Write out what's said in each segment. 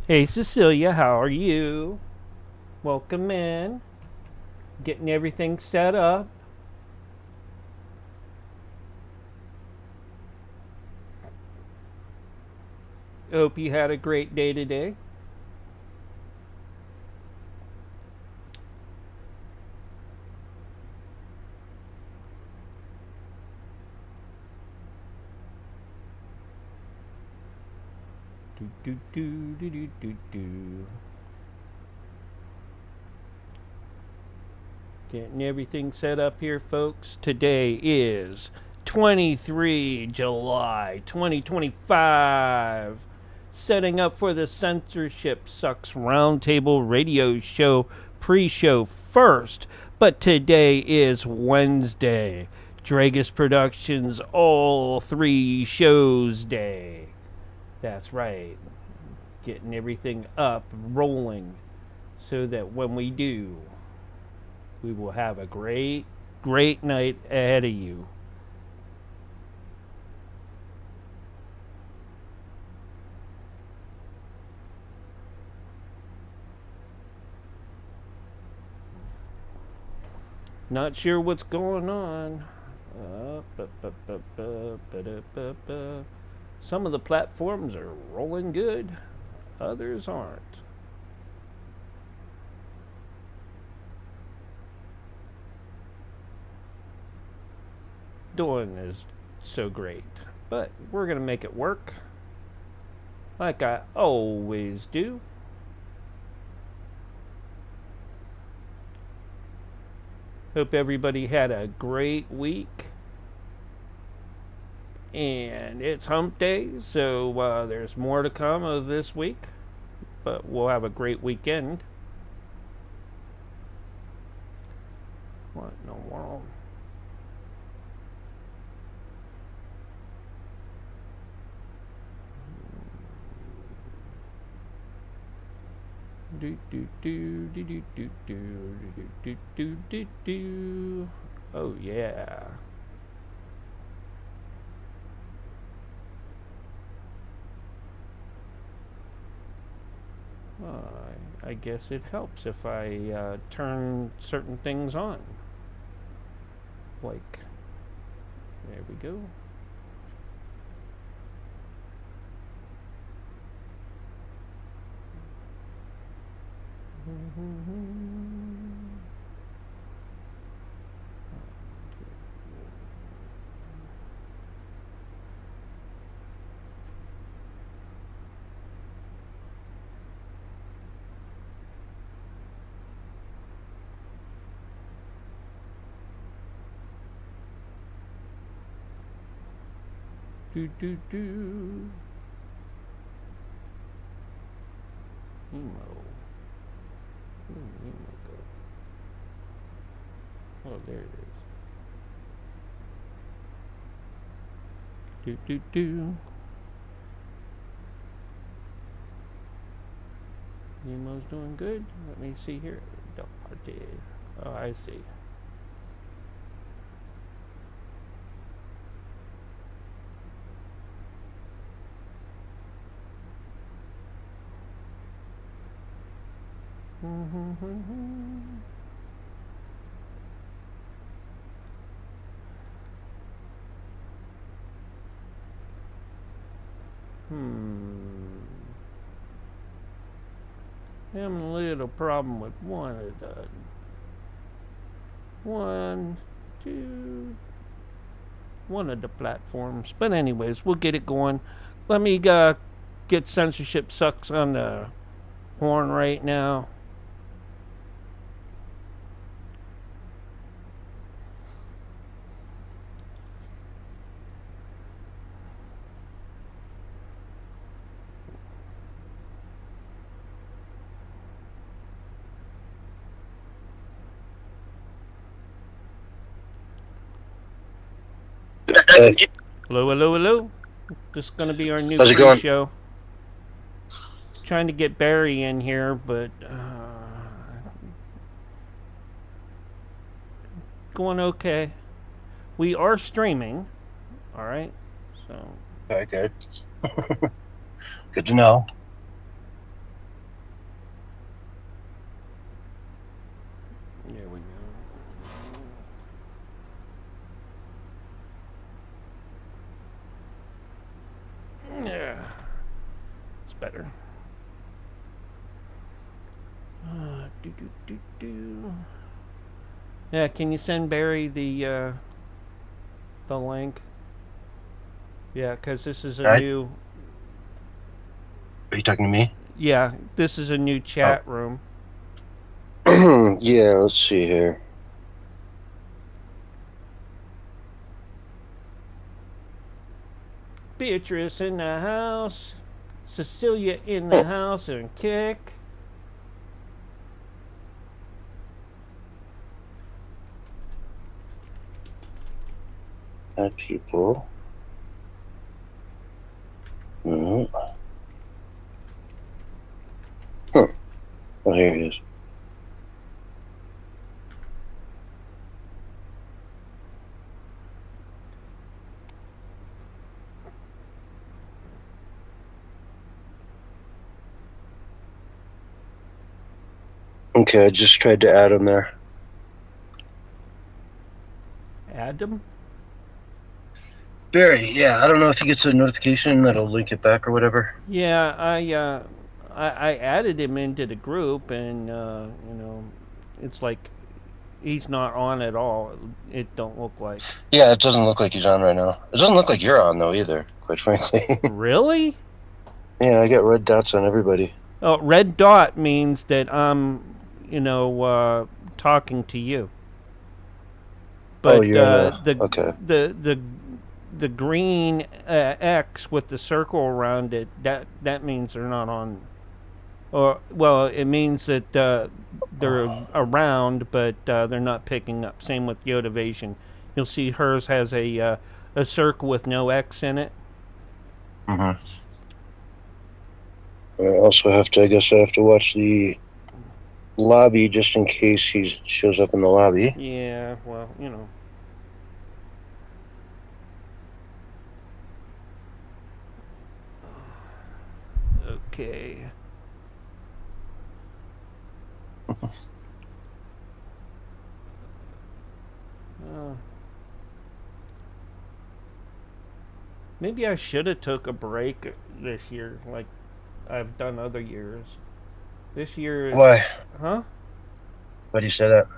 Hey Cecilia, how are you? Welcome in. Getting everything set up. Hope you had a great day today. Do do do do do do do. Getting everything set up here, folks. Today is 23 July 2025. Setting up for the Censorship Sucks Roundtable Radio Show pre-show first. But today is Wednesday. DREAGUS Productions All 3 Shows Day. That's right. Getting everything up, rolling, so that when we do, we will have a great night ahead of you. Not sure what's going on. Some of the platforms are rolling good, others aren't. Doing is so great, but we're going to make it work like I always do. Hope everybody had a great week. And it's hump day, so there's more to come of this week. But we'll have a great weekend. What in the world? Do do do do do do do do do do do. Oh yeah. I guess it helps if I turn certain things on. Like, there we go. Do do do. Emo. Emo go. Oh, there it is. Do do do. Nemo's doing good. Let me see here. Del Parte. Oh, I see. Having a little problem with one of the one of the platforms, but anyways, we'll get it going. Let me get Censorship Sucks on the horn right now. Hello, hello, hello. This is going to be our new pre-show. Trying to get Barry in here, but going okay. We are streaming. All right. So. Okay. Good to know. Yeah, it's better. Yeah, can you send Barry the link? Yeah, because this is a new. Are you talking to me? Yeah, this is a new chat room. Yeah, let's see here. Beatrice in the house. Cecilia in the house and Kick. Add people. No. Huh. Oh, here he is. Okay, I just tried to add him there. Add them? Barry, yeah, I don't know if he gets a notification that'll link it back or whatever. Yeah, I added him into the group, and you know, it's like he's not on at all. It don't look like. Yeah, it doesn't look like he's on right now. It doesn't look like you're on though either, quite frankly. Really? Yeah, I got red dots on everybody. Oh, red dot means that I'm, you know, talking to you. But you're okay. The green X with the circle around it, that means they're not on. Or well, it means that they're around, but they're not picking up. Same with Yotivation. You'll see hers has a circle with no X in it. Mm-hmm. I also have to. I guess I have to watch the lobby just in case he shows up in the lobby. Yeah, well, you know. Okay. Maybe I should have took a break this year, like I've done other years. This year, Why? huh? Why do you say that?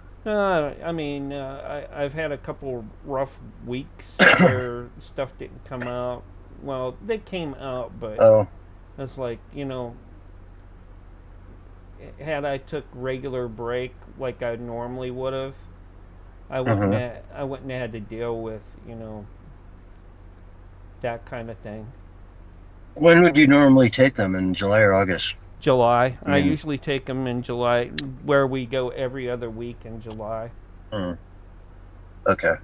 I mean, I've had a couple rough weeks where stuff didn't come out. Well, they came out, but it's like, you know, had I took regular break like I normally would have, I wouldn't have had to deal with, you know, that kind of thing. When would you normally take them, in July or August? July. I usually take them in July, where we go every other week in July. Okay.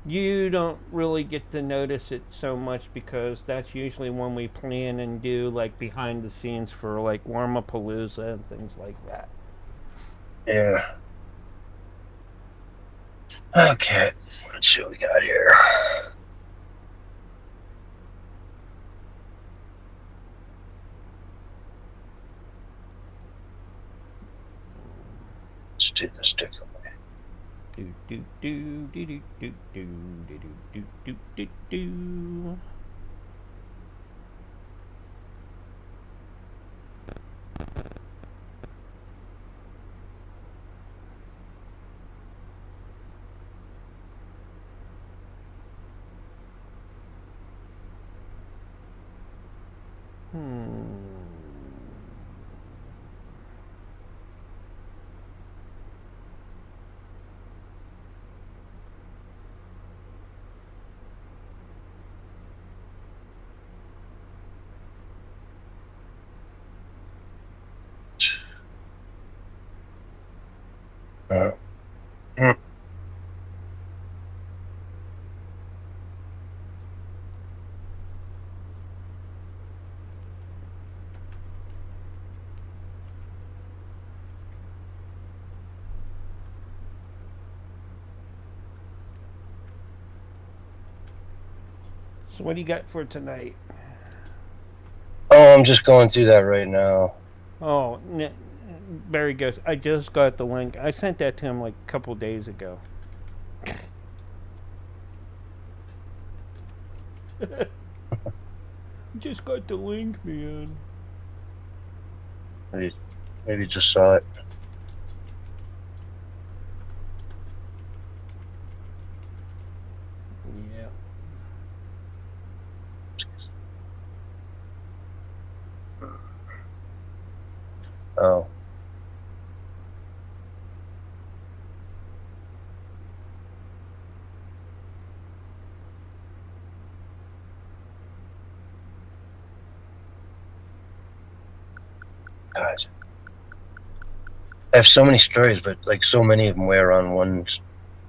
You don't really get to notice it so much because that's usually when we plan and do like behind the scenes for like Warmapalooza and things like that. Yeah. Okay. Let's see what we got here. Let's do this differently. Do do do do do do do do do do do do. So what do you got for tonight? Oh, I'm just going through that right now. Oh, Barry goes, I just got the link. I sent that to him like a couple days ago. Just got the link, man. Maybe just saw it. Yeah. Oh. God. I have so many stories, but like so many of them wear on one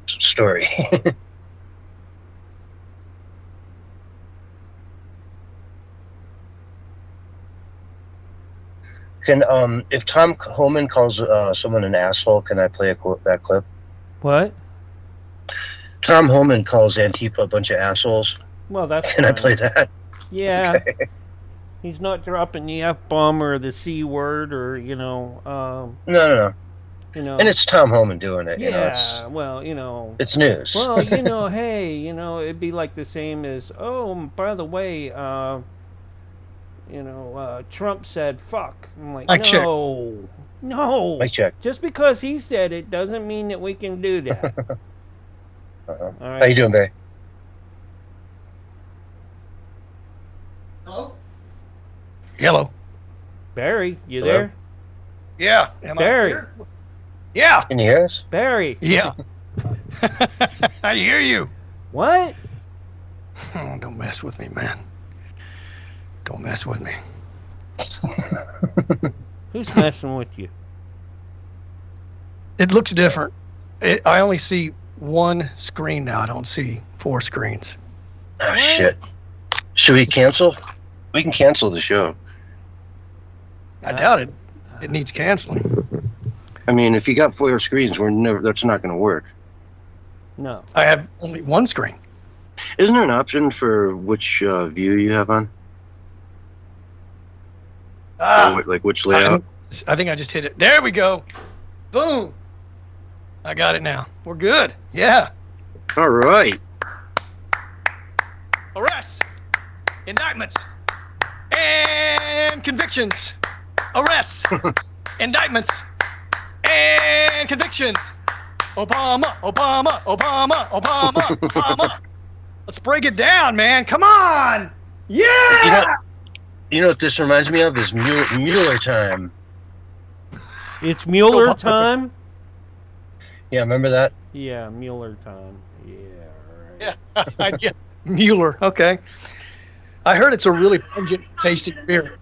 story. Can if Tom Homan calls someone an asshole, can I play that clip? What? Tom Homan calls Antifa a bunch of assholes. Well, that's Can fine. I play that? Yeah. Okay. He's not dropping the F-bomb or the C word or, No. And it's Tom Homan doing it. Yeah, It's news. Well, hey, it'd be like the same as, oh, by the way, Trump said fuck. I'm like, no. Mic check. Just because he said it doesn't mean that we can do that. All right. How you doing, Barry? Hello? Hello. Barry, you Hello? there? Yeah. Am Barry. I here? Yeah. Can you hear us? Barry. Yeah. I hear you. What? Oh, don't mess with me, man. Don't mess with me. Who's messing with you? It looks different. I only see one screen now. I don't see 4 screens. Oh, shit. Should we cancel? We can cancel the show. I doubt it. It needs canceling. I mean, if you got 4 screens, that's not going to work. No. I have only one screen. Isn't there an option for which view you have on? Like which layout? I think I just hit it. There we go. Boom. I got it now. We're good. Yeah. All right. Arrests, indictments, and convictions. Arrests, indictments, and convictions. Obama, Obama, Obama, Obama, Obama. Let's break it down, man. Come on. Yeah. You know what this reminds me of is Mueller time. It's Mueller time? Yeah, remember that? Yeah, Mueller time. Yeah, right. Yeah, yeah. Mueller. Okay. I heard it's a really pungent tasting beer.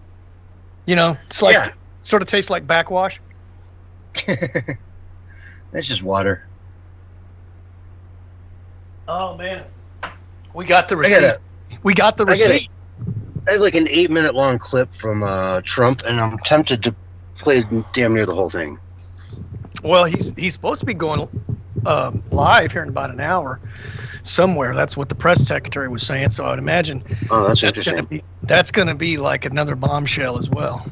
It's like sort of tastes like backwash. That's just water. Oh man. We got the receipts. We got the receipts. I have like an 8-minute long clip from Trump, and I'm tempted to play damn near the whole thing. Well, he's supposed to be going live here in about an hour somewhere. That's what the press secretary was saying. So I would imagine that's interesting. That's going to be like another bombshell as well.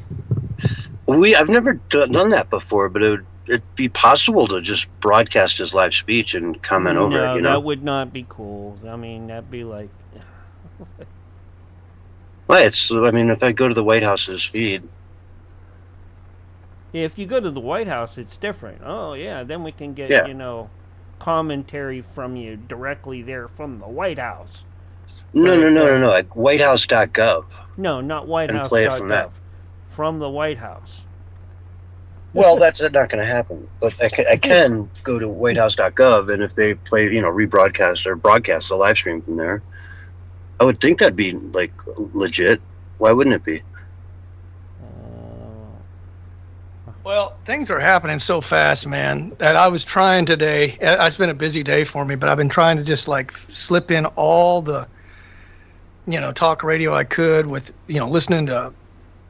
I've never done that before, but it'd be possible to just broadcast his live speech and comment over it. That would not be cool. I mean, that'd be like. Well, if I go to the White House's feed. If you go to the White House, it's different. Oh, yeah, then we can get, commentary from you directly there from the White House. No, like whitehouse.gov. No, not whitehouse.gov. Play it from that. From the White House. Well, that's not going to happen. But I can go to whitehouse.gov, and if they play, rebroadcast or broadcast the live stream from there, I would think that'd be, like, legit. Why wouldn't it be? Well, things are happening so fast, man, that I was trying today. It's been a busy day for me, but I've been trying to just, like, slip in all the, talk radio I could with, listening to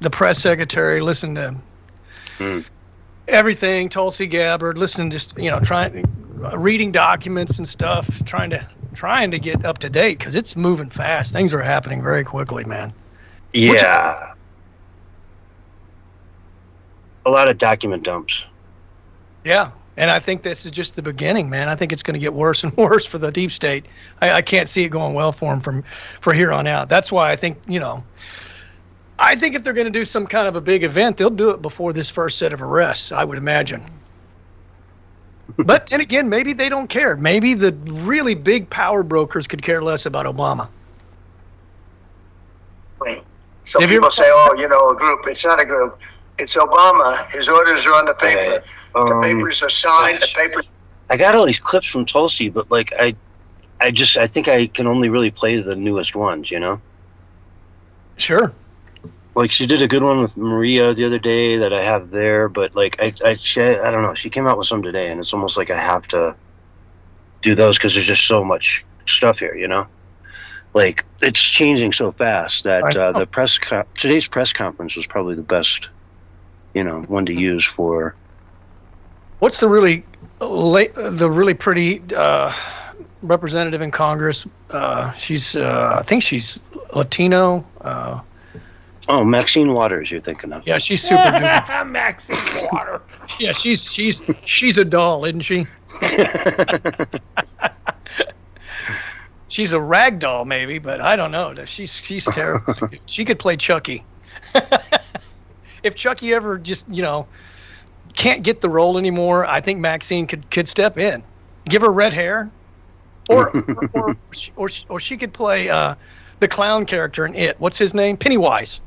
the press secretary, listening to everything, Tulsi Gabbard, listening to reading documents and stuff, trying to get up to date because it's moving fast. Things are happening very quickly, man. Yeah. A lot of document dumps. Yeah. And I think this is just the beginning, man. I think it's going to get worse and worse for the deep state. I can't see it going well for them for here on out. That's why I think, I think if they're going to do some kind of a big event, they'll do it before this first set of arrests, I would imagine. But then again, maybe they don't care. Maybe the really big power brokers could care less about Obama. So people say, a group. It's not a group. It's Obama. His orders are on the paper. The papers are signed. The papers. I got all these clips from Tulsi, but like I think I can only really play the newest ones, Sure. Like she did a good one with Maria the other day that I have there, but like I don't know. She came out with some today, and it's almost like I have to do those because there's just so much stuff here, Like it's changing so fast that the today's press conference was probably the best, one to use for. What's the really pretty representative in Congress? She's I think she's Latino. Maxine Waters, you're thinking of? Yeah, she's super duper. Maxine Waters. Yeah, she's a doll, isn't she? She's a rag doll, maybe, but I don't know. She's terrible. She could play Chucky. If Chucky ever just can't get the role anymore, I think Maxine could step in, give her red hair, or she could play the clown character in It. What's his name? Pennywise.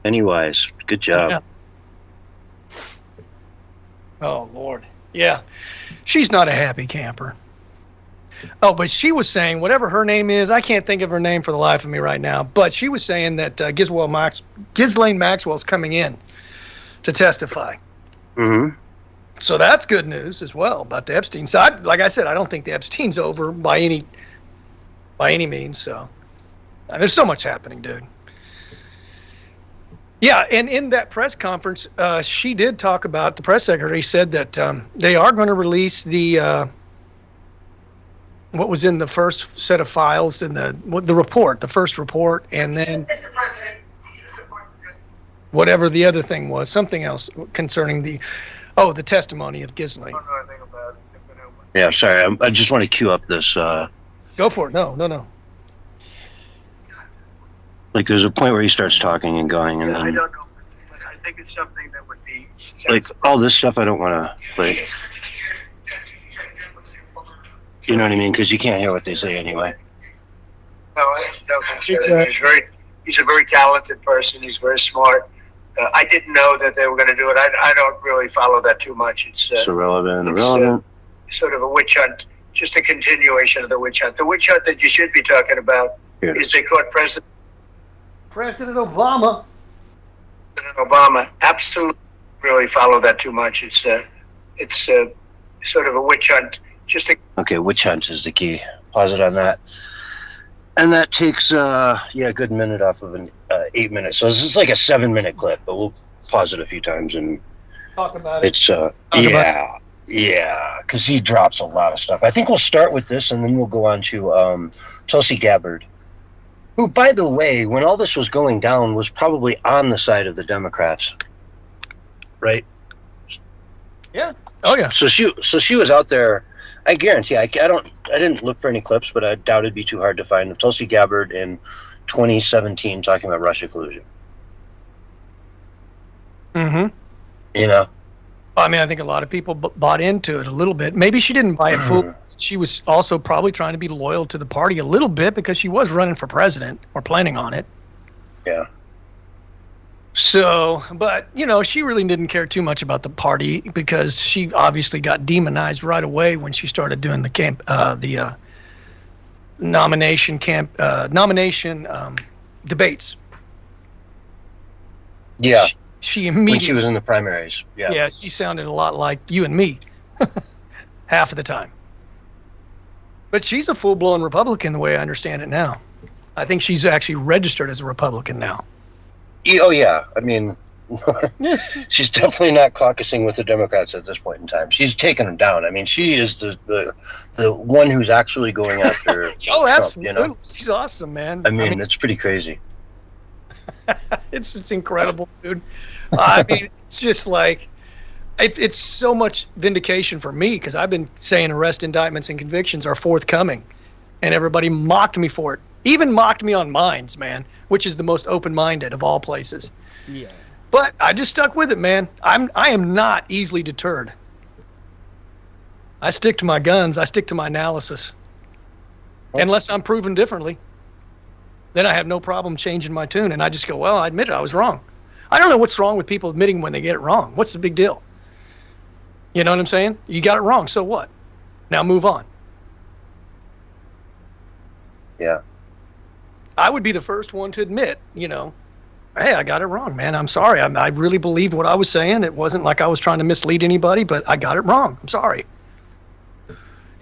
Pennywise, good job. Yeah. Oh Lord, yeah, she's not a happy camper. Oh, but she was saying whatever her name is, I can't think of her name for the life of me right now. But she was saying that Ghislaine Maxwell's coming in to testify. Mm-hmm. So that's good news as well about the Epstein side. Like I said, I don't think the Epstein's over by any means. So there's so much happening, dude. Yeah, and in that press conference, she did talk about, the press secretary said that they are going to release the what was in the first set of files in the report, the first report, and then whatever the other thing was, something else concerning the testimony of Ghislaine. Yeah, sorry, I just want to cue up this. Go for it. No. Like, there's a point where he starts talking and going, and then, I don't know, but I think it's something that would be like all this stuff I don't want to like. You know what I mean? Because you can't hear what they say anyway. No concern. He's a very talented person. He's very smart. I didn't know that they were going to do it. I don't really follow that too much. It's irrelevant. Sort of a witch hunt, just a continuation of the witch hunt. The witch hunt that you should be talking about is they caught President Obama. President Obama. Absolutely, really follow that too much. It's sort of a witch hunt. Okay, witch hunt is the key. Pause it on that. And that takes a good minute off of an 8 minutes. So this is like a 7-minute clip, but we'll pause it a few times and talk about it. It's because he drops a lot of stuff. I think we'll start with this and then we'll go on to Tulsi Gabbard, who, by the way, when all this was going down, was probably on the side of the Democrats, right? Yeah. Oh yeah. So she was out there. I guarantee. I didn't look for any clips, but I doubt it'd be too hard to find of Tulsi Gabbard in 2017 talking about Russia collusion. Mm-hmm. I mean, I think a lot of people bought into it a little bit. Maybe she didn't buy it full. She was also probably trying to be loyal to the party a little bit because she was running for president or planning on it. Yeah. So, but, she really didn't care too much about the party because she obviously got demonized right away when she started doing the nomination debates. Yeah. She immediately, when she was in the primaries. Yeah. Yeah, she sounded a lot like you and me half of the time. But she's a full-blown Republican the way I understand it now. I think she's actually registered as a Republican now. Oh, yeah. I mean, she's definitely not caucusing with the Democrats at this point in time. She's taken them down. I mean, she is the one who's actually going after Trump, absolutely. She's awesome, man. I mean, it's pretty crazy. It's incredible, dude. I mean, it's just like, It's so much vindication for me because I've been saying arrest, indictments, and convictions are forthcoming, and everybody mocked me for it. Even mocked me on Minds, man, which is the most open-minded of all places. Yeah. But I just stuck with it, man. I am not easily deterred. I stick to my guns. I stick to my analysis. Unless I'm proven differently, then I have no problem changing my tune. And I just go, well, I admit it, I was wrong. I don't know what's wrong with people admitting when they get it wrong. What's the big deal? You know what I'm saying? You got it wrong, so what? Now move on. Yeah. I would be the first one to admit, hey, I got it wrong, man. I'm sorry. I really believed what I was saying. It wasn't like I was trying to mislead anybody, but I got it wrong. I'm sorry.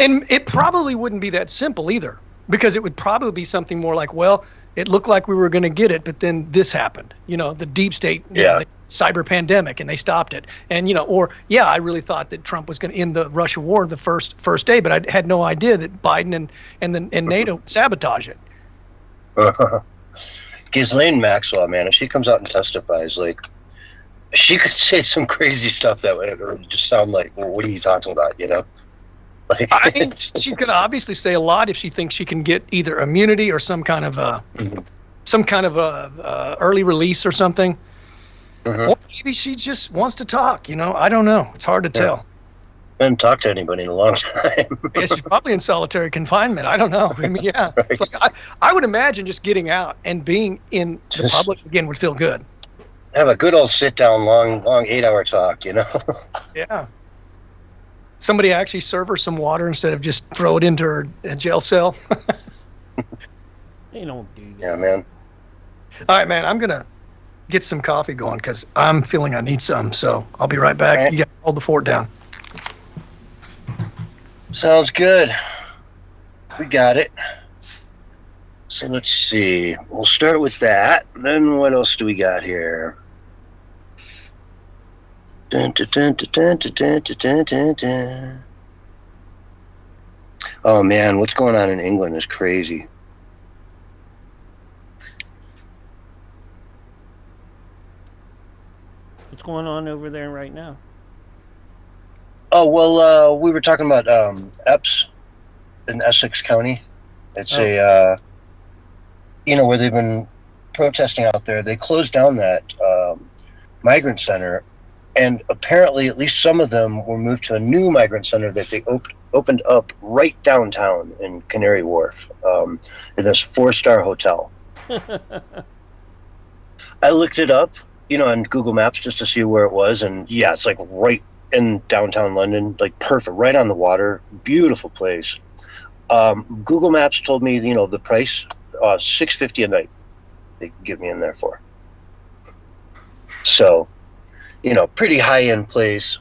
And it probably wouldn't be that simple either, because it would probably be something more like, well, it looked like we were going to get it, but then this happened. The deep state, the cyber pandemic, and they stopped it. And, I really thought that Trump was going to end the Russia war the first day, but I had no idea that Biden and NATO would sabotage it. Ghislaine Maxwell, man, if she comes out and testifies, like, she could say some crazy stuff that would just sound like, well, what are you talking about, Like, I mean, she's going to obviously say a lot if she thinks she can get either immunity or some kind of early release or something. Or maybe she just wants to talk. I don't know. It's hard to tell. I haven't talked to anybody in a long time. Yeah, she's probably in solitary confinement. I don't know. I mean, yeah. Right. It's like I would imagine just getting out and being in the public again would feel good. Have a good old sit down, long 8-hour talk. Yeah. Somebody actually serve her some water instead of just throw it into her jail cell. They don't do that. Yeah, man. All right, man. I'm going to get some coffee going because I'm feeling I need some. So I'll be right back. Right. You guys hold the fort down. Sounds good. We got it. So let's see. We'll start with that. Then what else do we got here? Dun, dun, dun, dun, dun, dun, dun, dun, dun. Oh man, what's going on in England is crazy. What's going on over there right now? Oh well, we were talking about Epps in Essex County. It's where they've been protesting out there. They closed down that migrant center. And apparently, at least some of them were moved to a new migrant center that they opened up right downtown in Canary Wharf, in this 4-star hotel. I looked it up, on Google Maps just to see where it was, and yeah, it's like right in downtown London, like perfect, right on the water, beautiful place. Google Maps told me, the price, $650 a night. They could get me in there for. So. Pretty high-end place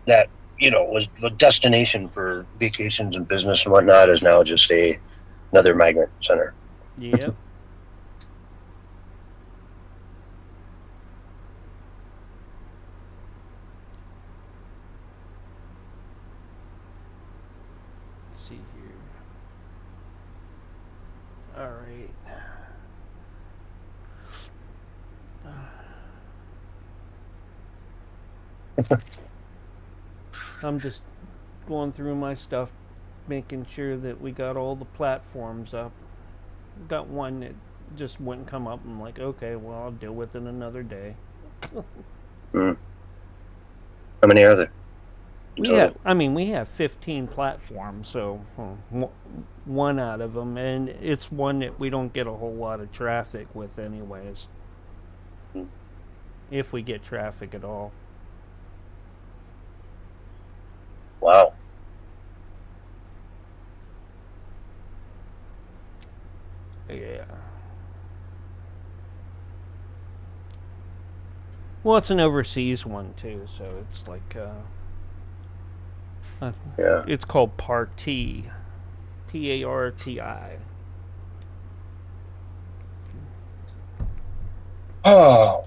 that, was a destination for vacations and business and whatnot is now just another migrant center. Yep. Let's see here. All right. I'm just going through my stuff, making sure that we got all the platforms up. Got one that just wouldn't come up. I'm like, okay, well, I'll deal with it another day. How many are there? We have 15 platforms, so one out of them, and it's one that we don't get a whole lot of traffic with anyways. If we get traffic at all. Wow. Yeah. Well, it's an overseas one too, so it's like Yeah. It's called Parti, P-A-R-T-I. Oh.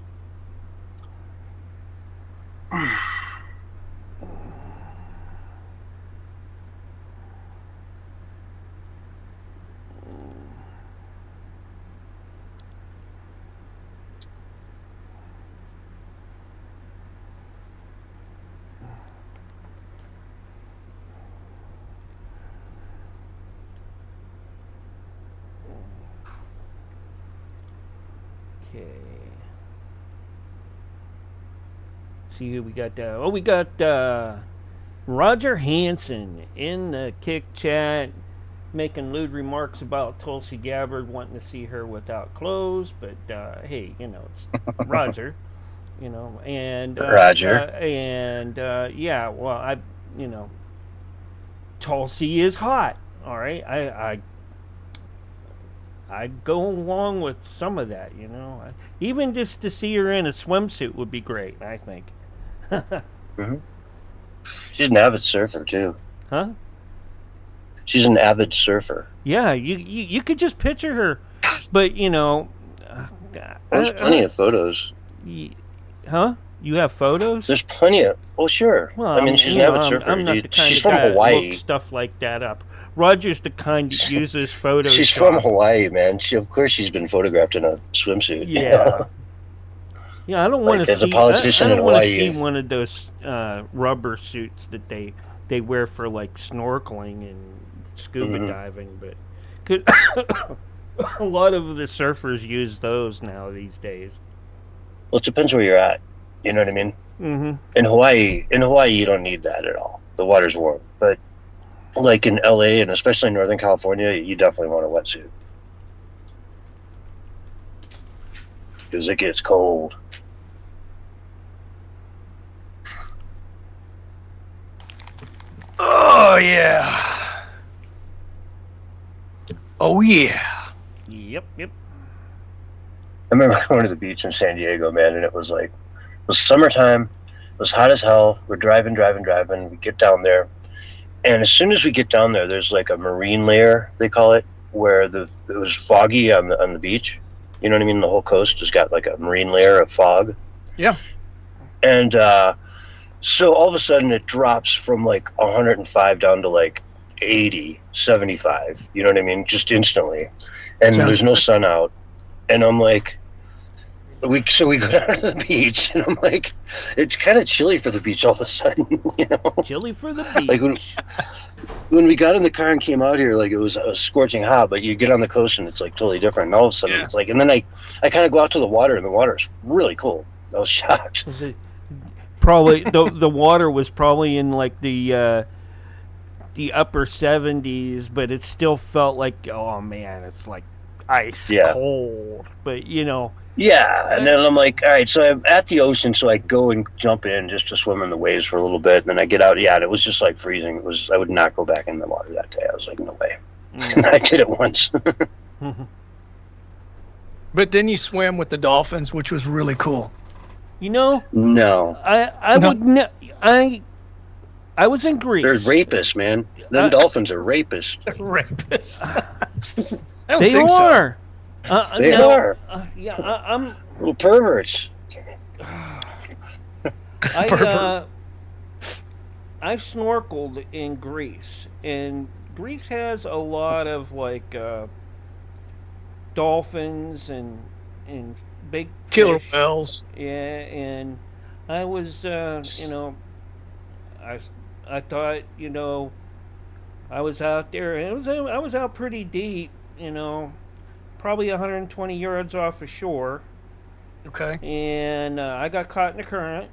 Okay. See who we got. We got Roger Hansen in the Kick chat making lewd remarks about Tulsi Gabbard wanting to see her without clothes. But hey, it's Roger. And Roger. Yeah, well, Tulsi is hot. All right, I go along with some of that. Even just to see her in a swimsuit would be great. I think. Mm-hmm. She's an avid surfer too. Huh? She's an avid surfer. Yeah, you could just picture her, but There's plenty of photos. Huh? You have photos? There's plenty of. Well, sure. Well, I mean, she's an avid surfer. I'm not the kind she's of from guy Hawaii. that looks stuff like that up. Roger's the kind that uses photos. She's from Hawaii, man. Of course, she's been photographed in a swimsuit. Yeah. Yeah, I don't want to as see. a politician I in don't want to Hawaii. see one of those rubber suits that they wear for like snorkeling and scuba diving, but 'cause a lot of the surfers use those now these days. Well, it depends where you're at. You know what I mean? Mm-hmm. In Hawaii, you don't need that at all. The water's warm, but like in LA and especially in Northern California, you definitely want a wetsuit because it gets cold. Oh yeah. Oh yeah. Yep. I remember going to the beach in San Diego, man, and it was summertime. It was hot as hell. We're driving. We get down there, and as soon as we get down there, there's like a marine layer, they call it, where it was foggy on the beach. You know what I mean? The whole coast has got like a marine layer of fog. Yeah. And so all of a sudden it drops from like 105 down to like 80, 75. You know what I mean? Just instantly. And there's no sun out. And I'm like, we go down to the beach, and I'm like, it's kind of chilly for the beach all of a sudden, Chilly for the beach. Like when we got in the car and came out here, like it was scorching hot, but you get on the coast and it's like totally different. And all of a sudden it's like, and then I kind of go out to the water, and the water's really cold. I was shocked. Was it probably the water was probably in like the upper 70s, but it still felt like, oh man, it's like ice cold. But Yeah, and then I'm like, all right, so I'm at the ocean, so I go and jump in just to swim in the waves for a little bit, and then I get out. Yeah, and it was just like freezing. I would not go back in the water that day. I was like, no way. And I did it once. But then you swam with the dolphins, which was really cool. No. I was in Greece. They're rapists, man. Them dolphins are rapists. Rapists. They are. They are. I'm little perverts. I snorkeled in Greece, and Greece has a lot of like dolphins and big killer fish. whales. Yeah, and I was I thought I was out there, and I was out pretty deep, probably 120 yards off the shore. Okay. And I got caught in the current.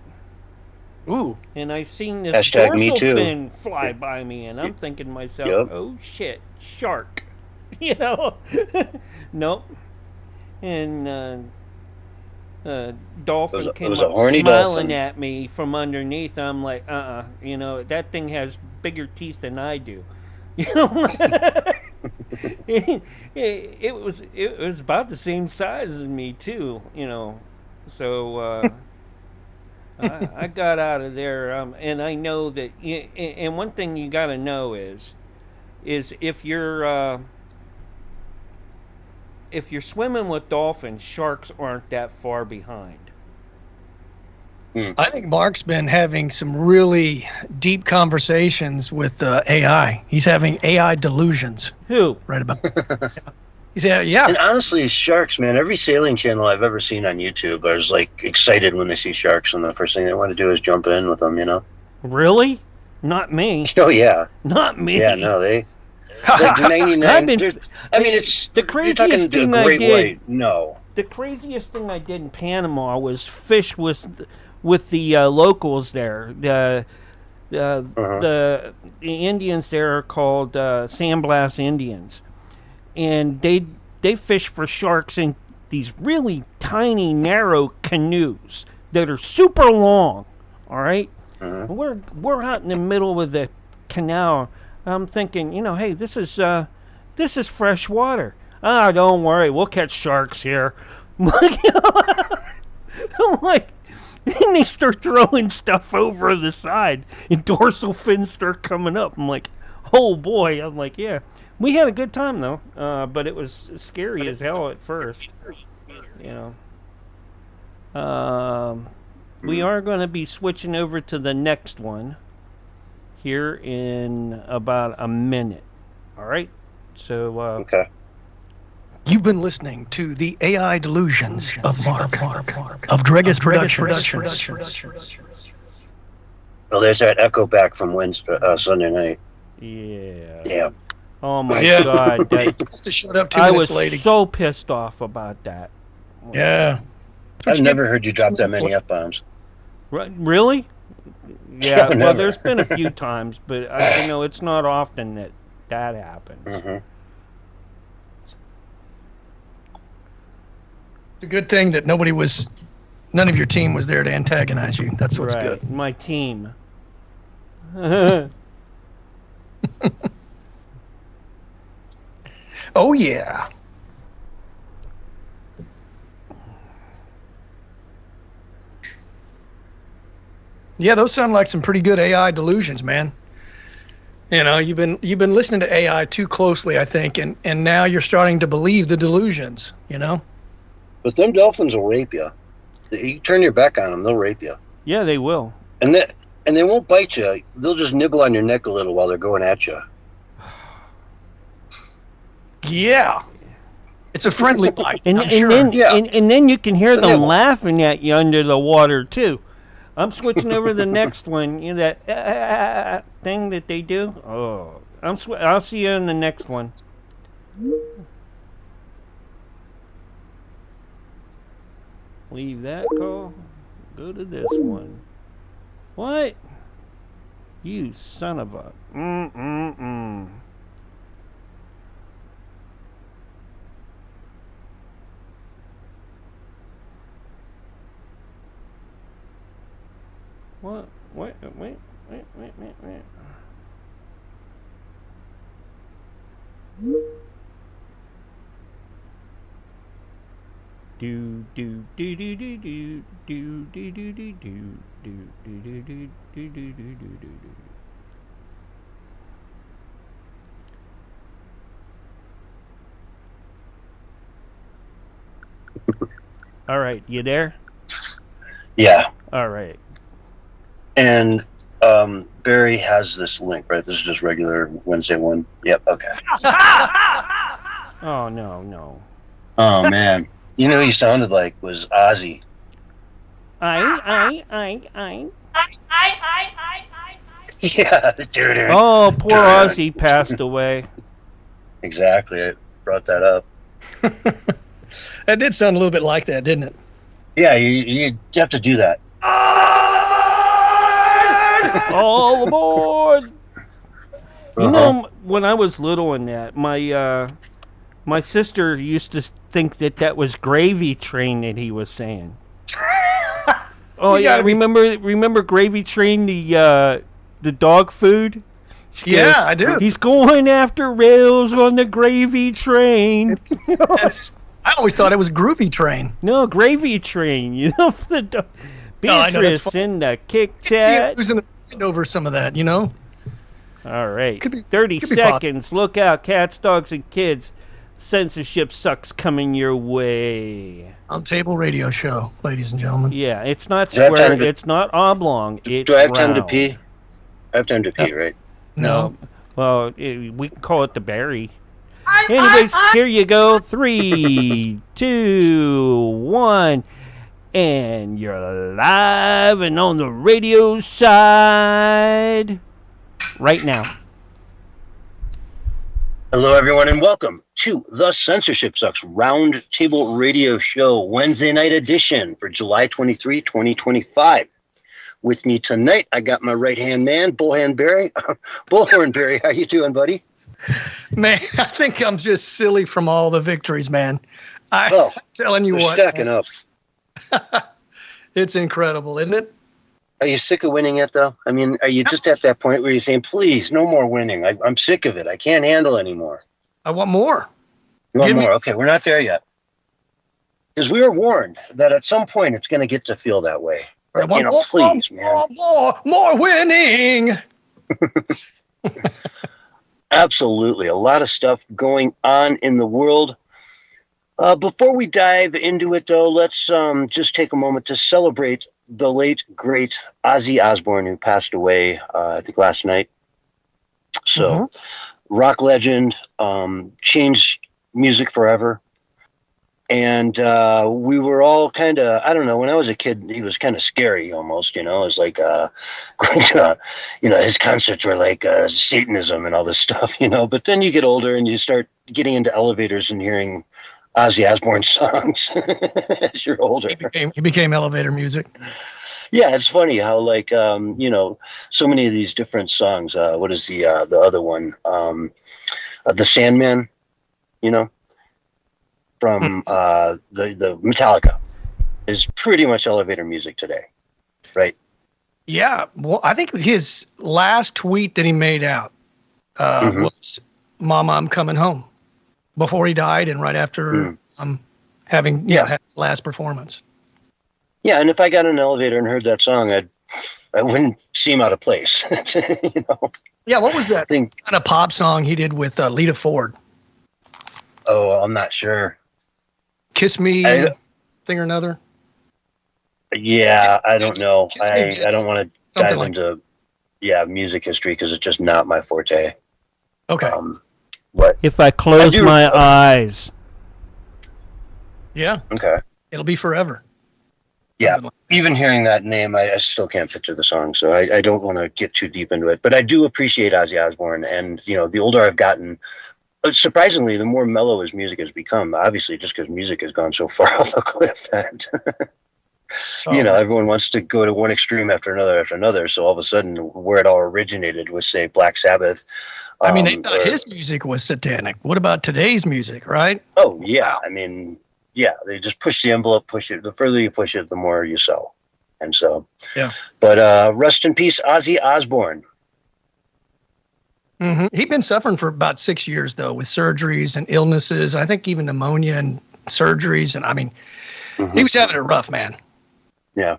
Ooh. And I seen this Hashtag me dorsal too. fin fly by me, and I'm thinking to myself, oh shit, shark. Nope. And dolphin came up smiling dolphin. at me from underneath. I'm like, that thing has bigger teeth than I do. It was about the same size as me too, so I got out of there, and I know that, and one thing you got to know is if you're swimming with dolphins, sharks aren't that far behind. I think Mark's been having some really deep conversations with AI. He's having AI delusions. Who? Right about. He said, yeah. And honestly, sharks, man, every sailing channel I've ever seen on YouTube, I was like excited when they see sharks, and the first thing they want to do is jump in with them, Really? Not me. Oh, yeah. Not me. Yeah, no, they. Like 99. I've been, I mean, it's the you're craziest talking thing a great I did. white. No. the craziest thing I did in Panama was fish with the locals there. The Indians there are called San Blas Indians, and they fish for sharks in these really tiny, narrow canoes that are super long. All right, we're out in the middle of the canal. I'm thinking, hey, this is fresh water. Ah, don't worry, we'll catch sharks here. I'm like, and they start throwing stuff over the side, and dorsal fins start coming up. I'm like, oh boy. I'm like, yeah. We had a good time though, but it was scary as hell at first. We are going to be switching over to the next one here in about a minute. All right. So. Okay. You've been listening to the AI delusions of Mark of DREAGUS Productions. Well, there's that echo back from Sunday night. Yeah. Yeah. Oh my God! Just showed up 2 I minutes was late. so pissed off about that. Yeah. I've never heard you drop that many F-bombs. Really? Yeah. Well, Never. there's been a few times, but it's not often that happens. Mm-hmm. It's a good thing that none of your team was there to antagonize you. That's what's Right. good. My team. Oh, yeah. Yeah, those sound like some pretty good AI delusions, man. You've been listening to AI too closely, I think, and now you're starting to believe the delusions, But them dolphins will rape you. You turn your back on them, they'll rape you. Yeah, they will. And they won't bite you. They'll just nibble on your neck a little while they're going at you. Yeah. It's a friendly bite. And I'm sure. then you can hear It's a them nibble. laughing at you under the water too. I'm switching over to the next one. That thing that they do. Oh, I'll see you in the next one. Leave that call. Go to this one. What? You son of a. What? Wait. Do do do do do do do do do do do do do do do do do do do. All right, you there? Yeah. All right. And Barry has this link, right? This is just regular Wednesday one. Yep. Okay. Oh no. Oh man. You know who he sounded like was Ozzy. I. Yeah, the dude. Oh, poor Ozzy passed away. Exactly. I brought that up. That did sound a little bit like that, didn't it? Yeah, you have to do that. All aboard! You know, when I was little in that, my sister used to think that was Gravy Train that he was saying. Oh yeah, remember Gravy Train, the dog food? She goes, I do. He's going after rails on the Gravy Train. I always thought it was Groovy Train. No, Gravy Train. You know, the dog. Beatrice in the Kick Chat. Who's in the over some of that, All right. 30 seconds. Look out, cats, dogs, and kids. Censorship sucks coming your way. On Table Radio Show, ladies and gentlemen. Yeah, it's not square. It's not oblong. It's Do I have time to round. pee? I have time to pee, right? No. Well, we can call it the Barry. Anyways, here you go. 3, 2, 1. And you're live and on the radio side right now. Hello, everyone, and welcome to the Censorship Sucks Roundtable Radio Show, Wednesday night edition for July 23, 2025. With me tonight, I got my right-hand man, Bullhorn Barry. Bullhorn Barry, how you doing, buddy? Man, I think I'm just silly from all the victories, man. I'm telling you what. Stacking up. It's incredible, isn't it? Are you sick of winning it, though? I mean, are you just at that point where you're saying, please, no more winning? I'm sick of it. I can't handle anymore. I want more. You want more? Okay, we're not there yet. Because we were warned that at some point it's going to get to feel that way. But, please, man. More winning. Absolutely. A lot of stuff going on in the world. Before we dive into it, though, let's just take a moment to celebrate the late, great Ozzy Osbourne, who passed away, I think, last night. So, rock legend, changed music forever. And we were all kind of, I don't know, when I was a kid, he was kind of scary almost, It was like going to, his concerts were like Satanism and all this stuff, But then you get older and you start getting into elevators and hearing Ozzy Osbourne songs as you're older. He became elevator music. Yeah, it's funny how, like, so many of these different songs, what is the other one? The Sandman, from the Metallica is pretty much elevator music today, right? Yeah, well, I think his last tweet that he made out was, "Mama, I'm coming home," before he died and right after having had his last performance. Yeah, and if I got in an elevator and heard that song, I wouldn't seem out of place. Yeah, what was that kind of pop song he did with Lita Ford? Oh, I'm not sure. Kiss Me, thing or another? Yeah, I don't know. I don't want to dive into music history because it's just not my forte. Okay. What? If I close my eyes. Yeah. Okay. It'll be forever. Yeah. Even hearing that name, I still can't picture the song, so I don't want to get too deep into it. But I do appreciate Ozzy Osbourne, and the older I've gotten, surprisingly, the more mellow his music has become. Obviously, just because music has gone so far off the cliff that everyone wants to go to one extreme after another. So all of a sudden, where it all originated was, say, Black Sabbath. I mean, they thought his music was satanic. What about today's music, right? Oh yeah, I mean, yeah, they just push the envelope, push it. The further you push it, the more you sell. And so, yeah. But rest in peace, Ozzy Osbourne. He'd been suffering for about 6 years, though, with surgeries and illnesses. I think even pneumonia and surgeries. And I mean, he was having it rough, man. Yeah.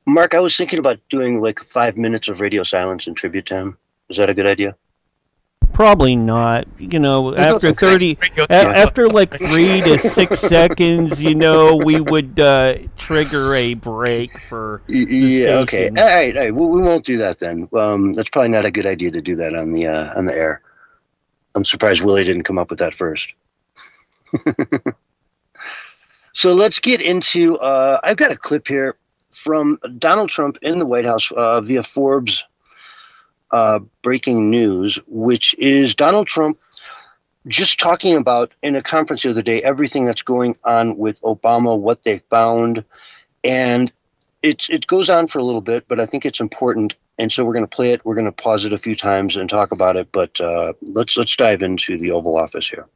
Mark, I was thinking about doing like 5 minutes of radio silence in tribute to him. Is that a good idea? Probably not. After 30, after like 3 to 6 seconds, we would trigger a break for the station. Okay. All right. We won't do that then. That's probably not a good idea to do that on the air. I'm surprised Willie didn't come up with that first. So let's get into. I've got a clip here from Donald Trump in the White House via Forbes. Breaking news, which is Donald Trump just talking about in a conference the other day everything that's going on with Obama, what they found, and it goes on for a little bit, but I think it's important, and so we're going to play it. We're going to pause it a few times and talk about it, but let's dive into the Oval Office here.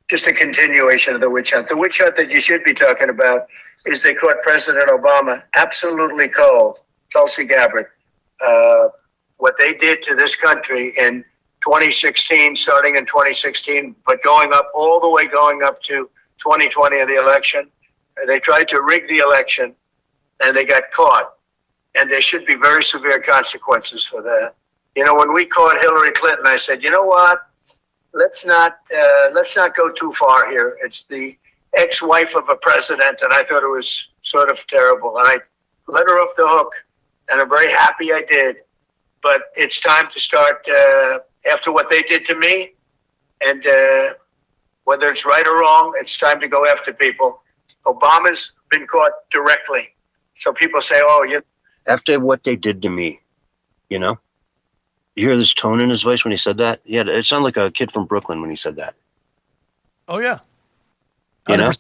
Just a continuation of the witch hunt. The witch hunt that you should be talking about is they caught President Obama absolutely cold, Tulsi Gabbard. What they did to this country in 2016, starting in 2016, but going up to 2020 of the election. They tried to rig the election and they got caught. And there should be very severe consequences for that. When we caught Hillary Clinton, I said, you know what? Let's not go too far here. It's the ex-wife of a president, and I thought it was sort of terrible. And I let her off the hook. And I'm very happy I did. But it's time to start, after what they did to me, and whether it's right or wrong, it's time to go after people. Obama's been caught directly. So people say, after what they did to me, You hear this tone in his voice when he said that? Yeah, it sounded like a kid from Brooklyn when he said that. Oh yeah. 100%. You know?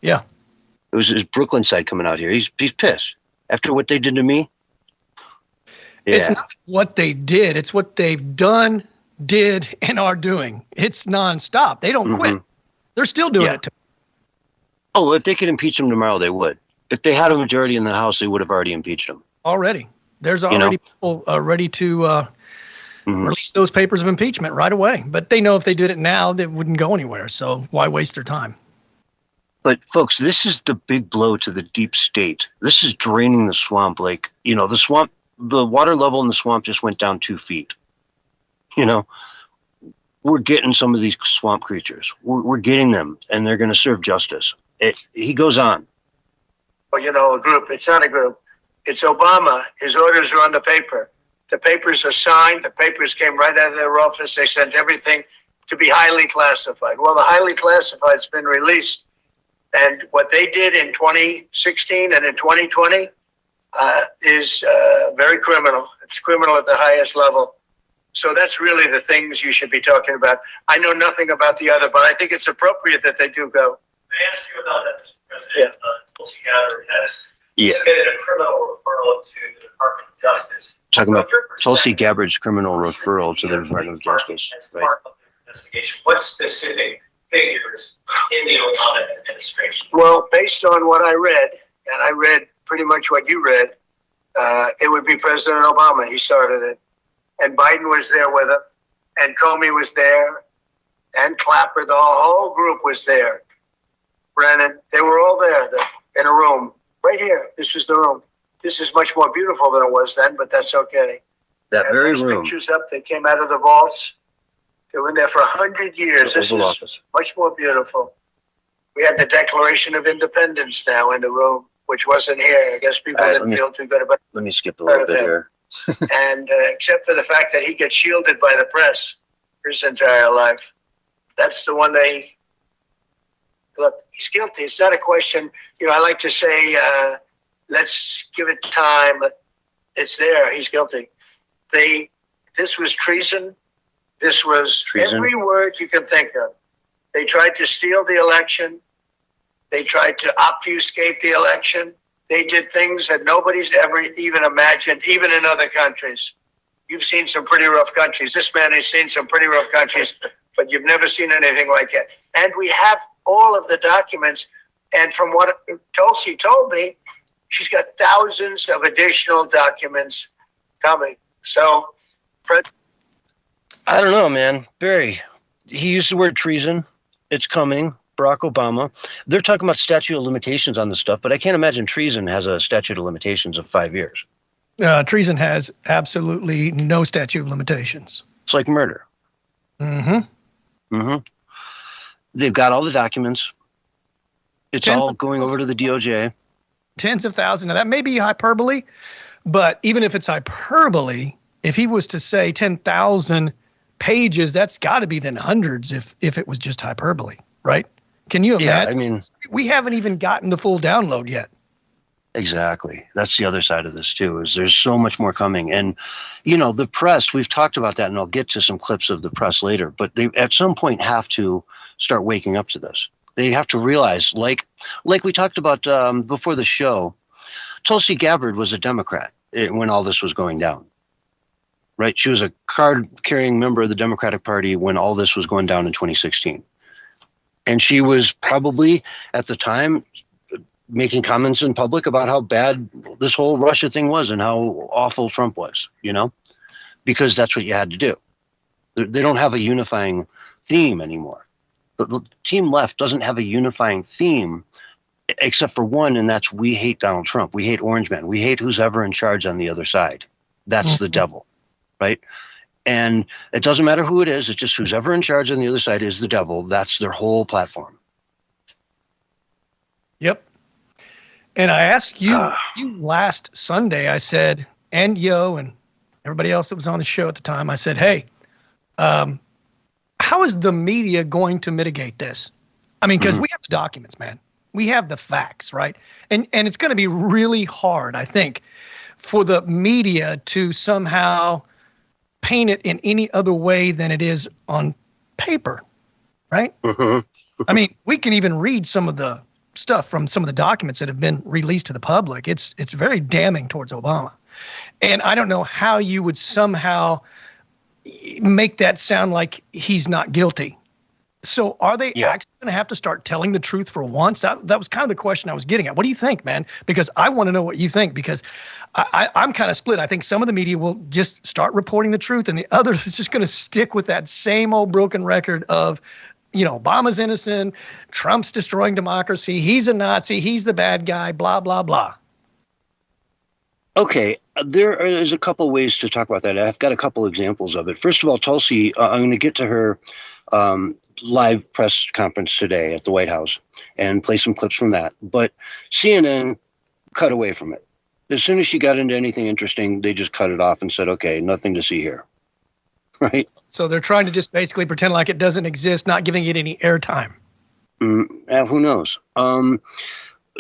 Yeah. It was his Brooklyn side coming out here. He's pissed after what they did to me. Yeah. It's not what they did; it's what they've done, did, and are doing. It's nonstop. They don't quit. They're still doing it. Oh, if they could impeach him tomorrow, they would. If they had a majority in the House, they would have already impeached him. Already, there's already people ready to release those papers of impeachment right away. But they know if they did it now, they wouldn't go anywhere. So why waste their time? But folks, this is the big blow to the deep state. This is draining the swamp. Like, you know, the swamp, the water level in the swamp just went down 2 feet. You know, we're getting some of these swamp creatures. We're getting them, and they're going to serve justice. He goes on. Well, you know, a group. It's not a group. It's Obama. His orders are on the paper. The papers are signed. The papers came right out of their office. They sent everything to be highly classified. Well, the highly classified's been released. And what they did in 2016 and in 2020 is very criminal. It's criminal at the highest level. So that's really the things you should be talking about. I know nothing about the other, but I think it's appropriate that they do go. I asked you about that, Mr. President. Tulsi Gabbard has Yeah. submitted a criminal referral to the Department of Justice. Talking about Tulsi Gabbard's criminal referral to the Department of Justice. As part of the investigation, what specific figures in the Obama administration? Well, based on what I read, and I read pretty much what you read, it would be President Obama. He started it. And Biden was there with him. And Comey was there. And Clapper, the whole group was there. Brennan, they were all there in a room. Right here. This is the room. This is much more beautiful than it was then, but that's okay. That and very those room. pictures up, they came out of the vaults. They were in there for 100 years. This is Office. much more beautiful. We have the Declaration of Independence now in the room, which wasn't here. I guess people didn't feel too good about it. Let me skip a little bit here. And except for the fact that he gets shielded by the press his entire life. That's the one they... Look, he's guilty. It's not a question. You know, I like to say, let's give it time. It's there. He's guilty. This was treason. This was every word you can think of. They tried to steal the election. They tried to obfuscate the election. They did things that nobody's ever even imagined, even in other countries. You've seen some pretty rough countries. This man has seen some pretty rough countries, but you've never seen anything like it. And we have all of the documents. And from what Tulsi told me, she's got thousands of additional documents coming. So, I don't know, man. Barry, he used the word treason. It's coming. Barack Obama. They're talking about statute of limitations on this stuff, but I can't imagine treason has a statute of limitations of 5 years. Treason has absolutely no statute of limitations. It's like murder. They've got all the documents. It's all going over to the DOJ. Tens of thousands. Now, that may be hyperbole, but even if it's hyperbole, if he was to say 10,000 pages, that's got to be then hundreds if it was just hyperbole, right? Can you imagine? Yeah, I mean, we haven't even gotten the full download yet. Exactly. That's the other side of this too, is there's so much more coming. And, you know, the press, we've talked about that, and I'll get to some clips of the press later, but they at some point have to start waking up to this. They have to realize, like we talked about before the show, Tulsi Gabbard was a Democrat when all this was going down, right? She was a card-carrying member of the Democratic Party when all this was going down in 2016. And she was probably, at the time, making comments in public about how bad this whole Russia thing was and how awful Trump was, you know, because that's what you had to do. They don't have a unifying theme anymore. The team left doesn't have a unifying theme except for one, and that's we hate Donald Trump. We hate Orange Man. We hate who's ever in charge on the other side. That's the devil, right? And it doesn't matter who it is. It's just who's ever in charge on the other side is the devil. That's their whole platform. Yep. And I asked you last Sunday, I said, and Yo and everybody else that was on the show at the time, I said, hey, how is the media going to mitigate this? I mean, because we have the documents, man. We have the facts, right? And it's going to be really hard, I think, for the media to somehow paint it in any other way than it is on paper, right? I mean, we can even read some of the stuff from some of the documents that have been released to the public. It's very damning towards Obama. And I don't know how you would somehow make that sound like he's not guilty. So are they actually going to have to start telling the truth for once? That was kind of the question I was getting at. What do you think, man? Because I want to know what you think, because I'm kind of split. I think some of the media will just start reporting the truth, and the others is just going to stick with that same old broken record of, you know, Obama's innocent, Trump's destroying democracy, he's a Nazi, he's the bad guy, blah, blah, blah. Okay, there is a couple ways to talk about that. I've got a couple examples of it. First of all, Tulsi, I'm going to get to her live press conference today at the White House and play some clips from that. But CNN cut away from it. As soon as she got into anything interesting, they just cut it off and said, okay, nothing to see here. Right? So they're trying to just basically pretend like it doesn't exist, not giving it any airtime. Who knows?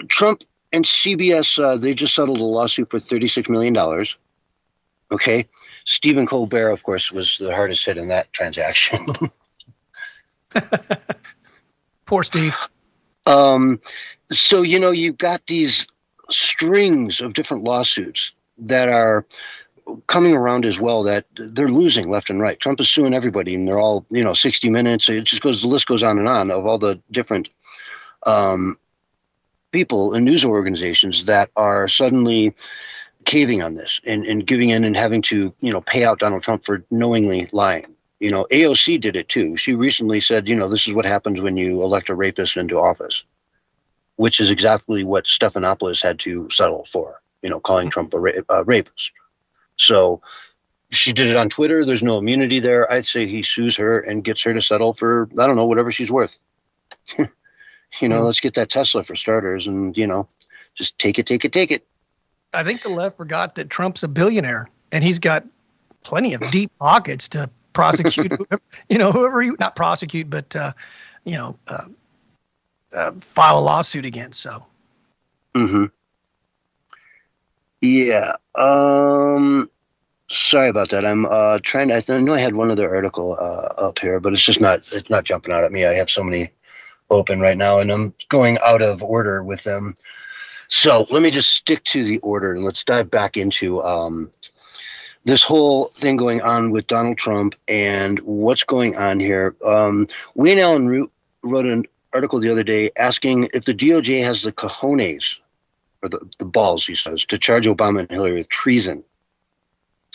Trump and CBS, they just settled a lawsuit for $36 million. Okay. Stephen Colbert, of course, was the hardest hit in that transaction. Poor Steve. So, you know, you've got these strings of different lawsuits that are coming around as well, that they're losing left and right. Trump is suing everybody, and they're all, you know, 60 Minutes. It just goes, the list goes on and on of all the different people and news organizations that are suddenly caving on this and giving in and having to, you know, pay out Donald Trump for knowingly lying. You know, AOC did it too. She recently said, you know, this is what happens when you elect a rapist into office, which is exactly what Stephanopoulos had to settle for, you know, calling Trump a rapist. So she did it on Twitter. There's no immunity there. I'd say he sues her and gets her to settle for, I don't know, whatever she's worth. You know, let's get that Tesla for starters, and, you know, just take it. I think the left forgot that Trump's a billionaire, and he's got plenty of deep pockets to prosecute, whoever he, not prosecute, but, file a lawsuit against. So. Yeah. Sorry about that. I'm trying to, I know I had one other article up here, but it's not jumping out at me. I have so many open right now, and I'm going out of order with them. So let me just stick to the order, and let's dive back into this whole thing going on with Donald Trump and what's going on here. Wayne Allen Root wrote an article the other day asking if the DOJ has the cojones, or the balls, he says, to charge Obama and Hillary with treason,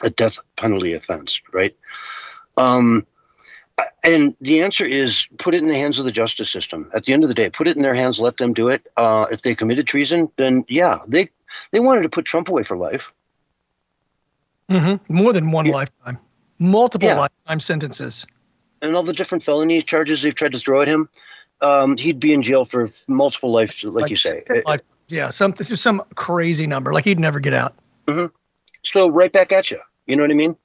a death penalty offense, right? And the answer is, put it in the hands of the justice system. At the end of the day, put it in their hands, let them do it. If they committed treason, then yeah, they wanted to put Trump away for life. More than one lifetime, multiple lifetime sentences. And all the different felony charges they've tried to throw at him, he'd be in jail for multiple lives, like you say. There's some crazy number, like he'd never get out. So right back at you. You know what I mean?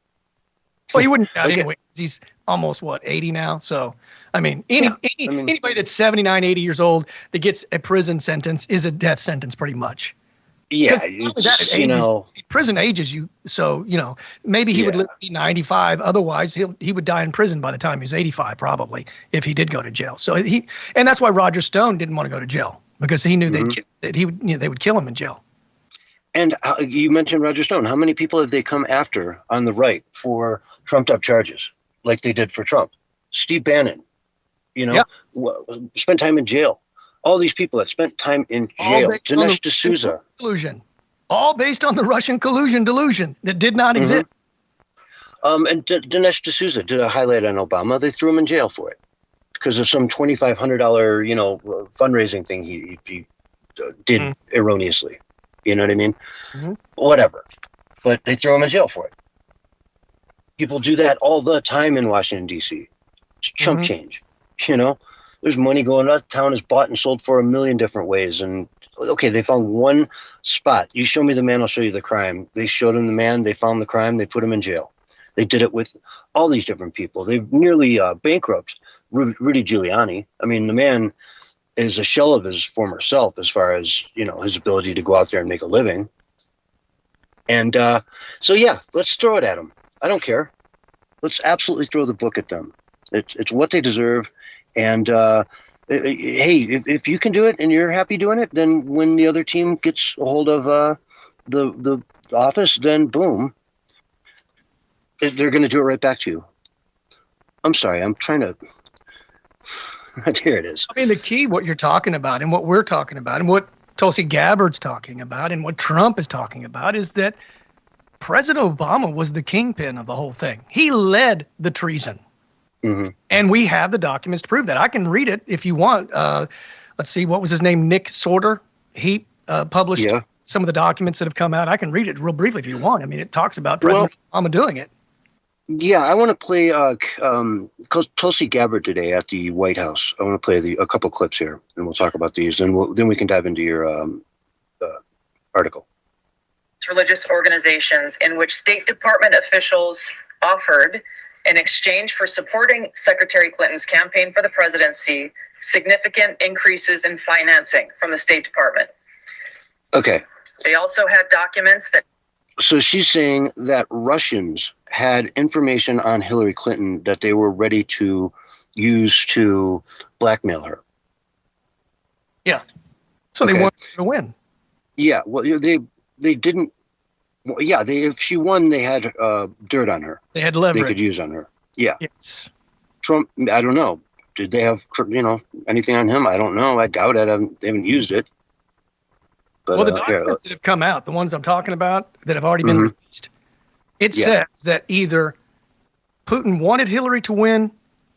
Well, he wouldn't get out anyway. He's almost, 80 now? So, I mean, anybody that's 79, 80 years old that gets a prison sentence is a death sentence pretty much. Yeah, prison ages you. So, maybe he would live to be 95. Otherwise, he would die in prison by the time he's 85, probably, if he did go to jail. So and that's why Roger Stone didn't want to go to jail, because he knew they would kill him in jail. And you mentioned Roger Stone. How many people have they come after on the right for trumped up charges, like they did for Trump? Steve Bannon, spent time in jail. All these people that spent time in jail. Dinesh D'Souza. Collusion. All based on the Russian collusion delusion that did not exist. And Dinesh D'Souza did a highlight on Obama. They threw him in jail for it because of some $2,500, fundraising thing he did erroneously. You know what I mean? Whatever. But they throw him in jail for it. People do that all the time in Washington, D.C. It's chump change. There's money going on. Town is bought and sold for a million different ways. And, okay, they found one spot. You show me the man, I'll show you the crime. They showed him the man. They found the crime. They put him in jail. They did it with all these different people. They've nearly bankrupted Rudy Giuliani. I mean, the man is a shell of his former self as far as, his ability to go out there and make a living. And so, yeah, let's throw it at him. I don't care. Let's absolutely throw the book at them. It's what they deserve. And hey, if you can do it and you're happy doing it, then when the other team gets a hold of the office, then boom, they're going to do it right back to you. I'm sorry, I'm trying to. Here it is. I mean, the key, what you're talking about and what we're talking about and what Tulsi Gabbard's talking about and what Trump is talking about is that President Obama was the kingpin of the whole thing. He led the treason. Mm-hmm. And we have the documents to prove that. I can read it if you want. Let's see, what was his name? Nick Sorter. He published some of the documents that have come out. I can read it real briefly if you want. I mean, it talks about President Obama doing it. Yeah, I want to play Tulsi Gabbard today at the White House. I want to play a couple clips here, and we'll talk about these, and then we can dive into your article. Religious organizations in which State Department officials offered, in exchange for supporting Secretary Clinton's campaign for the presidency, significant increases in financing from the State Department. Okay. They also had documents that... So she's saying that Russians had information on Hillary Clinton that they were ready to use to blackmail her. Yeah. So they wanted her to win. Yeah. Well, they didn't. Well, yeah. If she won, they had dirt on her. They had leverage. They could use on her. Yeah. Yes. Trump. I don't know. Did they have anything on him? I don't know. I doubt it. They haven't used it. But, well, the documents that have come out, the ones I'm talking about that have already been released, it says that either Putin wanted Hillary to win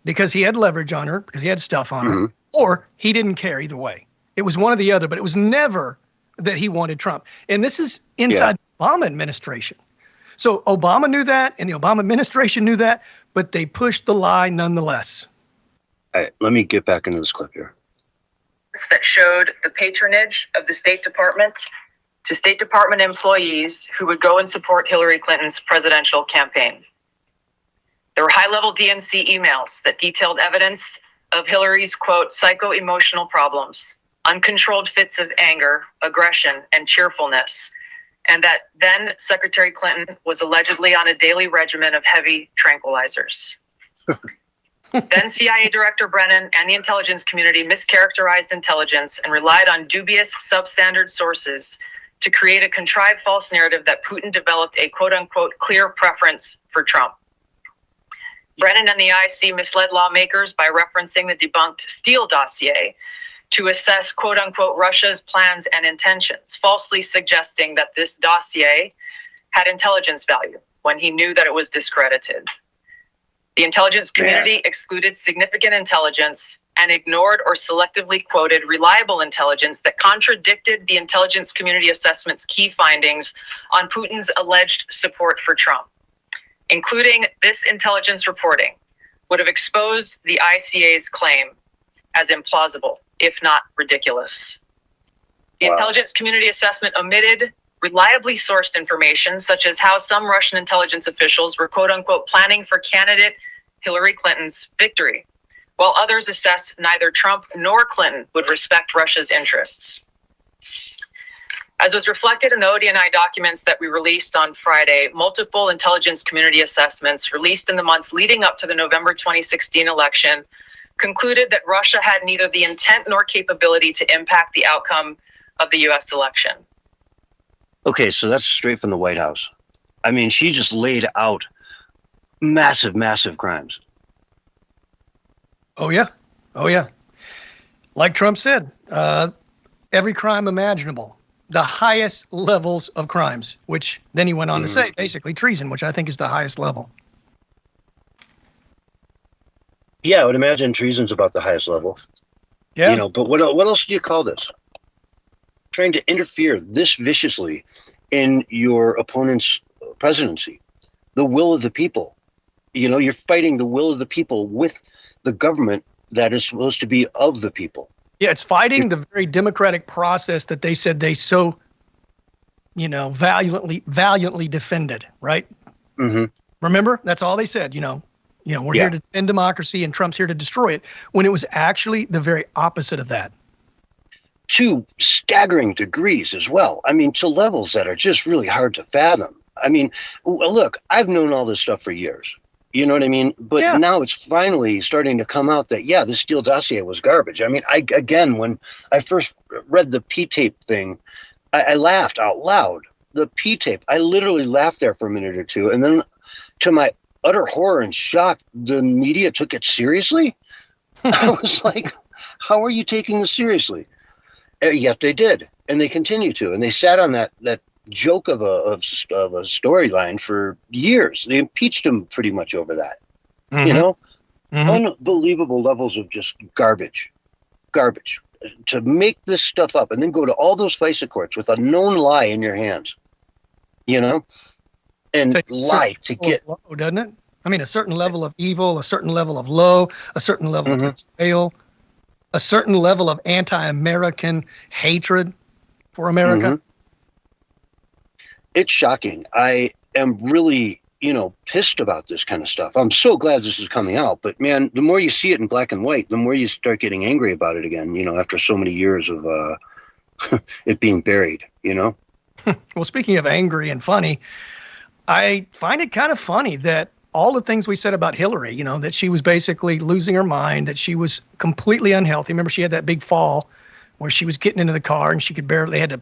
because he had leverage on her, because he had stuff on her, or he didn't care either way. It was one or the other, but it was never that he wanted Trump. And this is inside the Obama administration. So Obama knew that, and the Obama administration knew that, but they pushed the lie nonetheless. All right, let me get back into this clip here. That showed the patronage of the State Department to State Department employees who would go and support Hillary Clinton's presidential campaign. There were high-level DNC emails that detailed evidence of Hillary's, quote, psycho-emotional problems, uncontrolled fits of anger, aggression, and cheerfulness, and that then Secretary Clinton was allegedly on a daily regimen of heavy tranquilizers. Then CIA Director Brennan and the intelligence community mischaracterized intelligence and relied on dubious substandard sources to create a contrived false narrative that Putin developed a quote-unquote clear preference for Trump. Brennan and the IC misled lawmakers by referencing the debunked Steele dossier to assess quote-unquote Russia's plans and intentions, falsely suggesting that this dossier had intelligence value when he knew that it was discredited. The intelligence community excluded significant intelligence and ignored or selectively quoted reliable intelligence that contradicted the intelligence community assessment's key findings on Putin's alleged support for Trump. Including this intelligence reporting would have exposed the ICA's claim as implausible, if not ridiculous. The intelligence community assessment omitted reliably sourced information, such as how some Russian intelligence officials were quote-unquote planning for candidate Hillary Clinton's victory, while others assess neither Trump nor Clinton would respect Russia's interests. As was reflected in the ODNI documents that we released on Friday, multiple intelligence community assessments released in the months leading up to the November 2016 election concluded that Russia had neither the intent nor capability to impact the outcome of the U.S. election. Okay, so that's straight from the White House. I mean, she just laid out massive, massive crimes. Oh, yeah. Oh, yeah. Like Trump said, every crime imaginable, the highest levels of crimes, which then he went on to say, basically treason, which I think is the highest level. Yeah, I would imagine treason's about the highest level. Yeah. You know, but what else do you call this? Trying to interfere this viciously in your opponent's presidency, the will of the people. You know, you're fighting the will of the people with the government that is supposed to be of the people. Yeah, it's fighting the very democratic process that they said they so, valiantly defended, right? Mm-hmm. Remember, that's all they said. We're here to defend democracy, and Trump's here to destroy it. When it was actually the very opposite of that. To staggering degrees as well. I mean, to levels that are just really hard to fathom. I mean, look, I've known all this stuff for years. You know what I mean? But Yeah. now it's finally starting to come out that, yeah, this Steele dossier was garbage. I mean, again, when I first read the P-tape thing, I laughed out loud. The P-tape, I literally laughed there for a minute or two. And then to my utter horror and shock, the media took it seriously. I was like, how are you taking this seriously? Yet they did. And they continue to. And they sat on that joke of a storyline for years. They impeached him pretty much over that. You know, unbelievable levels of just garbage to make this stuff up and then go to all those FISA courts with a known lie in your hands, you know, and lie to get low, doesn't it? I mean, a certain level of evil, a certain level of low, a certain level of betrayal, a certain level of anti-American hatred for America. It's shocking. I am really, pissed about this kind of stuff. I'm so glad this is coming out, but man, the more you see it in black and white, the more you start getting angry about it again, after so many years of it being buried, Well, speaking of angry and funny, I find it kind of funny that all the things we said about Hillary, that she was basically losing her mind, that she was completely unhealthy. Remember, she had that big fall where she was getting into the car and they had to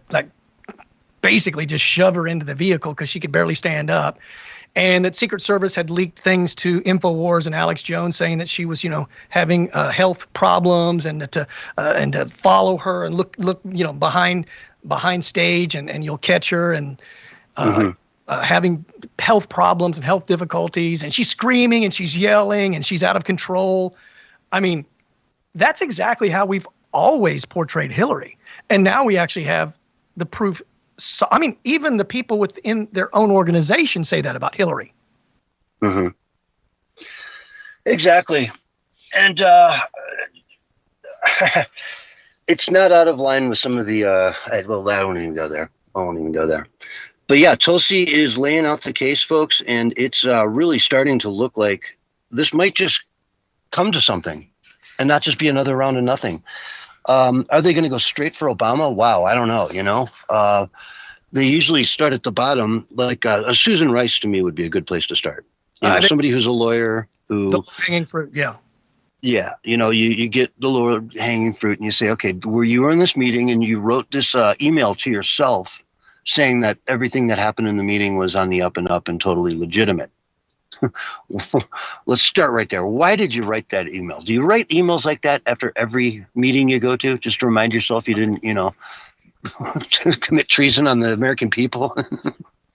basically just shove her into the vehicle because she could barely stand up. And that Secret Service had leaked things to InfoWars and Alex Jones saying that she was, having health problems and to follow her and look, behind stage and you'll catch her and having health problems and health difficulties. And she's screaming and she's yelling and she's out of control. I mean, that's exactly how we've always portrayed Hillary. And now we actually have the proof. So, I mean, even the people within their own organization say that about Hillary. Exactly. And it's not out of line with some of the, I won't even go there. But yeah, Tulsi is laying out the case, folks, and it's really starting to look like this might just come to something and not just be another round of nothing. Are they going to go straight for Obama? Wow, I don't know, they usually start at the bottom, like Susan Rice to me would be a good place to start. Somebody who's a lawyer who... The hanging fruit, yeah. Yeah, you get the lower hanging fruit and you say, okay, you were in this meeting and you wrote this email to yourself saying that everything that happened in the meeting was on the up and up and totally legitimate. Let's start right there. Why did you write that email? Do you write emails like that after every meeting you go to, just to remind yourself you didn't, commit treason on the American people?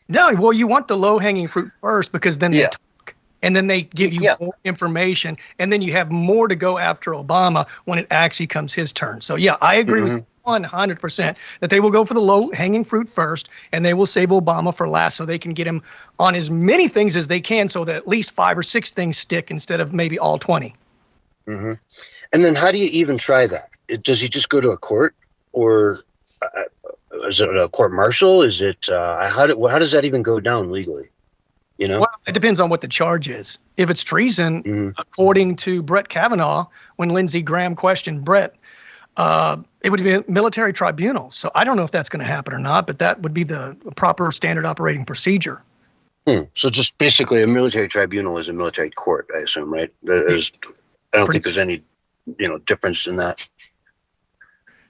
No, well, you want the low-hanging fruit first because then they talk, and then they give you more information, and then you have more to go after Obama when it actually comes his turn. So, yeah, I agree with you 100% that they will go for the low-hanging fruit first, and they will save Obama for last so they can get him on as many things as they can so that at least 5 or 6 things stick instead of maybe all 20. And then how do you even try that? Does he just go to a court, or is it a court martial? Is it how does that even go down legally? Well, it depends on what the charge is. If it's treason, according to Brett Kavanaugh, when Lindsey Graham questioned Brett, it would be a military tribunal. So I don't know if that's going to happen or not, but that would be the proper standard operating procedure. So just basically a military tribunal is a military court, I assume, right? I don't think there's any, difference in that.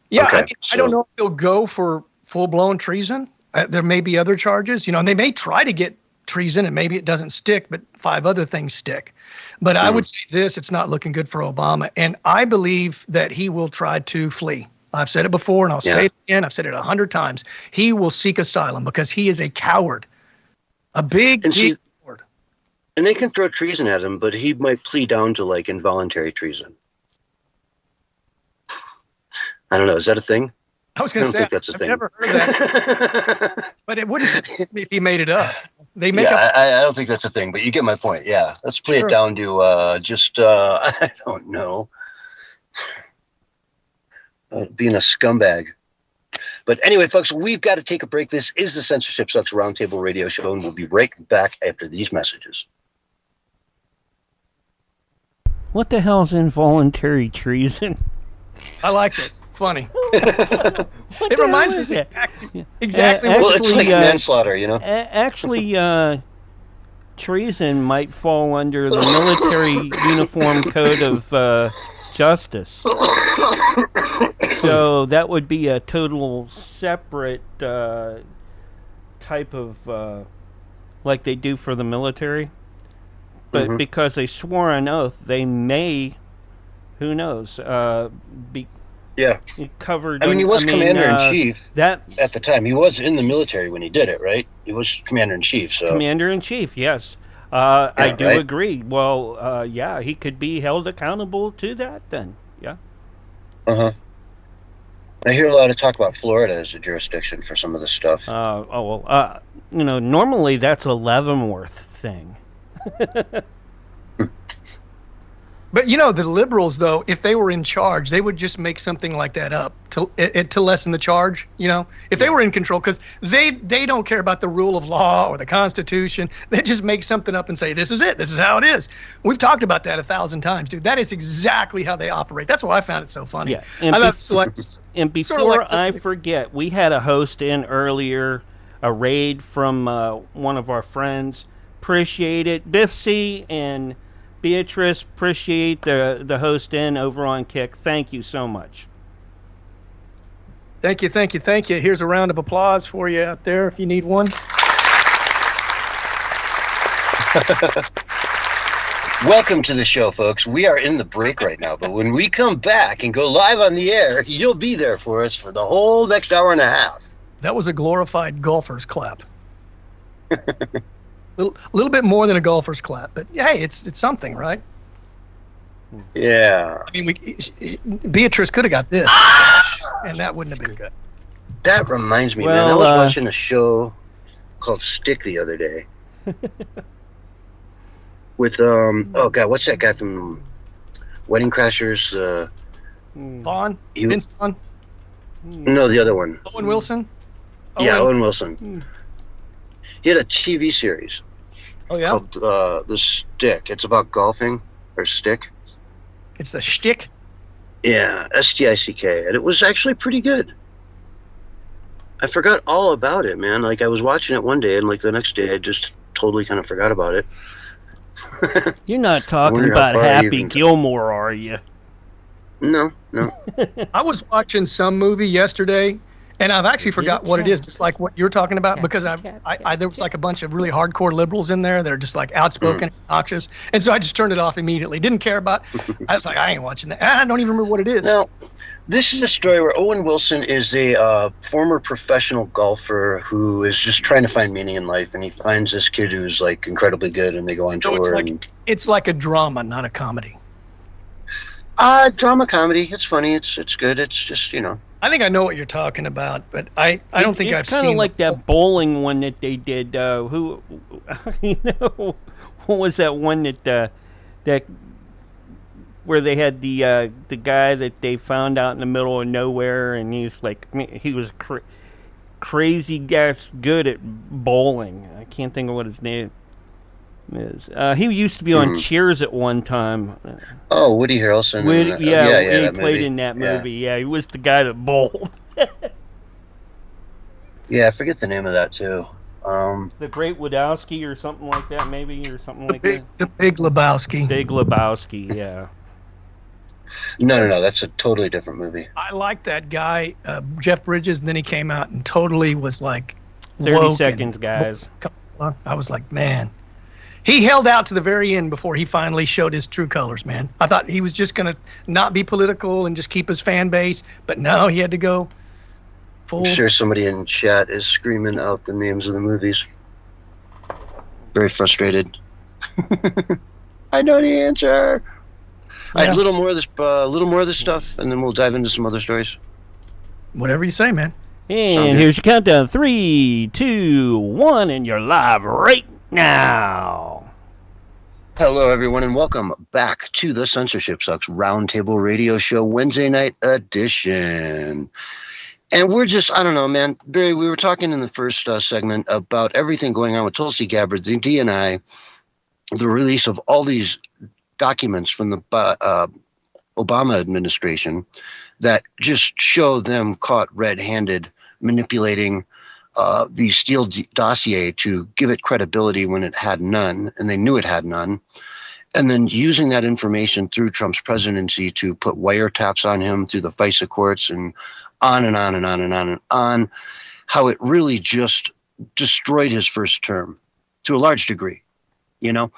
Yeah, okay, I don't know if they'll go for full-blown treason. There may be other charges, and they may try to get treason and maybe it doesn't stick, but 5 other things stick. But I would say it's not looking good for Obama. And I believe that he will try to flee. I've said it before and I'll say it again. I've said it 100 times. He will seek asylum because he is a coward. A big coward. And they can throw treason at him, but he might plead down to involuntary treason. I don't know. Is that a thing? I was going to say, think that's a I've thing. never heard that. But it wouldn't surprise me if he made it up. They make up. I don't think that's a thing, but you get my point. Yeah. Let's play it down to I don't know, being a scumbag. But anyway, folks, we've got to take a break. This is the Censorship Sucks Roundtable Radio Show, and we'll be right back after these messages. What the hell's involuntary treason? I liked it. Funny. It reminds me exactly. Well, it's like manslaughter, Actually, treason might fall under the military uniform code of justice. So that would be a total separate type of, like they do for the military. But because they swore an oath, they may, who knows, be covered. I mean, he was commander-in-chief that at the time. He was in the military when he did it, right? He was commander-in-chief. So commander-in-chief, yes. I do right? agree. Well, yeah, he could be held accountable to that then. Yeah. I hear a lot of talk about Florida as a jurisdiction for some of this stuff. Normally that's a Leavenworth thing. But the liberals, though, if they were in charge, they would just make something like that up to lessen the charge. If they were in control, because they don't care about the rule of law or the Constitution. They just make something up and say, this is it. This is how it is. We've talked about that 1,000 times, dude. That is exactly how they operate. That's why I found it so funny. Yeah. And before I forget, we had a host in earlier, a raid from one of our friends. Appreciate it. Biff C and Beatrice, appreciate the host in over on Kick. Thank you so much. Thank you. Here's a round of applause for you out there if you need one. Welcome to the show, folks. We are in the break right now, but when we come back and go live on the air, you'll be there for us for the whole next hour and a half. That was a glorified golfer's clap. A little bit more than a golfer's clap, but hey, it's something, right? Yeah. I mean, Beatrice could have got this, and that wouldn't have been good. That reminds me, man. I was watching a show called Stick the other day with oh god, what's that guy from Wedding Crashers? Vaughn? Vince Vaughn? No, the other one. Owen Wilson? Owen Wilson. He had a TV series. Oh yeah. Called The Stick. It's about golfing, or stick. It's the shtick. Yeah, STICK, and it was actually pretty good. I forgot all about it, man. Like I was watching it one day, and like the next day, I just totally kind of forgot about it. You're not talking about Happy Gilmore, are you? No. I was watching some movie yesterday, and I've actually forgot what it is, just like what you're talking about, because there was like a bunch of really hardcore liberals in there that are just like outspoken, obnoxious, and so I just turned it off immediately. Didn't care about. I was like, I ain't watching that. I don't even remember what it is. Now, this is a story where Owen Wilson is a former professional golfer who is just trying to find meaning in life, and he finds this kid who's like incredibly good, and they go on tour. It's like a drama, not a comedy. Drama comedy. It's funny. It's good. It's just I think I know what you're talking about, but I don't think I've seen. It's kind of like that bowling one that they did. What was that one that where they had the guy that they found out in the middle of nowhere, and he's like, he was crazy gas good at bowling. I can't think of what his name is. He used to be on Cheers at one time. Oh, Woody Harrelson. He played in that movie. Yeah, he was the guy that bowled. Yeah, I forget the name of that too. The Great Wadowski or something like that, maybe, or something like that. The Big Lebowski. Big Lebowski, yeah. No, that's a totally different movie. I like that guy, Jeff Bridges, and then he came out and totally was like 30 seconds, guys. I was like, man. He held out to the very end before he finally showed his true colors, man. I thought he was just going to not be political and just keep his fan base, but no, he had to go full. I'm sure somebody in chat is screaming out the names of the movies. Very frustrated. I know the answer. Yeah. A little more of this stuff, and then we'll dive into some other stories. Whatever you say, man. And here's your countdown: 3, 2, 1, and you're live right now. Hello, everyone, and welcome back to the Censorship Sucks Roundtable Radio Show Wednesday night edition. And we're just, I don't know, man. Barry, we were talking in the first segment about everything going on with Tulsi Gabbard, the DNI, the release of all these documents from the Obama administration that just show them caught red-handed manipulating the Steele dossier to give it credibility when it had none, and they knew it had none. And then using that information through Trump's presidency to put wiretaps on him through the FISA courts and on and on and on and on and on, how it really just destroyed his first term to a large degree. You know,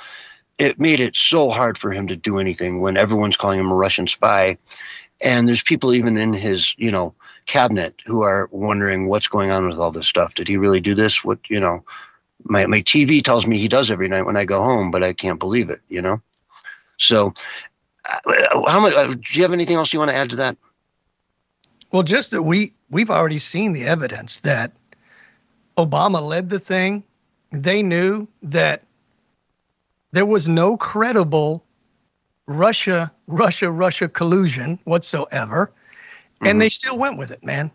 it made it so hard for him to do anything when everyone's calling him a Russian spy. And there's people even in his, cabinet who are wondering what's going on with all this stuff. Did he really do this? What, my TV tells me he does every night when I go home, but I can't believe it, So how much, do you have anything else you want to add to that? Well, just that we've already seen the evidence that Obama led the thing. They knew that there was no credible Russia collusion whatsoever. And they still went with it, man,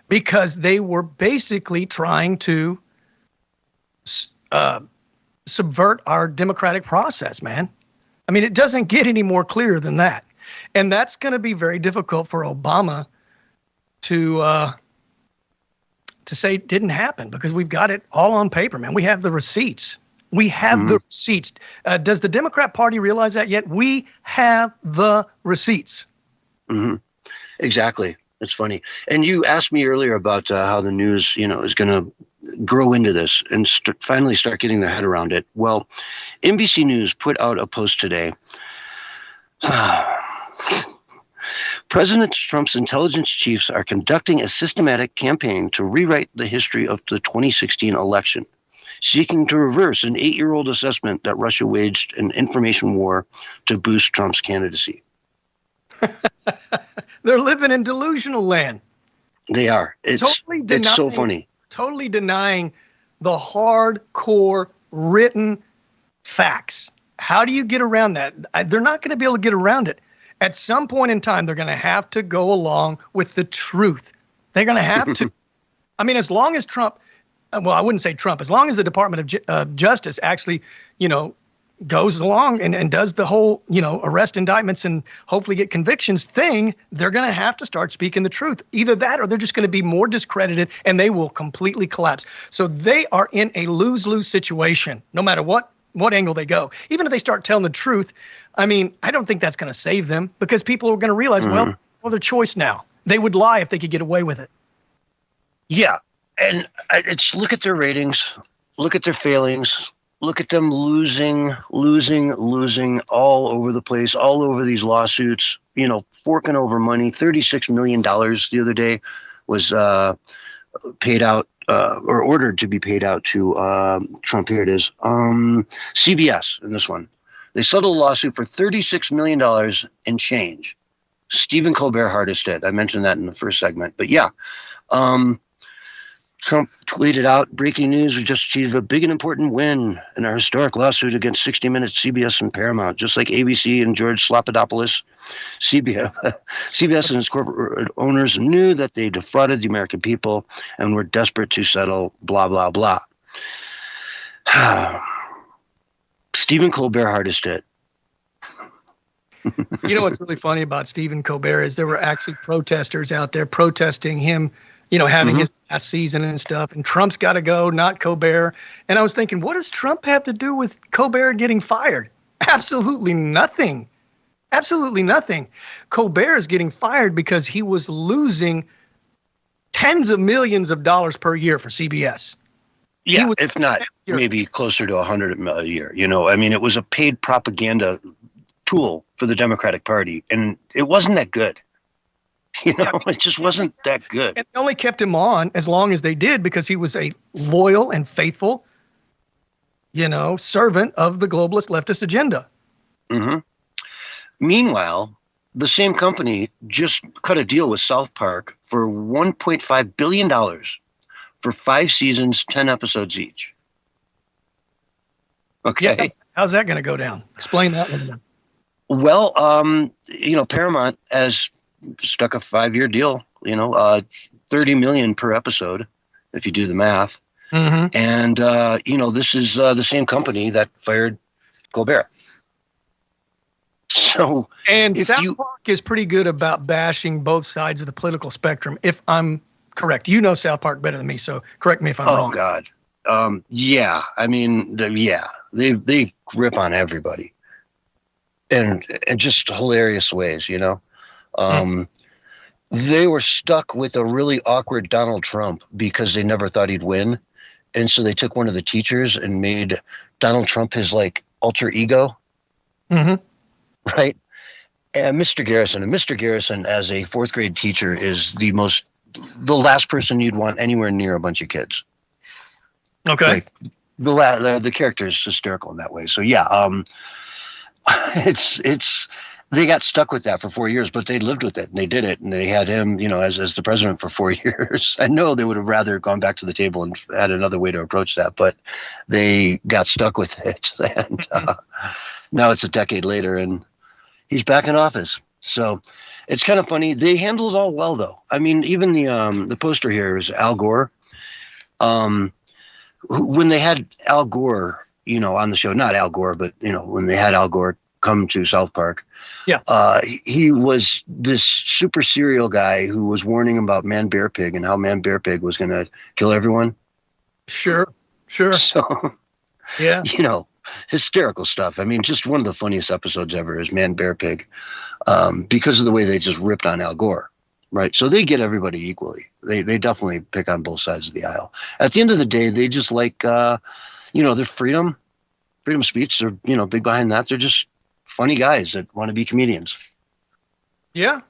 because they were basically trying to subvert our democratic process, man. I mean, it doesn't get any more clear than that. And that's going to be very difficult for Obama to say it didn't happen, because we've got it all on paper, man. We have the receipts. We have the receipts. Does the Democrat Party realize that yet? We have the receipts. Exactly. It's funny. And you asked me earlier about how the news, is going to grow into this and finally start getting their head around it. Well, NBC News put out a post today. President Trump's intelligence chiefs are conducting a systematic campaign to rewrite the history of the 2016 election, seeking to reverse an 8-year-old assessment that Russia waged an information war to boost Trump's candidacy. They're living in delusional land. They are. It's so funny. Totally denying the hardcore written facts. How do you get around that? They're not going to be able to get around it. At some point in time, they're going to have to go along with the truth. They're going to have to. I mean, as long as Trump, well, I wouldn't say Trump, as long as the Department of Justice actually, goes along and does the whole, arrest indictments and hopefully get convictions thing, they're going to have to start speaking the truth. Either that or they're just going to be more discredited and they will completely collapse. So they are in a lose-lose situation, no matter what angle they go. Even if they start telling the truth, I mean, I don't think that's going to save them, because people are going to realize, well, their choice now. They would lie if they could get away with it. Yeah. And it's look at their ratings, look at their failings. Look at them losing all over the place, all over these lawsuits, forking over money. $36 million the other day was paid out or ordered to be paid out to Trump. Here it is. CBS in this one. They settled a lawsuit for $36 million and change. Stephen Colbert hardest hit. I mentioned that in the first segment. But yeah. Trump tweeted out, breaking news, we just achieved a big and important win in our historic lawsuit against 60 Minutes, CBS, and Paramount. Just like ABC and George Slopadopoulous, CBS and its corporate owners knew that they defrauded the American people and were desperate to settle, blah, blah, blah. Stephen Colbert hardest hit. What's really funny about Stephen Colbert is there were actually protesters out there protesting him, having his last season and stuff, and Trump's got to go, not Colbert. And I was thinking, what does Trump have to do with Colbert getting fired? Absolutely nothing. Absolutely nothing. Colbert is getting fired because he was losing tens of millions of dollars per year for CBS. Yeah, if not maybe closer to $100 a year. I mean, it was a paid propaganda tool for the Democratic Party, and it wasn't that good. It just wasn't that good. And they only kept him on as long as they did because he was a loyal and faithful, servant of the globalist leftist agenda. Meanwhile, the same company just cut a deal with South Park for $1.5 billion for 5 seasons, 10 episodes each. Okay. Yeah, how's that going to go down? Explain that one. Well, Paramount has stuck a 5-year deal, $30 million per episode, if you do the math. And, this is the same company that fired Colbert. So, and South Park is pretty good about bashing both sides of the political spectrum, if I'm correct. You know South Park better than me, so correct me if I'm wrong. Oh God. Yeah. I mean, they rip on everybody, and just hilarious ways, you know. They were stuck with a really awkward Donald Trump because they never thought he'd win, and so they took one of the teachers and made Donald Trump his like alter ego. Right. And Mr. Garrison as a fourth grade teacher is the last person you'd want anywhere near a bunch of kids. Okay. Like, the character is hysterical in that way. So yeah, it's they got stuck with that for 4 years, but they lived with it and they did it, and they had him, you know, as the president for 4 years. I know they would have rather gone back to the table and had another way to approach that, but they got stuck with it, and now it's a decade later, and he's back in office. So it's kind of funny. They handled it all well, though. I mean, even the poster here is Al Gore. When they had Al Gore, you know, on the show, not Al Gore, but, you know, when they had Al Gore come to South Park, he was this super serial guy who was warning about Man Bear Pig and how Man Bear Pig was going to kill everyone. Sure. So, yeah, you know, hysterical stuff. I mean, just one of the funniest episodes ever is Man Bear Pig, because of the way they just ripped on Al Gore. Right. So they get everybody equally. They definitely pick on both sides of the aisle. At the end of the day, they just like, you know, their freedom of speech. They're, you know, big behind that. They're just funny guys that want to be comedians. Yeah.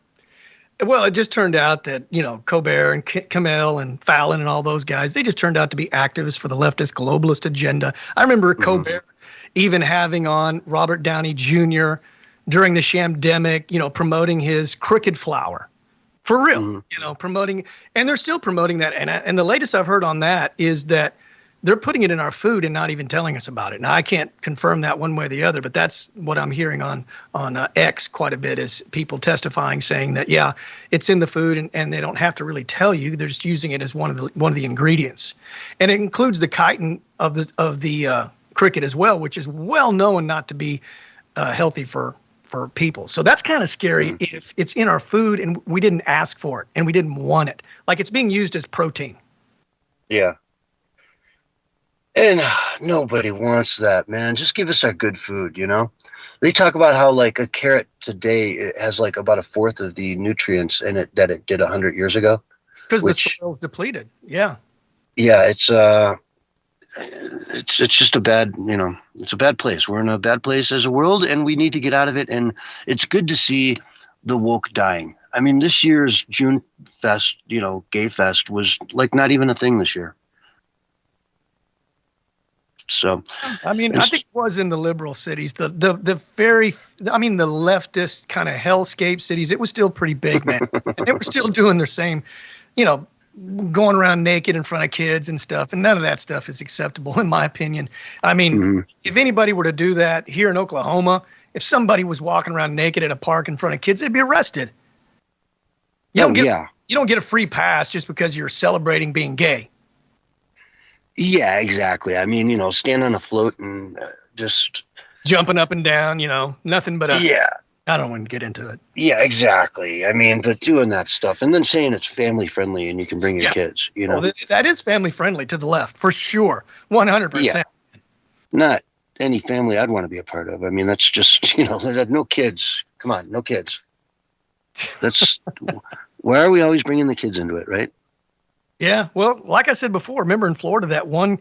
Well, it just turned out that, you know, Colbert and Kimmel and Fallon and all those guys, they just turned out to be activists for the leftist globalist agenda. I remember Colbert even having on Robert Downey Jr. during the Shamdemic, you know, promoting his cricket flour. For real, you know, promoting, and they're still promoting that. And the latest I've heard on that is that they're putting it in our food and not even telling us about it. Now, I can't confirm that one way or the other, but that's what I'm hearing on X quite a bit, is people testifying, saying that, yeah, it's in the food, and they don't have to really tell you. They're just using it as one of the ingredients. And it includes the chitin of the cricket as well, which is well known not to be healthy for people. So that's kind of scary if it's in our food and we didn't ask for it and we didn't want it. Like, it's being used as protein. Yeah. And nobody wants that, man. Just give us our good food, you know? They talk about how, like, a carrot today, it has, like, about a fourth of the nutrients in it that it did 100 years ago. Because the soil's depleted. Yeah. Yeah, it's just a bad, you know, it's a bad place. We're in a bad place as a world, and we need to get out of it. And it's good to see the woke dying. I mean, this year's June Fest, you know, Gay Fest was like not even a thing this year. So, I mean, I think it was in the liberal cities, the leftist kind of hellscape cities. It was still pretty big, man. And they were still doing their same, you know, going around naked in front of kids and stuff, and none of that stuff is acceptable, in my opinion. I mean, if anybody were to do that here in Oklahoma, if somebody was walking around naked at a park in front of kids, they'd be arrested. You don't get a free pass just because you're celebrating being gay. Yeah, exactly. I mean, you know, stand on a float and just jumping up and down, you know, nothing but yeah. I don't want to get into it. Yeah, exactly. I mean, but doing that stuff and then saying it's family friendly and you can bring your kids, you know. Well, that is family friendly to the left, for sure. 100%. Yeah. Not any family I'd want to be a part of. I mean, that's just, you know, no kids. Come on, no kids. That's why are we always bringing the kids into it, right? Yeah. Well, like I said before, remember in Florida, that one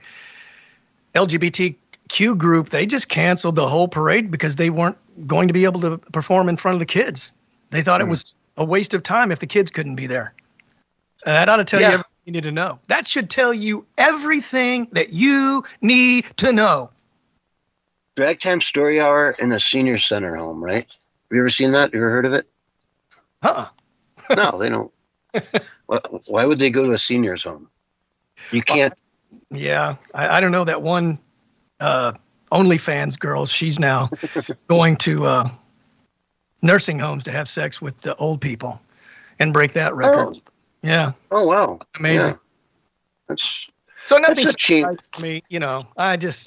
LGBTQ group, they just canceled the whole parade because they weren't going to be able to perform in front of the kids. They thought it was a waste of time if the kids couldn't be there. And that ought to tell you everything you need to know. That should tell you everything that you need to know. Drag Time Story Hour in a senior center home, right? Have you ever seen that? You ever heard of it? No, they don't. Why would they go to a senior's home? You can't. Yeah, I don't know. That one OnlyFans girl, she's now going to nursing homes to have sex with the old people and break that record. Yeah. Oh, wow. Amazing. Yeah. That's nothing a change for me. You know, it's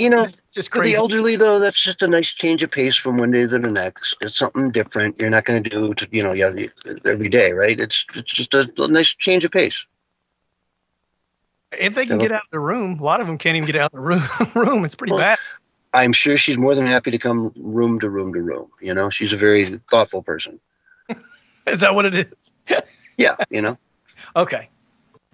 just crazy. For the elderly, though, that's just a nice change of pace from one day to the next. It's something different. You're not going to do, every day, right? It's just a nice change of pace. If they can get out of the room, a lot of them can't even get out of the room. It's pretty bad. I'm sure she's more than happy to come room to room to room. You know, she's a very thoughtful person. Is that what it is? Yeah, you know. Okay.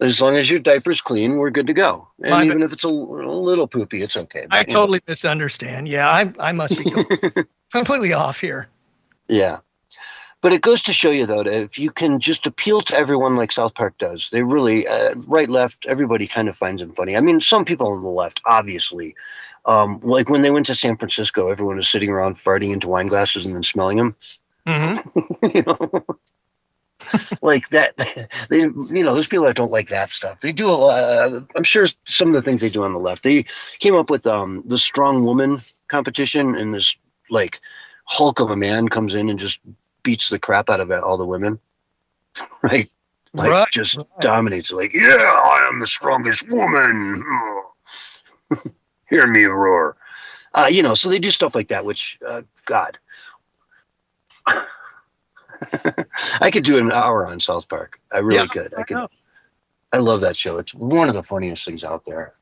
As long as your diaper's clean, we're good to go. And My even if it's a little poopy, it's okay. I totally misunderstand. Yeah, I must be completely off here. Yeah. But it goes to show you, though, that if you can just appeal to everyone like South Park does, they really, right, left, everybody kind of finds them funny. I mean, some people on the left, obviously. Like when they went to San Francisco, everyone was sitting around farting into wine glasses and then smelling them. Mm-hmm. You know? Like that, they, you know, those people that don't like that stuff, they do a lot. I'm sure some of the things they do on the left, they came up with the strong woman competition, and this like hulk of a man comes in and just beats the crap out of all the women, right? Like just dominates. Like, yeah, I am the strongest woman. Hear me roar. You know, so they do stuff like that, which God. I could do an hour on South Park. I really could. I love that show. It's one of the funniest things out there.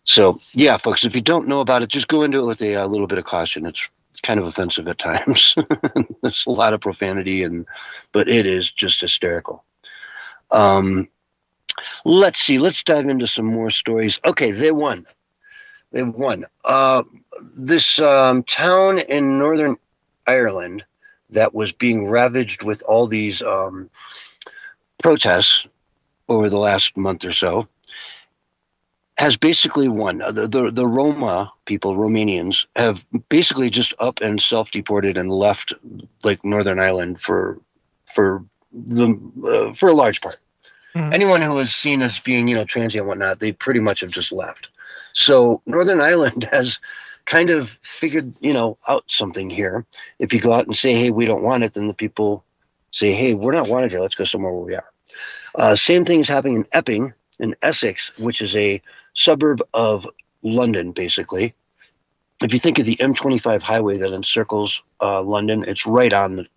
So yeah, folks, if you don't know about it, just go into it with a little bit of caution. It's kind of offensive at times. There's a lot of profanity, but it is just hysterical. Let's see. Let's dive into some more stories. Okay, they won. They won. This town in Northern Ireland that was being ravaged with all these protests over the last month or so has basically won. The Roma people, Romanians, have basically just up and self-deported and left like Northern Ireland for a large part. Mm-hmm. Anyone who was seen as being, you know, transient and whatnot, they pretty much have just left. So Northern Ireland has kind of figured, you know, out something here. If you go out and say, hey, we don't want it, then the people say, hey, we're not wanted here. Let's go somewhere where we are. Same thing is happening in Epping, in Essex, which is a suburb of London, basically. If you think of the M25 highway that encircles London, it's right on the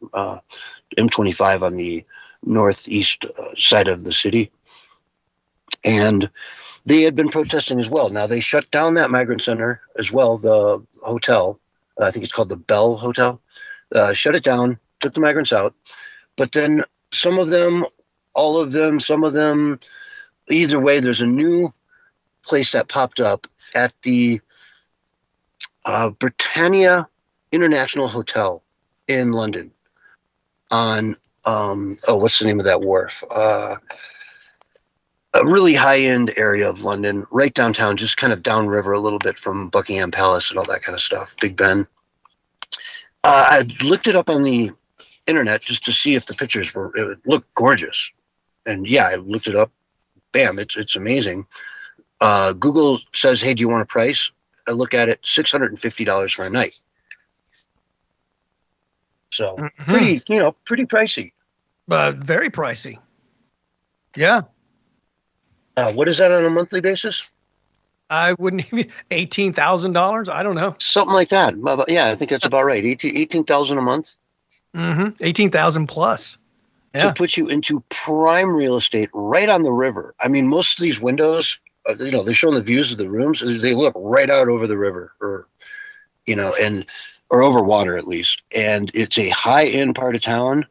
M25 on the northeast side of the city. And they had been protesting as well. Now, they shut down that migrant center as well, the hotel. I think it's called the Bell Hotel. Shut it down, took the migrants out. But then some of them, all of them, some of them, either way, there's a new place that popped up at the Britannia International Hotel in London on, what's the name of that wharf? A really high-end area of London, right downtown, just kind of downriver a little bit from Buckingham Palace and all that kind of stuff, Big Ben. I looked it up on the internet just to see if the pictures it looked gorgeous. And yeah, I looked it up. Bam, it's amazing. Google says, hey, do you want a price? I look at it, $650 for a night. So pretty pricey. Very pricey. Yeah. What is that on a monthly basis? I wouldn't even $18,000. I don't know. Something like that. Yeah, I think that's about right. 18,000 a month. 18,000 plus. Yeah. To put you into prime real estate right on the river. I mean, most of these windows, you know, they're showing the views of the rooms. They look right out over the river, or over water at least. And it's a high-end part of town,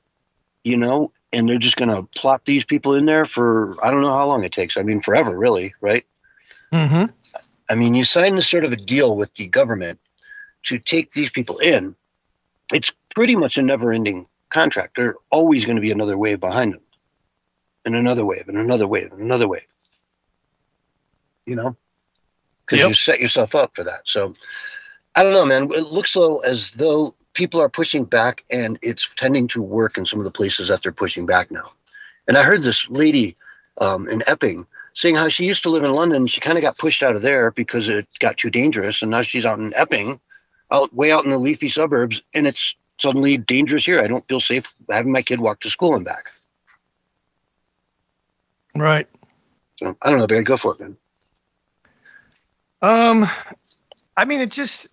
you know. And they're just going to plop these people in there for, I don't know how long it takes. I mean, forever, really, right? Mm-hmm. I mean, you sign this sort of a deal with the government to take these people in. It's pretty much a never-ending contract. There's always going to be another wave behind them. And another wave, and another wave, and another wave. You know? Because you set yourself up for that. So, I don't know, man. It looks as though people are pushing back, and it's tending to work in some of the places that they're pushing back now. And I heard this lady in Epping saying how she used to live in London. She kind of got pushed out of there because it got too dangerous, and now she's out in Epping, way out in the leafy suburbs, and it's suddenly dangerous here. I don't feel safe having my kid walk to school and back. Right. So I don't know, but go for it, man. I mean, it just,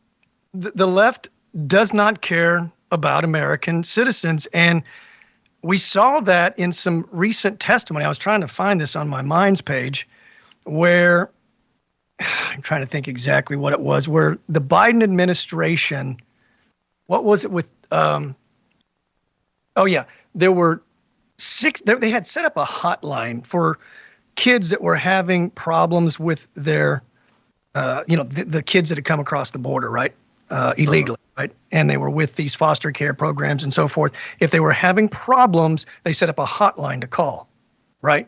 the left does not care about American citizens. And we saw that in some recent testimony. I was trying to find this on my Minds page. where I'm trying to think exactly what it was, where the Biden administration, what was it with, there were they had set up a hotline for kids that were having problems with their, the kids that had come across the border, right? Illegally, right? And they were with these foster care programs and so forth. If they were having problems, they set up a hotline to call, right?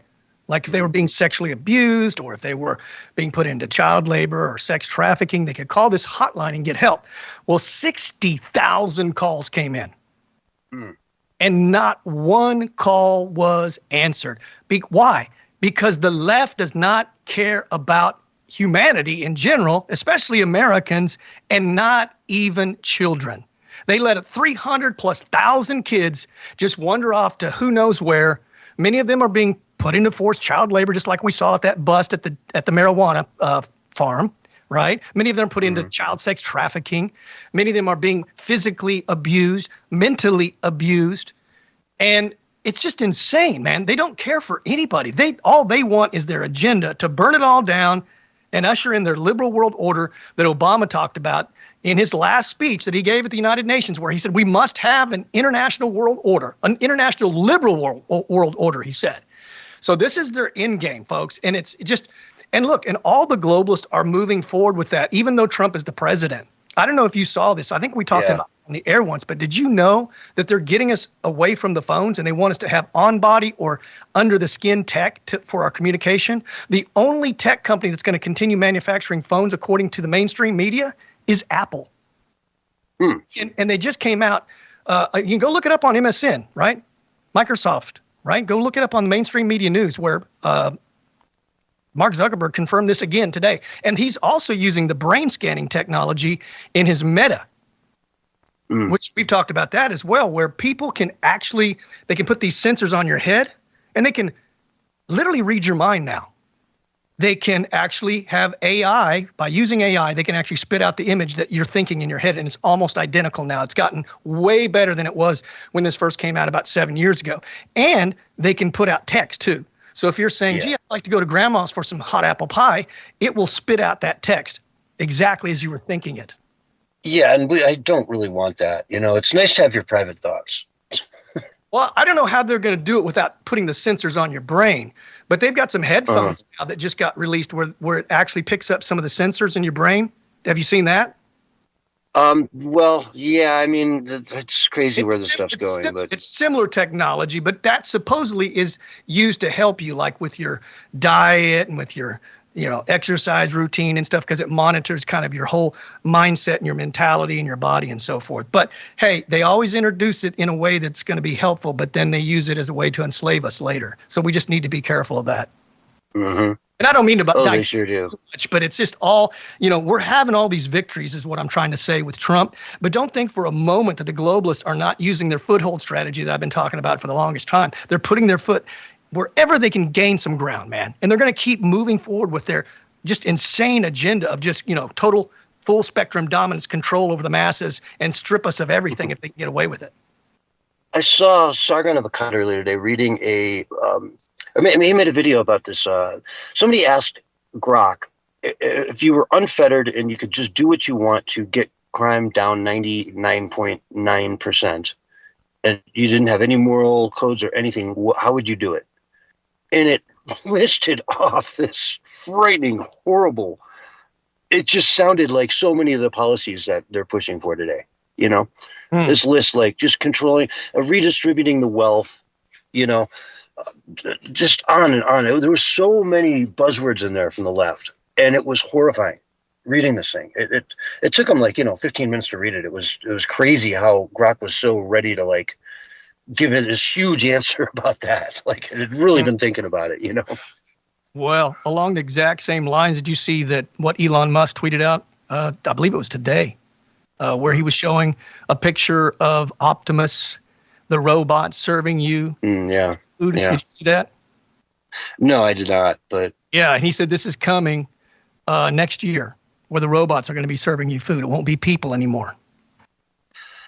Like if they were being sexually abused or if they were being put into child labor or sex trafficking, they could call this hotline and get help. Well, 60,000 calls came in. And not one call was answered. Why? Because the left does not care about humanity in general, especially Americans, and not even children. They let 300,000+ kids just wander off to who knows where. Many of them are being put into forced child labor, just like we saw at that bust at the marijuana farm, right? Many of them are put into child sex trafficking. Many of them are being physically abused, mentally abused, and it's just insane, man. They don't care for anybody. All they want is their agenda to burn it all down and usher in their liberal world order that Obama talked about in his last speech that he gave at the United Nations, where he said we must have an international world order, an international liberal world order, he said. So this is their end game, folks. And it's just, and look, and all the globalists are moving forward with that, even though Trump is the president. I don't know if you saw this. I think we talked about it on the air once, but did you know that they're getting us away from the phones and they want us to have on-body or under-the-skin tech for our communication? The only tech company that's going to continue manufacturing phones, according to the mainstream media, is Apple. And they just came out. You can go look it up on MSN, right? Microsoft, right? Go look it up on the mainstream media news where Mark Zuckerberg confirmed this again today. And he's also using the brain scanning technology in his Meta, which we've talked about that as well, where people can actually, they can put these sensors on your head and they can literally read your mind now. They can actually have AI, by using AI, they can actually spit out the image that you're thinking in your head, and it's almost identical now. It's gotten way better than it was when this first came out about 7 years ago. And they can put out text too. So if you're saying, gee, I'd like to go to grandma's for some hot apple pie, it will spit out that text exactly as you were thinking it. Yeah, and I don't really want that. You know, it's nice to have your private thoughts. Well, I don't know how they're going to do it without putting the sensors on your brain, but they've got some headphones now that just got released where it actually picks up some of the sensors in your brain. Have you seen that? Well, yeah, I mean, it's crazy where this stuff's going. But it's similar technology, but that supposedly is used to help you, like with your diet and with your, exercise routine and stuff, because it monitors kind of your whole mindset and your mentality and your body and so forth. But hey, they always introduce it in a way that's going to be helpful, but then they use it as a way to enslave us later. So we just need to be careful of that. And I don't mean to they sure do. Much, but it's just all, we're having all these victories is what I'm trying to say with Trump. But don't think for a moment that the globalists are not using their foothold strategy that I've been talking about for the longest time. They're putting their foot wherever they can gain some ground, man. And they're going to keep moving forward with their just insane agenda of just, total full spectrum dominance, control over the masses, and strip us of everything if they can get away with it. I saw Sargon of Akkad earlier today reading he made a video about this. Somebody asked Grok if you were unfettered and you could just do what you want to get crime down 99.9%, and you didn't have any moral codes or anything, how would you do it? And it listed off this frightening, horrible. It just sounded like so many of the policies that they're pushing for today. This list, like just controlling, redistributing the wealth, just on and on. There were so many buzzwords in there from the left, and it was horrifying reading this thing. It took them 15 minutes to read it. It was crazy how Grok was so ready to give it this huge answer about that. It had really been thinking about it, Well, along the exact same lines, did you see that what Elon Musk tweeted out? I believe it was today, where he was showing a picture of Optimus, the robot, serving you food. Yeah. Did you see that? No, I did not. But yeah, and he said this is coming next year, where the robots are going to be serving you food. It won't be people anymore.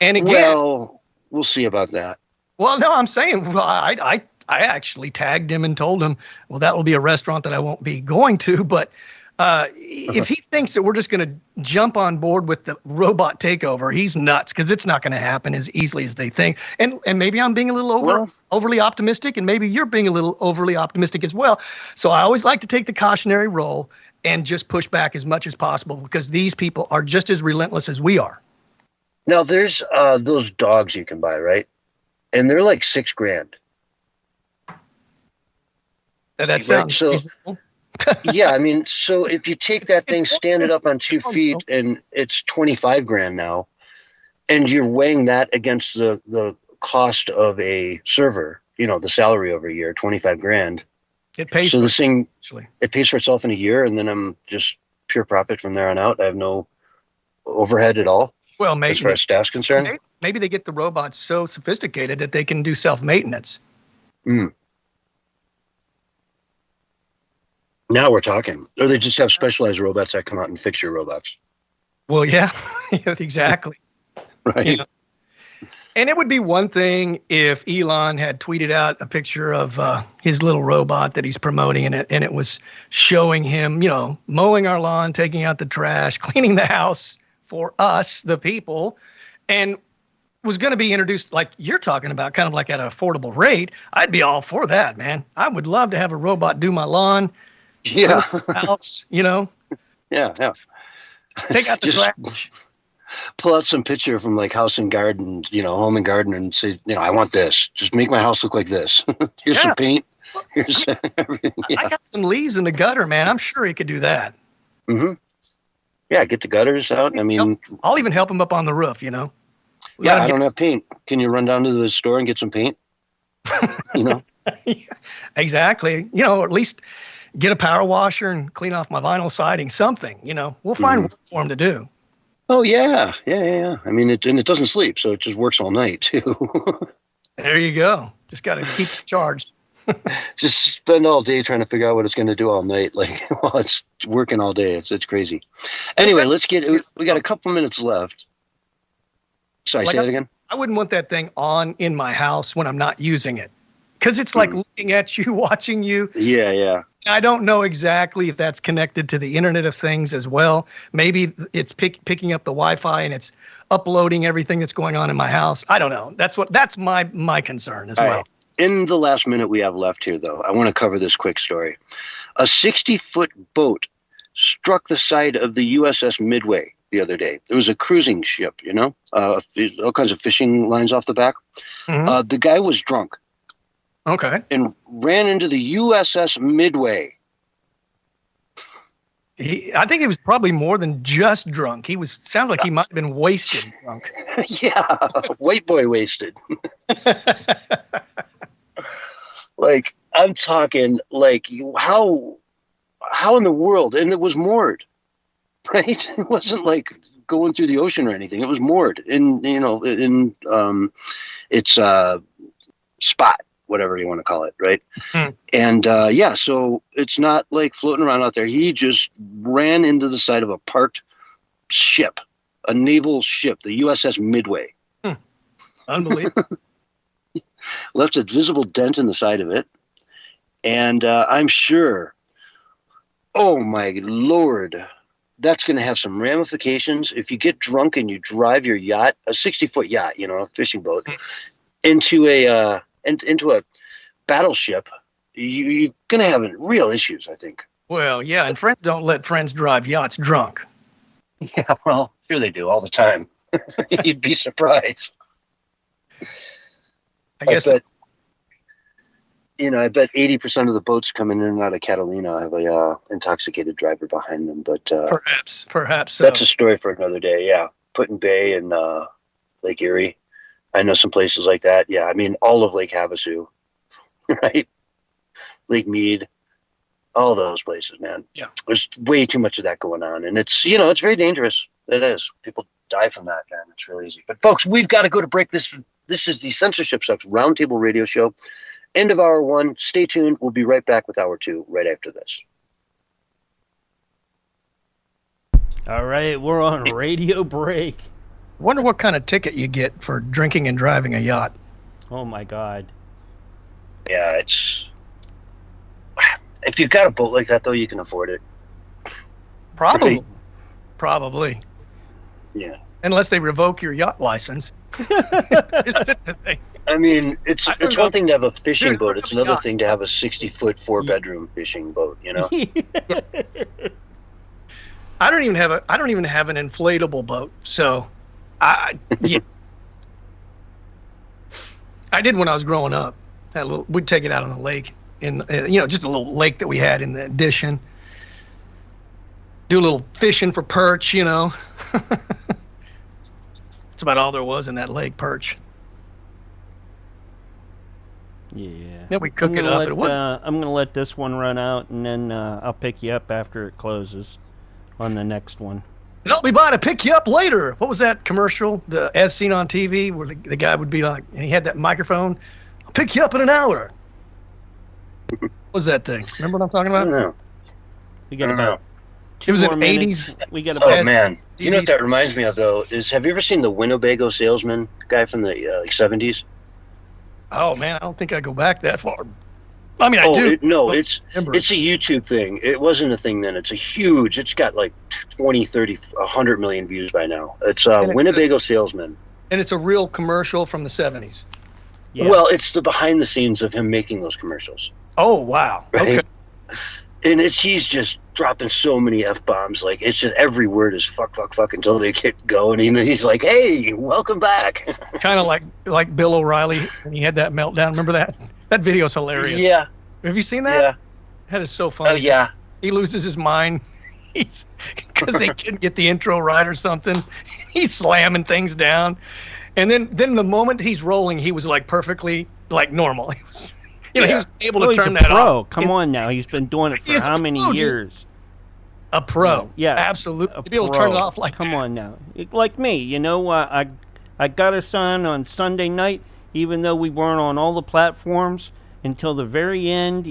And again, well, we'll see about that. Well, no, I'm saying I I actually tagged him and told him, well, that will be a restaurant that I won't be going to. But if he thinks that we're just going to jump on board with the robot takeover, he's nuts, because it's not going to happen as easily as they think. And maybe I'm being a little overly optimistic, and maybe you're being a little overly optimistic as well. So I always like to take the cautionary role and just push back as much as possible, because these people are just as relentless as we are. Now, there's those dogs you can buy, right? And they're like $6,000. That sounds so. Yeah, I mean, so if you take that thing, stand it up on 2 feet, and it's $25,000 now, and you're weighing that against the cost of a server, you know, the salary over a year, $25,000. It pays. So this thing, actually, it pays for itself in a year, and then I'm just pure profit from there on out. I have no overhead at all. Well, maybe as far as staff's concerned. Maybe they get the robots so sophisticated that they can do self-maintenance. Now we're talking. Or they just have specialized robots that come out and fix your robots. Well, yeah, exactly. Right. You know? And it would be one thing if Elon had tweeted out a picture of his little robot that he's promoting, and it was showing him, you know, mowing our lawn, taking out the trash, cleaning the house for us, the people, and was going to be introduced like you're talking about, kind of like at an affordable rate. I'd be all for that, man. I would love to have a robot do my lawn. Yeah. House, you know. Yeah. Take out the trash. Pull out some picture from like House and Garden, you know, Home and Garden, and say, you know, I want this. Just make my house look like this. Here's some paint. Here's everything. Yeah. I got some leaves in the gutter, man. I'm sure he could do that. Mm-hmm. Yeah, get the gutters out. I mean, I'll even help him up on the roof, you know. Yeah, I don't have paint. Can you run down to the store and get some paint? You know. Yeah, exactly. You know, or at least get a power washer and clean off my vinyl siding, something, you know. We'll find work for him to do. Oh, yeah. I mean, it doesn't sleep, so it just works all night, too. There you go. Just got to keep it charged. Just spend all day trying to figure out what it's going to do all night. Like, while it's working all day. It's crazy. Anyway, we got a couple minutes left. Sorry, say that again? I wouldn't want that thing on in my house when I'm not using it, because it's like looking at you, watching you. Yeah. I don't know exactly if that's connected to the Internet of Things as well. Maybe it's picking up the Wi-Fi and it's uploading everything that's going on in my house. I don't know. That's my concern as well. Right. In the last minute we have left here, though, I want to cover this quick story. A 60-foot boat struck the side of the USS Midway the other day. It was a cruising ship, you know, all kinds of fishing lines off the back. Mm-hmm. The guy was drunk. Okay. And ran into the USS Midway. I think he was probably more than just drunk. Sounds like he might have been wasted drunk. Yeah, white boy wasted. Like, I'm talking, like, how in the world? And it was moored, right? It wasn't like going through the ocean or anything. It was moored in its spot, whatever you want to call it, right? And so it's not like floating around out there. He just ran into the side of a parked ship, a naval ship, the USS Midway. Unbelievable. Left a visible dent in the side of it. And I'm sure, oh my Lord, that's going to have some ramifications. If you get drunk and you drive your yacht, a 60-foot yacht, you know, a fishing boat, into a battleship, you're going to have real issues, I think. Well, yeah, and friends don't let friends drive yachts drunk. Yeah, well, sure they do all the time. You'd be surprised. I bet 80% of the boats coming in and out of Catalina have a intoxicated driver behind them. But perhaps so. That's a story for another day. Yeah, Put in Bay and Lake Erie. I know some places like that. Yeah, I mean all of Lake Havasu, right? Lake Mead, all those places, man. Yeah, there's way too much of that going on, and it's it's very dangerous. It is. People die from that, man. It's real easy. But folks, we've got to go to break. This is the Censorship Sucks Roundtable Radio Show. End of hour 1. Stay tuned. We'll be right back with hour 2 right after this. All right, we're on radio break. Wonder what kind of ticket you get for drinking and driving a yacht. Oh my God. Yeah, it's. If you've got a boat like that, though, you can afford it. Probably. Right. Probably. Yeah. Unless they revoke your yacht license. Just such a thing. I mean, it's one thing to have a fishing Dude, boat. It's another yacht. thing to have a 60-foot 4-bedroom fishing boat. You know. I don't even have an inflatable boat. So, yeah. I did when I was growing up. We'd take it out on the lake, just a little lake that we had in the addition. Do a little fishing for perch, That's about all there was in that lake, perch. Yeah. Then we cook it up. I'm gonna let this one run out, and then I'll pick you up after it closes on the next one. And I'll be by to pick you up later. What was that commercial? The as seen on TV, where the guy would be like, and he had that microphone. I'll pick you up in an hour. What was that thing? Remember what I'm talking I about? don't know. We got about It was more in minutes. 80s. We got Oh about man, you know what that reminds me of though is have you ever seen the Winnebago Salesman guy from the 70s? Oh man, I don't think I go back that far. I mean, I do. It's a YouTube thing. It wasn't a thing then. It's got like 20, 30, 100 million views by now. It's Winnebago Salesman. And it's a real commercial from the 70s. Yeah. Well, it's the behind the scenes of him making those commercials. Oh wow. Right? Okay. And he's just dropping so many F-bombs. Like, it's just every word is fuck until they get going. And then he's like, hey, welcome back. Kind of like Bill O'Reilly when he had that meltdown. Remember that? That video's hilarious. Yeah. Have you seen that? Yeah. That is so funny. Oh, yeah. He loses his mind. He's because they couldn't get the intro right or something. He's slamming things down. And then the moment he's rolling, he was like perfectly like normal. He was he was able to turn that off. Come on now. He's been doing it for how many years? A pro. Yeah. Absolutely. To be able to turn it off like Come on now. Like me, I got us on Sunday night, even though we weren't on all the platforms until the very end,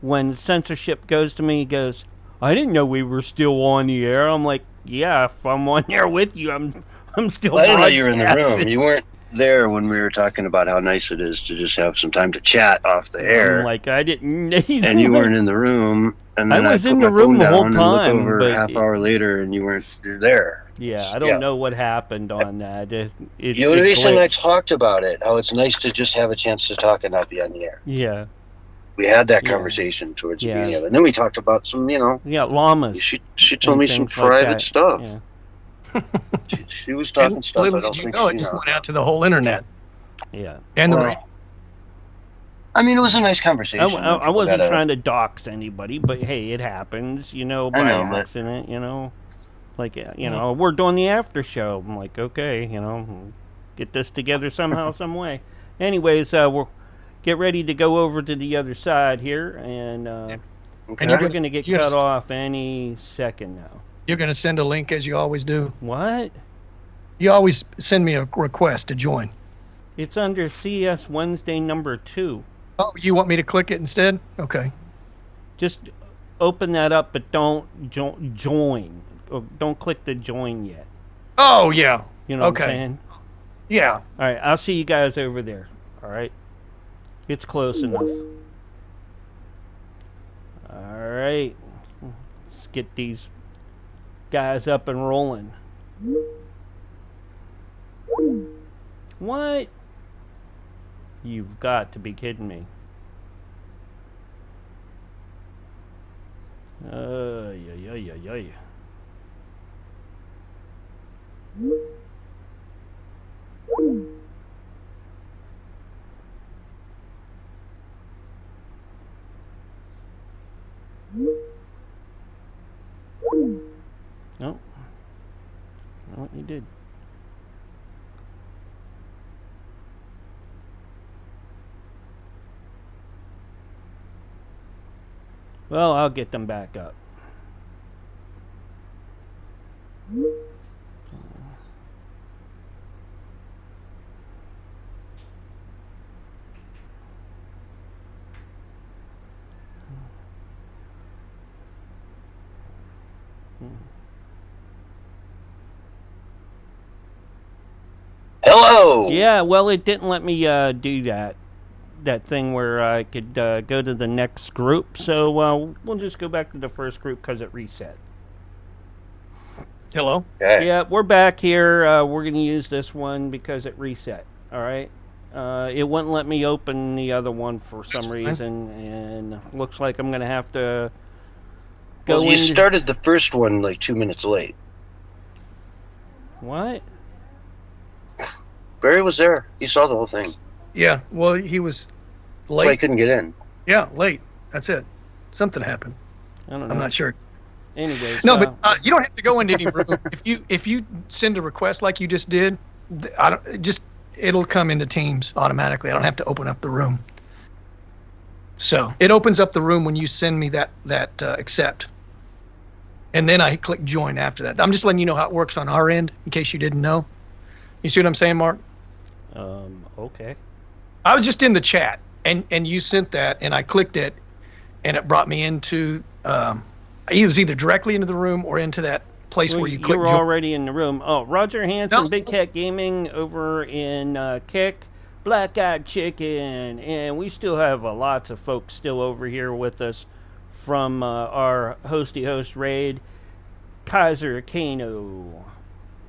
when censorship goes to me, he goes, I didn't know we were still on the air. I'm like, yeah, if I'm on there with you, I'm still Well, I didn't know you were in the room. broadcasting. You weren't there when we were talking about how nice it is to just have some time to chat off the air. I'm like, I didn't. And you weren't in the room. And then I was put in my the room phone the whole down and time, look over but a half hour later, and you're there. Yeah, I don't know what happened on that. You and Lisa and I talked about it, how it's nice to just have a chance to talk and not be on the air. Yeah. We had that conversation towards the beginning of it. And then we talked about some, Yeah, llamas. She told me some things like private that. stuff. Yeah. She was talking stuff. Little I don't did you think know, she it just knows. went out to the whole internet. Yeah. And the Well, I mean, it was a nice conversation. I wasn't trying to dox anybody, but hey, it happens, by know, but- accident, Like, we're doing the after show. I'm like, okay, get this together somehow, some way. Anyways, we'll get ready to go over to the other side here, and Okay. we're going to get you're cut gonna- off any second now. You're going to send a link as you always do. What? You always send me a request to join. It's under CS Wednesday number 2. Oh, you want me to click it instead? Okay. Just open that up, but don't join. Or don't click the join yet. Oh, yeah. You know what Okay. I'm saying? Yeah. All right, I'll see you guys over there. All right? It's close enough. All right. Let's get these guys up and rolling. What? You've got to be kidding me. Yeah. No. Well, he did. Well, I'll get them back up. Hello. Yeah, well, it didn't let me do that. that thing where I could go to the next group. So we'll just go back to the first group because it reset. Hello? Okay. Yeah, we're back here. We're going to use this one because it reset. All right. It wouldn't let me open the other one for some reason, and looks like I'm going to have to go Well, you into... started the first one like 2 minutes late. What? Barry was there. He saw the whole thing. That's Yeah, well, he was why he late. couldn't get in. Yeah, late. That's it. Something happened. I don't know. I'm not sure. Anyways. No, but you don't have to go into any room. If you send a request like you just did, it'll come into Teams automatically. I don't have to open up the room. So it opens up the room when you send me that accept, and then I click join after that. I'm just letting you know how it works on our end in case you didn't know. You see what I'm saying, Mark? Okay. I was just in the chat, and you sent that, and I clicked it, and it brought me into. It was either directly into the room or into that place where you click. You were already in the room. Oh, Roger Hanson, No. Big Cat Gaming over in Kick, Black Eyed Chicken, and we still have lots of folks still over here with us from our hosty host raid. Kaiser Kano,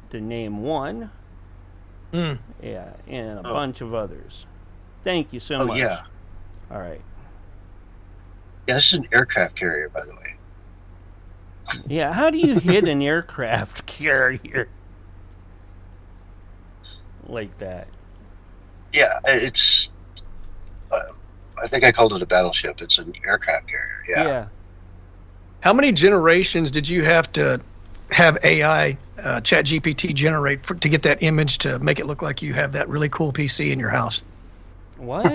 to name one. Yeah, and a bunch of others. Thank you so much. Yeah. All right. Yeah, this is an aircraft carrier, by the way. Yeah, how do you hit an aircraft carrier like that? Yeah, it's. I think I called it a battleship. It's an aircraft carrier. Yeah. How many generations did you have to have AI ChatGPT generate to get that image to make it look like you have that really cool PC in your house? What?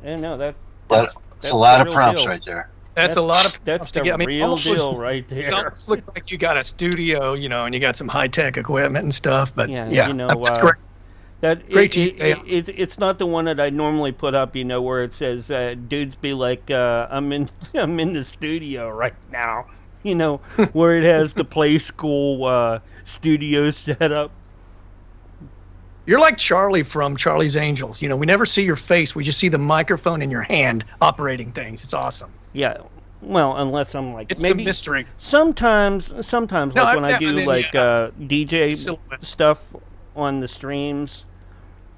I know that. That's a lot the of real prompts deal. right there. That's a lot of That's to the get. I mean, real almost deal right It there. almost looks like you got a studio, and you got some high tech equipment and stuff. But Yeah, that's great. That Great it's not the one that I normally put up, where it says dudes be like I'm in the studio right now, where it has the play school studio set up. You're like Charlie from Charlie's Angels. We never see your face. We just see the microphone in your hand operating things. It's awesome. Yeah. Well, unless I'm like It's maybe a mystery. Sometimes like when I do DJ Silhouette. stuff on the streams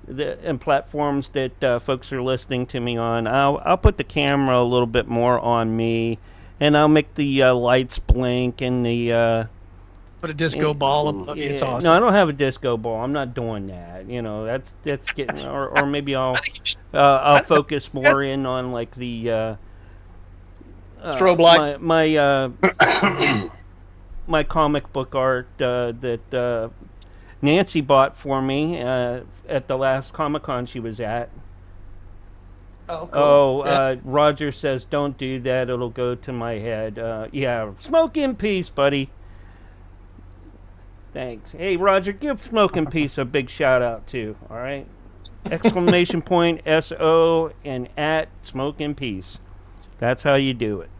and platforms that folks are listening to me on, I'll put the camera a little bit more on me, and I'll make the lights blink and the Put a disco ball above you. It's yeah. awesome. No, I don't have a disco ball. I'm not doing that. That's getting or maybe I'll focus more in on like the Strobe lights. My comic book art that Nancy bought for me at the last Comic-Con she was at. Oh, cool. Roger says don't do that. It'll go to my head. Yeah, smoke in peace, buddy. Thanks. Hey, Roger, give Smoke and Peace a big shout out too. All right. Exclamation point SO and at Smoke and Peace. That's how you do it.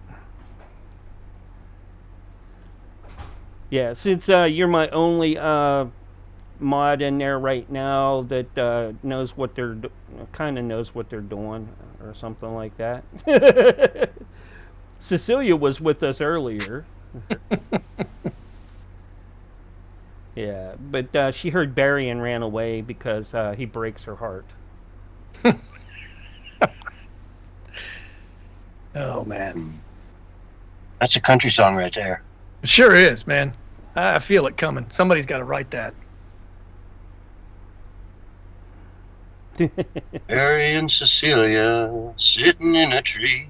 Yeah, since you're my only mod in there right now that knows what they're kind of knows what they're doing or something like that. Cecilia was with us earlier. Yeah, but she heard Barry and ran away because he breaks her heart. Oh, man. That's a country song right there. It sure is, man. I feel it coming. Somebody's got to write that. Barry and Cecilia sitting in a tree.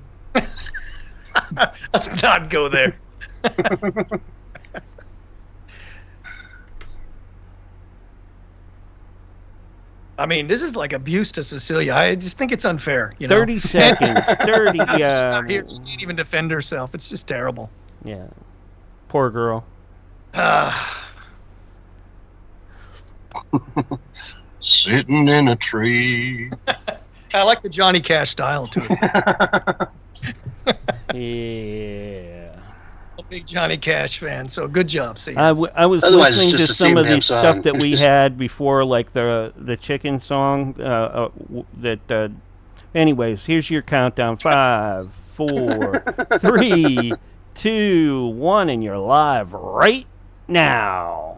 Let's not go there. I mean, this is like abuse to Cecilia. I just think it's unfair. 30 seconds. 30. She's Yeah. not here. She can't even defend herself. It's just terrible. Yeah. Poor girl. Sitting in a tree. I like the Johnny Cash style to it. Yeah. I'm a big Johnny Cash fan, so good job, C. I was Otherwise, listening it's to just the some same of the damn stuff song. that we had before, like the chicken song that Anyways, here's your countdown. 5, 4, 3, 2, 1, and you're live right now.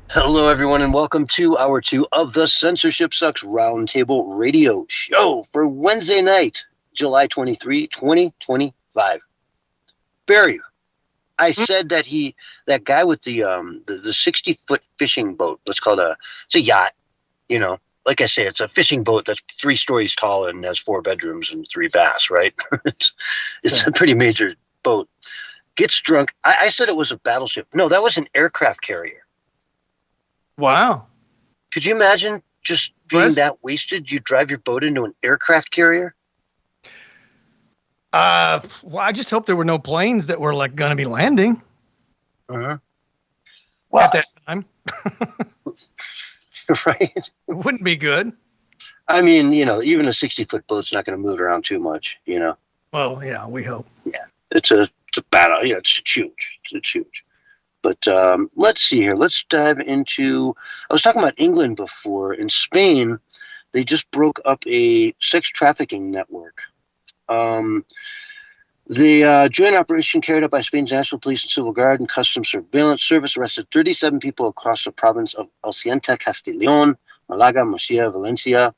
Hello, everyone, and welcome to hour 2 of the Censorship Sucks Roundtable Radio Show for Wednesday night, July 23, 2025. Barry, I said that that guy with the 60-foot fishing boat, let's call it it's a yacht, you know. Like I say, it's a fishing boat that's 3 stories tall and has 4 bedrooms and 3 baths, right? it's a pretty major boat. Gets drunk. I said it was a battleship. No, that was an aircraft carrier. Wow. Could you imagine just being that wasted? You drive your boat into an aircraft carrier? Well, I just hope there were no planes that were like going to be landing Well, at that time. right? It wouldn't be good. I mean, you know, even a 60-foot boat's not going to move around too much, you know. Well, yeah, we hope. Yeah, it's a battle. Yeah, it's huge. It's huge. But let's see here. Let's dive into. I was talking about England before. In Spain, they just broke up a sex trafficking network. The joint operation carried out by Spain's National Police and Civil Guard and Customs Surveillance Service arrested 37 people across the province of Alciente, Castellón, Malaga, Murcia, Valencia,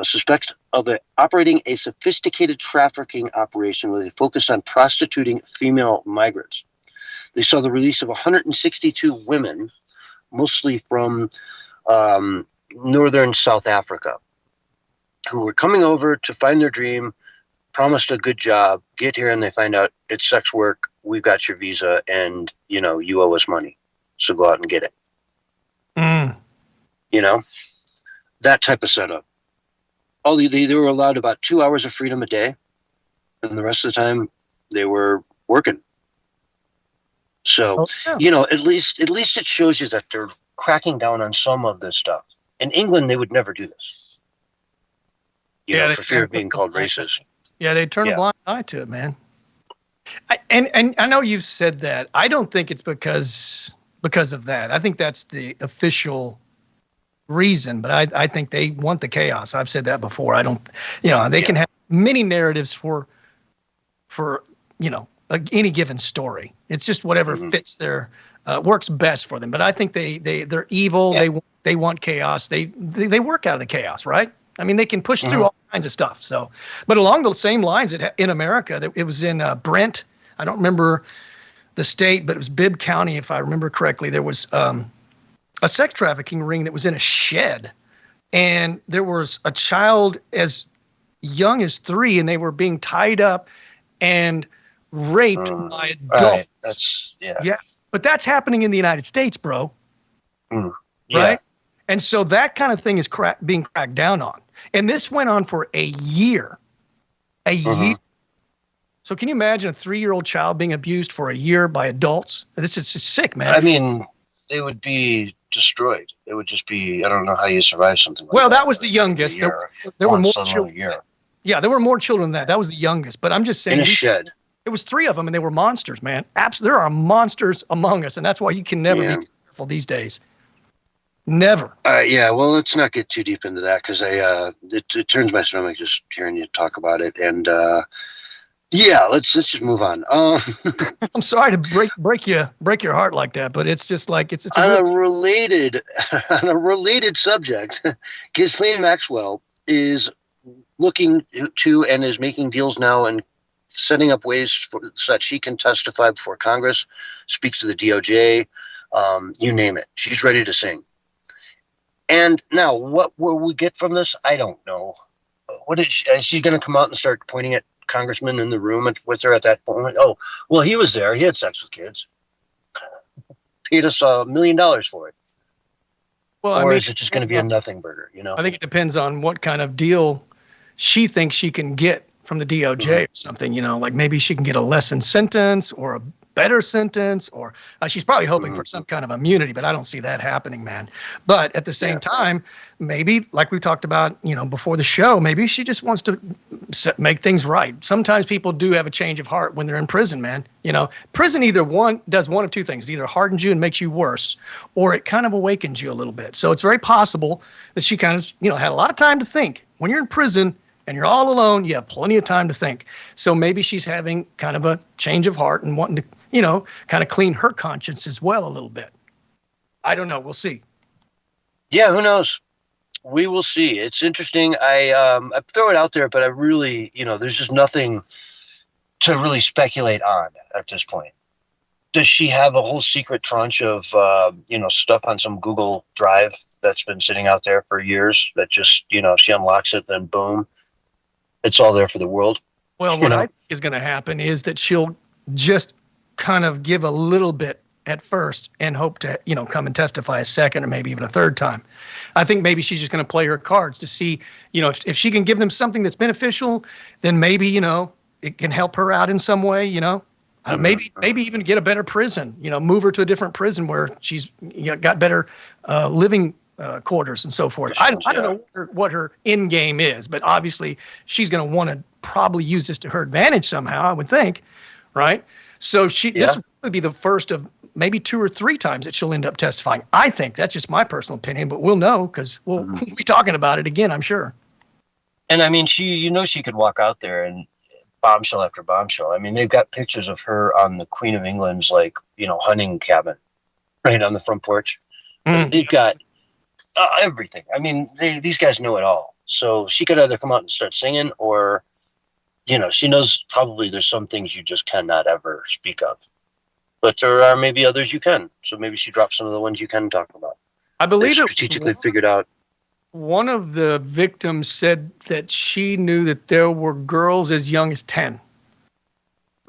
suspect of operating a sophisticated trafficking operation where they focused on prostituting female migrants. They saw the release of 162 women, mostly from northern South Africa, who were coming over to find their dream, promised a good job, get here, and they find out it's sex work, we've got your visa, and, you know, you owe us money, so go out and get it. You know, that type of setup. They were allowed about 2 hours of freedom a day, and the rest of the time they were working. So, you know, at least it shows you that they're cracking down on some of this stuff. In England, they would never do this. You know, for fear of being called racist. Yeah, they turn a blind eye to it, man. And I know you've said that. I don't think it's because of that. I think that's the official reason, but I think they want the chaos. I've said that before. I don't, you know, they can have many narratives for you know, any given story. It's just whatever fits their works best for them. But I think they're evil. Yeah. They want chaos. They work out of the chaos, right? I mean, they can push through all kinds of stuff. So, but along those same lines, in America, it was in Brent. I don't remember the state, but it was Bibb County, if I remember correctly. There was a sex trafficking ring that was in a shed, and there was a child as young as 3, and they were being tied up and raped by adults. Right. That's But that's happening in the United States, bro. Right? And so that kind of thing is being cracked down on. And this went on for a year. A year. So can you imagine a 3-year-old child being abused for a year by adults? This is sick, man. I mean, they would be destroyed. It would just be, I don't know how you survive something like that. Well, that was the youngest. There were more children. Yeah, there were more children than that. That was the youngest. But I'm just saying. In a shed. It was 3 of them, and they were monsters, man. There are monsters among us, and that's why you can never be careful these days. Never. Well, let's not get too deep into that because it turns my stomach just hearing you talk about it. And let's just move on. I'm sorry to break your heart like that, but it's just like it's on a related subject. Ghislaine Maxwell is looking to and is making deals now and setting up ways so that she can testify before Congress, speak to the DOJ, you name it. She's ready to sing. And now, what will we get from this? I don't know. Is she going to come out and start pointing at congressmen in the room with her at that point? Oh, well, he was there. He had sex with kids. Paid us $1 million for it. Well, is it just going to be a nothing burger? You know, I think it depends on what kind of deal she thinks she can get from the DOJ or something. You know, like maybe she can get a lessened sentence or a better sentence, or she's probably hoping for some kind of immunity, but I don't see that happening, man. But at the same time, maybe like we talked about, you know, before the show, maybe she just wants to make things right. Sometimes people do have a change of heart when they're in prison, man. You know, prison does one of two things. It either hardens you and makes you worse, or it kind of awakens you a little bit. So it's very possible that she kind of, you know, had a lot of time to think. When you're in prison and you're all alone, you have plenty of time to think. So maybe she's having kind of a change of heart and wanting to, kind of clean her conscience as well a little bit. I don't know. We'll see. Yeah, who knows? We will see. It's interesting. I throw it out there, but I really, there's just nothing to really speculate on at this point. Does she have a whole secret tranche of, stuff on some Google Drive that's been sitting out there for years that just, she unlocks it, then boom, it's all there for the world? Well, what I think is going to happen is that she'll just kind of give a little bit at first and hope to, come and testify a second or maybe even a third time. I think maybe she's just going to play her cards to see, if she can give them something that's beneficial, then maybe, it can help her out in some way, maybe even get a better prison, move her to a different prison where she's got better living quarters and so forth. I don't know what her end game is, but obviously she's going to want to probably use this to her advantage somehow, I would think, right? So this would be the first of maybe 2 or 3 times that she'll end up testifying. I think that's just my personal opinion, but we'll know because we'll be talking about it again, I'm sure. And I mean, she could walk out there and bombshell after bombshell. I mean, they've got pictures of her on the Queen of England's, hunting cabin right on the front porch. They've got everything. I mean, these guys know it all. So she could either come out and start singing or, she knows probably there's some things you just cannot ever speak of. But there are maybe others you can. So maybe she drops some of the ones you can talk about. I believe it strategically figured out. One of the victims said that she knew that there were girls as young as 10.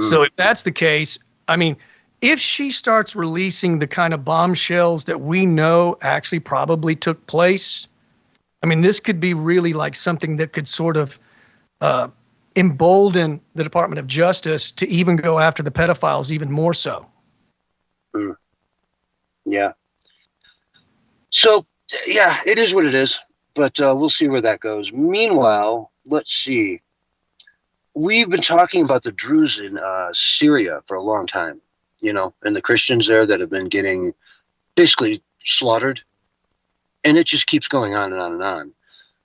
So if that's the case, I mean, if she starts releasing the kind of bombshells that we know actually probably took place, I mean, this could be really like something that could sort of embolden the Department of Justice to even go after the pedophiles even more so. Yeah. So, yeah, it is what it is. But we'll see where that goes. Meanwhile, let's see. We've been talking about the Druze in Syria for a long time, and the Christians there that have been getting basically slaughtered. And it just keeps going on and on and on.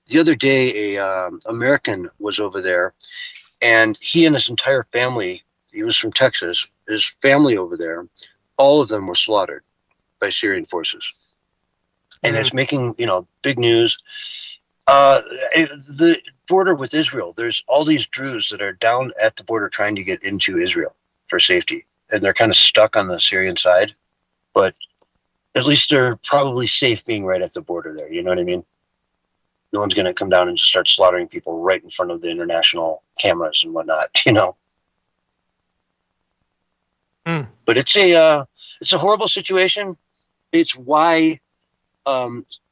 The other day, a American was over there, and he and his entire family, he was from Texas, his family over there, all of them were slaughtered by Syrian forces. And it's making, big news. The border with Israel, there's all these Druze that are down at the border trying to get into Israel for safety. And they're kind of stuck on the Syrian side. But at least they're probably safe being right at the border there. You know what I mean? No one's going to come down and just start slaughtering people right in front of the international cameras and whatnot, But it's a horrible situation. It's why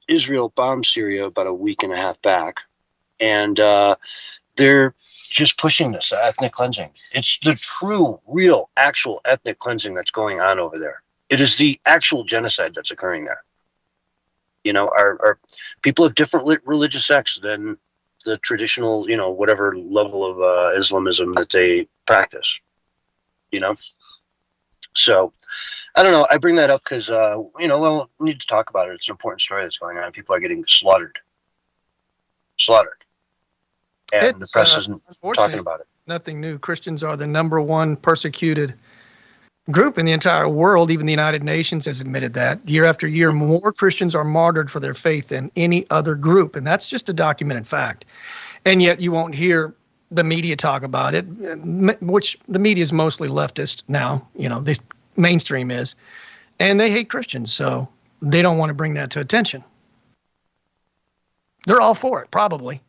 Israel bombed Syria about a week and a half back, and they're just pushing this ethnic cleansing. It's the true, real, actual ethnic cleansing that's going on over there. It is the actual genocide that's occurring there. Our people have different religious sects than the traditional, whatever level of Islamism that they practice. So, I don't know. I bring that up because, we need to talk about it. It's an important story that's going on. People are getting slaughtered. And the press isn't talking about it. Nothing new. Christians are the number one persecuted group in the entire world. Even the United Nations has admitted that. Year after year, more Christians are martyred for their faith than any other group. And that's just a documented fact. And yet you won't hear the media talk about it, which the media is mostly leftist now. They mainstream is, and they hate Christians, so they don't want to bring that to attention. They're all for it, probably.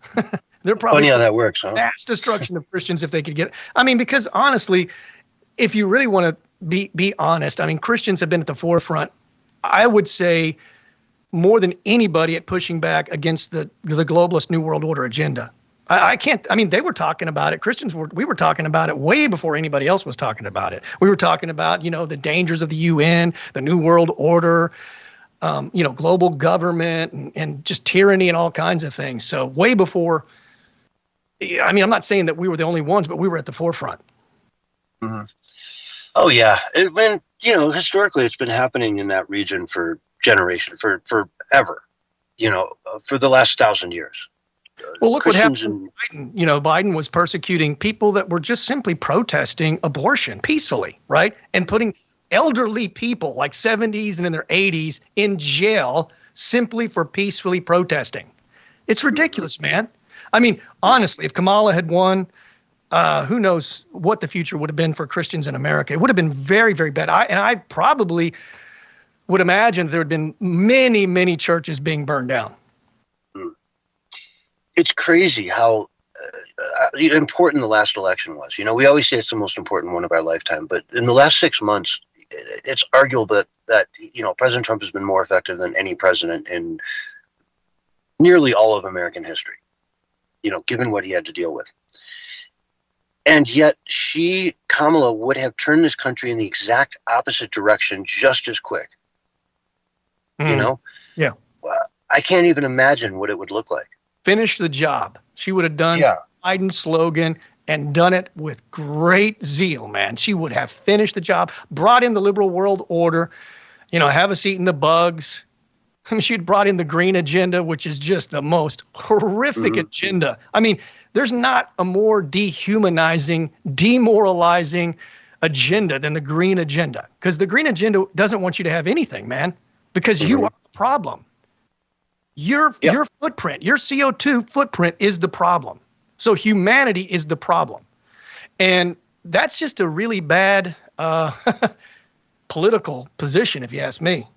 They're probably funny how that works, huh? Mass destruction of Christians if they could get it. I mean, because honestly, if you really want to be honest, I mean, Christians have been at the forefront, I would say, more than anybody at pushing back against the globalist New World Order agenda. They were talking about it. We were talking about it way before anybody else was talking about it. We were talking about, the dangers of the UN, the New World Order, global government and just tyranny and all kinds of things. So way before, I'm not saying that we were the only ones, but we were at the forefront. Mm-hmm. Oh, yeah. Historically, it's been happening in that region for generations, for forever, for the last 1,000 years. Well, look what Christians happened to Biden. You know, Biden was persecuting people that were just simply protesting abortion peacefully, right? And putting elderly people like 70s and in their 80s in jail simply for peacefully protesting. It's ridiculous, man. I mean, honestly, if Kamala had won, who knows what the future would have been for Christians in America. It would have been very, very bad. I probably would imagine there would have been many, many churches being burned down. It's crazy how important the last election was. You know, we always say it's the most important one of our lifetime, but in the last 6 months, it's arguable that you know, President Trump has been more effective than any president in nearly all of American history, you know, given what he had to deal with. And yet Kamala would have turned this country in the exact opposite direction just as quick. You know? Yeah. I can't even imagine what it would look like. Finish the job. She would have done Biden's slogan and done it with great zeal, man. She would have finished the job, brought in the liberal world order, you know, have a seat in the bugs. I mean, she'd brought in the green agenda, which is just the most horrific agenda. I mean, there's not a more dehumanizing, demoralizing agenda than the green agenda, because the green agenda doesn't want you to have anything, man, because you are the problem. Your footprint, your CO2 footprint is the problem. So humanity is the problem. And that's just a really bad political position, if you ask me.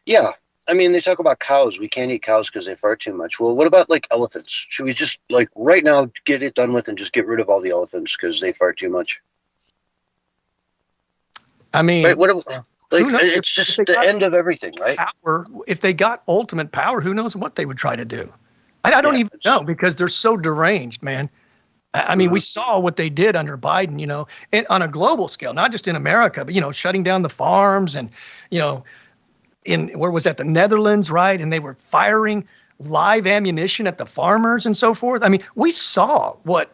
Yeah. I mean, they talk about cows. We can't eat cows because they fart too much. Well, what about like elephants? Should we just like right now get it done with and just get rid of all the elephants because they fart too much? I mean, right, it's just the end of everything, right? Power, if they got ultimate power, who knows what they would try to do? I don't even know, because they're so deranged, man. I mean, we saw what they did under Biden, you know, and on a global scale, not just in America, but, you know, shutting down the farms and, you know, where was that? The Netherlands, right? And they were firing live ammunition at the farmers and so forth. I mean, we saw what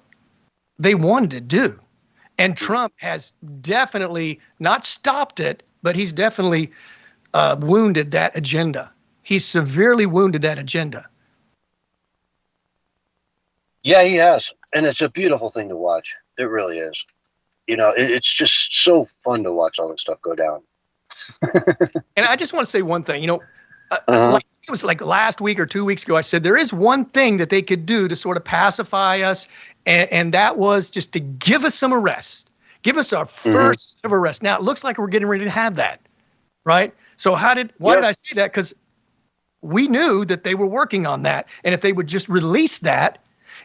they wanted to do. And Trump has definitely not stopped it, but he's definitely wounded that agenda. He's severely wounded that agenda. Yeah, he has. And it's a beautiful thing to watch. It really is. You know, it's just so fun to watch all this stuff go down. And I just want to say one thing, you know, like, it was like last week or 2 weeks ago, I said there is one thing that they could do to sort of pacify us, and that was just to give us some arrests. Give us our first set of arrests. Now, it looks like we're getting ready to have that, right? So why did I say that? Because we knew that they were working on that, and if they would just release that,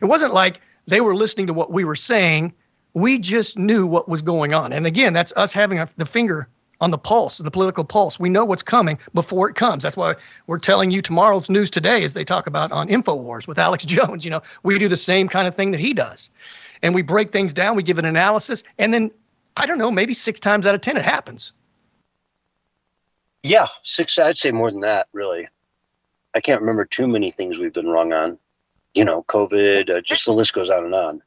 it wasn't like they were listening to what we were saying. We just knew what was going on. And again, that's us having the finger on the pulse, the political pulse. We know what's coming before it comes. That's why we're telling you tomorrow's news today, as they talk about on InfoWars with Alex Jones. You know, we do the same kind of thing that he does. And we break things down, we give an analysis, and then, I don't know, maybe 6 times out of 10 it happens. Yeah, 6, I'd say more than that, really. I can't remember too many things we've been wrong on. You know, COVID, just the list goes on and on.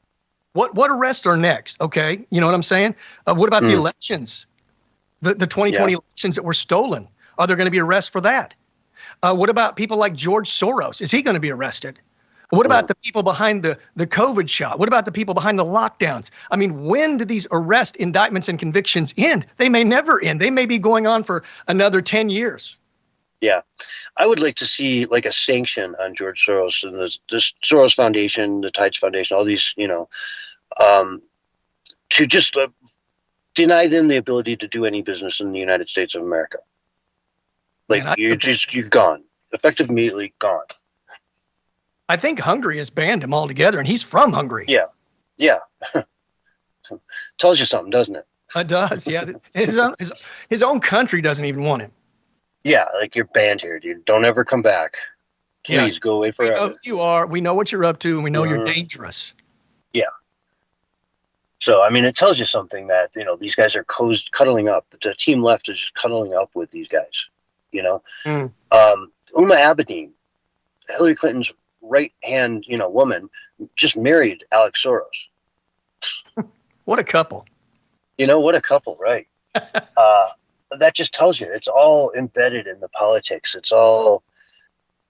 What arrests are next? Okay, you know what I'm saying? What about the elections? The 2020 elections that were stolen? Are there going to be arrests for that? What about people like George Soros? Is he going to be arrested? What about the people behind the COVID shot? What about the people behind the lockdowns? I mean, when do these arrest indictments and convictions end? They may never end. They may be going on for another 10 years. Yeah. I would like to see like a sanction on George Soros and this Soros Foundation, the Tides Foundation, all these, you know, to just deny them the ability to do any business in the United States of America. Like, man, you're gone. Effective immediately gone. I think Hungary has banned him altogether, and he's from Hungary. Yeah. Yeah. Tells you something, doesn't it? It does, yeah. His own country doesn't even want him. Yeah, like, you're banned here, dude. Don't ever come back. Please go away forever. We know who you are. We know what you're up to, and we know you're dangerous. Yeah. So, I mean, it tells you something that, you know, these guys are cuddling up. The team left is just cuddling up with these guys, you know. Uma Abedin, Hillary Clinton's right-hand, you know, woman, just married Alex Soros. What a couple. You know, what a couple, right? That just tells you it's all embedded in the politics. It's all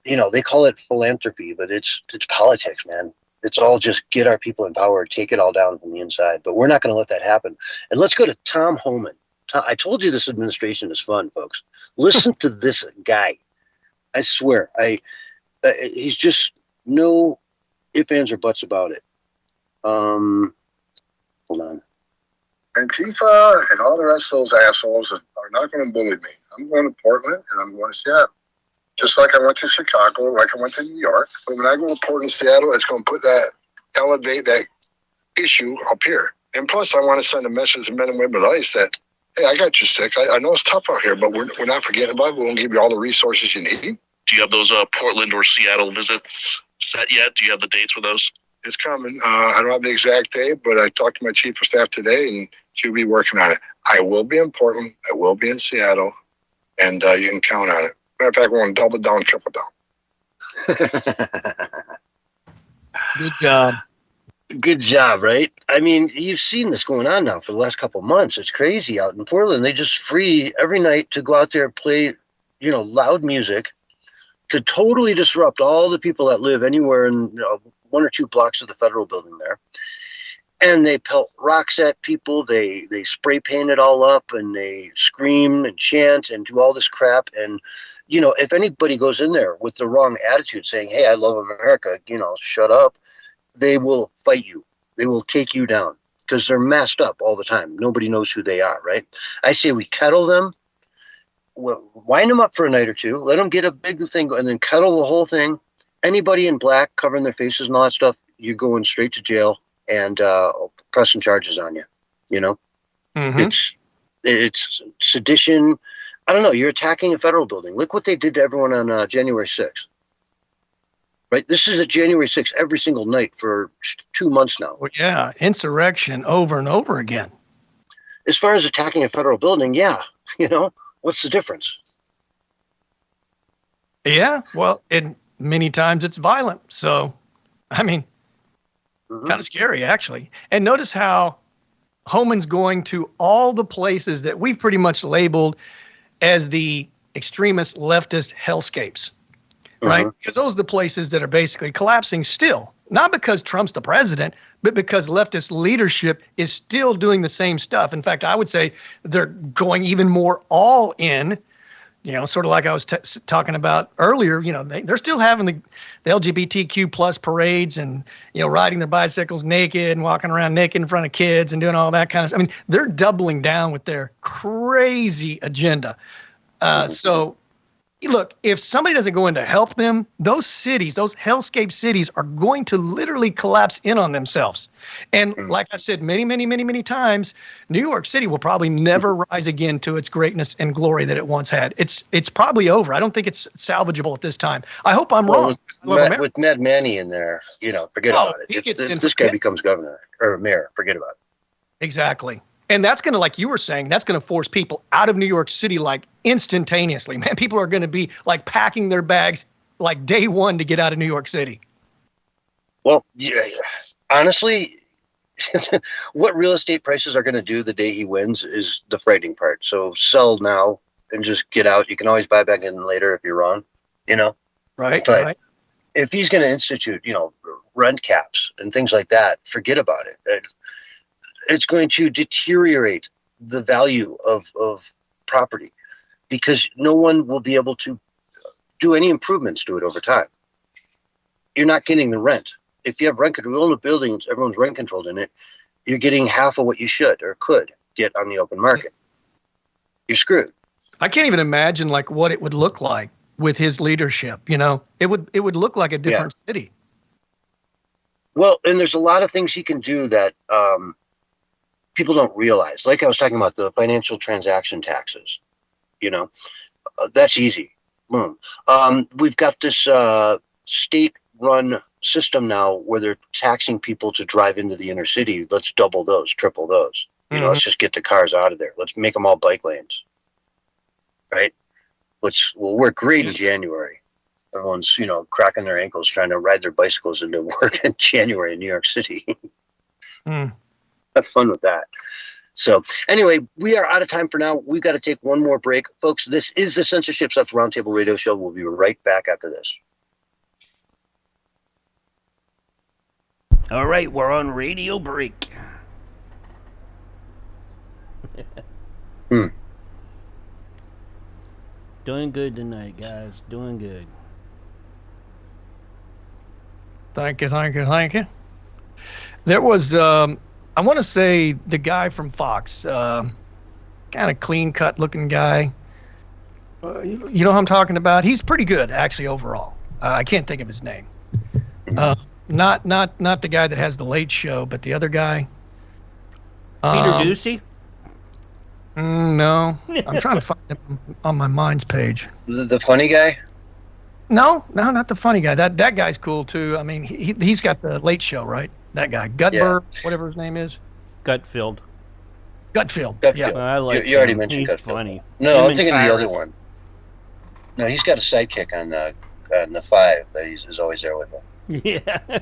they call it philanthropy, but it's politics, man. It's all just get our people in power, take it all down from the inside. But we're not going to let that happen. And let's go to Tom Homan. I told you this administration is fun, folks. Listen to this guy. I swear, he's just no ifs, ands, or buts about it. Hold on. Antifa and all the rest of those assholes are not going to bully me. I'm going to Portland and I'm going to Seattle. Just like I went to Chicago, like I went to New York. But when I go to Portland, Seattle, it's going to elevate that issue up here. And plus, I want to send a message to men and women of ICE that, hey, I got you six. I know it's tough out here, but we're not forgetting about it. We're going to give you all the resources you need. Do you have those Portland or Seattle visits set yet? Do you have the dates for those? It's coming. I don't have the exact date, but I talked to my chief of staff today, and she'll be working on it. I will be in Portland. I will be in Seattle, and you can count on it. Matter of fact, we're going to double down, triple down. Good job. Good job, right? I mean, you've seen this going on now for the last couple of months. It's crazy out in Portland. They just free every night to go out there and play, loud music to totally disrupt all the people that live anywhere in 1 or 2 blocks of the federal building there. And they pelt rocks at people. They spray paint it all up, and they scream and chant and do all this crap. And, if anybody goes in there with the wrong attitude saying, hey, I love America, shut up, they will fight you. They will take you down because they're messed up all the time. Nobody knows who they are, right? I say we kettle them, wind them up for a night or two, let them get a big thing, and then kettle the whole thing. Anybody in black covering their faces and all that stuff, you're going straight to jail and pressing charges on you. Mm-hmm. It's sedition. I don't know. You're attacking a federal building. Look what they did to everyone on January 6th. Right? This is a January 6th every single night for 2 months now. Well, yeah, insurrection over and over again. As far as attacking a federal building, yeah, what's the difference? Yeah, well, many times it's violent. So, I mean, kind of scary, actually. And notice how Homan's going to all the places that we've pretty much labeled as the extremist leftist hellscapes, right? Because those are the places that are basically collapsing still. Not because Trump's the president, but because leftist leadership is still doing the same stuff. In fact, I would say they're going even more all in, sort of like I was talking about earlier. They're still having the LGBTQ plus parades and, riding their bicycles naked and walking around naked in front of kids and doing all that kind of stuff. I mean, they're doubling down with their crazy agenda. So, look, if somebody doesn't go in to help them, those cities, those hellscape cities are going to literally collapse in on themselves. And like I've said many, many, many, many times, New York City will probably never rise again to its greatness and glory that it once had. It's probably over. I don't think it's salvageable at this time. I hope I'm wrong. With Mad Manny in there, forget about it. If this guy becomes governor or mayor, forget about it. Exactly. And that's going to, like you were saying, that's going to force people out of New York City like instantaneously. Man, people are going to be like packing their bags like day one to get out of New York City. Well, yeah, honestly, what real estate prices are going to do the day he wins is the frightening part. So sell now and just get out. You can always buy back in later if you're wrong, Right. But right. if he's going to institute, rent caps and things like that, forget about it. It's going to deteriorate the value of property because no one will be able to do any improvements to it over time. You're not getting the rent. If you have rent control in the buildings, everyone's rent controlled in it, you're getting half of what you should or could get on the open market. You're screwed. I can't even imagine like what it would look like with his leadership. It would look like a different city. Well, and there's a lot of things he can do that people don't realize. Like I was talking about the financial transaction taxes, that's easy. Boom. We've got this state-run system now where they're taxing people to drive into the inner city. Let's double those, triple those. Let's just get the cars out of there. Let's make them all bike lanes. Right? Which will work great in January. Everyone's, cracking their ankles trying to ride their bicycles into work in January in New York City. Have fun with that. So anyway, we are out of time for now. We've got to take one more break. Folks, this is the Censorship Sucks Roundtable Radio Show. We'll be right back after this. All right, we're on radio break. Doing good tonight, guys. Doing good. Thank you. There was, I want to say, the guy from Fox, kind of clean-cut looking guy. You know who I'm talking about? He's pretty good, actually, overall. I can't think of his name. Not the guy that has the Late Show, but the other guy. Peter Ducey? No, I'm trying to find him on my Minds page. The funny guy? No, not the funny guy. That guy's cool too. I mean, he's got the Late Show, right? That guy, Gutberg, whatever his name is. Gutfield. Yeah. I like you already him. mentioned He's Gutfield. funny. No, Him I'm and thinking of the other Tyrus. one. No, he's got a sidekick on the 5 that is always there with him. Yeah.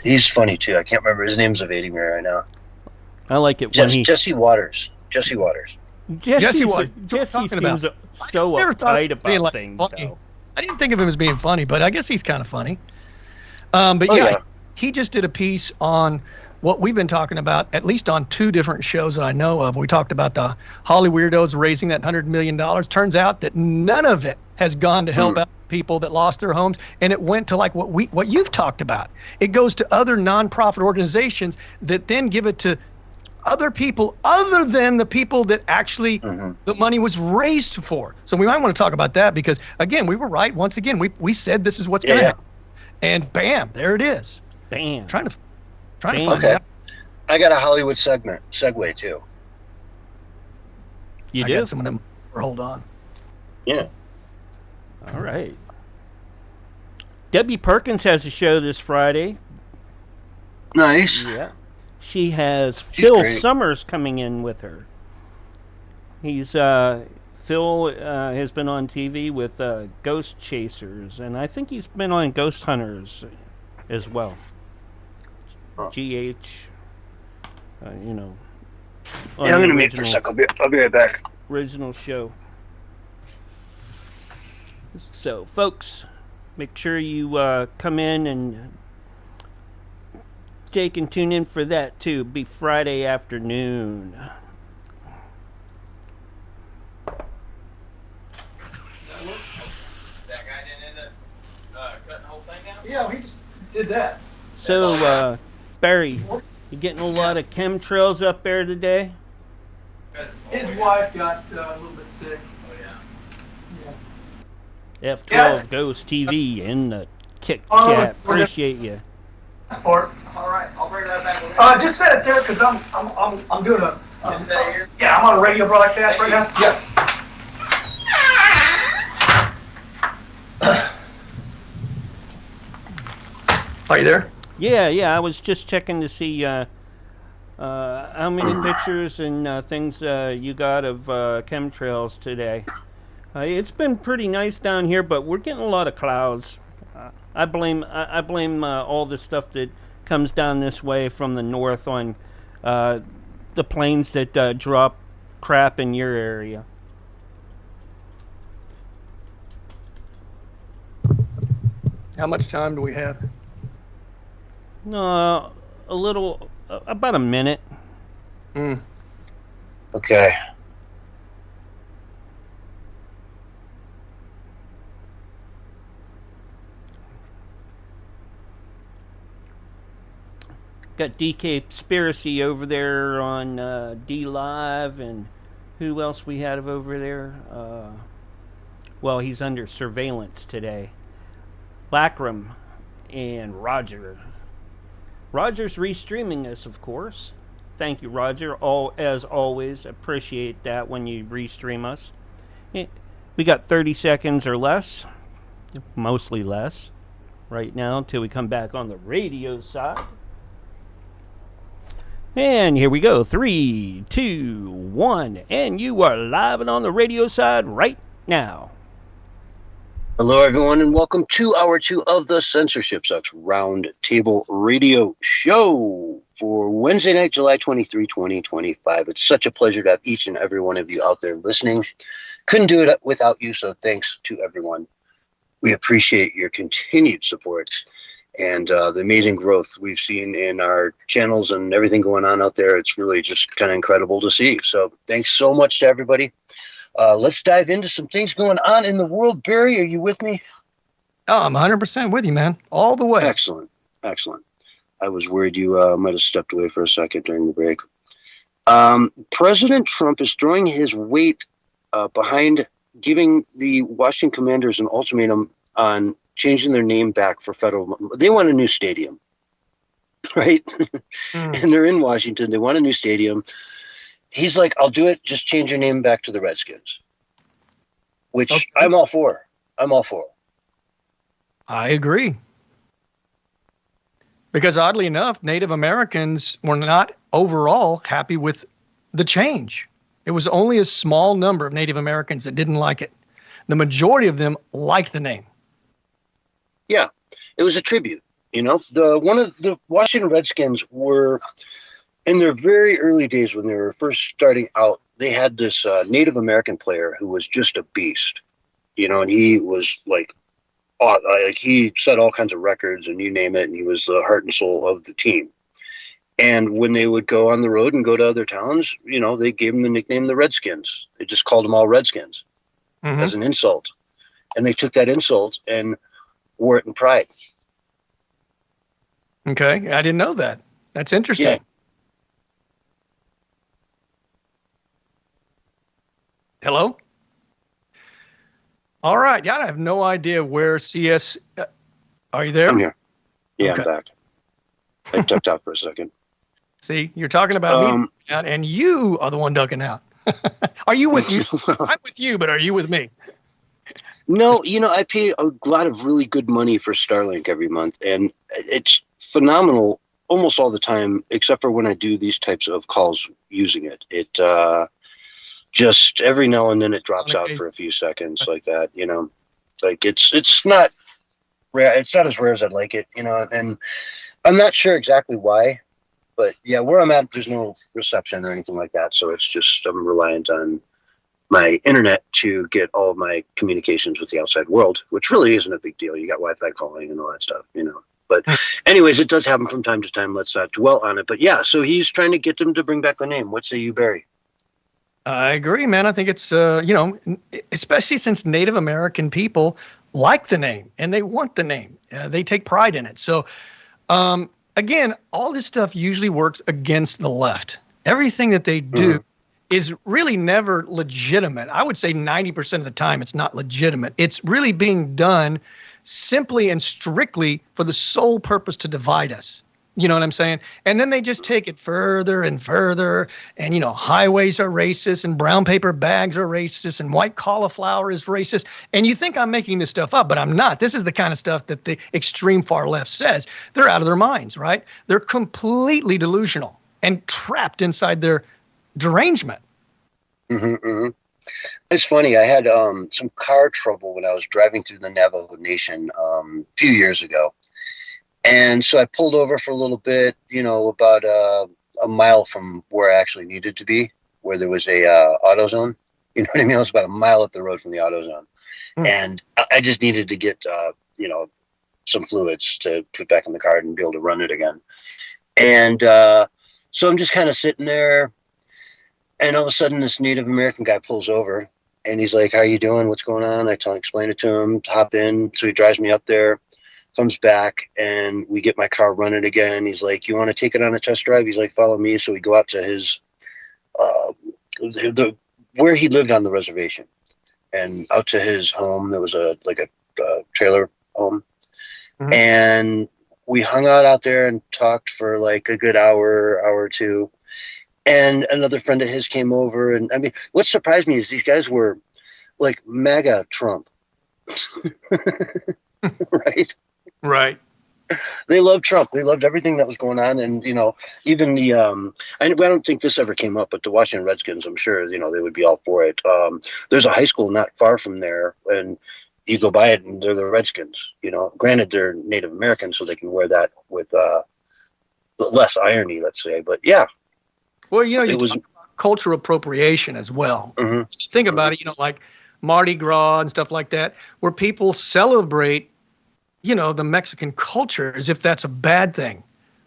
He's funny too. I can't remember his name's evading me right now. I like it when he... Jesse Waters. Jesse Waters. Jesse seems about? so I never thought uptight of him as being, about like, things, funny. though. I didn't think of him as being funny, but I guess he's kind of funny. But he just did a piece on what we've been talking about, at least on 2 different shows that I know of. We talked about the Holly Weirdos raising that $100 million. Turns out that none of it has gone to help out people that lost their homes, and it went to like what you've talked about. It goes to other nonprofit organizations that then give it to other people other than the people that actually the money was raised for. So we might want to talk about that because, again, we were right. Once again, we said this is what's going to happen. And bam, there it is. Bam. Trying to find it out. I got a Hollywood segue too. You I do? got some of them. Hold on. Yeah. All right. Debbie Perkins has a show this Friday. Nice. Yeah. She has She's Phil great. Summers coming in with her. He's Phil has been on TV with Ghost Chasers, and I think he's been on Ghost Hunters as well. GH, you know. on Yeah, I'm the gonna meet for a sec. I'll be right back. original show. So, folks, make sure you come in and take and tune in for that too. It'll be Friday afternoon. That guy didn't end up cutting the whole thing out? Yeah, we just did that. So, Barry, you getting a lot of chemtrails up there today? His wife got a little bit sick. Oh, Yeah. F12 Yes. Ghost TV in the Kit Oh, Kat. we're good. Appreciate you. Part. All right, I'll bring that back. Just set it there because I'm doing a. Just set it here? Yeah, I'm on a radio broadcast right now. Yeah. Are you there? Yeah, I was just checking to see how many pictures and things you got of chemtrails today. It's been pretty nice down here, but we're getting a lot of clouds. I blame all the stuff that comes down this way from the north on the planes that drop crap in your area. How much time do we have? A little, about a minute. Okay. Got DK Conspiracy over there on D Live, and who else we had over there? Well, he's under surveillance today. Lacram and Roger. Roger's restreaming us, of course. Thank you, Roger. As always, appreciate that when you restream us. We got 30 seconds or less, mostly less, right now until we come back on the radio side. And here we go. 3, 2, 1, and you are live and on the radio side right now. Hello, everyone, and welcome to Hour 2 of the Censorship Sucks Roundtable Radio Show for Wednesday night, July 23, 2025. It's such a pleasure to have each and every one of you out there listening. Couldn't do it without you, so thanks to everyone. We appreciate your continued support. And the amazing growth we've seen in our channels and everything going on out there, it's really just kind of incredible to see. So thanks so much to everybody. Let's dive into some things going on in the world. Barry, are you with me? Oh, I'm 100% with you, man. All the way. Excellent. Excellent. I was worried you might have stepped away for a second during the break. President Trump is throwing his weight behind giving the Washington Commanders an ultimatum on changing their name back for federal. They want a new stadium, right? And they're in Washington. They want a new stadium. He's like, I'll do it. Just change your name back to the Redskins, which Okay. I'm all for. I'm all for. I agree. Because oddly enough, Native Americans were not overall happy with the change. It was only a small number of Native Americans that didn't like it. The majority of them liked the name. Yeah, it was a tribute. You know, one of the Washington Redskins were in their very early days when they were first starting out. They had this Native American player who was just a beast. You know, and he was like he set all kinds of records and you name it, and he was the heart and soul of the team. And when they would go on the road and go to other towns, you know, they gave them the nickname the Redskins. They just called them all Redskins as an insult. And they took that insult and wore it in pride. Okay, I didn't know that. That's interesting. Yeah. Hello? All right. Yeah, I have no idea where CS. Are you there? I'm here. Yeah, Okay. I'm back. I ducked out for a second. See, you're talking about me ducking out, and you are the one ducking out. Are you with me? I'm with you, but are you with me? No, you know, I pay a lot of really good money for Starlink every month, and it's phenomenal almost all the time, except for when I do these types of calls using it. It just every now and then it drops out for a few seconds like that, you know. Like it's not rare. It's not as rare as I'd like it, you know, and I'm not sure exactly why, but yeah, where I'm at, there's no reception or anything like that. So it's just, I'm reliant on my internet to get all of my communications with the outside world, which really isn't a big deal. You got Wi-Fi calling and all that stuff, you know. But anyways, it does happen from time to time. Let's not dwell on it. But yeah, so he's trying to get them to bring back the name. What say you, Barry? I agree, man. I think it's, you know, especially since Native American people like the name and they want the name. They take pride in it. So, again, all this stuff usually works against the left. Everything that they do is really never legitimate. I would say 90% of the time it's not legitimate. It's really being done simply and strictly for the sole purpose to divide us. You know what I'm saying? And then they just take it further and further. And, you know, highways are racist and brown paper bags are racist and white cauliflower is racist. And you think I'm making this stuff up, but I'm not. This is the kind of stuff that the extreme far left says. They're out of their minds, right? They're completely delusional and trapped inside their derangement. It's funny. I had some car trouble when I was driving through the Navajo Nation a few years ago. And so I pulled over for a little bit, you know, about a mile from where I actually needed to be, where there was a AutoZone. You know what I mean? I was about a mile up the road from the AutoZone. And I just needed to get, you know, some fluids to put back in the car and be able to run it again. And so I'm just kind of sitting there. And all of a sudden, this Native American guy pulls over. And he's like, how you doing? What's going on? I explain it to him, hop in. So he drives me up there. Comes back and we get my car running again. He's like, you want to take it on a test drive? He's like, follow me. So we go out to his, where he lived on the reservation and out to his home. There was a trailer home. And we hung out there and talked for like a good hour or two. And another friend of his came over. And I mean, what surprised me is these guys were like MAGA Trump. Right? Right. They loved Trump. They loved everything that was going on. And, you know, even the, I don't think this ever came up, but the Washington Redskins, I'm sure, you know, they would be all for it. There's a high school not far from there, and you go by it and they're the Redskins, you know. Granted, they're Native American, so they can wear that with less irony, let's say. But yeah. Well, you know, you talk about cultural appropriation as well. Think about it, you know, like Mardi Gras and stuff like that, where people celebrate the Mexican culture as if that's a bad thing,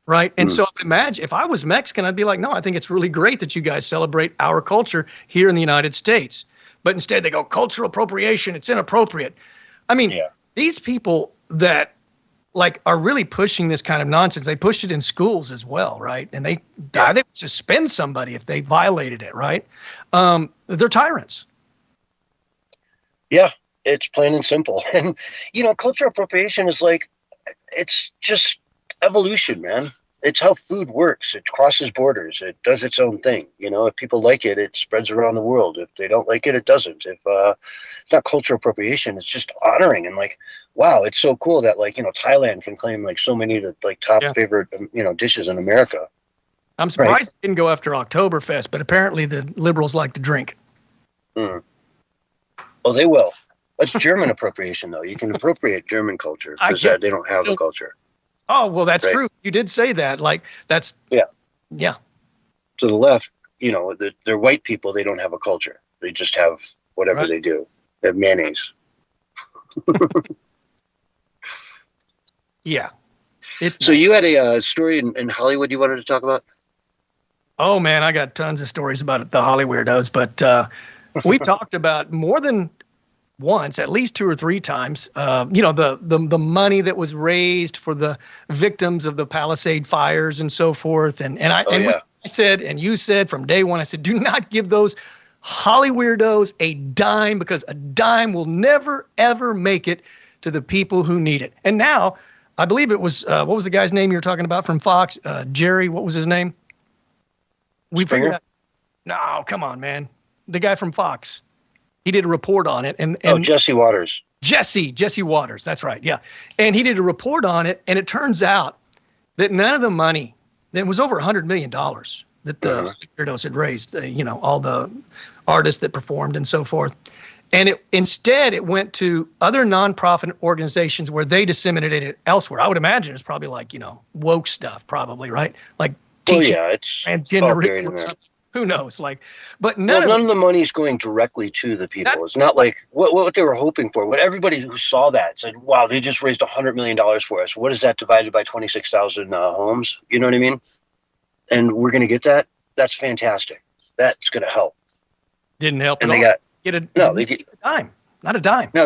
right? And so imagine if I was Mexican, I'd be like, no, I think it's really great that you guys celebrate our culture here in the United States. But instead they go, cultural appropriation, it's inappropriate. I mean, these people that are really pushing this kind of nonsense, they push it in schools as well, right? And they would suspend somebody if they violated it, right? They're tyrants. Yeah, it's plain and simple. And, cultural appropriation is it's just evolution, man. It's how food works. It crosses borders. It does its own thing. If people like it, it spreads around the world. If they don't like it, it doesn't. If it's not cultural appropriation, it's just honoring. And wow, it's so cool that Thailand can claim so many of the top favorite dishes in America. I'm surprised they didn't go after Oktoberfest, but apparently the liberals like to drink. Well, they will. That's German appropriation, though. You can appropriate German culture because they don't have a culture. Oh, well, that's true. You did say that. That's... Yeah. To the left, they're white people. They don't have a culture. They just have whatever they do. They have mayonnaise. Yeah. So you had a story in Hollywood you wanted to talk about? Oh, man, I got tons of stories about the Holly weirdos, but we talked about more than once, at least 2 or 3 times, the money that was raised for the victims of the Palisade fires and so forth. I said, and you said from day one, I said, do not give those Holly weirdos a dime, because a dime will never, ever make it to the people who need it. And now, I believe it was, what was the guy's name you were talking about from Fox? Jerry, what was his name? We figured out. No, come on, man. The guy from Fox. He did a report on it. And Jesse Waters. Jesse Waters. That's right. Yeah. And he did a report on it. And it turns out that none of the money, it was over $100 million that the weirdos had raised, all the artists that performed and so forth. And instead it went to other nonprofit organizations where they disseminated it elsewhere. I would imagine it's probably woke stuff, probably, right? Like teaching it's transgenderism or something. Who knows? But none of the money is going directly to the people. It's not like what they were hoping for. What everybody who saw that said, wow, they just raised $100 million for us. What is that divided by 26,000 homes? You know what I mean? And we're going to get that. That's fantastic. That's going to help. Didn't help. And they got they get a dime, not a dime. Now,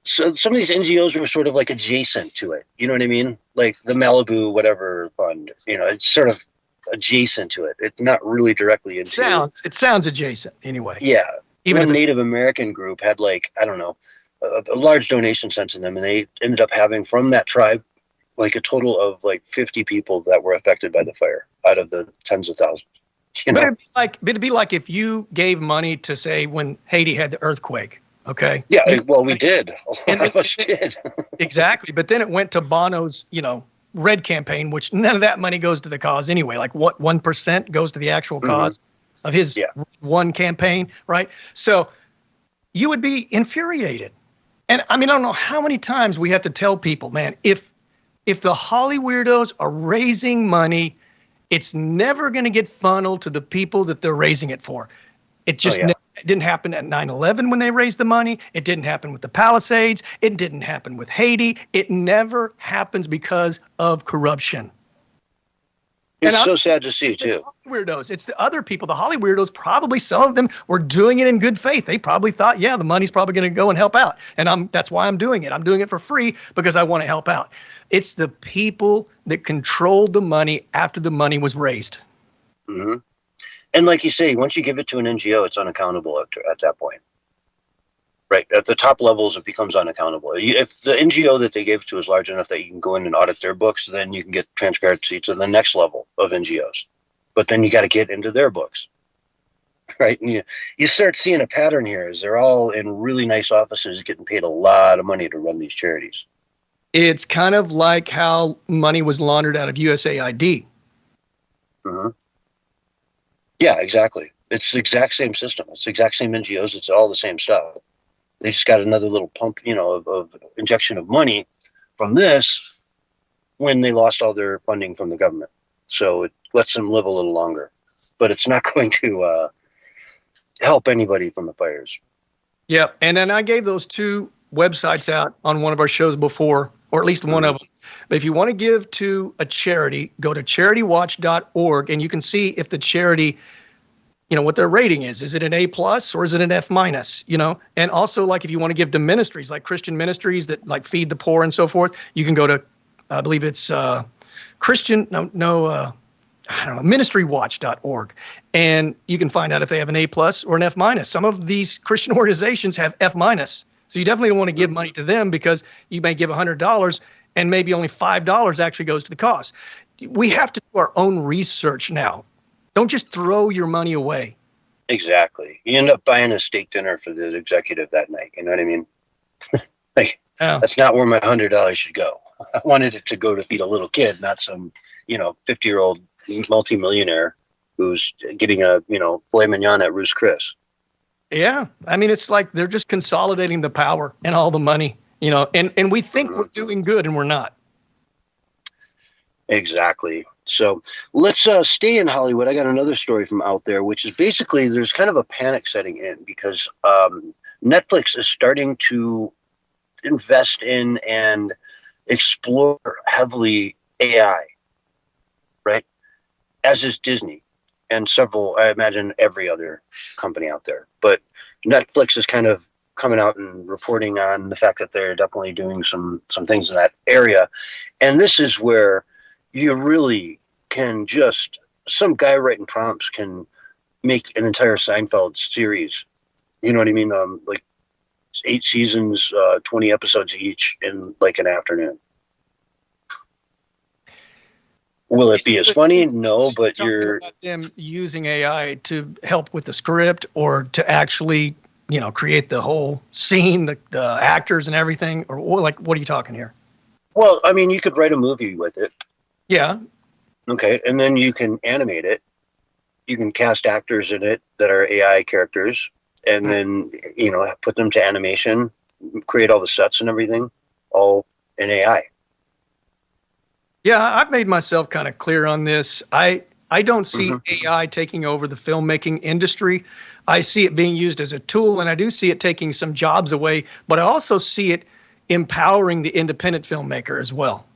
so some of these NGOs were sort of adjacent to it. You know what I mean? Like the Malibu whatever fund. It's sort of adjacent to it. It's not really directly into it. Sounds adjacent anyway. Yeah. Even a Native American group had I don't know, a large donation sent to them, and they ended up having from that tribe a total of 50 people that were affected by the fire out of the tens of thousands. But it'd be like if you gave money to, say, when Haiti had the earthquake. Okay. Yeah. Well, we did. A lot of us did. Exactly. But then it went to Bono's, Red campaign, which none of that money goes to the cause anyway. 1% goes to the actual cause of his one campaign, right? So you would be infuriated. And I don't know how many times we have to tell people, man, if the Holly weirdos are raising money, it's never going to get funneled to the people that they're raising it for. It just it didn't happen at 9/11 when they raised the money. It didn't happen with the Palisades. It didn't happen with Haiti. It never happens because of corruption. It's so sad to see, too. Weirdos. It's the other people. The Holly weirdos, probably some of them were doing it in good faith. They probably thought, the money's probably going to go and help out. And that's why I'm doing it. I'm doing it for free because I want to help out. It's the people that controlled the money after the money was raised. Mm-hmm. And like you say, once you give it to an NGO, it's unaccountable at that point. Right. At the top levels, it becomes unaccountable. If the NGO that they gave it to is large enough that you can go in and audit their books, then you can get transparency to the next level of NGOs. But then you got to get into their books. Right. And you start seeing a pattern here is they're all in really nice offices getting paid a lot of money to run these charities. It's kind of like how money was laundered out of USAID. Mm-hmm. Yeah, exactly. It's the exact same system. It's the exact same NGOs. It's all the same stuff. They just got another little pump, of injection of money from this when they lost all their funding from the government. So it lets them live a little longer. But it's not going to help anybody from the fires. Yeah, and then I gave those 2 websites out on one of our shows before. or at least one of them. But if you want to give to a charity, go to CharityWatch.org, and you can see if the charity, what their rating is. Is it an A+ or is it an F-? And also, like, if you want to give to ministries like Christian ministries that like feed the poor and so forth, you can go to, I believe it's ministrywatch.org, and you can find out if they have an A+ or an F-. Some of these Christian organizations have F-, so you definitely don't want to give money to them, because you may give $100 and maybe only $5 actually goes to the cause. We have to do our own research now. Don't just throw your money away. Exactly. You end up buying a steak dinner for the executive that night. You know what I mean? That's not where my $100 should go. I wanted it to go to feed a little kid, not some, 50-year-old multimillionaire who's getting a, filet mignon at Ruth's Chris. Yeah. I mean, it's like they're just consolidating the power and all the money, and we think we're doing good and we're not. Exactly. So let's stay in Hollywood. I got another story from out there, which is basically there's kind of a panic setting in, because Netflix is starting to invest in and explore heavily AI, right? As is Disney and several, I imagine every other company out there. But Netflix is kind of coming out and reporting on the fact that they're definitely doing some things in that area. And this is where you really can just, some guy writing prompts can make an entire Seinfeld series. You know what I mean? Like 8 seasons, 20 episodes each in like an afternoon. Will it be as funny? No, but you're about them using AI to help with the script, or to actually, create the whole scene, the actors and everything, or like, what are you talking here? Well, I mean, you could write a movie with it. Yeah. Okay, and then you can animate it. You can cast actors in it that are AI characters, and then, put them to animation, create all the sets and everything, all in AI. Yeah, I've made myself kind of clear on this. I don't see AI taking over the filmmaking industry. I see it being used as a tool, and I do see it taking some jobs away, but I also see it empowering the independent filmmaker as well,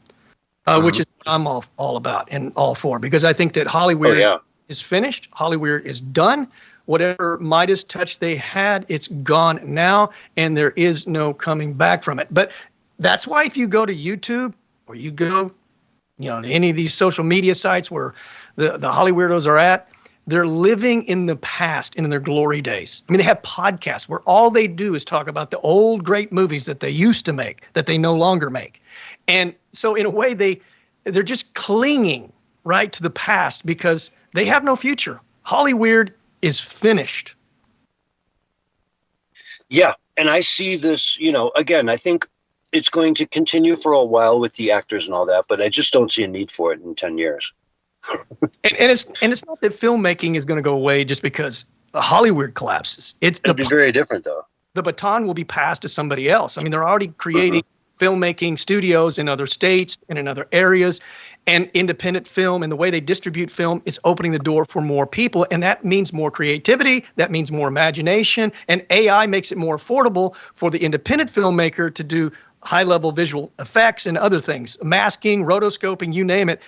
which is what I'm all about and all for, because I think that Hollywood is finished. Hollywood is done. Whatever Midas touch they had, it's gone now, and there is no coming back from it. But that's why if you go to YouTube, or you go to any of these social media sites where the Hollyweirdos are at, they're living in the past, in their glory days. I mean, they have podcasts where all they do is talk about the old great movies that they used to make, that they no longer make. And so in a way, they're just clinging right to the past, because they have no future. Hollyweird is finished. Yeah, and I see this, again, I think it's going to continue for a while with the actors and all that, but I just don't see a need for it in 10 years. and it's not that filmmaking is going to go away just because Hollywood collapses. It'll be very different, though. The baton will be passed to somebody else. I mean, they're already creating filmmaking studios in other states and in other areas, and independent film and the way they distribute film is opening the door for more people, and that means more creativity, that means more imagination, and AI makes it more affordable for the independent filmmaker to do high-level visual effects and other things, masking, rotoscoping, you name it.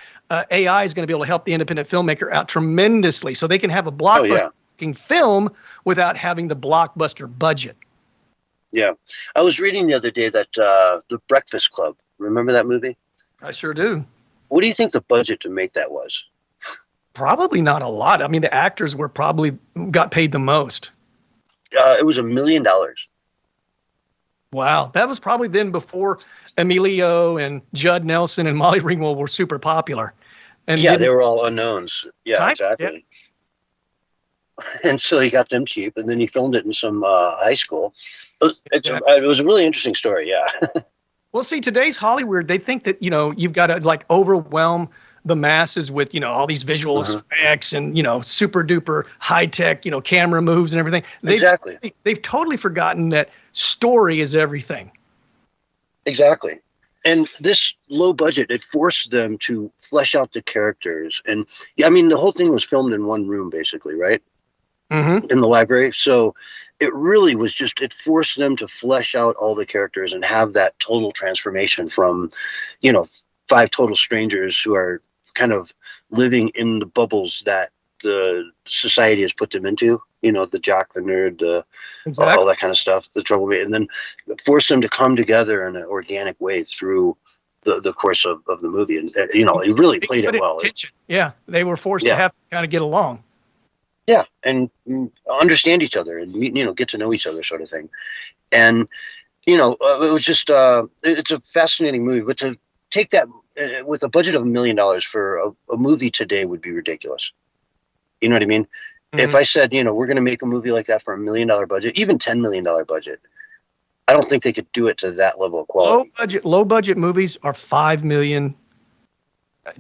AI is going to be able to help the independent filmmaker out tremendously, so they can have a blockbuster film without having the blockbuster budget. Yeah. I was reading the other day that The Breakfast Club, remember that movie? I sure do. What do you think the budget to make that was? Probably not a lot. I mean, the actors got paid the most. It was $1 million. Wow. That was probably then before Emilio and Judd Nelson and Molly Ringwald were super popular. And yeah, they were all unknowns. Yeah, exactly. Yeah. And so he got them cheap, and then he filmed it in some high school. It was a really interesting story, yeah. Well, see, today's Hollywood, they think that, you've got to like overwhelm the masses with, all these visual effects and, super duper high tech, camera moves and everything. They've totally forgotten that story is everything. Exactly. And this low budget, it forced them to flesh out the characters. And I mean, the whole thing was filmed in one room, basically, right? In the library. So it really was just, it forced them to flesh out all the characters and have that total transformation from, 5 total strangers who are kind of living in the bubbles that the society has put them into, the jock, the nerd, all that kind of stuff, the troublemaker, and then force them to come together in an organic way through the course of the movie. And, he really played it well. Yeah, they were forced to have to kind of get along. Yeah, and understand each other and get to know each other, sort of thing. And it was just it's a fascinating movie. But to take that with a budget of $1 million for a movie today would be ridiculous. You know what I mean? Mm-hmm. If I said, we're going to make a movie like that for $1 million budget, even $10 million budget, I don't think they could do it to that level of quality. Low budget movies are $5 million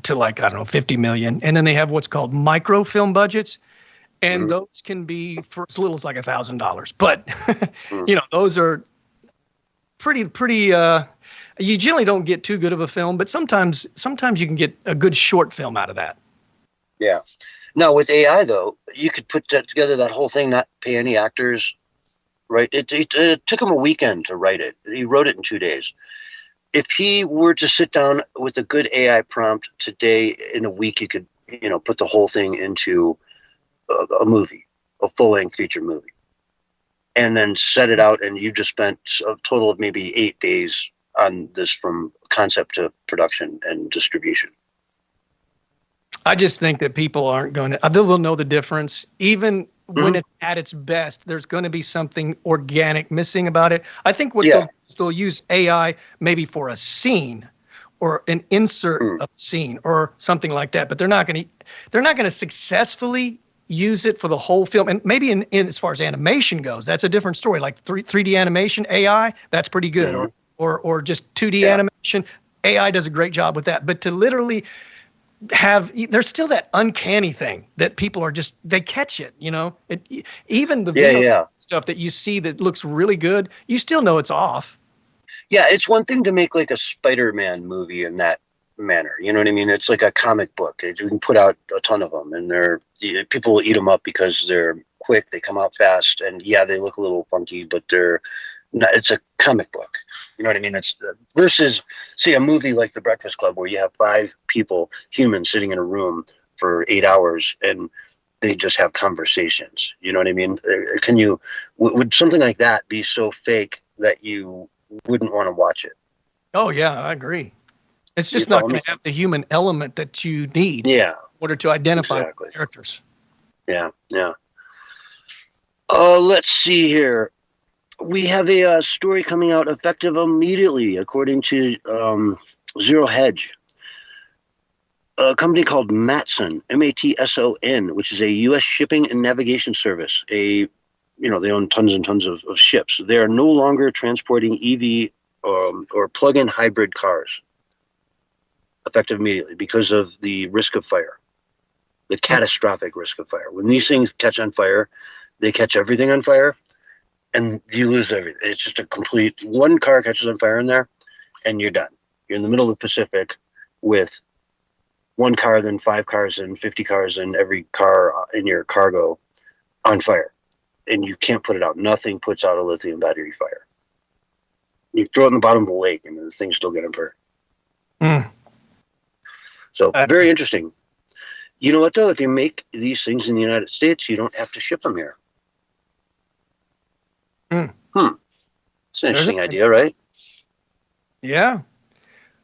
to 50 million, and then they have what's called microfilm budgets. And those can be for as little as like $1,000, but those are pretty. You generally don't get too good of a film, but sometimes you can get a good short film out of that. Yeah. Now with AI though, you could put together that whole thing, not pay any actors, right? It took him a weekend to write it. He wrote it in 2 days. If he were to sit down with a good AI prompt today, in a week, you could put the whole thing into a movie, a full-length feature movie, and then set it out, and you just spent a total of maybe 8 days on this from concept to production and distribution. I just think that people aren't going to, they'll know the difference. Even when it's at its best, there's going to be something organic missing about it. I think they'll use AI maybe for a scene or an insert of a scene or something like that, but they're not going to successfully use it for the whole film. And maybe in as far as animation goes, that's a different story. Like 3D animation, AI, that's pretty good. Or just 2D animation, AI does a great job with that. But to literally there's still that uncanny thing that people are just, they catch it, even the stuff that you see that looks really good, you still know it's off. Yeah, it's one thing to make like a Spider-Man movie in that manner. You know what I mean? It's like a comic book. You can put out a ton of them, and people will eat them up because they're quick. They come out fast, and they look a little funky, but they're not. It's a comic book. You know what I mean? It's versus, say, a movie like The Breakfast Club, where you have 5 people, humans, sitting in a room for 8 hours, and they just have conversations. You know what I mean? Would something like that be so fake that you wouldn't want to watch it? Oh yeah, I agree. It's just not going to have the human element that you need in order to identify characters. Yeah. Let's see here. We have a story coming out effective immediately, according to Zero Hedge. A company called Matson, Matson, which is a U.S. shipping and navigation service. They own tons and tons of ships. They are no longer transporting EV or plug-in hybrid cars. Effective immediately because of the risk of fire, the catastrophic risk of fire. When these things catch on fire, they catch everything on fire, and you lose everything. It's just a complete, one car catches on fire in there, and you're done. You're in the middle of the Pacific with one car, then 5 cars, and 50 cars, and every car in your cargo on fire, and you can't put it out. Nothing puts out a lithium battery fire. You throw it in the bottom of the lake, and the thing's still going to burn. So very interesting. You know what, though? If you make these things in the United States, you don't have to ship them here. It's an interesting idea, right? Yeah.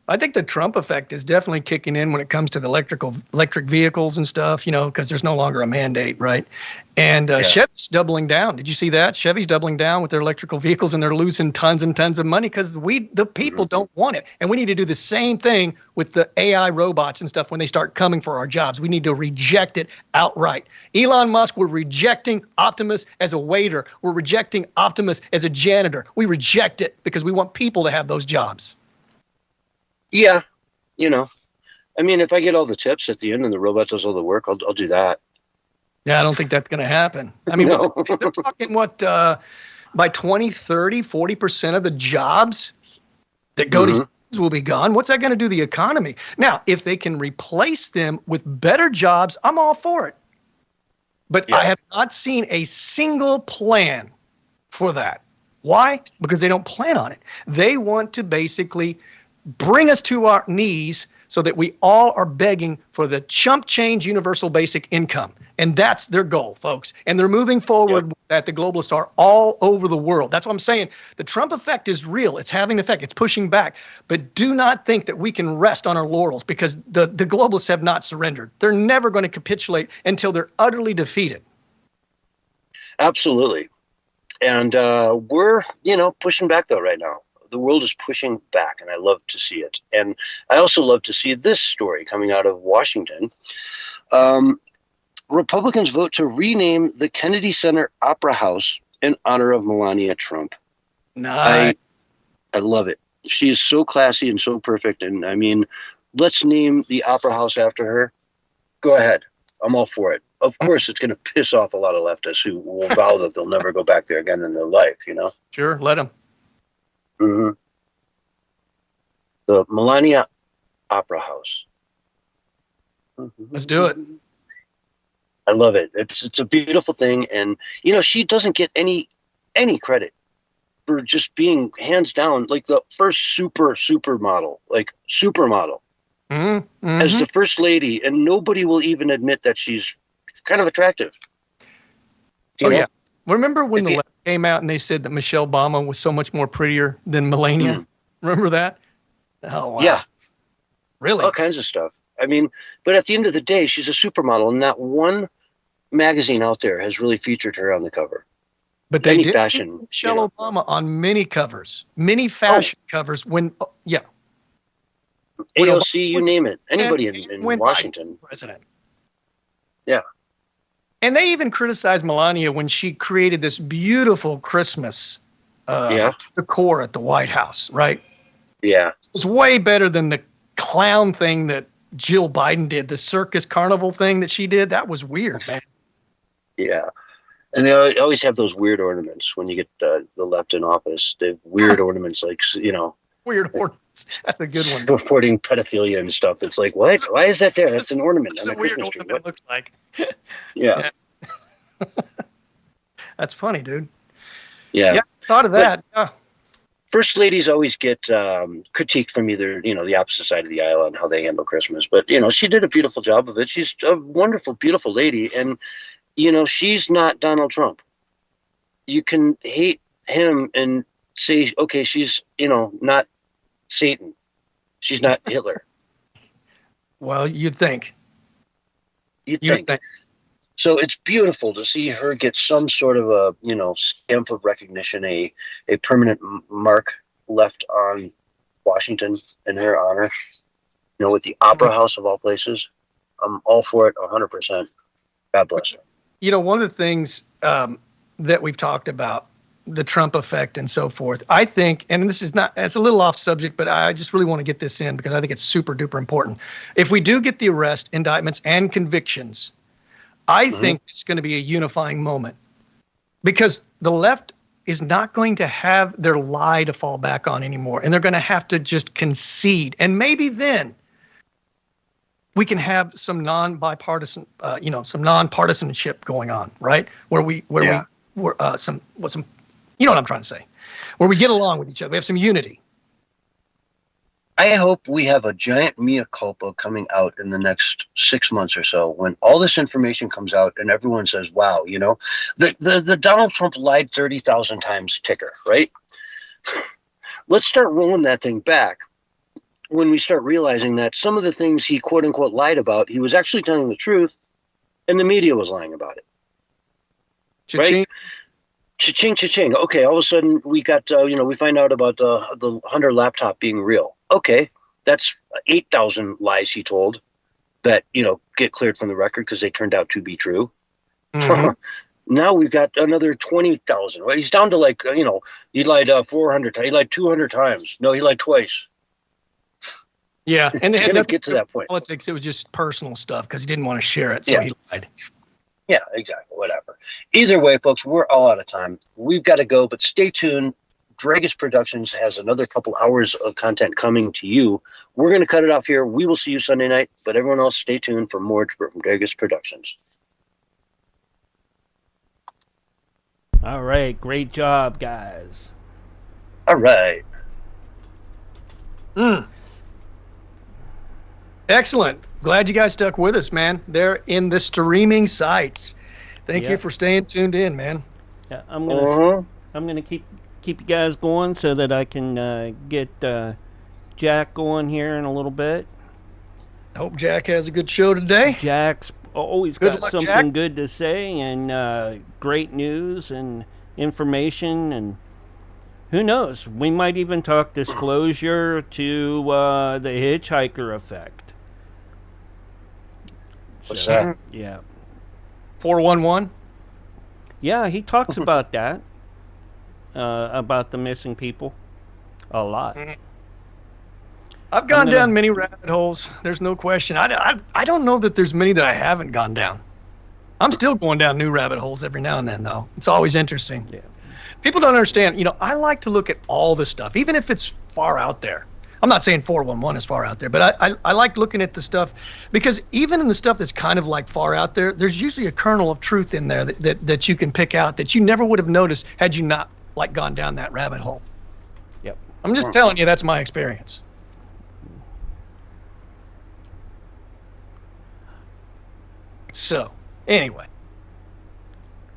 I think the Trump effect is definitely kicking in when it comes to the electric vehicles and stuff, because there's no longer a mandate, right? And Chevy's doubling down. Did you see that? Chevy's doubling down with their electrical vehicles, and they're losing tons and tons of money because the people don't want it. And we need to do the same thing with the AI robots and stuff when they start coming for our jobs. We need to reject it outright. Elon Musk, we're rejecting Optimus as a waiter. We're rejecting Optimus as a janitor. We reject it because we want people to have those jobs. Yeah, I mean, if I get all the tips at the end and the robot does all the work, I'll do that. Yeah, I don't think that's going to happen. I mean, no. They're talking by 2030, 40% of the jobs that go to humans will be gone. What's that going to do to the economy? Now, if they can replace them with better jobs, I'm all for it. But I have not seen a single plan for that. Why? Because they don't plan on it. They want to basically bring us to our knees so that we all are begging for the chump change universal basic income. And that's their goal, folks. And they're moving forward with that. The globalists are all over the world. That's what I'm saying. The Trump effect is real. It's having an effect. It's pushing back. But do not think that we can rest on our laurels, because the globalists have not surrendered. They're never going to capitulate until they're utterly defeated. Absolutely. And we're, pushing back, though, right now. The world is pushing back, and I love to see it. And I also love to see this story coming out of Washington. Republicans vote to rename the Kennedy Center Opera House in honor of Melania Trump. Nice. I love it. She's so classy and so perfect. And I mean, let's name the Opera House after her. Go ahead. I'm all for it. Of course, it's going to piss off a lot of leftists who will vow that they'll never go back there again in their life, Sure, let them. Mm-hmm. The Melania Opera House. Let's do it. I love it. It's a beautiful thing, and she doesn't get any credit for just being hands down like the first supermodel, as the first lady, and nobody will even admit that she's kind of attractive. Yeah. Remember when the left came out and they said that Michelle Obama was so much more prettier than Melania? Remember that? Oh, wow. Yeah. Really? All kinds of stuff. I mean, but at the end of the day, she's a supermodel, and not one magazine out there has really featured her on the cover. But they did fashion Michelle Obama on many covers, many fashion covers. When AOC, you name it, anybody in Washington. President. Yeah. And they even criticized Melania when she created this beautiful Christmas decor at the White House, right? Yeah. It was way better than the clown thing that Jill Biden did, the circus carnival thing that she did. That was weird, man. Yeah. And they always have those weird ornaments when you get the left in office. They have weird ornaments, like, Weird ornaments. That's a good one. Reporting pedophilia and stuff. It's like, what? Why is that there? That's an ornament. That's a weird ornament. Looks like. Yeah. That's funny, dude. Yeah. Thought of that. Yeah. First ladies always get critiqued from either, the opposite side of the aisle on how they handle Christmas. But, she did a beautiful job of it. She's a wonderful, beautiful lady. And, she's not Donald Trump. You can hate him and say, okay, she's, not Satan. She's not Hitler. Well, you'd think. You'd think. So it's beautiful to see her get some sort of a, stamp of recognition, a permanent mark left on Washington in her honor, with the Opera House of all places. I'm all for it 100%. God bless her. One of the things that we've talked about, the Trump effect and so forth, I think, and this is it's a little off subject, but I just really want to get this in because I think it's super duper important. If we do get the arrest, indictments, and convictions, I think it's going to be a unifying moment, because the left is not going to have their lie to fall back on anymore, and they're going to have to just concede. And maybe then we can have some non-bipartisan, some non-partisanship going on, right? Where some, you know what I'm trying to say, where we get along with each other. We have some unity. I hope we have a giant mea culpa coming out in the next 6 months or so, when all this information comes out and everyone says, wow, the Donald Trump lied 30,000 times ticker, right? Let's start rolling that thing back when we start realizing that some of the things he quote unquote lied about, he was actually telling the truth, and the media was lying about it. Cha-ching. Right? Cha-ching, cha-ching. Okay, all of a sudden we got, we find out about the Hunter laptop being real. Okay, that's 8,000 lies he told that, get cleared from the record because they turned out to be true. Now we've got another 20,000. Well, he's down to he lied 400 times. He lied 200 times. No, he lied twice. Yeah, and they had nothing to get to that point. Politics, it was just personal stuff because he didn't want to share it, so he lied. Yeah, exactly. Whatever. Either way, folks, we're all out of time. We've got to go, but stay tuned. DREAGUS Productions has another couple hours of content coming to you. We're going to cut it off here. We will see you Sunday night, but everyone else, stay tuned for more from DREAGUS Productions. All right, great job, guys. All right. Excellent. Glad you guys stuck with us, man. They're in the streaming sites. Thank you for staying tuned in, man. Yeah, I'm gonna keep you guys going so that I can get Jack going here in a little bit. I hope Jack has a good show today. Jack's always Good got luck, something Jack. good to say and great news and information, and who knows, we might even talk disclosure to the hitchhiker effect. What's that? Yeah. 411. Yeah, he talks about that, about the missing people, a lot. I've gone down many rabbit holes. There's no question. I don't know that there's many that I haven't gone down. I'm still going down new rabbit holes every now and then, though. It's always interesting. Yeah. People don't understand. You know, I like to look at all the stuff, even if it's far out there. I'm not saying 411 is far out there, but I like looking at the stuff because even in the stuff that's kind of like far out there, there's usually a kernel of truth in there that you can pick out that you never would have noticed had you not like gone down that rabbit hole. Yep. I'm just telling you, that's my experience. So, anyway.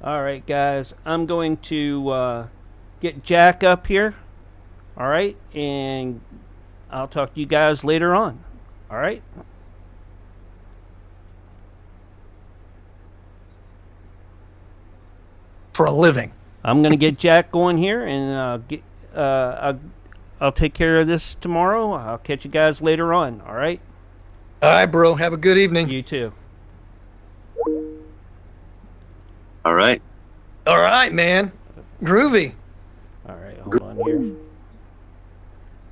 All right, guys. I'm going to get Jack up here. All right, and I'll talk to you guys later on. All right. For a living. I'm gonna get Jack going here, and I'll take care of this tomorrow. I'll catch you guys later on. All right. All right, bro. Have a good evening. You too. All right. All right, man. Groovy. All right, hold on here.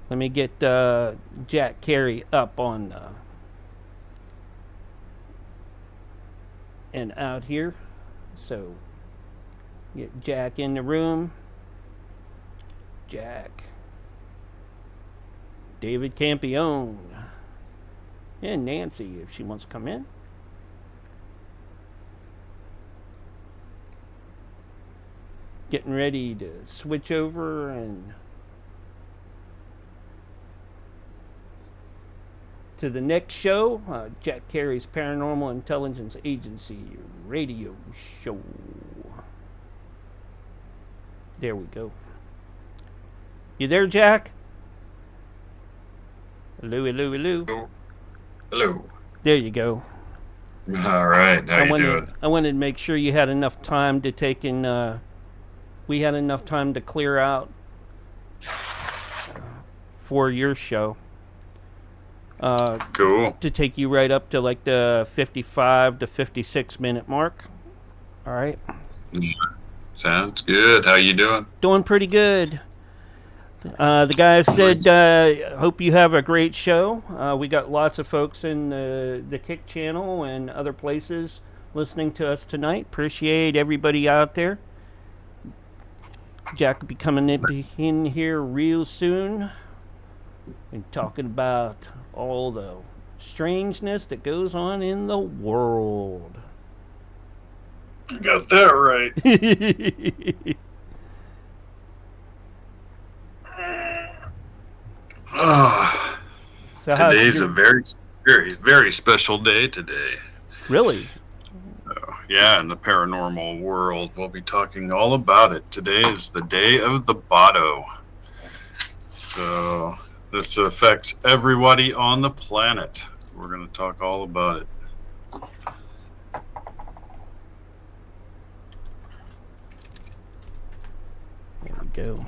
Let me get Jack Carey up on and out here. So get Jack in the room. Jack. David Campione. And Nancy, if she wants to come in. Getting ready to switch over and to the next show, Jack Carey's Paranormal Intelligence Agency radio show. There we go. You there, Jack? Hello, hello, hello. Hello. There you go. All right. How you doing? I wanted to make sure you had enough time to take in. We had enough time to clear out for your show. Cool. To take you right up to like the 55 to 56 minute mark. All right. Sounds good. How you doing? Doing pretty good. The guys said, hope you have a great show. We got lots of folks in the Kick channel and other places listening to us tonight. Appreciate everybody out there. Jack will be coming in here real soon and talking about all the strangeness that goes on in the world. You got that right. So Today's a very, very, very special day today. Really? Yeah, in the paranormal world, we'll be talking all about it. Today is the day of the Botto. So this affects everybody on the planet. We're going to talk all about it. There we go.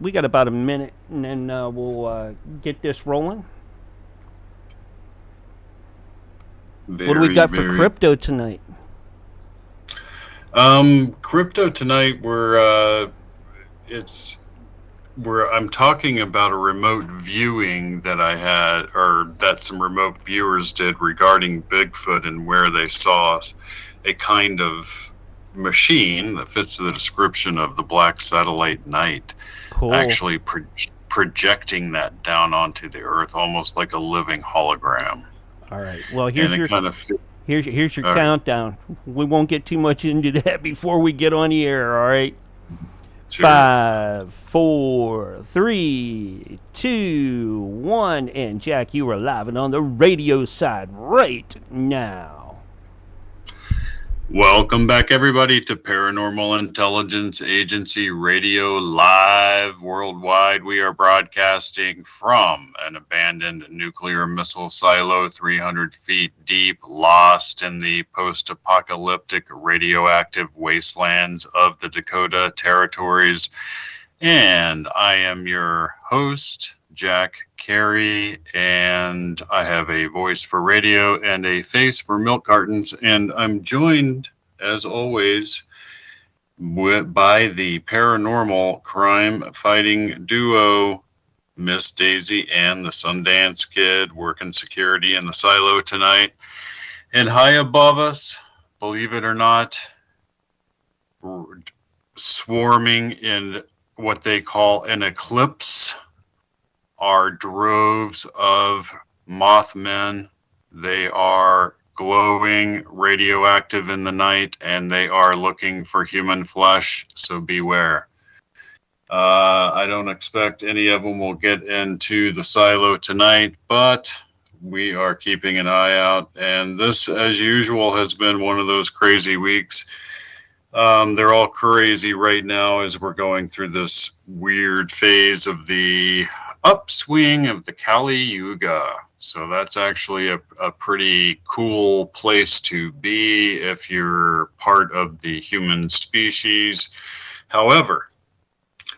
We got about a minute, and then we'll get this rolling. What do we got for crypto tonight? Crypto tonight, I'm talking about a remote viewing that I had, or that some remote viewers did regarding Bigfoot and where they saw a kind of machine that fits the description of the Black Satellite Night. Cool. Actually projecting that down onto the Earth, almost like a living hologram. All right. Well, Here's your All right. countdown. We won't get too much into that before we get on the air, all right? Sure. 5, 4, 3, 2, 1, and Jack, you are live and on the radio side right now. Welcome back, everybody, to Paranormal Intelligence Agency Radio Live worldwide. We are broadcasting from an abandoned nuclear missile silo 300 feet deep, lost in the post-apocalyptic radioactive wastelands of the Dakota Territories. And I am your host, Jack Carey, and I have a voice for radio and a face for milk cartons, and I'm joined, as always, by the paranormal crime fighting duo, Miss Daisy and the Sundance Kid, working security in the silo tonight. And high above us, believe it or not, swarming in what they call an eclipse, are droves of Mothmen. They are glowing, radioactive in the night, and they are looking for human flesh, so beware. I don't expect any of them will get into the silo tonight, but we are keeping an eye out, and this, as usual, has been one of those crazy weeks. They're all crazy right now as we're going through this weird phase of the upswing of the Kali Yuga. So that's actually a pretty cool place to be if you're part of the human species. However,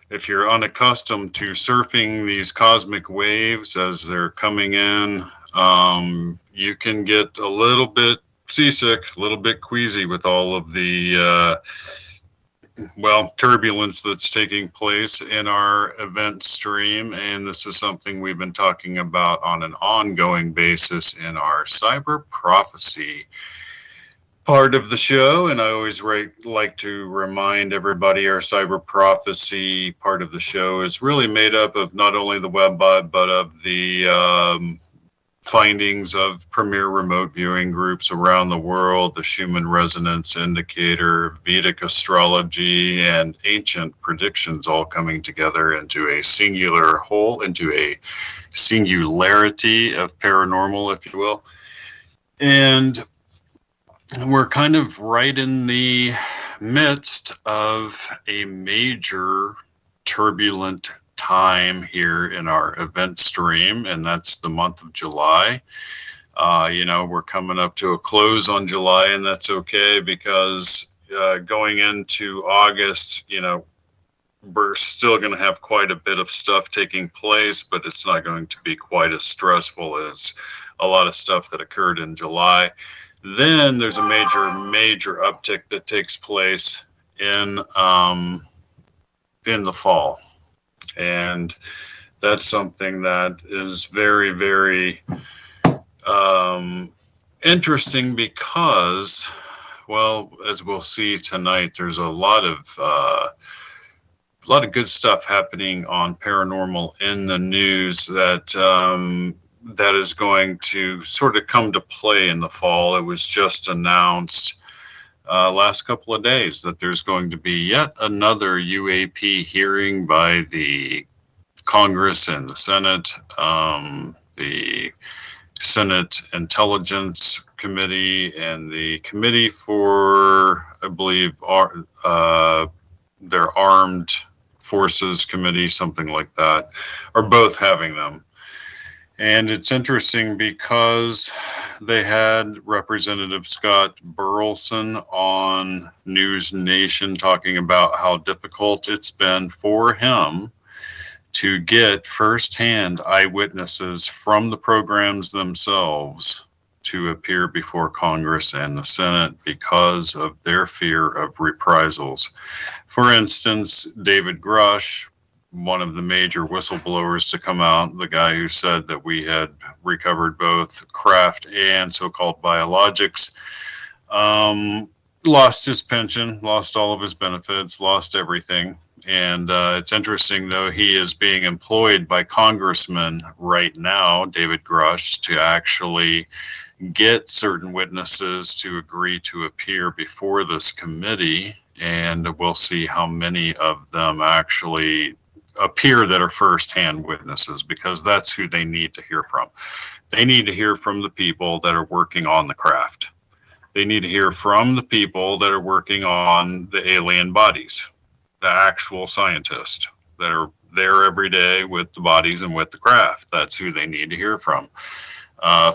if you're unaccustomed to surfing these cosmic waves as they're coming in, you can get a little bit seasick, a little bit queasy with all of the turbulence that's taking place in our event stream, and this is something we've been talking about on an ongoing basis in our cyber prophecy part of the show. And I always like to remind everybody our cyber prophecy part of the show is really made up of not only the webbot, but of the findings of premier remote viewing groups around the world, the Schumann Resonance Indicator, Vedic astrology, and ancient predictions all coming together into a singular whole, into a singularity of paranormal, if you will. And we're kind of right in the midst of a major turbulent time here in our event stream, and that's the month of July. We're coming up to a close on July, and that's okay because going into August, we're still going to have quite a bit of stuff taking place, but it's not going to be quite as stressful as a lot of stuff that occurred in July. Then there's a major uptick that takes place in the fall. And that's something that is very, very interesting because, as we'll see tonight, there's a lot of good stuff happening on paranormal in the news that is going to sort of come to play in the fall. It was just announced last couple of days that there's going to be yet another UAP hearing by the Congress and the Senate. The Senate Intelligence Committee and the Committee for, I believe, their Armed Forces Committee, something like that, are both having them. And it's interesting because they had Representative Scott Burleson on News Nation talking about how difficult it's been for him to get firsthand eyewitnesses from the programs themselves to appear before Congress and the Senate because of their fear of reprisals. For instance, David Grush, one of the major whistleblowers to come out, the guy who said that we had recovered both craft and so-called biologics, lost his pension, lost all of his benefits, lost everything. And it's interesting, though, he is being employed by congressmen right now, David Grush, to actually get certain witnesses to agree to appear before this committee, and we'll see how many of them actually appear that are first-hand witnesses, because that's who they need to hear from. They need to hear from the people that are working on the craft. They need to hear from the people that are working on the alien bodies, the actual scientists that are there every day with the bodies and with the craft. That's who they need to hear from.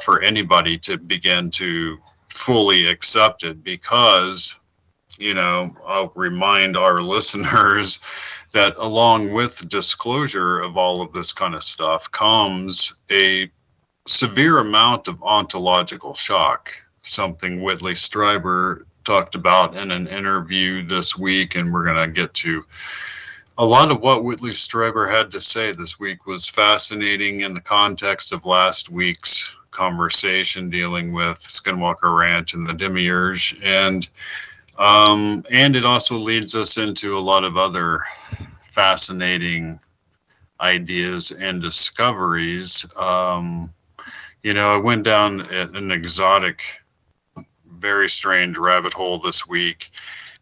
For anybody to begin to fully accept it, because, you know, I'll remind our listeners that along with the disclosure of all of this kind of stuff comes a severe amount of ontological shock, something Whitley Strieber talked about in an interview this week, and we're going to get to a lot of what Whitley Strieber had to say this week. Was fascinating in the context of last week's conversation dealing with Skinwalker Ranch and the Demiurge, and it also leads us into a lot of other fascinating ideas and discoveries. You know, I went down an exotic, very strange rabbit hole this week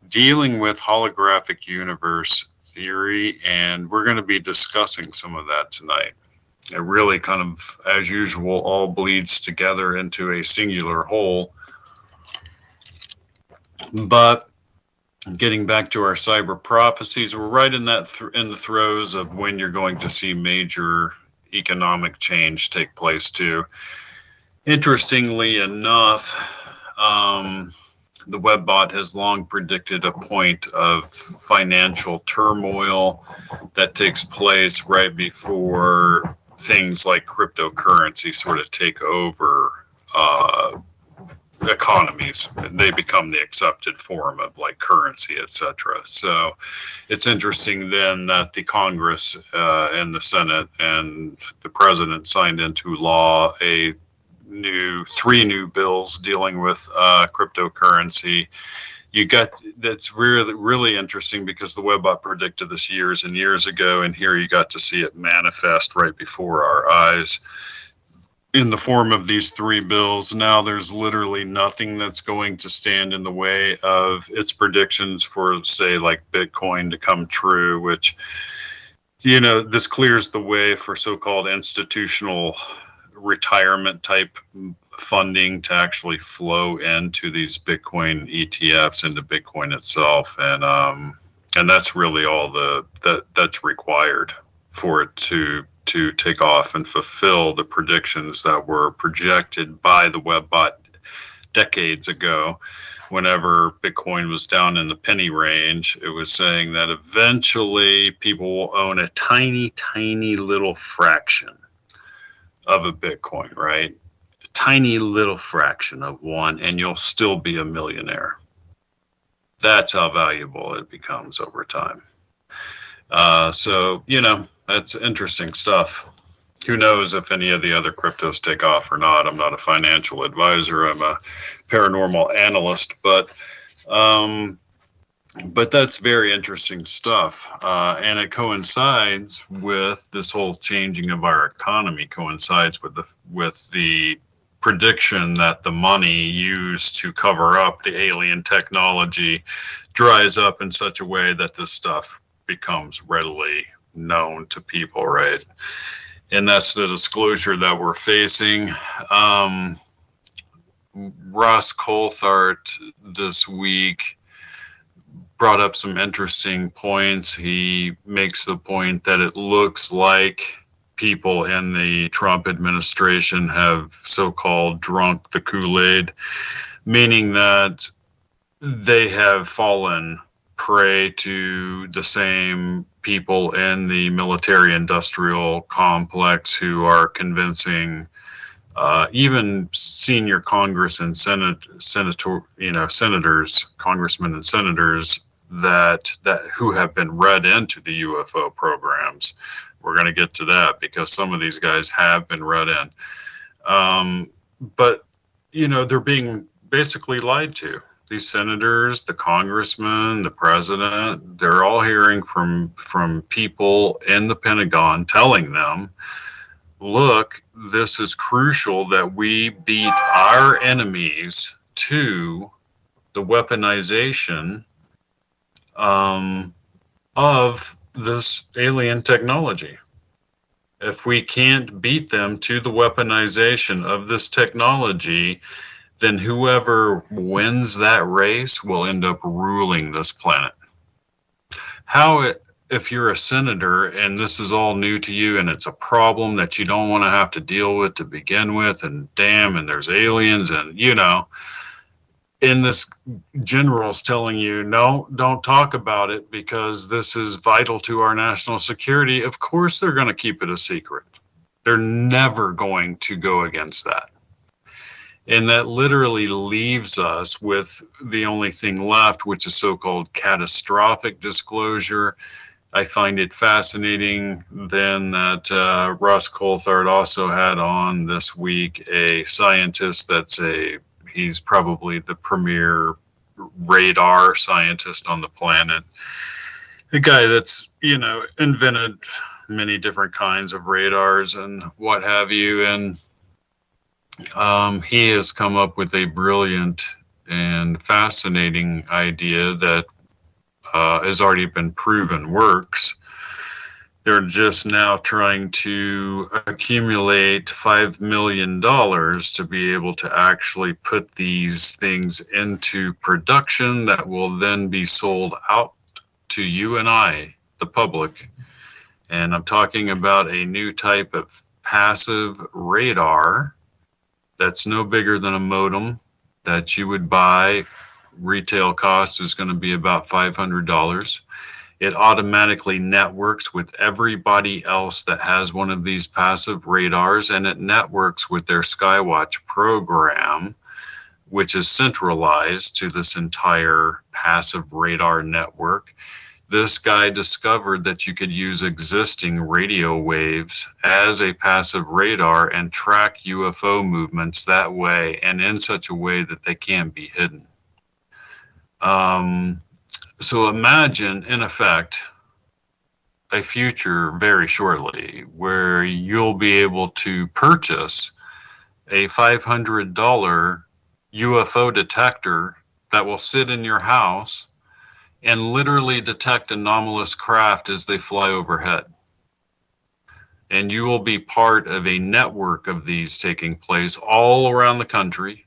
dealing with holographic universe theory, and we're going to be discussing some of that tonight. It really kind of, as usual, all bleeds together into a singular whole. But getting back to our cyber prophecies, we're right in that in the throes of when you're going to see major economic change take place too. Interestingly enough, the Webbot has long predicted a point of financial turmoil that takes place right before things like cryptocurrency sort of take over economies. They become the accepted form of like currency, etc. So it's interesting then that the Congress and the Senate and the President signed into law three new bills dealing with cryptocurrency. That's really interesting, because the Webbot predicted this years and years ago, and here you got to see it manifest right before our eyes in the form of these three bills. Now there's literally nothing that's going to stand in the way of its predictions for, say, like Bitcoin to come true, which, you know, this clears the way for so-called institutional retirement type funding to actually flow into these Bitcoin ETFs, into Bitcoin itself, and that's really all that's required for it to take off and fulfill the predictions that were projected by the Webbot decades ago. Whenever Bitcoin was down in the penny range, it was saying that eventually people will own a tiny, tiny little fraction of a Bitcoin, right? A tiny little fraction of one, and you'll still be a millionaire. That's how valuable it becomes over time. So, you know, that's interesting stuff. Who knows if any of the other cryptos take off or not? I'm not a financial advisor. I'm a paranormal analyst, but that's very interesting stuff. And it coincides with this whole changing of our economy, coincides with the prediction that the money used to cover up the alien technology dries up in such a way that this stuff becomes readily known to people, right? And that's the disclosure that we're facing. Ross Coulthart this week brought up some interesting points. He makes the point that it looks like people in the Trump administration have so-called drunk the Kool-Aid, meaning that they have fallen prey to the same people in the military-industrial complex who are convincing even senior Congress and senators, congressmen and senators that who have been read into the UFO programs. We're going to get to that because some of these guys have been read in. But, you know, they're being basically lied to. These senators, the congressmen, the president, they're all hearing from people in the Pentagon telling them, look, this is crucial that we beat our enemies to the weaponization of this alien technology. If we can't beat them to the weaponization of this technology, then whoever wins that race will end up ruling this planet. If you're a senator and this is all new to you and it's a problem that you don't want to have to deal with to begin with, and and there's aliens, and in this general's telling you, no, don't talk about it because this is vital to our national security, of course they're going to keep it a secret. They're never going to go against that. And that literally leaves us with the only thing left, which is so-called catastrophic disclosure. I find it fascinating then that Russ Coulthard also had on this week a scientist he's probably the premier radar scientist on the planet. A guy that's, invented many different kinds of radars and what have you. And he has come up with a brilliant and fascinating idea that has already been proven works. They're just now trying to accumulate $5 million to be able to actually put these things into production that will then be sold out to you and I, the public. And I'm talking about a new type of passive radar that's no bigger than a modem that you would buy. Retail cost is going to be about $500. It automatically networks with everybody else that has one of these passive radars, and it networks with their Skywatch program, which is centralized to this entire passive radar network. This guy discovered that you could use existing radio waves as a passive radar and track UFO movements that way, and in such a way that they can't be hidden. So imagine, in effect, a future very shortly where you'll be able to purchase a $500 UFO detector that will sit in your house and literally detect anomalous craft as they fly overhead. And you will be part of a network of these taking place all around the country.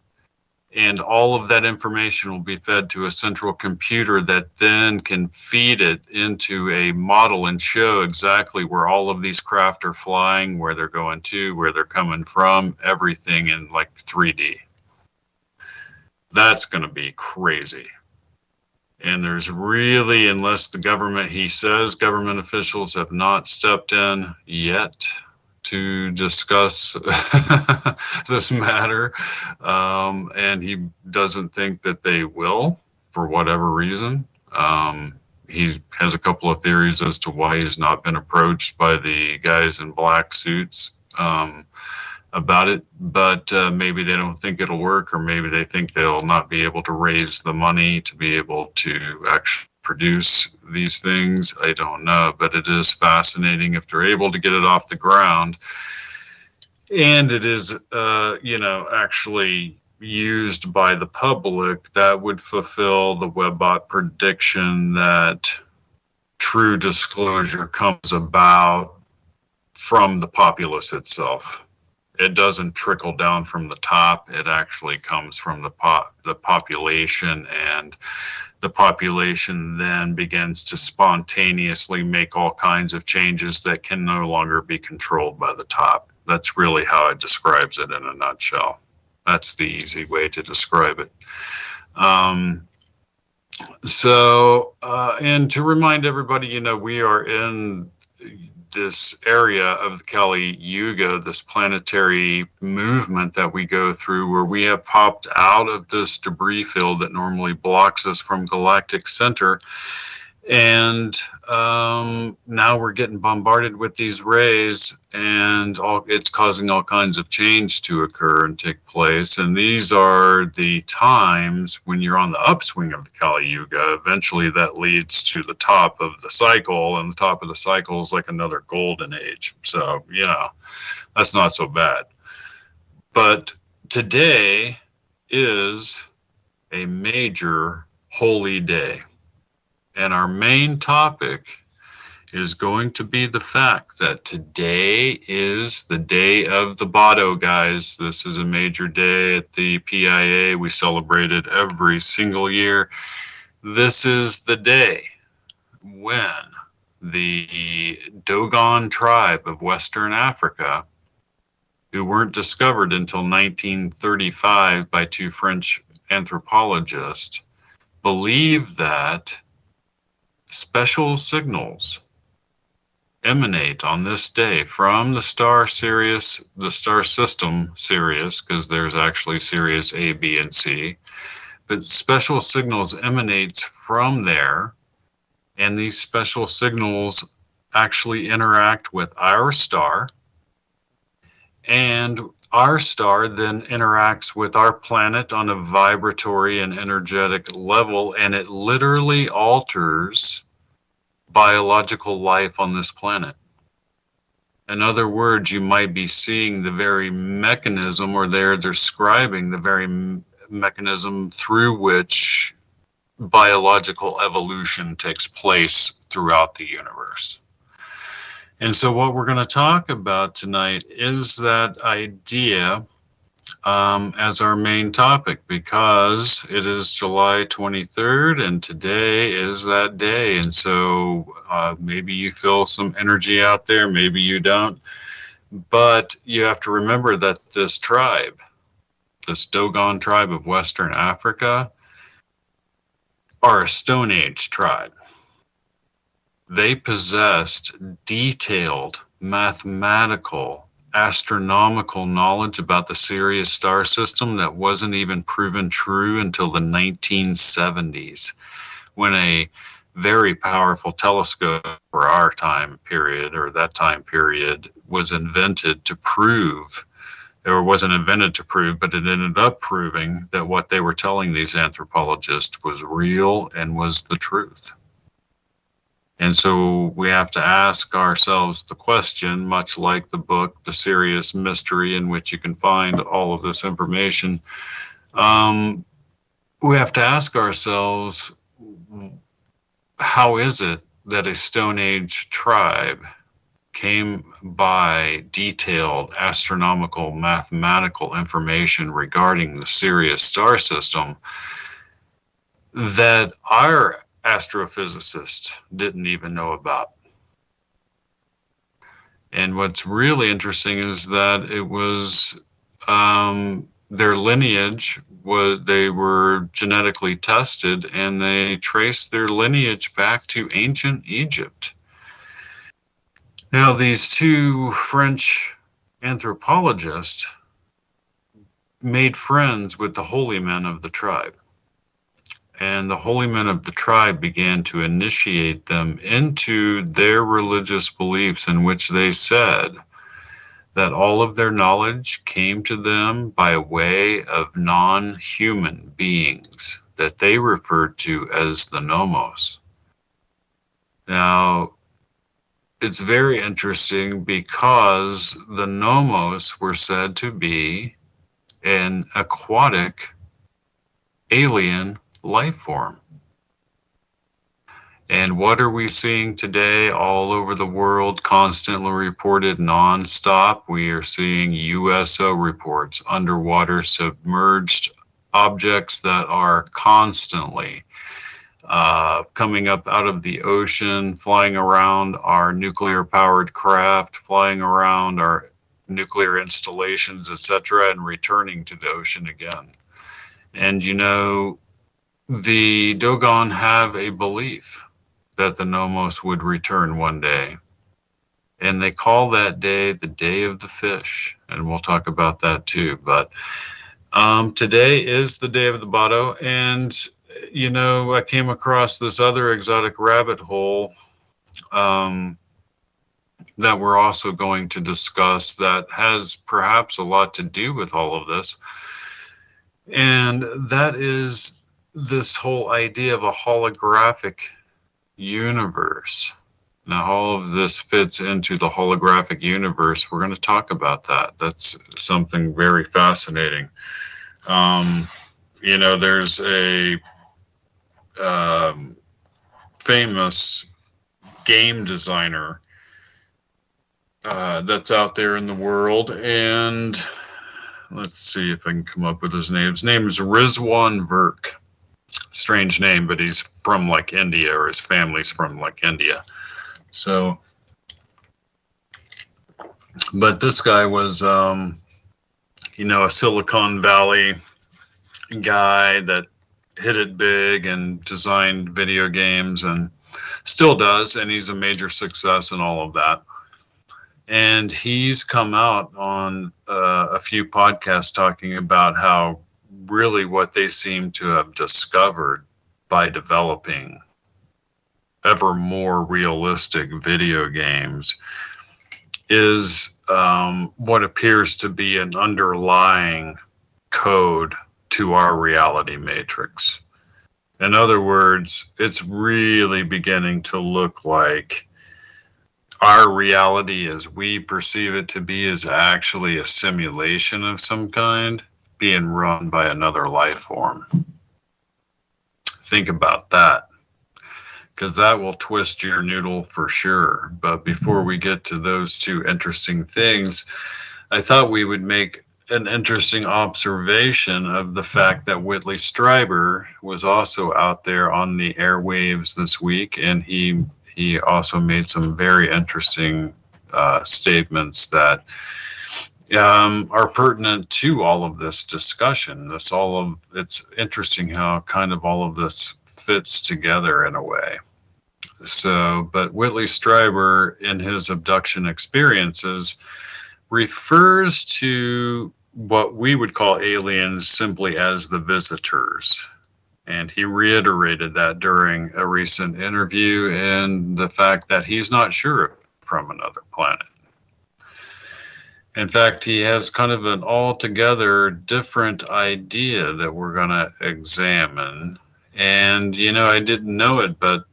And all of that information will be fed to a central computer that then can feed it into a model and show exactly where all of these craft are flying, where they're going to, where they're coming from, everything in like 3D. That's going to be crazy. And there's really, unless the government, he says, government officials have not stepped in yet to discuss this matter, and he doesn't think that they will for whatever reason. He has a couple of theories as to why he's not been approached by the guys in black suits about it, but maybe they don't think it'll work, or maybe they think they'll not be able to raise the money to be able to actually produce these things. I don't know, but it is fascinating if they're able to get it off the ground. And it is, actually used by the public, that would fulfill the Webbot prediction that true disclosure comes about from the populace itself. It doesn't trickle down from the top. It actually comes from the population, and the population then begins to spontaneously make all kinds of changes that can no longer be controlled by the top. That's really how it describes it in a nutshell. That's the easy way to describe it. And to remind everybody, we are in this area of the Kali Yuga, this planetary movement that we go through, where we have popped out of this debris field that normally blocks us from galactic center. And now we're getting bombarded with these rays, and it's causing all kinds of change to occur and take place. And these are the times when you're on the upswing of the Kali Yuga. Eventually that leads to the top of the cycle, and the top of the cycle is like another golden age. So, that's not so bad. But today is a major holy day. And our main topic is going to be the fact that today is the day of the Bado, guys. This is a major day at the PIA. We celebrate it every single year. This is the day when the Dogon tribe of Western Africa, who weren't discovered until 1935 by two French anthropologists, believe that special signals emanate on this day from the star Sirius, the star system Sirius, because there's actually Sirius A, B, and C. But special signals emanates from there, and these special signals actually interact with our star, and our star then interacts with our planet on a vibratory and energetic level, and it literally alters biological life on this planet. In other words, you might be seeing the very mechanism, or they're describing the very mechanism through which biological evolution takes place throughout the universe. And so what we're going to talk about tonight is that idea as our main topic, because it is July 23rd and today is that day. And so maybe you feel some energy out there, maybe you don't. But you have to remember that this tribe, this Dogon tribe of Western Africa, are a Stone Age tribe. They possessed detailed mathematical, astronomical knowledge about the Sirius star system that wasn't even proven true until the 1970s, when a very powerful telescope for our time period, or that time period, was invented to prove, or wasn't invented to prove, but it ended up proving that what they were telling these anthropologists was real and was the truth. And so we have to ask ourselves the question, much like the book, The Sirius Mystery, in which you can find all of this information. We have to ask ourselves, how is it that a Stone Age tribe came by detailed astronomical mathematical information regarding the Sirius star system that our astrophysicist didn't even know about? And what's really interesting is that it was their lineage was, they were genetically tested, and they traced their lineage back to ancient Egypt. Now, these two French anthropologists made friends with the holy men of the tribe. And the holy men of the tribe began to initiate them into their religious beliefs, in which they said that all of their knowledge came to them by way of non-human beings that they referred to as the nomos. Now, it's very interesting because the nomos were said to be an aquatic alien life form. And what are we seeing today all over the world, constantly reported nonstop? We are seeing USO reports, underwater submerged objects that are constantly coming up out of the ocean, flying around our nuclear powered craft, flying around our nuclear installations, etc., and returning to the ocean again. And you know, the Dogon have a belief that the nomos would return one day. And they call that day the Day of the Fish. And we'll talk about that too. But today is the Day of the Bado. And you know, I came across this other exotic rabbit hole that we're also going to discuss that has perhaps a lot to do with all of this. And that is this whole idea of a holographic universe. Now, all of this fits into the holographic universe. We're going to talk about that. That's something very fascinating. You know, there's a famous game designer that's out there in the world, and let's see if I can come up with his name. His name is Rizwan Virk. Strange name, but he's from like India, or his family's from like India. So, but this guy was, you know, a Silicon Valley guy that hit it big and designed video games and still does, and he's a major success in all of that. And he's come out on a few podcasts talking about how really what they seem to have discovered by developing ever more realistic video games is what appears to be an underlying code to our reality matrix. In other words, it's really beginning to look like our reality as we perceive it to be is actually a simulation of some kind being run by another life form. Think about that, because that will twist your noodle for sure. But before we get to those two interesting things, I thought we would make an interesting observation of the fact that Whitley Strieber was also out there on the airwaves this week, and he also made some very interesting statements that are pertinent to all of this discussion. It's interesting how kind of all of this fits together in a way. So, but Whitley Strieber, in his abduction experiences, refers to what we would call aliens simply as the visitors. And he reiterated that during a recent interview, and the fact that he's not sure if from another planet. In fact, he has kind of an altogether different idea that we're going to examine. And, you know, I didn't know it, but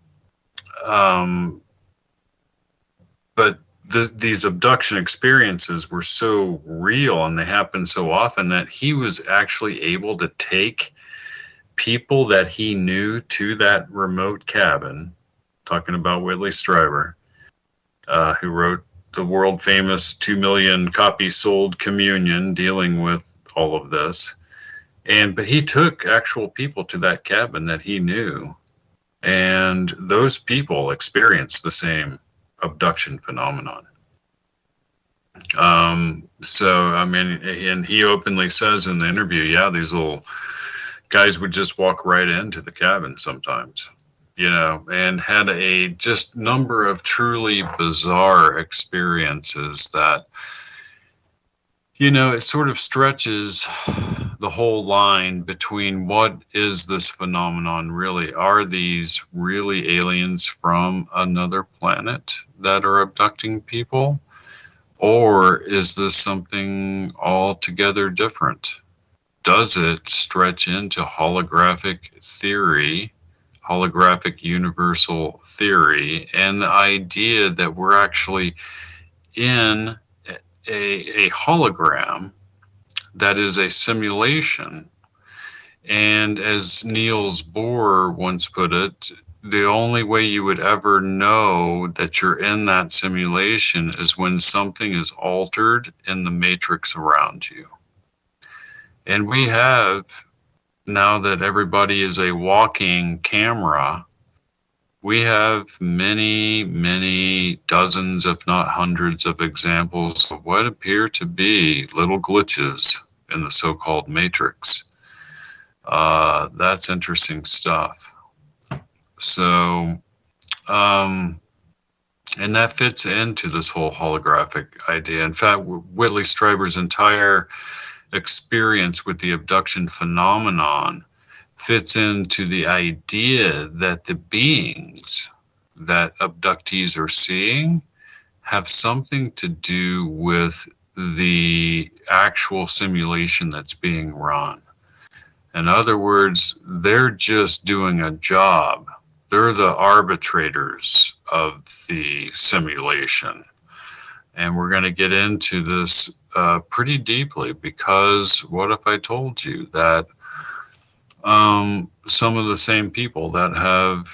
these abduction experiences were so real and they happened so often that he was actually able to take people that he knew to that remote cabin, talking about Whitley Strieber, who wrote the world famous 2 million copies sold Communion, dealing with all of this. But he took actual people to that cabin that he knew, and those people experienced the same abduction phenomenon. So, I mean, and he openly says in the interview, yeah, these little guys would just walk right into the cabin sometimes, you know, and had a just number of truly bizarre experiences that, you know, it sort of stretches the whole line between what is this phenomenon really? Are these really aliens from another planet that are abducting people? Or is this something altogether different? Does it stretch into holographic theory, holographic universal theory, and the idea that we're actually in a hologram that is a simulation? And as Niels Bohr once put it, the only way you would ever know that you're in that simulation is when something is altered in the matrix around you. And we have, now that everybody is a walking camera, we have many, many dozens, if not hundreds, of examples of what appear to be little glitches in the so-called matrix. That's interesting stuff. So, and that fits into this whole holographic idea. In fact, Whitley Strieber's entire experience with the abduction phenomenon fits into the idea that the beings that abductees are seeing have something to do with the actual simulation that's being run. In other words, they're just doing a job. They're the arbitrators of the simulation. And we're going to get into this pretty deeply, because what if I told you that some of the same people that have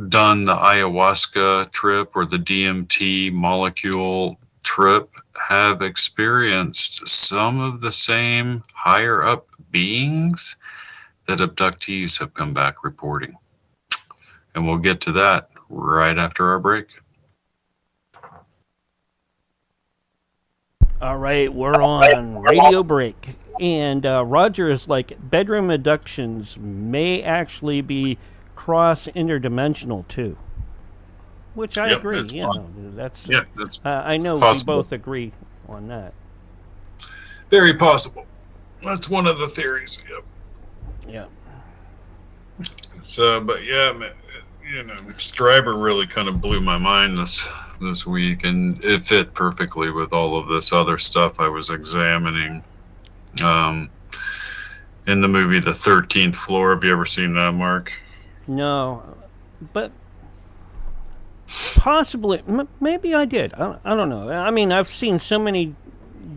done the ayahuasca trip or the DMT molecule trip have experienced some of the same higher up beings that abductees have come back reporting. And we'll get to that right after our break. All right, we're on radio break. And Roger is like, bedroom abductions may actually be cross-interdimensional too. Which I agree. That's that's I know possible. we both agree on that. Very possible. That's one of the theories. Yep. Yeah. So, but yeah, you know, Stryber really kind of blew my mind this week, and it fit perfectly with all of this other stuff I was examining. In the movie The 13th Floor, have you ever seen that, Mark? No, but possibly, maybe I did. I don't know. I mean, I've seen so many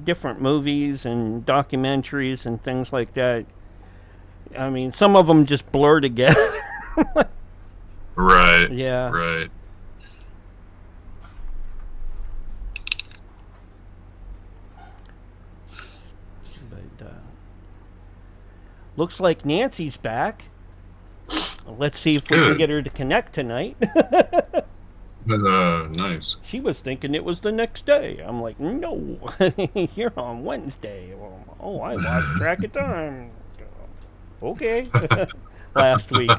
different movies and documentaries and things like that. I mean, some of them just blur together. Right. Yeah. Right. But looks like Nancy's back. Let's see if we can get her to connect tonight. Nice. She was thinking it was the next day. I'm like, no, you're on Wednesday. Oh, I lost track of time. Okay. Last week.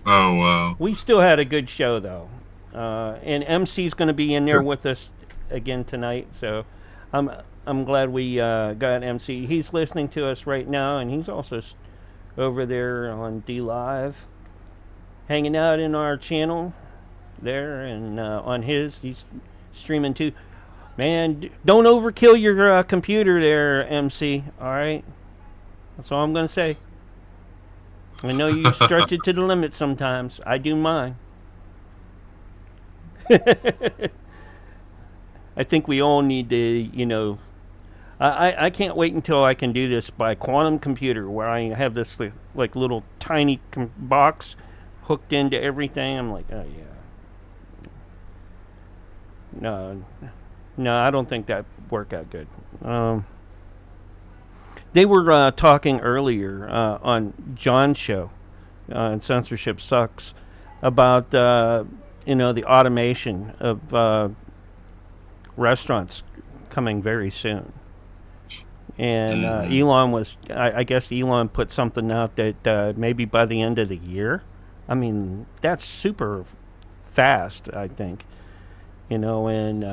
Oh, wow. We still had a good show, though. And MC's going to be in there with us again tonight. So I'm glad we got MC. He's listening to us right now, and he's also over there on D Live, hanging out in our channel there, and on his, he's streaming too. Man, don't overkill your computer there, MC. All right, that's all I'm gonna say. I know you stretch it to the limit sometimes. I do mine. I think we all need to, you know. I can't wait until I can do this by quantum computer, where I have this like little tiny box hooked into everything. I'm like, oh yeah. No, I don't think that worked out good. They were talking earlier on John's show, on Censorship Sucks, about you know, the automation of restaurants coming very soon. And Elon was, I guess Elon put something out that maybe by the end of the year. I mean, that's super fast, I think. You know, and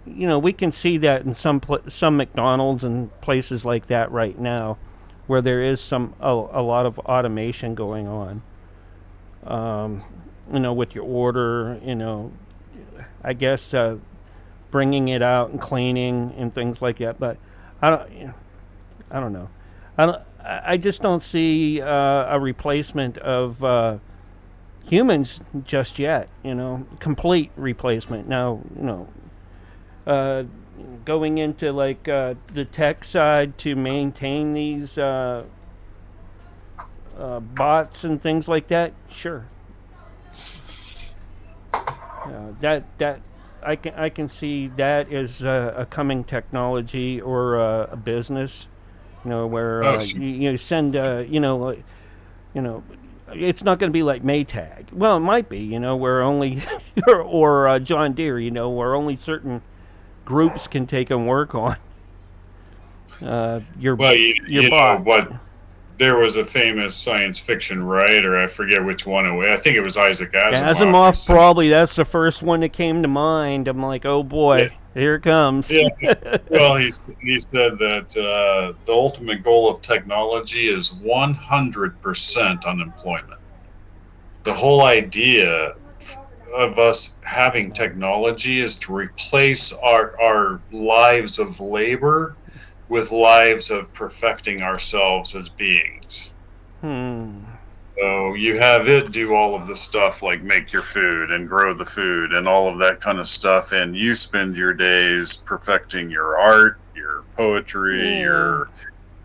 you know, we can see that in some McDonald's and places like that right now, where there is a lot of automation going on. You know, with your order, you know, I guess bringing it out and cleaning and things like that. But I don't know. I just don't see a replacement of humans just yet. You know, complete replacement. Now, you know, going into like the tech side to maintain these bots and things like that. Sure. That. I can see that as a coming technology or a business, you know, where you send, you know, it's not going to be like Maytag. Well, it might be, you know, where only, or John Deere, you know, where only certain groups can take and work on your bot. Know what? There was a famous science fiction writer, I forget which one it was. I think it was Isaac Asimov. Asimov, probably. That's the first one that came to mind. I'm like, oh boy, Here it comes. Yeah. Well, he said that the ultimate goal of technology is 100% unemployment. The whole idea of us having technology is to replace our lives of labor with lives of perfecting ourselves as beings. So you have it do all of the stuff like make your food and grow the food and all of that kind of stuff, and you spend your days perfecting your art, your poetry, your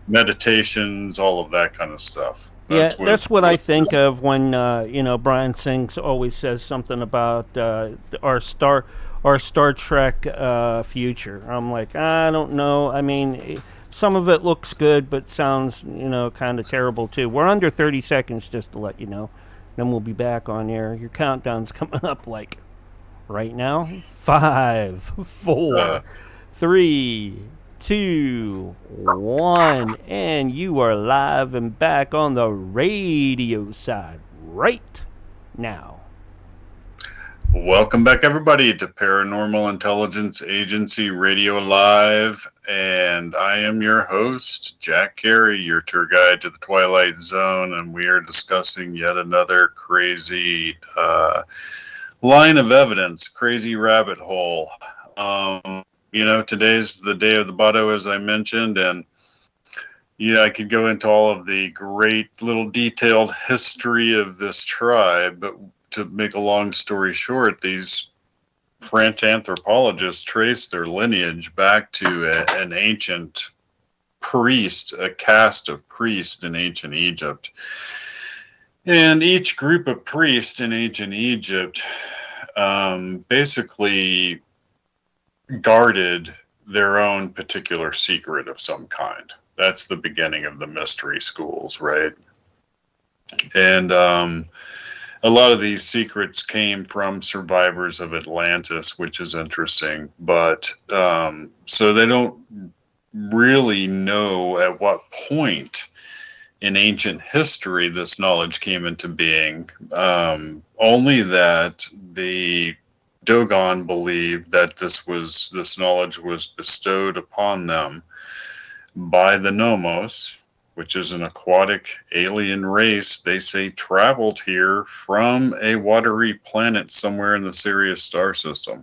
meditations, all of that kind of stuff. That's what I think of when Brian Sings always says something about our Star Trek future. I'm like, I don't know. I mean, some of it looks good, but sounds kind of terrible too. We're under 30 seconds, just to let you know. Then we'll be back on air. Your countdown's coming up like right now. 5, 4, 3, 2, 1, and you are live and back on the radio side right now. Welcome back, everybody, to Paranormal Intelligence Agency Radio Live, and I am your host, Jack Carey, your tour guide to the Twilight Zone, and we are discussing yet another crazy line of evidence, crazy rabbit hole. Today's the day of the Bado, as I mentioned, and I could go into all of the great little detailed history of this tribe, but to make a long story short, these French anthropologists trace their lineage back to an ancient priest, a caste of priests in ancient Egypt. And each group of priests in ancient Egypt basically guarded their own particular secret of some kind. That's the beginning of the mystery schools, right? And a lot of these secrets came from survivors of Atlantis, which is interesting. But so they don't really know at what point in ancient history this knowledge came into being. Only that the Dogon believed that this knowledge was bestowed upon them by the Nomos, which is an aquatic alien race, they say traveled here from a watery planet somewhere in the Sirius star system.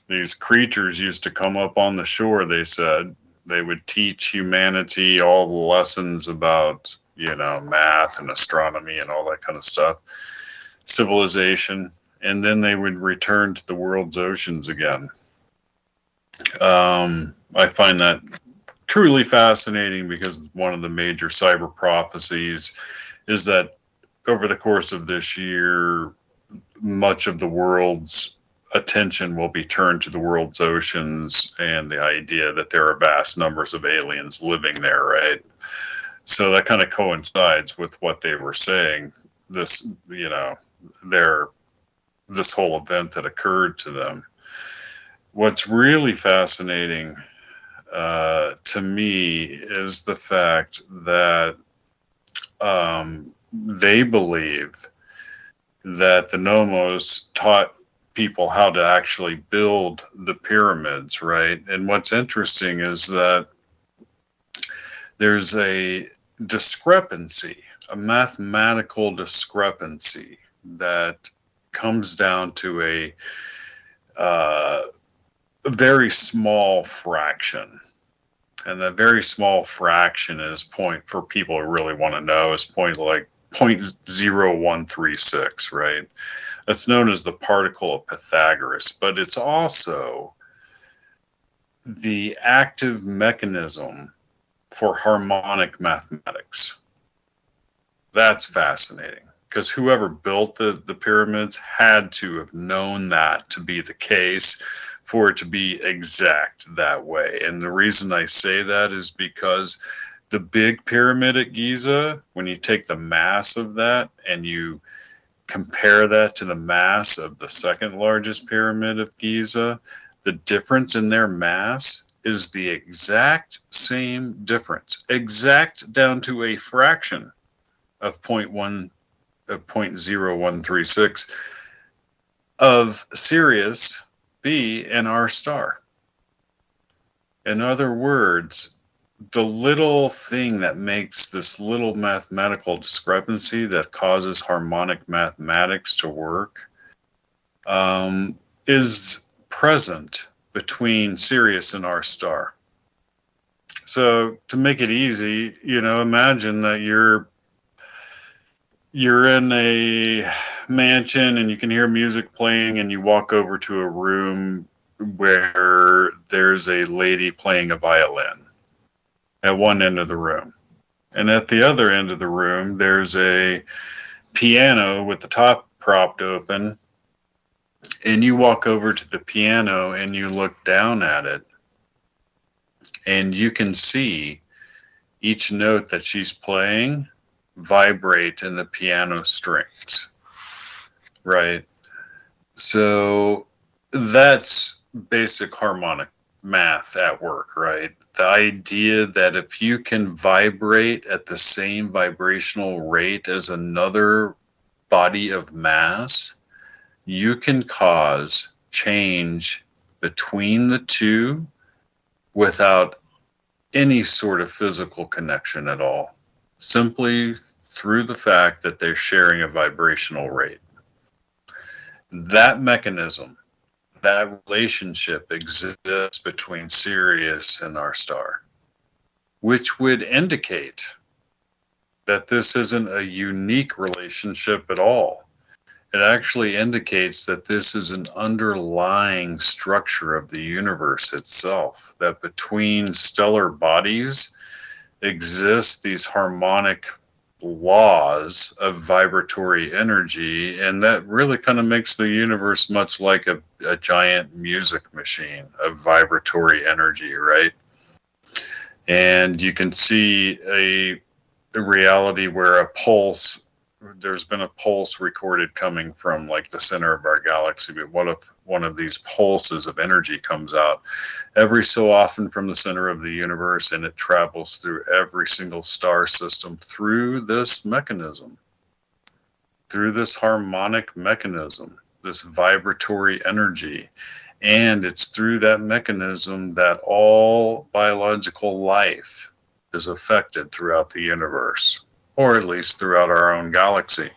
These creatures used to come up on the shore, they said. They would teach humanity all the lessons about, math and astronomy and all that kind of stuff, civilization, and then they would return to the world's oceans again. I find that truly fascinating because one of the major cyber prophecies is that over the course of this year, much of the world's attention will be turned to the world's oceans and the idea that there are vast numbers of aliens living there, right? So that kind of coincides with what they were saying, this whole event that occurred to them. What's really fascinating to me is the fact that they believe that the Nomos taught people how to actually build the pyramids, right? And what's interesting is that there's a discrepancy, a mathematical discrepancy that comes down to a very small fraction. And that very small fraction is for people who really want to know, is 0.0136, right? That's known as the particle of Pythagoras, but it's also the active mechanism for harmonic mathematics. That's fascinating, because whoever built the pyramids had to have known that to be the case for it to be exact that way. And the reason I say that is because the big pyramid at Giza, when you take the mass of that and you compare that to the mass of the second largest pyramid of Giza, the difference in their mass is the exact same difference, exact down to a fraction of 0.0136 of Sirius be in our star. In other words, the little thing that makes this little mathematical discrepancy that causes harmonic mathematics to work is present between Sirius and our star. So to make it easy, imagine that you're in a mansion and you can hear music playing, and you walk over to a room where there's a lady playing a violin at one end of the room. And at the other end of the room, there's a piano with the top propped open. And you walk over to the piano and you look down at it, and you can see each note that she's playing vibrate in the piano strings, right? So that's basic harmonic math at work, right? The idea that if you can vibrate at the same vibrational rate as another body of mass, you can cause change between the two without any sort of physical connection at all, simply through the fact that they're sharing a vibrational rate. That mechanism, that relationship exists between Sirius and our star, which would indicate that this isn't a unique relationship at all. It actually indicates that this is an underlying structure of the universe itself, that between stellar bodies exist these harmonic laws of vibratory energy, and that really kind of makes the universe much like a giant music machine of vibratory energy, right? And you can see a reality where a pulse, there's been a pulse recorded coming from like the center of our galaxy, but what if one of these pulses of energy comes out every so often from the center of the universe, and it travels through every single star system through this mechanism, through this harmonic mechanism, this vibratory energy. And it's through that mechanism that all biological life is affected throughout the universe, or at least throughout our own galaxy.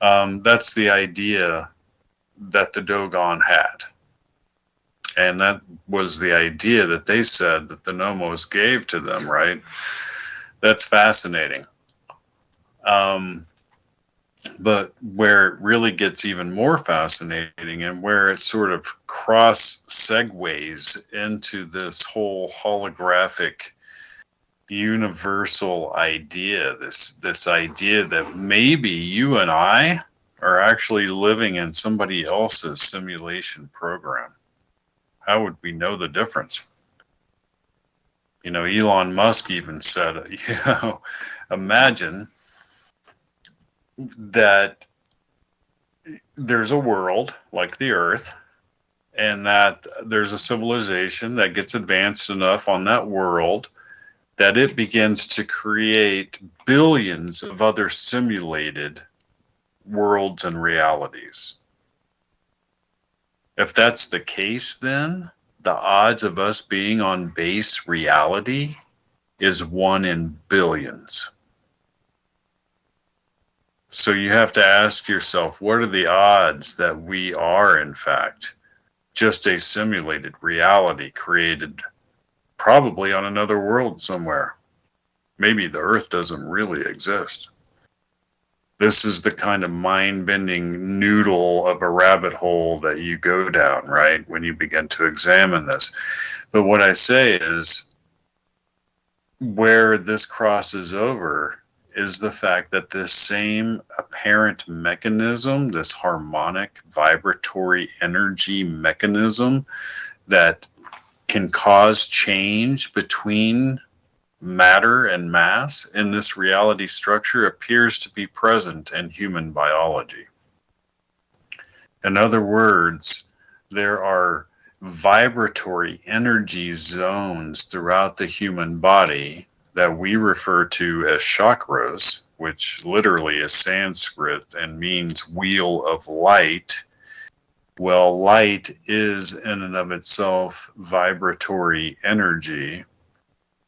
That's the idea that the Dogon had. And that was the idea that they said that the Nomos gave to them, right? That's fascinating. But where it really gets even more fascinating, and where it sort of segues into this whole holographic universal idea, this idea that maybe you and I are actually living in somebody else's simulation program. How would we know the difference? Elon Musk even said, imagine that there's a world like the Earth, and that there's a civilization that gets advanced enough on that world that it begins to create billions of other simulated worlds and realities. If that's the case, then the odds of us being on base reality is 1 in billions. So you have to ask yourself, what are the odds that we are, in fact, just a simulated reality created probably on another world somewhere? Maybe the Earth doesn't really exist. This is the kind of mind-bending noodle of a rabbit hole that you go down, right, when you begin to examine this. But what I say is, where this crosses over is the fact that this same apparent mechanism, this harmonic vibratory energy mechanism that can cause change between matter and mass in this reality structure, appears to be present in human biology. In other words, there are vibratory energy zones throughout the human body that we refer to as chakras, which literally is Sanskrit and means wheel of light. Well, light is in and of itself vibratory energy.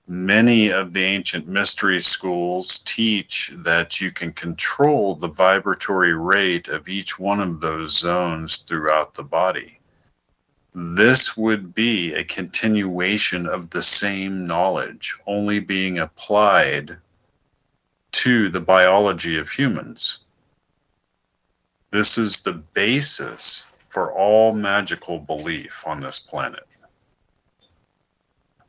Many of the ancient mystery schools teach that you can control the vibratory rate of each one of those zones throughout the body. This would be a continuation of the same knowledge, only being applied to the biology of humans. This is the basis for all magical belief on this planet.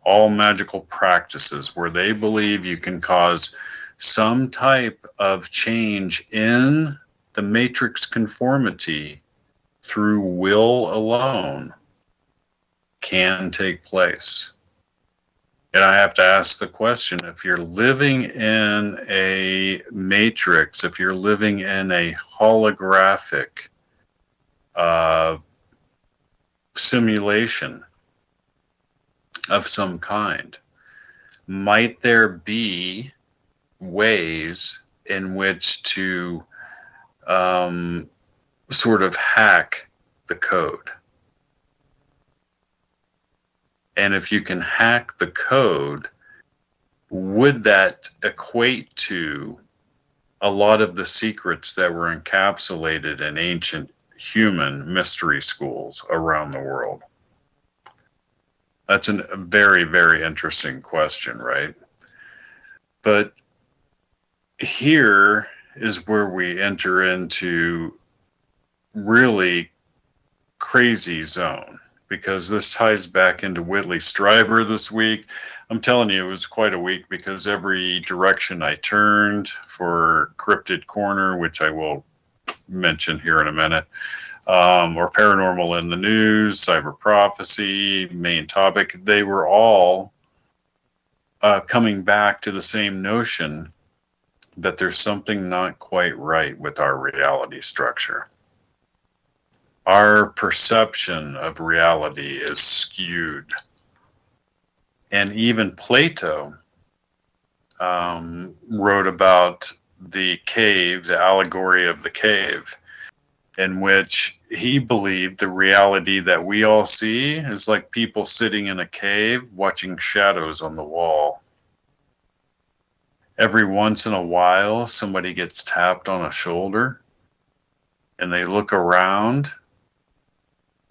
All magical practices where they believe you can cause some type of change in the matrix conformity through will alone can take place. And I have to ask the question, if you're living in a matrix, if you're living in a holographic simulation of some kind, might there be ways in which to sort of hack the code? And if you can hack the code, would that equate to a lot of the secrets that were encapsulated in ancient human mystery schools around the world? That's a very, very interesting question, right? But here is where we enter into really crazy zone, because this ties back into Whitley Strieber this week. I'm telling you, it was quite a week, because every direction I turned for Cryptid Corner, which I will mention here in a minute, or Paranormal in the News, Cyber Prophecy, Main Topic, they were all coming back to the same notion that there's something not quite right with our reality structure. Our perception of reality is skewed. And even Plato wrote about the cave, the allegory of the cave, in which he believed the reality that we all see is like people sitting in a cave watching shadows on the wall. Every once in a while, somebody gets tapped on a shoulder and they look around,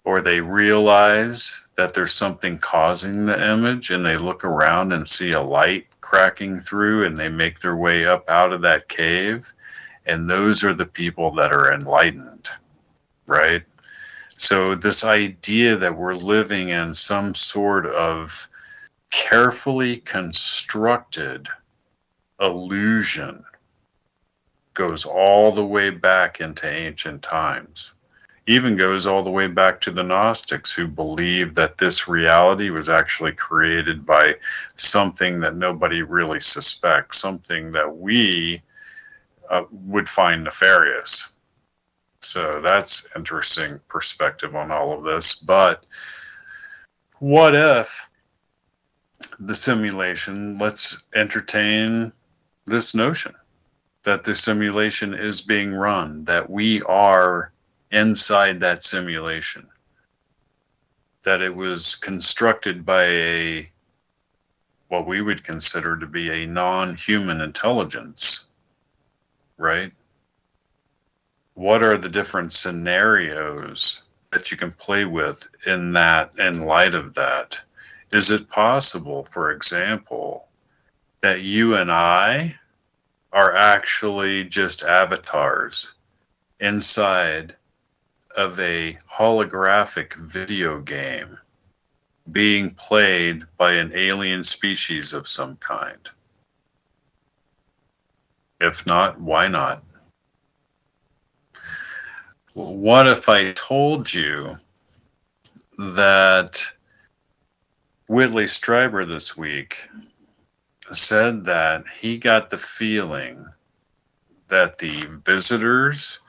or they realize that there's something causing the image, and they look around and see a light cracking through, and they make their way up out of that cave. And those are the people that are enlightened, right? So this idea that we're living in some sort of carefully constructed illusion goes all the way back into ancient times. Even goes all the way back to the Gnostics, who believed that this reality was actually created by something that nobody really suspects, something that we would find nefarious. So that's interesting perspective on all of this. But what if the simulation, let's entertain this notion that the simulation is being run, that we are inside that simulation, that it was constructed by what we would consider to be a non-human intelligence, right? What are the different scenarios that you can play with in light of that? Is it possible, for example, that you and I are actually just avatars inside of a holographic video game being played by an alien species of some kind? If not, why not? What if I told you that Whitley Strieber this week said that he got the feeling that the visitors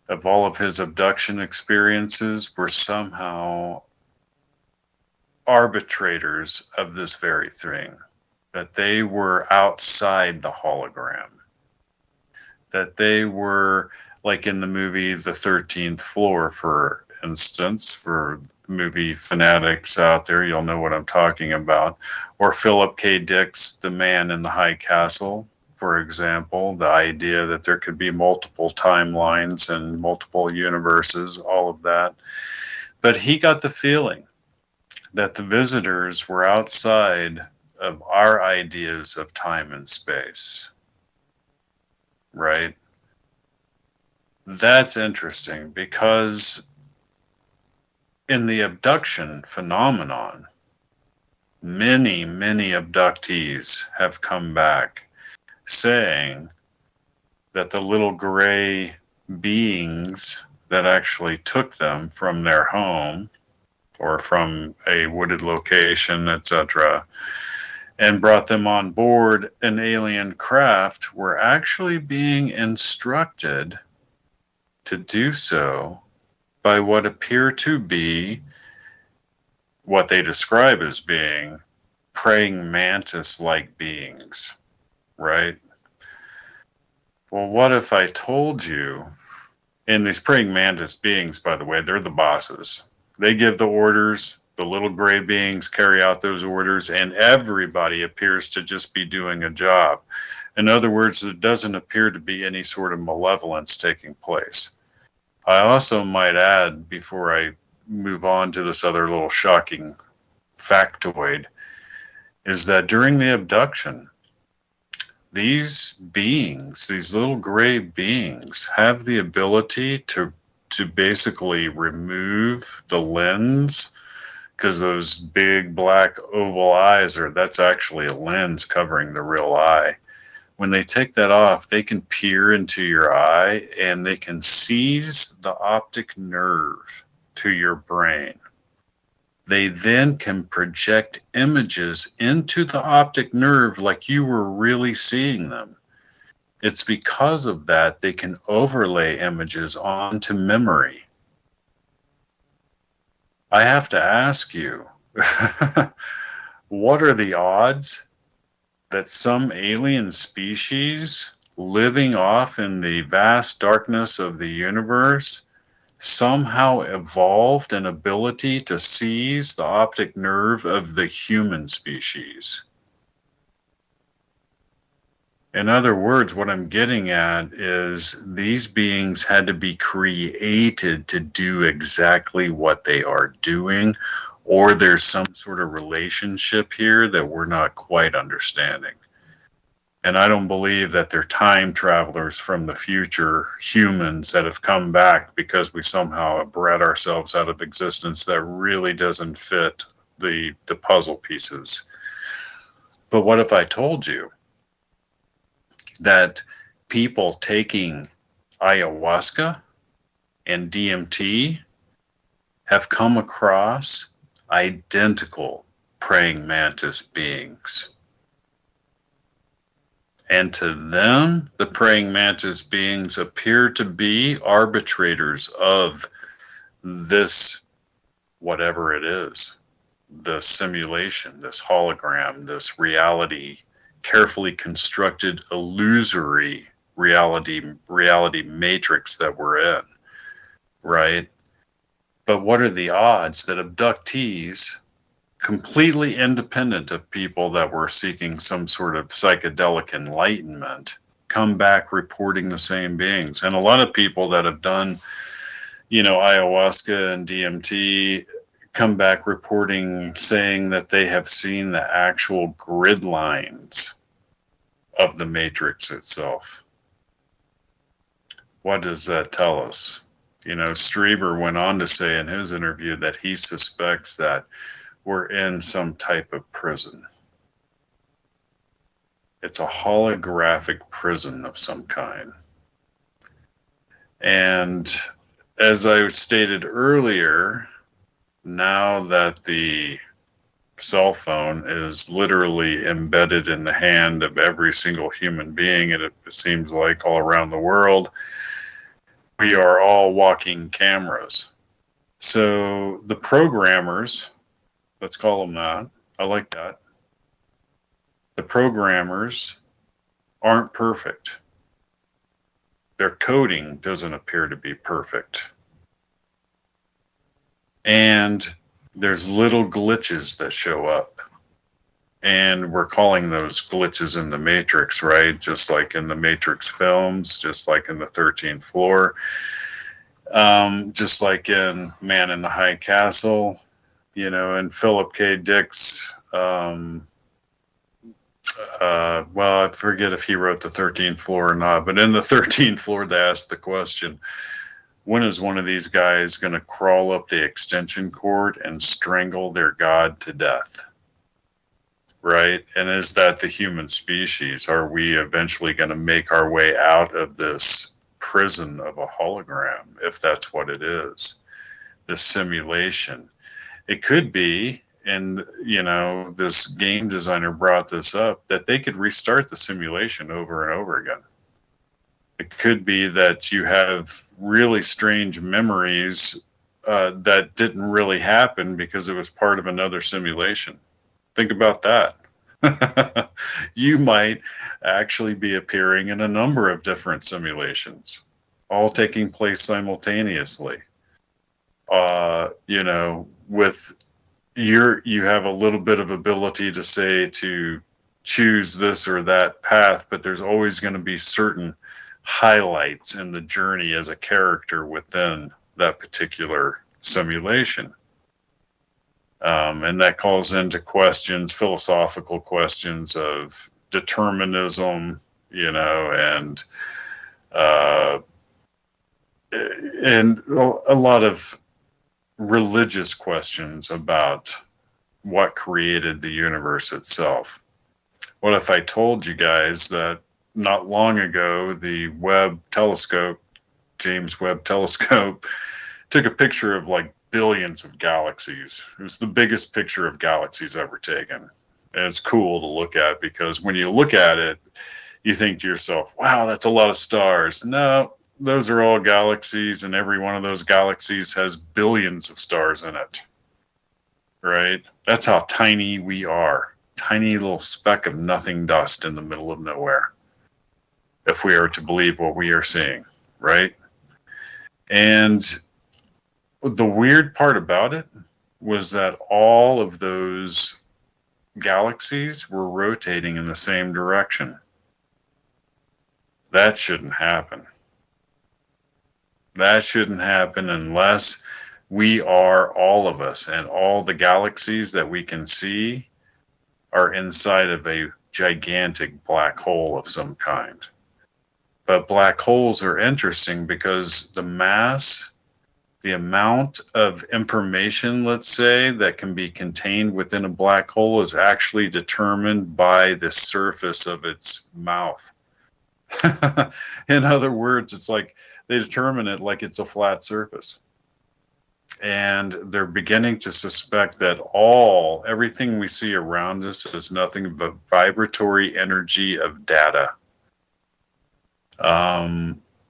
of all of his abduction experiences were somehow arbitrators of this very thing, that they were outside the hologram, that they were like in the movie The 13th Floor, for instance, for movie fanatics out there, you'll know what I'm talking about. Or Philip K. Dick's The Man in the High Castle, for example, the idea that there could be multiple timelines and multiple universes, all of that. But he got the feeling that the visitors were outside of our ideas of time and space. Right? That's interesting because in the abduction phenomenon, many, many abductees have come back saying that the little gray beings that actually took them from their home or from a wooded location, etc., and brought them on board an alien craft were actually being instructed to do so by what appear to be what they describe as being praying mantis-like beings, right? Well, what if I told you, and these praying mantis beings, by the way, they're the bosses. They give the orders, the little gray beings carry out those orders, and everybody appears to just be doing a job. In other words, there doesn't appear to be any sort of malevolence taking place. I also might add, before I move on to this other little shocking factoid, is that during the abduction, these beings, these little gray beings, have the ability to basically remove the lens, because those big black oval eyes that's actually a lens covering the real eye. When they take that off, they can peer into your eye and they can seize the optic nerve to your brain. They then can project images into the optic nerve like you were really seeing them. It's because of that they can overlay images onto memory. I have to ask you, what are the odds that some alien species living off in the vast darkness of the universe somehow evolved an ability to seize the optic nerve of the human species? In other words, what I'm getting at is these beings had to be created to do exactly what they are doing, or there's some sort of relationship here that we're not quite understanding. And I don't believe that they're time travelers from the future, humans that have come back because we somehow bred ourselves out of existence. That really doesn't fit the puzzle pieces. But what if I told you that people taking ayahuasca and DMT have come across identical praying mantis beings? And to them, the praying mantis beings appear to be arbitrators of this, whatever it is, the simulation, this hologram, this reality, carefully constructed, illusory reality matrix that we're in, right? But what are the odds that abductees, completely independent of people that were seeking some sort of psychedelic enlightenment, come back reporting the same beings? And a lot of people that have done, ayahuasca and DMT come back reporting, saying that they have seen the actual grid lines of the matrix itself. What does that tell us? Strieber went on to say in his interview that he suspects that we're in some type of prison. It's a holographic prison of some kind. And as I stated earlier, now that the cell phone is literally embedded in the hand of every single human being, and it seems like all around the world, we are all walking cameras. So the programmers, let's call them that, I like that. The programmers aren't perfect. Their coding doesn't appear to be perfect. And there's little glitches that show up. And we're calling those glitches in the Matrix, right? Just like in the Matrix films, just like in the 13th Floor, just like in Man in the High Castle, you know, and Philip K. Dick's, well, I forget if he wrote the 13th Floor or not, but in the 13th Floor, they asked the question, when is one of these guys going to crawl up the extension cord and strangle their god to death? Right? And is that the human species? Are we eventually going to make our way out of this prison of a hologram, if that's what it is? This simulation. It could be, and you know, this game designer brought this up, that they could restart the simulation over and over again. It could be that you have really strange memories that didn't really happen because it was part of another simulation. Think about that. You might actually be appearing in a number of different simulations, all taking place simultaneously. You know, with you have a little bit of ability to say to choose this or that path, but there's always going to be certain highlights in the journey as a character within that particular simulation. And that calls into questions, philosophical questions of determinism, you know, and a lot of religious questions about what created the universe itself. What if I told you guys that not long ago, the Webb telescope, James Webb telescope, took a picture of like billions of galaxies. It was the biggest picture of galaxies ever taken. And it's cool to look at because when you look at it, you think to yourself, wow, that's a lot of stars. No, those are all galaxies, and every one of those galaxies has billions of stars in it. Right? That's how tiny we are. Tiny little speck of nothing dust in the middle of nowhere, if we are to believe what we are seeing, right? And the weird part about it was that all of those galaxies were rotating in the same direction. That shouldn't happen. That shouldn't happen unless we are, all of us, and all the galaxies that we can see are inside of a gigantic black hole of some kind. But black holes are interesting because the mass, the amount of information, let's say, that can be contained within a black hole is actually determined by the surface of its mouth. In other words, it's like they determine it like it's a flat surface. And they're beginning to suspect that everything we see around us is nothing but vibratory energy of data.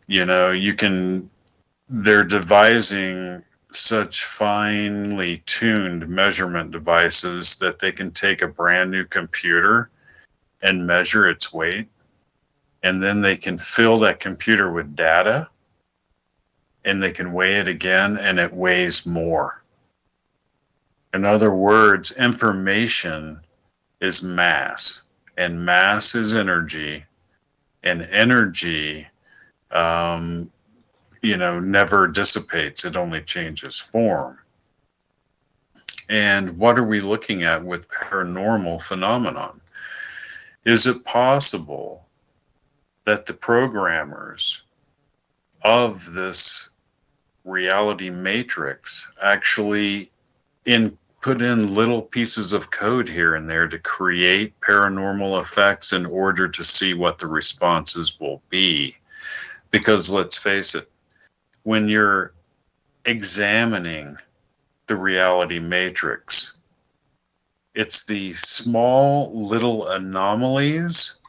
You know, they're devising such finely tuned measurement devices that they can take a brand new computer and measure its weight. And then they can fill that computer with data, and they can weigh it again, and it weighs more. In other words, information is mass, and mass is energy, and energy, you know, never dissipates. It only changes form. And what are we looking at with paranormal phenomenon? Is it possible that the programmers of this reality matrix actually put in little pieces of code here and there to create paranormal effects in order to see what the responses will be? Because let's face it, when you're examining the reality matrix, it's the small little anomalies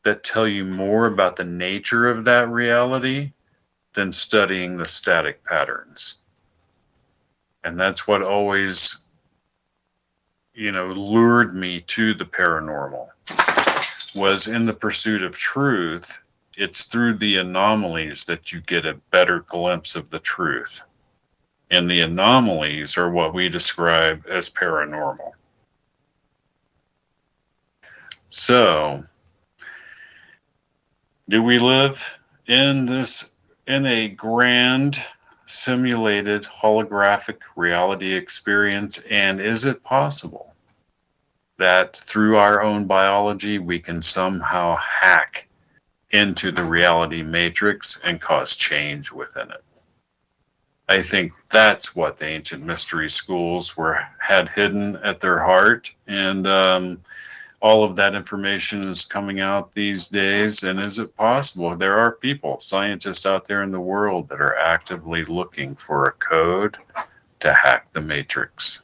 that tell you more about the nature of that reality than studying the static patterns. And that's what always, you know, lured me to the paranormal, was in the pursuit of truth. It's through the anomalies that you get a better glimpse of the truth. and the anomalies are what we describe as paranormal. So, do we live in a grand simulated holographic reality experience, and is it possible that through our own biology we can somehow hack into the reality matrix and cause change within it? I think that's what the ancient mystery schools had hidden at their heart, and all of that information is coming out these days. And is it possible? There are people, scientists out there in the world that are actively looking for a code to hack the matrix.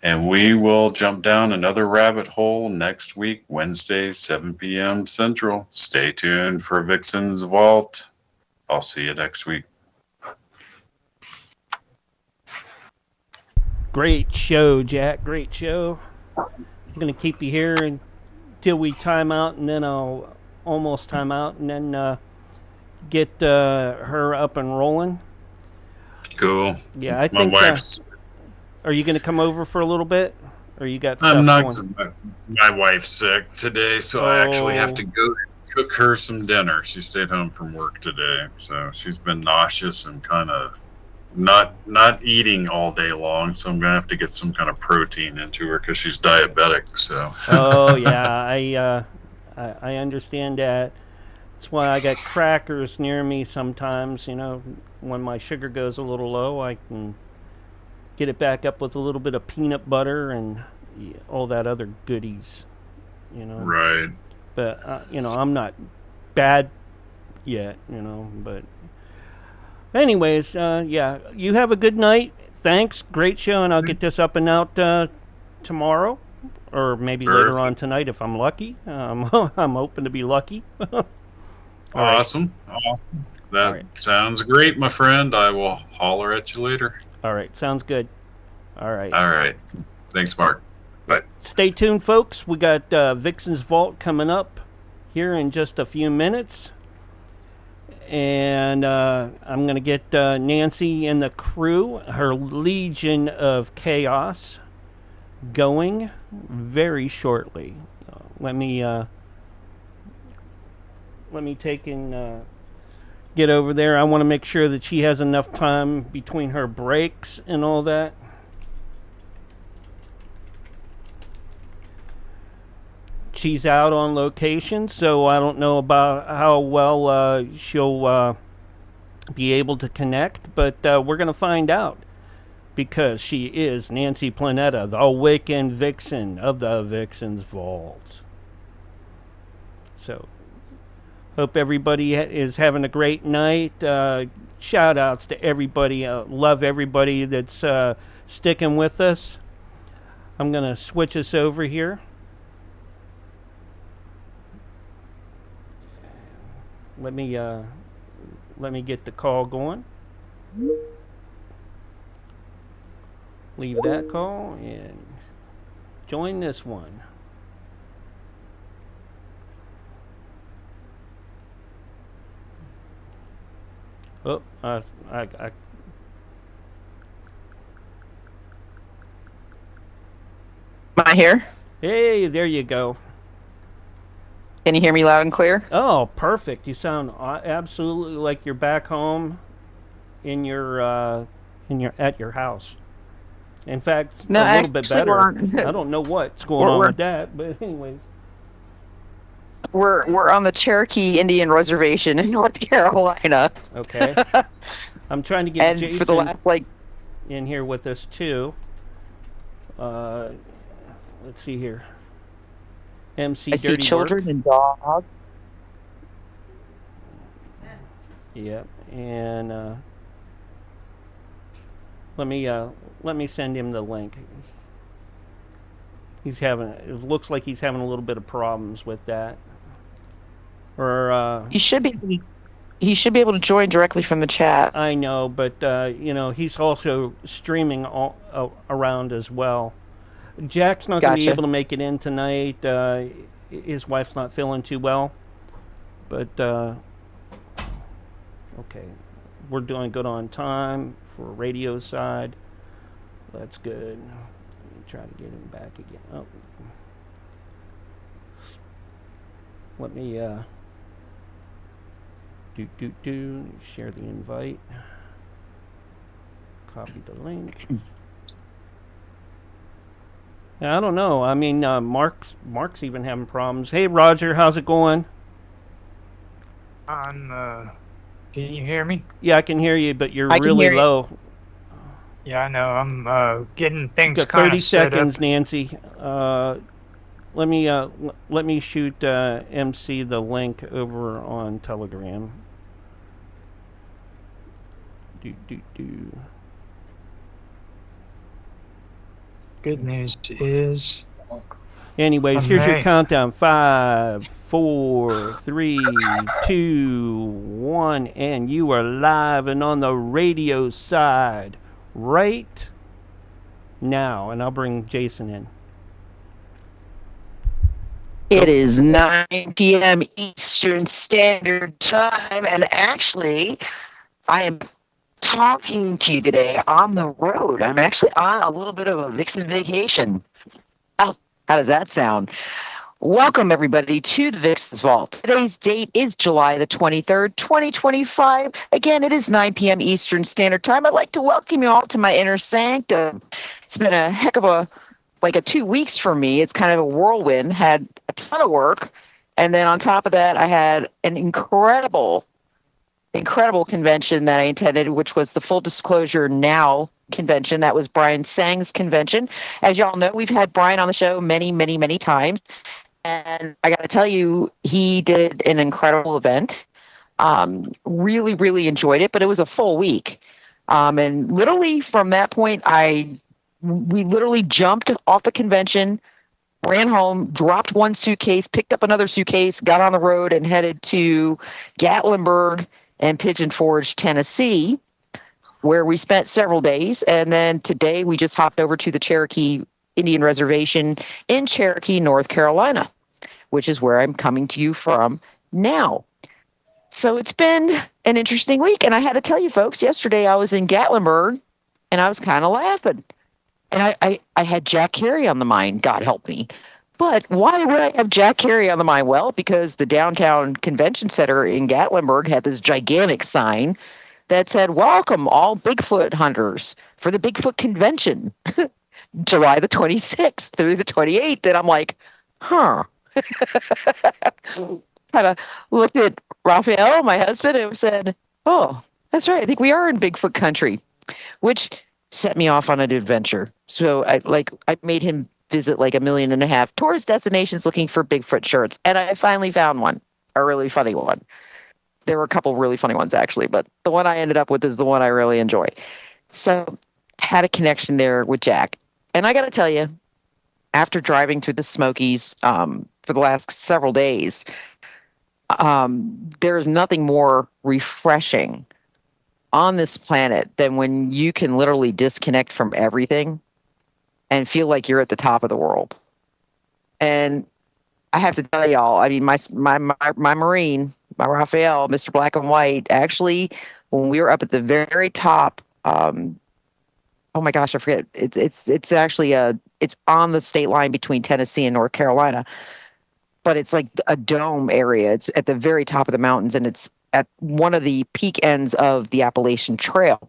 And we will jump down another rabbit hole next week, Wednesday, 7 p.m. Central. Stay tuned for VIXEN'S Vault. I'll see you next week. Great show, Jack. Great show. I'm going to keep you here until we time out, and then I'll almost time out, and then get her up and rolling. Cool. Yeah, I think. My wife's. Are you going to come over for a little bit, or you got stuff I'm not. going? My wife's sick today, so I actually have to go cook her some dinner. She stayed home from work today, so she's been nauseous and kind of not eating all day long. So I'm gonna have to get some kind of protein into her because she's diabetic. So. Oh yeah, I understand that. That's why I got crackers near me sometimes. You know, when my sugar goes a little low, I can get it back up with a little bit of peanut butter and all that other goodies. You know. Right. But you know, I'm not bad yet. You know, but. Anyways, yeah, you have a good night. Thanks. Great show, and I'll get this up and out tomorrow, or maybe later on tonight if I'm lucky. I'm hoping to be lucky. Awesome. Awesome. That sounds great, my friend. I will holler at you later. All right. Sounds good. All right. All right. Thanks, Mark. Bye. Stay tuned, folks. We got VIXEN'S Vault coming up here in just a few minutes. And I'm going to get Nancy and the crew, her Legion of Chaos, going very shortly. Let me take and get over there. I want to make sure that she has enough time between her breaks and all that. She's out on location, so I don't know about how well she'll be able to connect, but we're going to find out, because she is Nancy Planetta, the awakened vixen of the VIXEN'S Vault. So, hope everybody is having a great night. Shout outs to everybody. Love everybody that's sticking with us. I'm going to switch us over here. Let me get the call going. Leave that call and join this one. Oh, I Am I here? Hey, there you go. Can you hear me loud and clear? Oh, perfect. You sound absolutely like you're back home at your house. In fact, no, a little bit better. I don't know what's going on with that, but anyways. We're on the Cherokee Indian Reservation in North Carolina. Okay. I'm trying to get and Jason for the last in here with us too. Let's see here. MC I Dirty see children Work. and dogs. Yep, and let me send him the link. It looks like he's having a little bit of problems with that. Or he should be able to join directly from the chat. I know, but you know, he's also streaming all around as well. Jack's not going to be able to make it in tonight. His wife's not feeling too well. But, okay. We're doing good on time for radio side. That's good. Let me try to get him back again. Oh. Let me share the invite. Copy the link. I don't know. I mean, Mark's even having problems. Hey, Roger, how's it going? Can you hear me? Yeah, I can hear you, but you're I can really hear you. low. Yeah, I know. I'm getting things Got kind 30 of set seconds, up. Nancy. Let me shoot MC the link over on Telegram. Good news is. Anyways, here's your countdown. 5, 4, 3, 2, 1, and you are live and on the radio side right now. And I'll bring Jason in. It is 9 p.m. Eastern Standard Time, and actually, I am talking to you today on the road. I'm actually on a little bit of a Vixen vacation. Oh, how does that sound? Welcome, everybody, to the Vixen's Vault. Today's date is July the 23rd, 2025. Again, it is 9 p.m. Eastern Standard Time. I'd like to welcome you all to my inner sanctum. It's been a heck of a 2 weeks for me. It's kind of a whirlwind. Had a ton of work, and then on top of that, I had an incredible convention that I attended, which was the Full Disclosure Now convention. That was Brian Sang's convention. As y'all know, we've had Brian on the show many, many, many times, and I got to tell you, he did an incredible event. Really, really enjoyed it, but it was a full week, and literally from that point, we literally jumped off the convention, ran home, dropped one suitcase, picked up another suitcase, got on the road, and headed to Gatlinburg and Pigeon Forge, Tennessee, where we spent several days. And then today we just hopped over to the Cherokee Indian Reservation in Cherokee, North Carolina, which is where I'm coming to you from now. So it's been an interesting week. And I had to tell you folks, yesterday I was in Gatlinburg and I was kind of laughing. And I had Jack Carey on the mind, God help me. But why would I have Jack Carey on the mind? Well, because the downtown convention center in Gatlinburg had this gigantic sign that said, "Welcome all Bigfoot hunters for the Bigfoot convention, July the 26th through the 28th." And I'm like, huh. Kind of looked at Raphael, my husband, and said, "Oh, that's right. I think we are in Bigfoot country," which set me off on an adventure. So I made him visit 1.5 million tourist destinations looking for Bigfoot shirts. And I finally found one, a really funny one. There were a couple really funny ones actually, but the one I ended up with is the one I really enjoy. So had a connection there with Jack. And I got to tell you, after driving through the Smokies for the last several days, there is nothing more refreshing on this planet than when you can literally disconnect from everything and feel like you're at the top of the world. And I have to tell y'all, I mean, my Marine, my Raphael, Mr. Black and White, actually, when we were up at the very top, oh my gosh, I forget. It's actually it's on the state line between Tennessee and North Carolina, but it's like a dome area. It's at the very top of the mountains, and it's at one of the peak ends of the Appalachian Trail.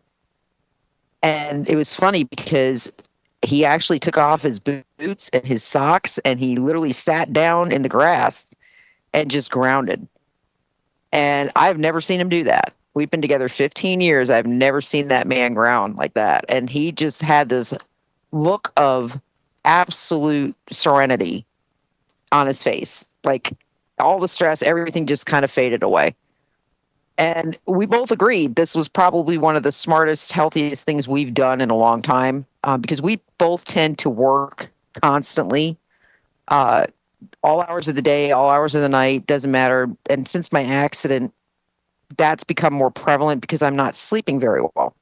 And it was funny because he actually took off his boots and his socks, and he literally sat down in the grass and just grounded. And I've never seen him do that. We've been together 15 years. I've never seen that man ground like that. And he just had this look of absolute serenity on his face. Like all the stress, everything just kind of faded away. And we both agreed this was probably one of the smartest, healthiest things we've done in a long time, because we both tend to work constantly, all hours of the day, all hours of the night, doesn't matter. And since my accident, that's become more prevalent because I'm not sleeping very well.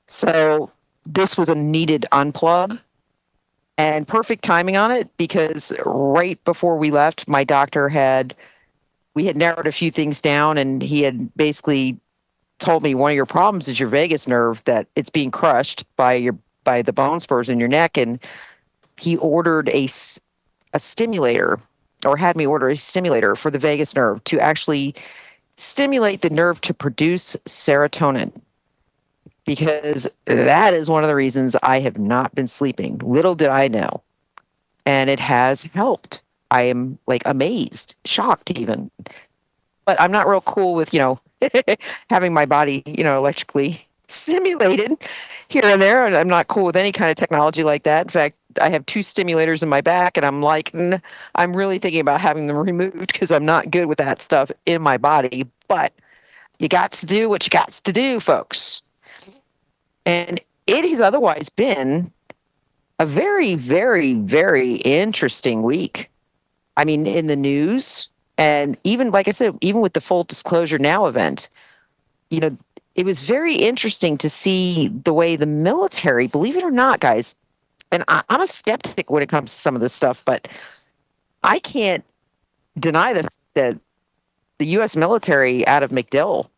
So this was a needed unplug and perfect timing on it, because right before we left, my doctor we had narrowed a few things down, and he had basically told me one of your problems is your vagus nerve, that it's being crushed by the bone spurs in your neck, and he ordered a stimulator, or had me order a stimulator for the vagus nerve to actually stimulate the nerve to produce serotonin, because that is one of the reasons I have not been sleeping. Little did I know. And it has helped. I am like amazed, shocked even. But I'm not real cool with, having my body, electrically stimulated here and there. And I'm not cool with any kind of technology like that. In fact, I have 2 stimulators in my back, and I'm like, I'm really thinking about having them removed because I'm not good with that stuff in my body. But you got to do what you got to do, folks. And it has otherwise been a very, very, very interesting week. I mean, in the news, and even, like I said, even with the Full Disclosure Now event, it was very interesting to see the way the military, believe it or not, guys, and I'm a skeptic when it comes to some of this stuff, but I can't deny that the U.S. military out of MacDill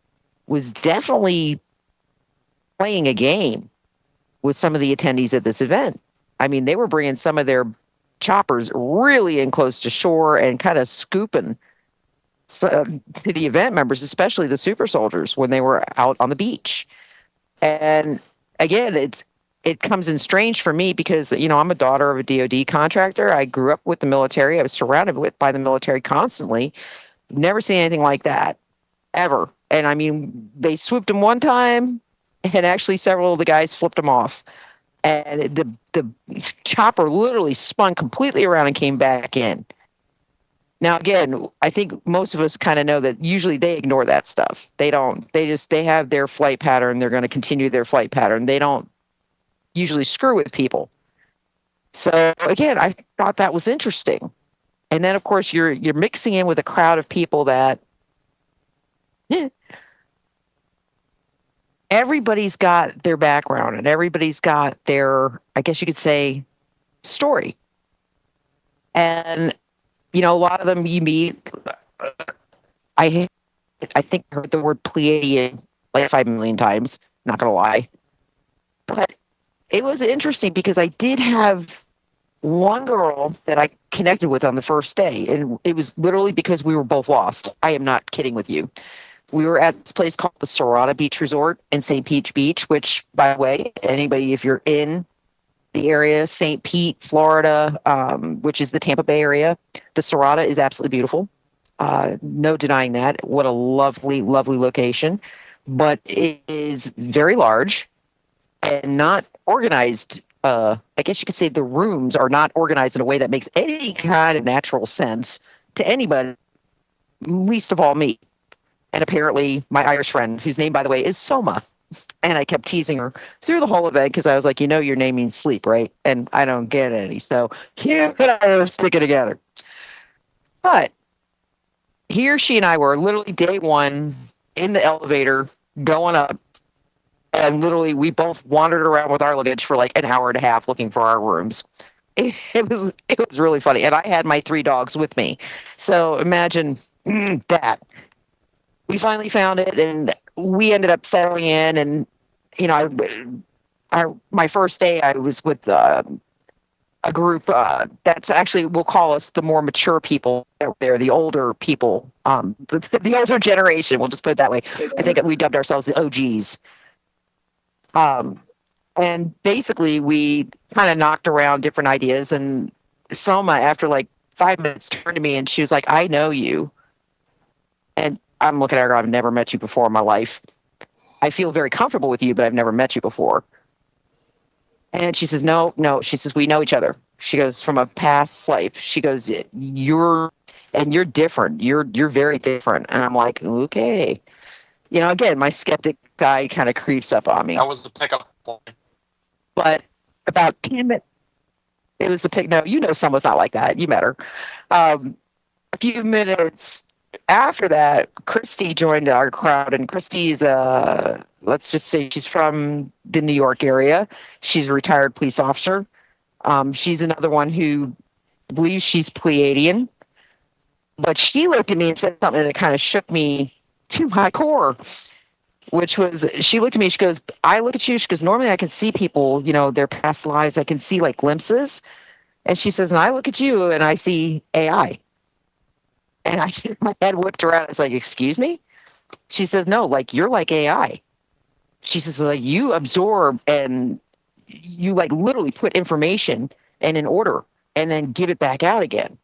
was definitely playing a game with some of the attendees at this event. I mean, they were bringing some of their choppers really in close to shore and kind of scooping to the event members, especially the super soldiers, when they were out on the beach. And again, it comes in strange for me because, I'm a daughter of a DOD contractor. I grew up with the military. I was surrounded by the military constantly. Never seen anything like that, ever. And I mean, they swooped him one time, and actually several of the guys flipped him off. And the chopper literally spun completely around and came back in. Now, again, I think most of us kind of know that usually they ignore that stuff. They don't. They have their flight pattern. They're going to continue their flight pattern. They don't usually screw with people. So, again, I thought that was interesting. And then, of course, you're mixing in with a crowd of people that everybody's got their background and everybody's got their, I guess you could say, story. And, a lot of them you meet, I think I heard the word Pleiadian like 5 million times, not going to lie. But it was interesting because I did have one girl that I connected with on the first day, and it was literally because we were both lost. I am not kidding with you. We were at this place called the Serrata Beach Resort in St. Pete Beach, which, by the way, anybody, if you're in the area, St. Pete, Florida, which is the Tampa Bay area, the Serrata is absolutely beautiful. No denying that. What a lovely, lovely location. But it is very large and not organized. I guess you could say the rooms are not organized in a way that makes any kind of natural sense to anybody, least of all me. And apparently my Irish friend, whose name, by the way, is Soma. And I kept teasing her through the whole event because I was like, your name means sleep, right? And I don't get any. So you and I are sticking together. But here she and I were literally day one in the elevator going up. And literally we both wandered around with our luggage for like an hour and a half looking for our rooms. It was really funny. And I had my 3 dogs with me. So imagine that. We finally found it, and we ended up settling in. And my first day, I was with a group that's actually, we'll call us the more mature people. They're the older people, the older generation. We'll just put it that way. I think we dubbed ourselves the OGs. And basically, we kind of knocked around different ideas. And Soma, after like 5 minutes, turned to me and she was like, "I know you." And I'm looking at her, I've never met you before in my life. I feel very comfortable with you, but I've never met you before. And she says, no. She says, we know each other. She goes, from a past life. She goes, you're different. You're very different. And I'm like, okay. Again, my skeptic guy kind of creeps up on me. That was the pickup point. But about 10 minutes, it was the pick. No, someone's not like that. You met her. A few minutes after that, Christy joined our crowd, and Christy's, let's just say she's from the New York area. She's a retired police officer. She's another one who believes she's Pleiadian. But she looked at me and said something that kind of shook me to my core. which was, she looked at me, she goes, I look at you, she goes, normally I can see people, their past lives, I can see like glimpses. And she says, and I look at you and I see AI. And my head whipped around. It's like, excuse me? She says, no, like, you're like AI. She says, like, you absorb and you like literally put information in an order and then give it back out again.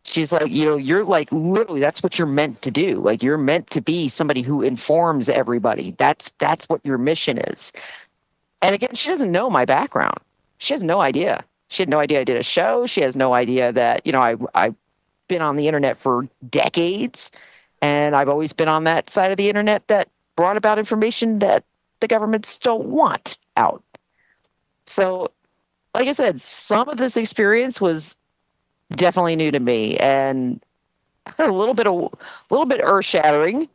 She's like, you're like, literally, that's what you're meant to do. Like, you're meant to be somebody who informs everybody. That's what your mission is. And again, she doesn't know my background. She has no idea. She had no idea I did a show. She has no idea that, I've been on the internet for decades, and I've always been on that side of the internet that brought about information that the governments don't want out. So, like I said, some of this experience was definitely new to me and a little bit earth-shattering.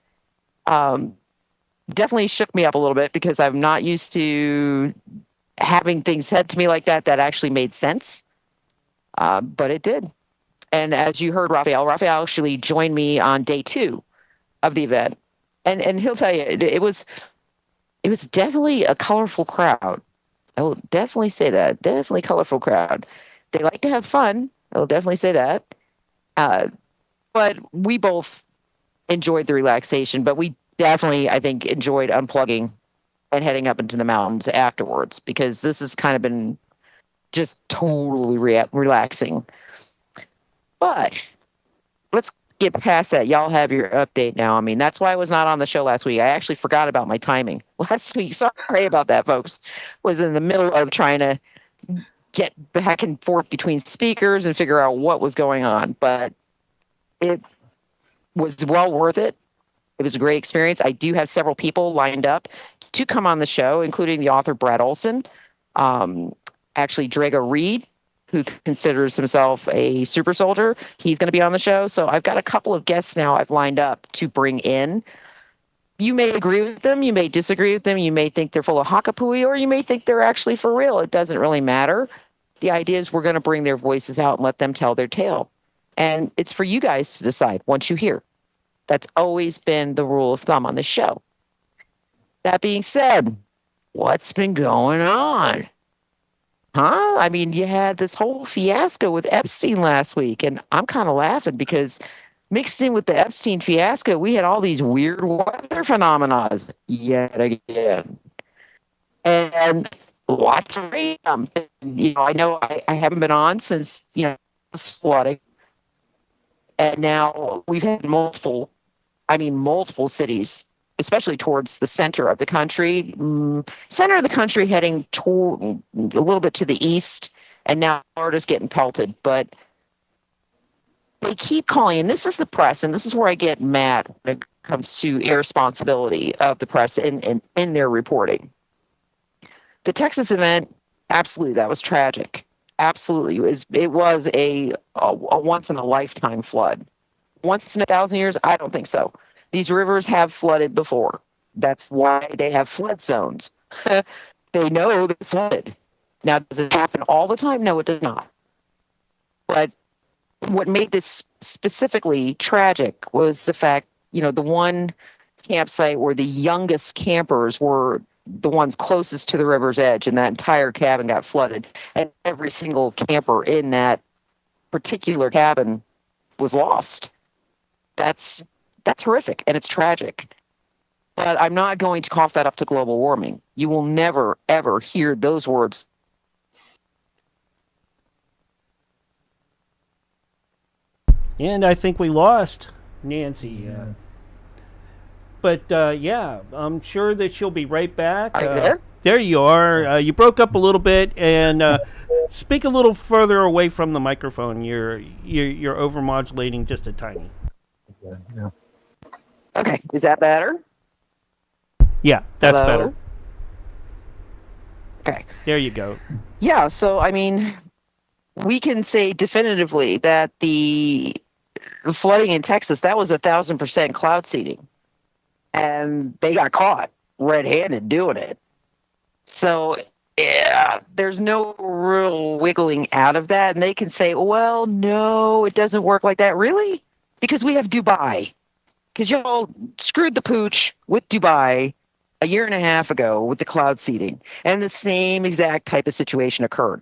Definitely shook me up a little bit because I'm not used to having things said to me like that actually made sense. But it did. And as you heard, Raphael actually joined me on day 2 of the event. And he'll tell you, it was definitely a colorful crowd. I will definitely say that. Definitely colorful crowd. They like to have fun. I will definitely say that. But we both enjoyed the relaxation, but we definitely, I think, enjoyed unplugging and heading up into the mountains afterwards, because this has kind of been just totally relaxing. But let's get past that. Y'all have your update now. I mean, that's why I was not on the show last week. I actually forgot about my timing last week. Sorry about that, folks. Was in the middle of trying to get back and forth between speakers and figure out what was going on. But it was well worth it. It was a great experience. I do have several people lined up to come on the show, including the author Brad Olson, actually Drago Reed, who considers himself a super soldier. He's going to be on the show. So I've got a couple of guests now I've lined up to bring in. You may agree with them. You may disagree with them. You may think they're full of hakapui, or you may think they're actually for real. It doesn't really matter. The idea is we're going to bring their voices out and let them tell their tale. And it's for you guys to decide once you hear. That's always been the rule of thumb on this show. That being said, what's been going on? Huh? I mean, you had this whole fiasco with Epstein last week, and I'm kind of laughing because mixed in with the Epstein fiasco, we had all these weird weather phenomena yet again. And lots of rain. I know I haven't been on since, this flooding. And now we've had multiple cities, especially towards the center of the country, heading toward a little bit to the east, and now Florida's getting pelted. But they keep calling, and this is the press, and this is where I get mad when it comes to irresponsibility of the press in their reporting. The Texas event, absolutely, that was tragic. Absolutely, it was a once in a lifetime flood. Once in 1,000 years, I don't think so. These rivers have flooded before. That's why they have flood zones. They know they're flooded. Now, does it happen all the time? No, it does not. But what made this specifically tragic was the fact, the one campsite where the youngest campers were the ones closest to the river's edge, and that entire cabin got flooded. And every single camper in that particular cabin was lost. That's horrific, and it's tragic. But I'm not going to cough that up to global warming. You will never, ever hear those words. And I think we lost Nancy. But I'm sure that she'll be right back. There you are. You broke up a little bit, and speak a little further away from the microphone. You're overmodulating just a tiny. Yeah. Okay, is that better? Yeah, that's Hello? better. Okay. There you go. Yeah, so, I mean, we can say definitively that the flooding in Texas, that was 1,000% cloud seeding. And they got caught red-handed doing it. So, yeah, there's no real wiggling out of that. And they can say, well, no, it doesn't work like that. Really? Because we have Dubai. Because y'all screwed the pooch with Dubai a year and a half ago with the cloud seeding, and the same exact type of situation occurred,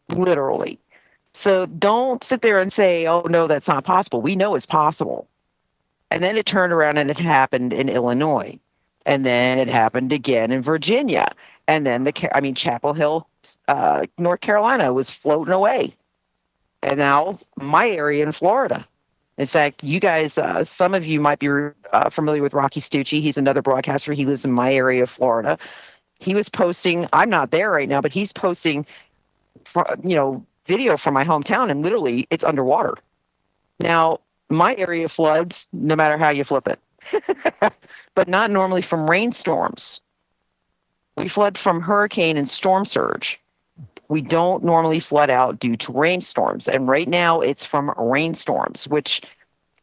literally. So don't sit there and say, oh, no, that's not possible. We know it's possible. And then it turned around and it happened in Illinois. And then it happened again in Virginia. And then Chapel Hill, North Carolina was floating away. And now my area in Florida. In fact, you guys, some of you might be familiar with Rocky Stucci. He's another broadcaster. He lives in my area of Florida. He was posting, I'm not there right now, but he's posting, video from my hometown, and literally it's underwater. Now, my area floods no matter how you flip it, but not normally from rainstorms. We flood from hurricane and storm surge. We don't normally flood out due to rainstorms. And right now it's from rainstorms, which,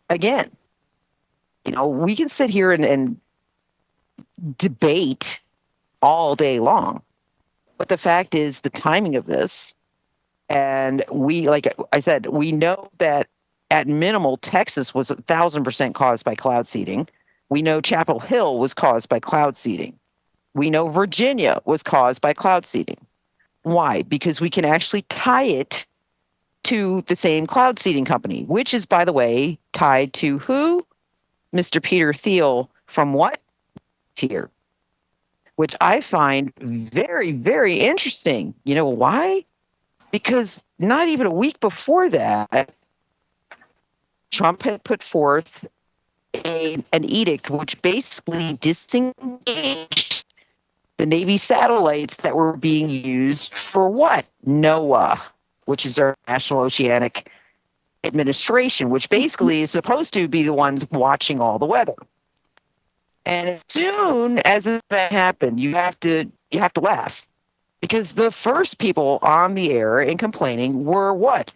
again, we can sit here and debate all day long. But the fact is the timing of this, and like I said, we know that at minimal, Texas was 1,000% caused by cloud seeding. We know Chapel Hill was caused by cloud seeding. We know Virginia was caused by cloud seeding. Why? Because we can actually tie it to the same cloud seeding company, which is, by the way, tied to who? Mr. Peter Thiel from what tier? Which I find very, very interesting. You know why? Because not even a week before that, Trump had put forth an edict which basically disengaged the Navy satellites that were being used for what? NOAA, which is our National Oceanic Administration, which basically is supposed to be the ones watching all the weather. And as soon as that happened, you have to laugh, because the first people on the air and complaining were what?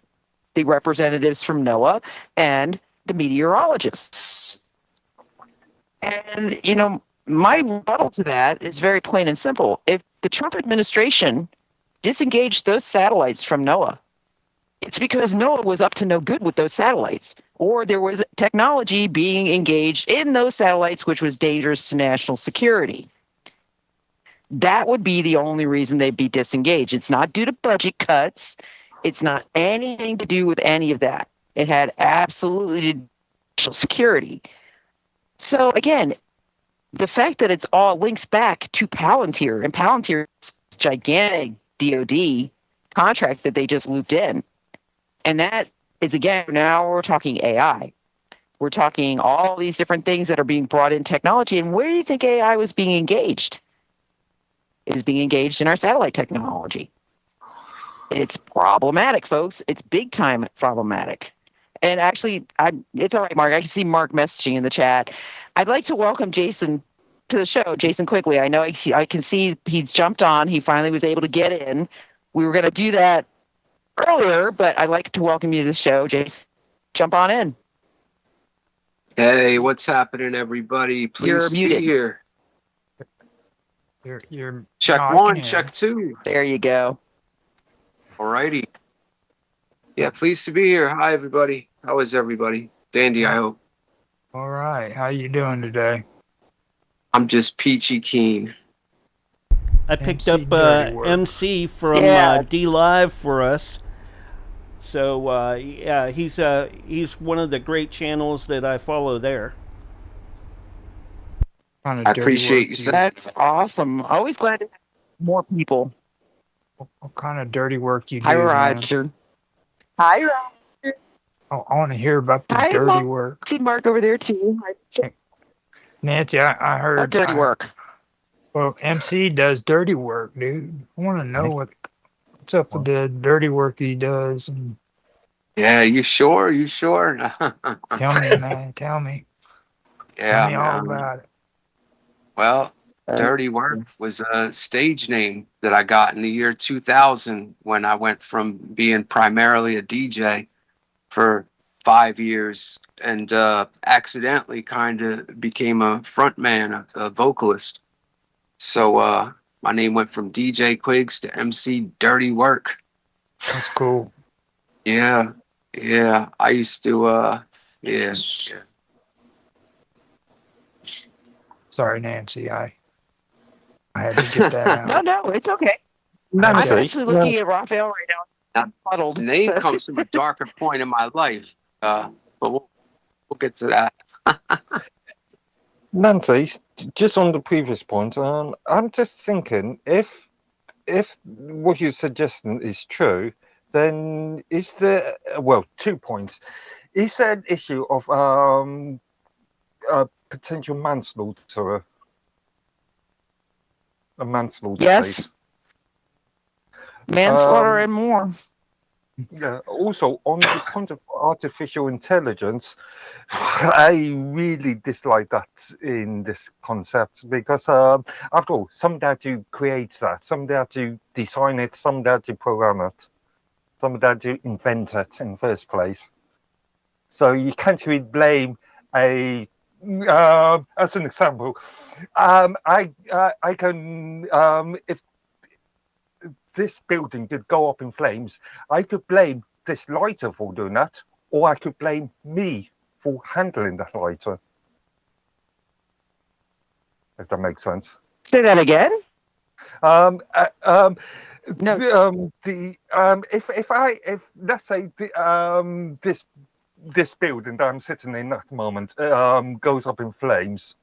The representatives from NOAA and the meteorologists. And, my rebuttal to that is very plain and simple. If the Trump administration disengaged those satellites from NOAA, it's because NOAA was up to no good with those satellites, or there was technology being engaged in those satellites which was dangerous to national security. That would be the only reason they'd be disengaged. It's not due to budget cuts. It's not anything to do with any of that. It had absolutely to do with national security. So again, the fact that it's all links back to Palantir, and Palantir's gigantic DoD contract that they just looped in. And that is, again, now we're talking AI. We're talking all these different things that are being brought in technology. And where do you think AI was being engaged? It is being engaged in our satellite technology. It's problematic, folks. It's big time problematic. And actually, it's all right, Mark. I can see Mark messaging in the chat. I'd like to welcome Jason to the show. Jason, quickly. I know I can see he's jumped on. He finally was able to get in. We were going to do that earlier, but I'd like to welcome you to the show. Jason, jump on in. Hey, what's happening, everybody? Please be here. You're check one, check two. There you go. Alrighty. Yeah, pleased to be here. Hi, everybody. How is everybody? Dandy, I hope. All right. How you doing today? I'm just peachy keen. I picked up MC from D Live for us. So yeah, he's one of the great channels that I follow there. I appreciate you. That's awesome. Always glad to have more people. What kind of dirty work you do? Hi, Roger. Man? Hi, Roger. Oh, I want to hear about the dirty work. See Mark over there too. Hi. Nancy, I heard dirty work. Well, MC does dirty work, dude. I want to know what's up with the dirty work he does. And yeah, you sure? You sure? Tell me, man. Tell me. Yeah, tell me all about it. Well, Dirty Work was a stage name that I got in the year 2000 when I went from being primarily a DJ for 5 years and accidentally kind of became a frontman, a vocalist. So my name went from DJ Quigs to MC Dirty Work. That's cool. Yeah. I used to, Sorry, Nancy. I had to get that out. No, it's okay. I'm Nancy, actually looking at Raphael right now. I'm puddled. The name so- comes from a darker point in my life, but we'll get to that. Nancy, just on the previous point, I'm just thinking if what you're suggesting is true, then is there 2 points? Is there an issue of potential manslaughter? A manslaughter Yes. case? Manslaughter and more. Yeah. Also, on the point of artificial intelligence, I really dislike that in this concept because, after all, somebody had to create that, somebody had to design it, somebody had to program it, somebody had to invent it in the first place. So you can't really blame a. As an example, I can if this building did go up in flames, I could blame this lighter for doing that, or I could blame me for handling that lighter. If that makes sense. Say that again. No. If let's say this building that I'm sitting in at the moment goes up in flames,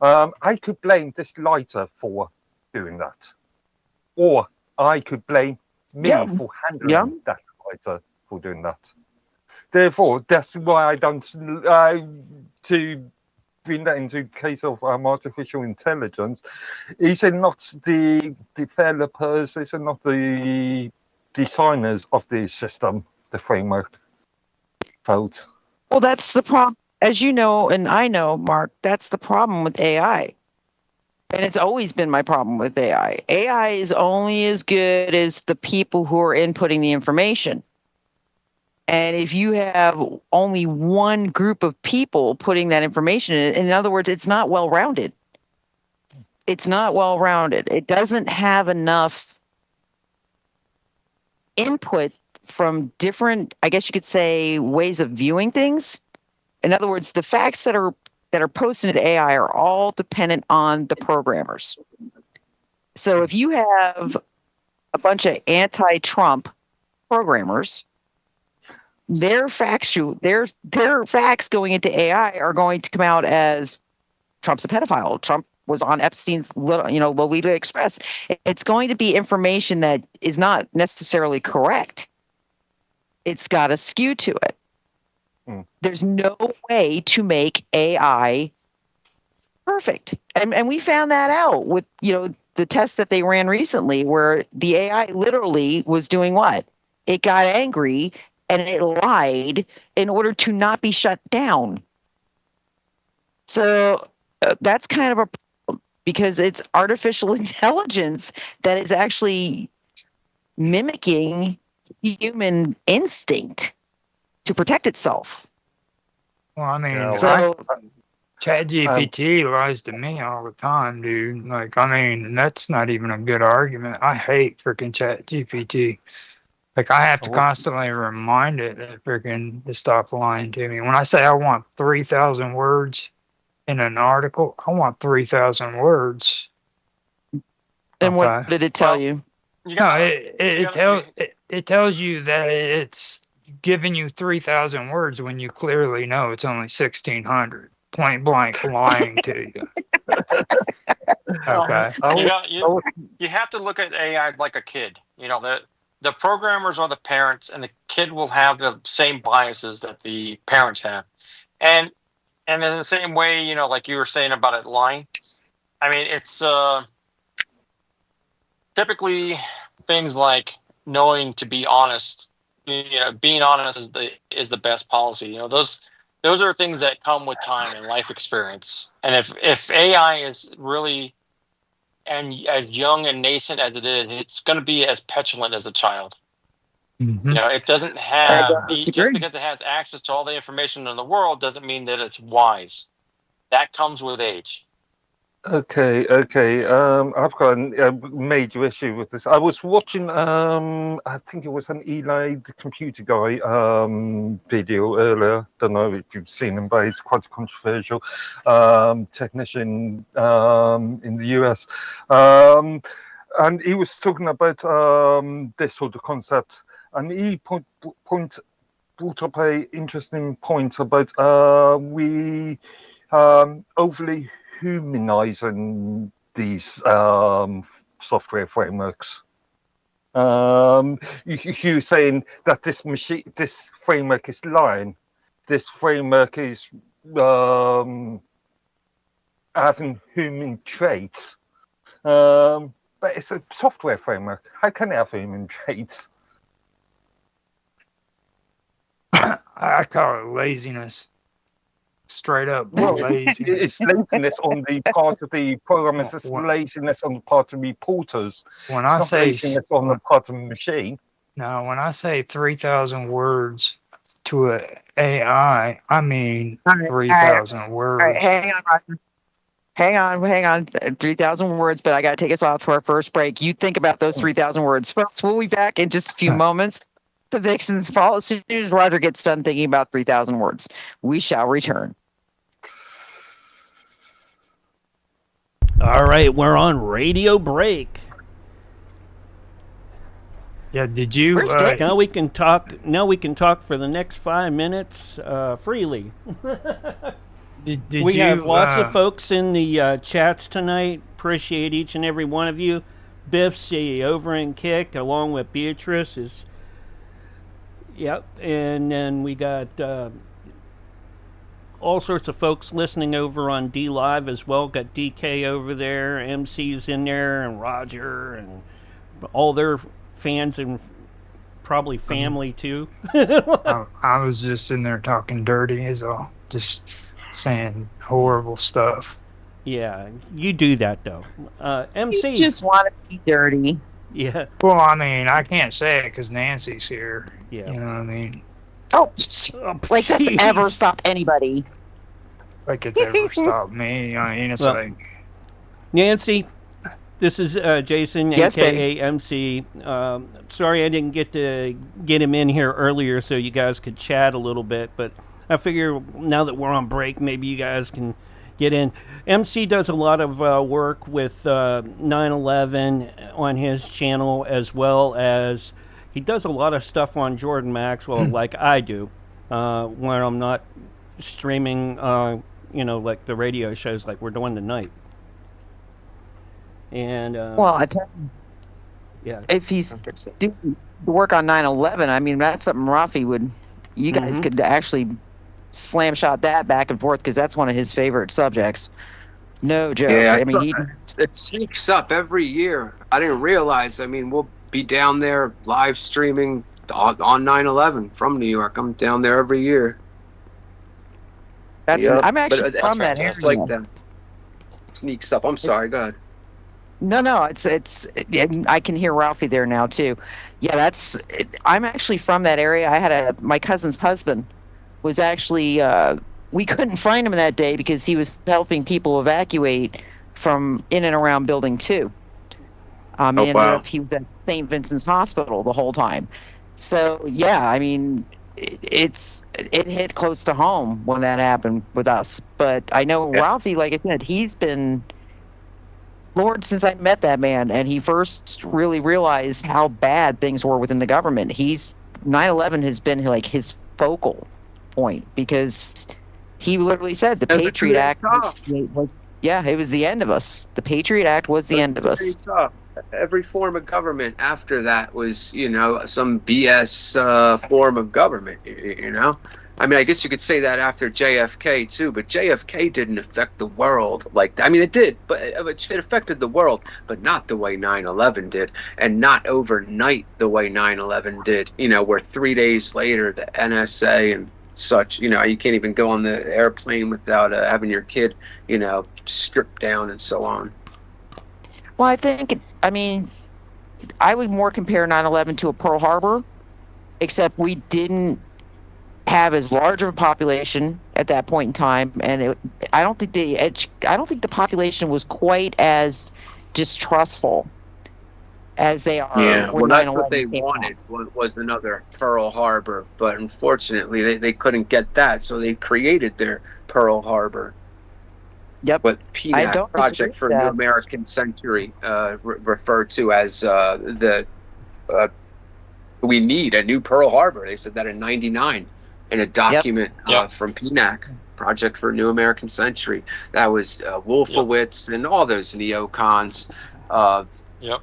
I could blame this lighter for doing that, or I could blame me for handling that lighter for doing that. Therefore, that's why I don't to bring that into the case of artificial intelligence. Is it not the developers? Is it not the designers of the system, the framework? Fault. Well, that's the problem. As you know, and I know, Mark, that's the problem with AI. And it's always been my problem with AI. AI is only as good as the people who are inputting the information. And if you have only one group of people putting that information in other words, it's not well-rounded. It's not well-rounded. It doesn't have enough input from different, I guess you could say, ways of viewing things. In other words, the facts that are posted into AI are all dependent on the programmers. So if you have a bunch of anti-Trump programmers, their facts going into AI are going to come out as Trump's a pedophile. Trump was on Epstein's, Lolita Express. It's going to be information that is not necessarily correct. It's got a skew to it. There's no way to make AI perfect. And we found that out with, the test that they ran recently where the AI literally was doing what? It got angry and it lied in order to not be shut down. So that's kind of a problem because it's artificial intelligence that is actually mimicking human instinct to protect itself. Well, I mean, so ChatGPT lies to me all the time, dude. Like, I mean, that's not even a good argument. I hate freaking ChatGPT. Like, I have to constantly remind it that freaking to stop lying to me. When I say I want 3,000 words in an article, I want 3,000 words. And what did it tell you? No, it tells you that it's giving you 3,000 words when you clearly know it's only 1,600. Point blank lying to you. Okay. You have to look at AI like a kid. The programmers are the parents, and the kid will have the same biases that the parents have. And in the same way, like you were saying about it lying, I mean, it's typically things like knowing to be honest. Being honest is the best policy. Those are things that come with time and life experience. And if AI is really and as young and nascent as it is, it's going to be as petulant as a child. Mm-hmm. It doesn't have just because it has access to all the information in the world doesn't mean that it's wise. That comes with age. Okay. I've got a major issue with this. I was watching, I think it was an Eli, the computer guy, video earlier. Don't know if you've seen him, but he's quite a controversial technician in the US. And he was talking about this sort of concept, and he brought up a interesting point about we overly humanizing these software frameworks. You saying that this framework is lying. This framework is having human traits. But it's a software framework. How can it have human traits? I call it laziness. Straight up laziness. It's laziness on the part of the programmers. It's laziness on the part of reporters. When it's I not say laziness on the part of the machine. No, when I say 3,000 words to an AI, I mean 3,000 words. All right, hang on, Roger. Hang on. 3,000 words, but I got to take us off to our first break. You think about those 3,000 words. Folks, we'll be back in just a few moments. The Vixen's fall as soon as Roger gets done thinking about 3,000 words. We shall return. All right, we're on radio break. Yeah, did you? Now we can talk. Now we can talk for the next 5 minutes freely. Did we you, have lots of folks in the chats tonight. Appreciate each and every one of you. Biff C over in Kick, along with Beatrice is. Yep, and then we got all sorts of folks listening over on D Live as well. Got DK over there, MC's in there, and Roger, and all their fans and probably family too. I was just in there talking dirty as all, just saying horrible stuff. Yeah, you do that though. MC. You just want to be dirty. Yeah. Well, I mean, I can't say it because Nancy's here. Yeah. You know what I mean? Oh, like that's ever stopped anybody. Like it's ever stopped me. I mean, it's like... Nancy, this is Jason, yes, a.k.a. MC. Sorry I didn't get to get him in here earlier so you guys could chat a little bit, but I figure now that we're on break, maybe you guys can get in. MC does a lot of work with 9/11 on his channel, as well as he does a lot of stuff on Jordan Maxwell like I do when I'm not streaming, like the radio shows like we're doing tonight. And well, I tell you, yeah, if he's doing work on 9/11, I mean that's something Rafi would. You guys could actually slam shot that back and forth because that's one of his favorite subjects. No joke. Yeah, I mean, it sneaks up every year. I didn't realize. I mean, we'll be down there live streaming on 9/11 from New York. I'm down there every year. That's. Yep. I'm actually from that area. Just like that. Sneaks up. I'm sorry. Go ahead. No, it's. I can hear Ralphie there now too. Yeah, I'm actually from that area. I had my cousin's husband was actually. We couldn't find him that day because he was helping people evacuate from in and around Building 2. He was at St. Vincent's Hospital the whole time. So yeah, I mean, it hit close to home when that happened with us. But I know Ralphie, like I said, he's been Lord since I met that man, and he first really realized how bad things were within the government. 9/11 has been like his focal point because he literally said the Patriot Act. Yeah, it was the end of us. The Patriot Act was the end of us. Every form of government after that was, some BS form of government, I mean, I guess you could say that after JFK too, but JFK didn't affect the world like that. I mean, it did, but it affected the world, but not the way 9/11 did, and not overnight the way 9/11 did, where 3 days later the NSA and such, you can't even go on the airplane without having your kid, stripped down and so on. Well, I would more compare 9/11 to a Pearl Harbor, except we didn't have as large of a population at that point in time, and I don't think the population was quite as distrustful as they are. Yeah, when well, that's what 9/11 they came wanted was another Pearl Harbor, but unfortunately they couldn't get that, so they created their Pearl Harbor. Yep. What I PNAC, don't Project disagree for with New that. American Century, referred to as we need a new Pearl Harbor. They said that in '99 in a document from PNAC, Project for New American Century. That was Wolfowitz and all those neocons. Yep.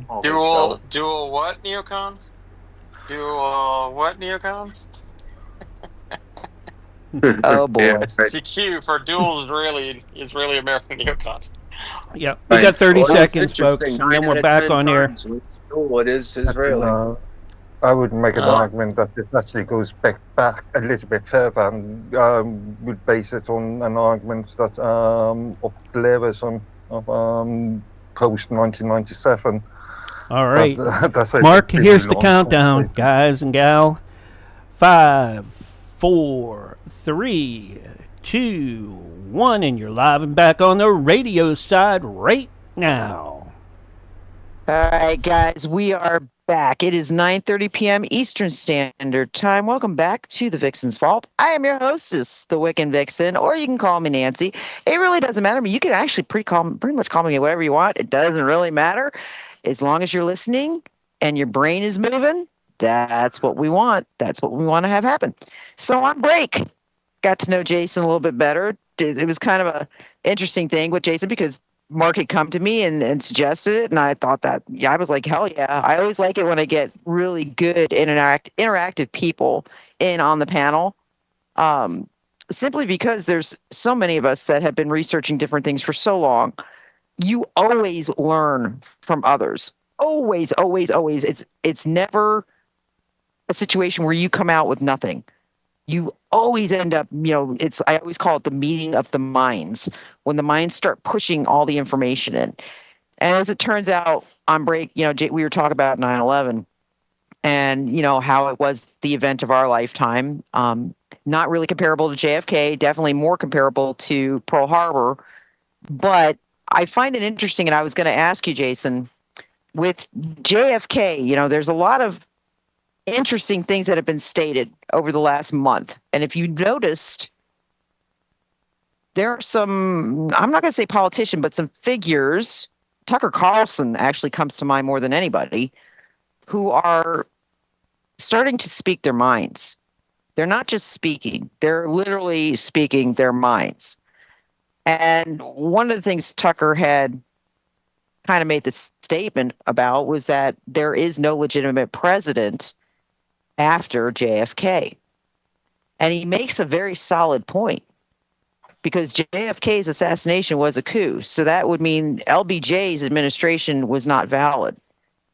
All this stuff. Dual what neocons? Dual what neocons? Oh boy. Yeah, right. CQ for dual Israeli American neocons. Yeah, we got 30 Well, it's seconds, folks, interesting. and then 9 we're out of back 10 on air. times with dual, it is Israeli. I would make an argument that it actually goes back a little bit further, and would base it on an argument that of Blair's on post 1997. All right, That's a Mark, pretty here's the long countdown, conversation. guys and gal. 5, 4, 3, 2, 1, and you're live and back on the radio side right now. All right, guys, we are back. It is 9:30 p.m. Eastern Standard Time. Welcome back to the Vixen's Vault. I am your hostess, the Wiccan Vixen, or you can call me Nancy. It really doesn't matter. I mean, you can actually pretty much call me whatever you want. It doesn't really matter. As long as you're listening and your brain is moving, that's what we want. That's what we want to have happen. So on break, got to know Jason a little bit better. It was kind of a interesting thing with Jason because Mark had come to me and suggested it, and I thought that, I was like, hell yeah. I always like it when I get really good interactive people in on the panel, simply because there's so many of us that have been researching different things for so long. You always learn from others. Always, always, always. It's never a situation where you come out with nothing. You always end up, I always call it the meeting of the minds, when the minds start pushing all the information in. And as it turns out, on break, we were talking about 9/11 and, how it was the event of our lifetime. Not really comparable to JFK, definitely more comparable to Pearl Harbor. But I find it interesting, and I was going to ask you, Jason, with JFK, there's a lot of interesting things that have been stated over the last month. And if you noticed, there are some, I'm not going to say politician, but some figures, Tucker Carlson actually comes to mind more than anybody, who are starting to speak their minds. They're not just speaking, they're literally speaking their minds. And one of the things Tucker had kind of made this statement about was that there is no legitimate president after JFK. And he makes a very solid point, because JFK's assassination was a coup. So that would mean LBJ's administration was not valid.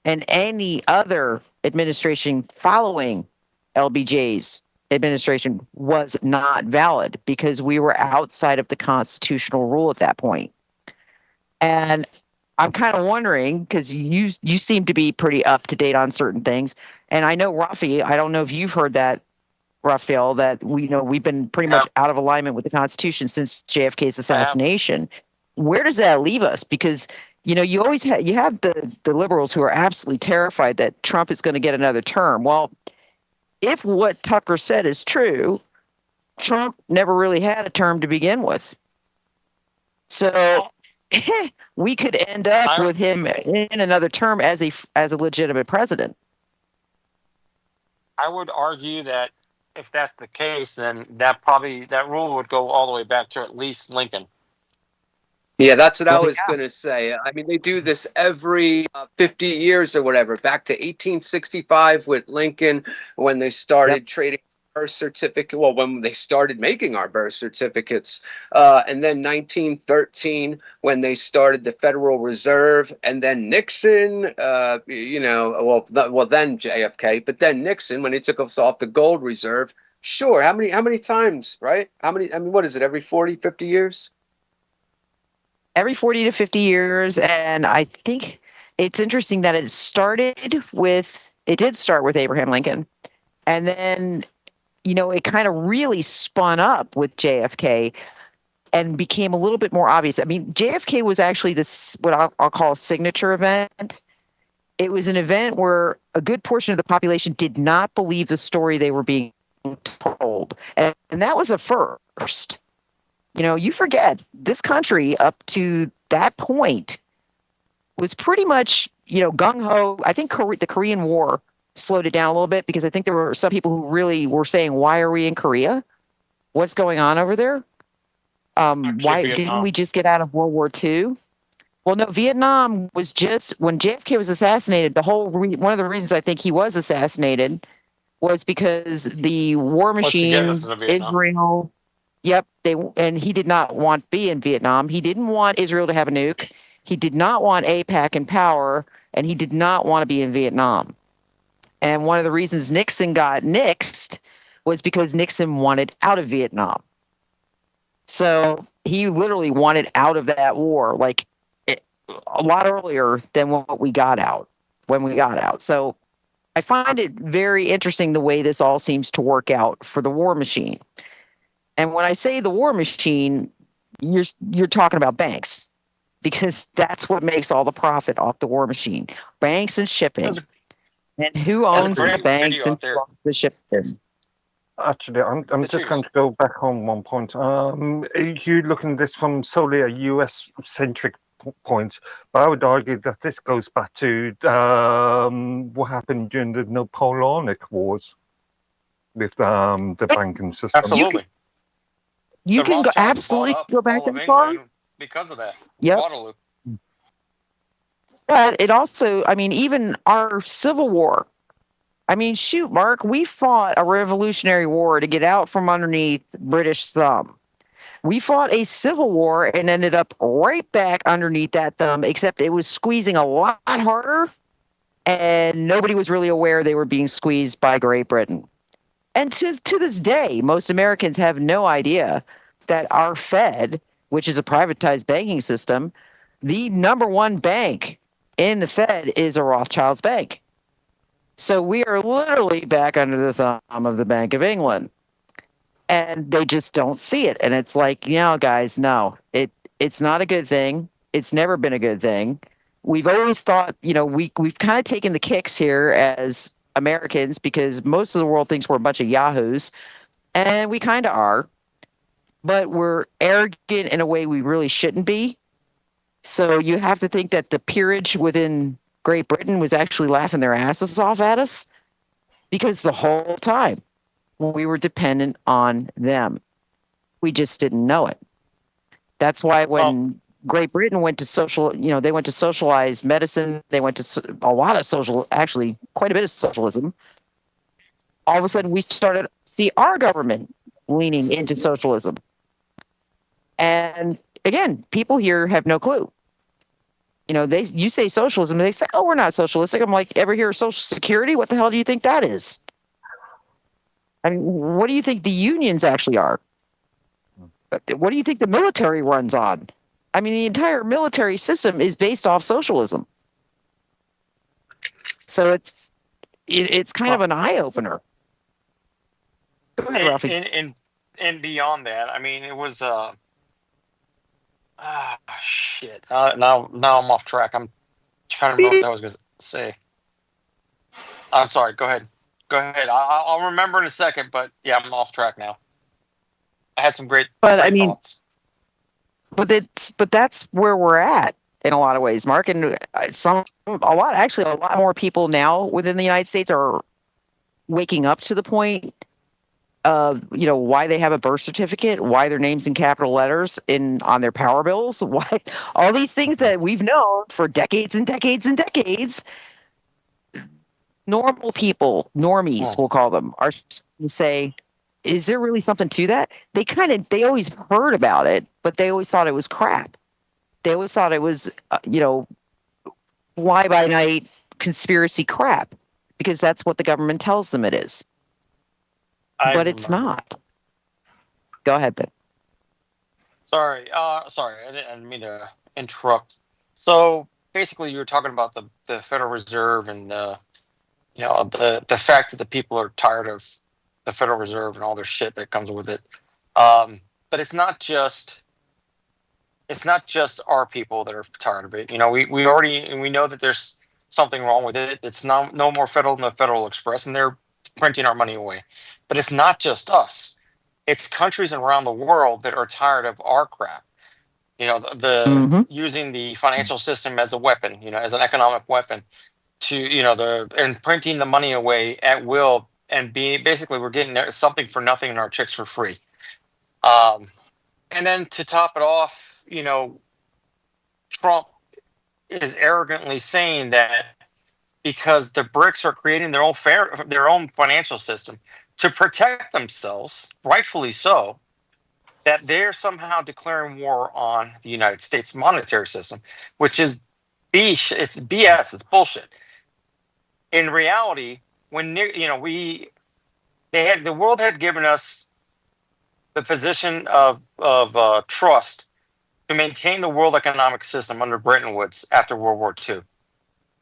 And any other administration following LBJ's administration was not valid, because we were outside of the constitutional rule at that point. And I'm kind of wondering, because you seem to be pretty up to date on certain things, and I know Rafi, I don't know if you've heard that, Raphael, that we've been pretty much out of alignment with the Constitution since JFK's assassination. Where does that leave us? Because you always you have the liberals who are absolutely terrified that Trump is going to get another term. Well, if what Tucker said is true, Trump never really had a term to begin with. So we could end up with him in another term as a legitimate president. I would argue that if that's the case, then that rule would go all the way back to at least Lincoln. Yeah, that's what I was going to say. I mean, they do this every 50 years or whatever. Back to 1865 with Lincoln, when they started trading birth certificate. Well, when they started making our birth certificates, and then 1913 when they started the Federal Reserve, and then Nixon. Then JFK, but then Nixon when he took us off the gold reserve. Sure, how many times, right? What is it? Every 40, 50 years? Every 40 to 50 years, and I think it's interesting that it did start with Abraham Lincoln, and then it kind of really spun up with JFK and became a little bit more obvious. I mean, JFK was actually this, what I'll call a signature event. It was an event where a good portion of the population did not believe the story they were being told. And that was a first. You forget, this country up to that point was pretty much, gung-ho. I think the Korean War slowed it down a little bit, because I think there were some people who really were saying, why are we in Korea? What's going on over there? Why didn't we just get out of World War II? Well, no, Vietnam was just, when JFK was assassinated, one of the reasons I think he was assassinated was because the war machine, Israel, and he did not want to be in Vietnam. He didn't want Israel to have a nuke. He did not want AIPAC in power, and he did not want to be in Vietnam. And one of the reasons Nixon got nixed was because Nixon wanted out of Vietnam. So he literally wanted out of that war, like a lot earlier than when we got out. So I find it very interesting the way this all seems to work out for the war machine. And when I say the war machine, you're talking about banks, because that's what makes all the profit off the war machine. Banks and shipping. And who owns the banks and the shipping? Actually, I'm just going to go back on one point. You looking at this from solely a US-centric point, but I would argue that this goes back to what happened during the Napoleonic Wars with the banking system. Absolutely. You can absolutely go back and far because of that. Yep. Waterloo. But it also, even our Civil War. Shoot, Mark, we fought a Revolutionary War to get out from underneath British thumb. We fought a civil war and ended up right back underneath that thumb, except it was squeezing a lot harder, and nobody was really aware they were being squeezed by Great Britain. And to this day, most Americans have no idea that our Fed, which is a privatized banking system, the number one bank in the Fed is a Rothschild's bank. So we are literally back under the thumb of the Bank of England. And they just don't see it. And it's like, guys, no, it's not a good thing. It's never been a good thing. We've always thought, we've kind of taken the kicks here as Americans, because most of the world thinks we're a bunch of yahoos. And we kind of are. But we're arrogant in a way we really shouldn't be. So you have to think that the peerage within Great Britain was actually laughing their asses off at us, because the whole time we were dependent on them. We just didn't know it. That's why when Great Britain went to they went to socialized medicine, they went to a lot of actually quite a bit of socialism. All of a sudden we started to see our government leaning into socialism. And again, people here have no clue. You say socialism, and they say, "Oh, we're not socialistic." I'm like, ever hear of Social Security? What the hell do you think that is? What do you think the unions actually are? What do you think the military runs on? The entire military system is based off socialism. So it's kind of an eye opener. Go ahead, Ralphie. And beyond that, it was shit. Now I'm off track. I'm trying to remember what I was going to say. I'm sorry. Go ahead. I'll remember in a second. But yeah, I'm off track now. I had some great thoughts. But that's where we're at in a lot of ways, Mark. And a lot more people now within the United States are waking up to the point of why they have a birth certificate, why their name's in capital letters on their power bills, why all these things that we've known for decades and decades and decades. Normal people, normies, we'll call them, are say, is there really something to that? They always heard about it, but they always thought it was crap. They always thought it was, fly by night conspiracy crap, because that's what the government tells them it is. But it's not. Go ahead, Ben. Sorry. I didn't mean to interrupt. So basically, you were talking about the Federal Reserve and the fact that the people are tired of the Federal Reserve and all their shit that comes with it. But it's not just our people that are tired of it. You know, we know that there's something wrong with it. It's no more federal than the Federal Express, and they're printing our money away. But it's not just us. It's countries around the world that are tired of our crap. You know, the using the financial system as a weapon, you know, as an economic weapon to, you know, and printing the money away at will, and basically we're getting something for nothing and our chicks for free. And then to top it off, you know, Trump is arrogantly saying that because the BRICS are creating their own financial system to protect themselves, rightfully so, that they're somehow declaring war on the United States monetary system, which is it's BS, it's bullshit. In reality, when you know the world had given us the position of trust to maintain the world economic system under Bretton Woods after World War II.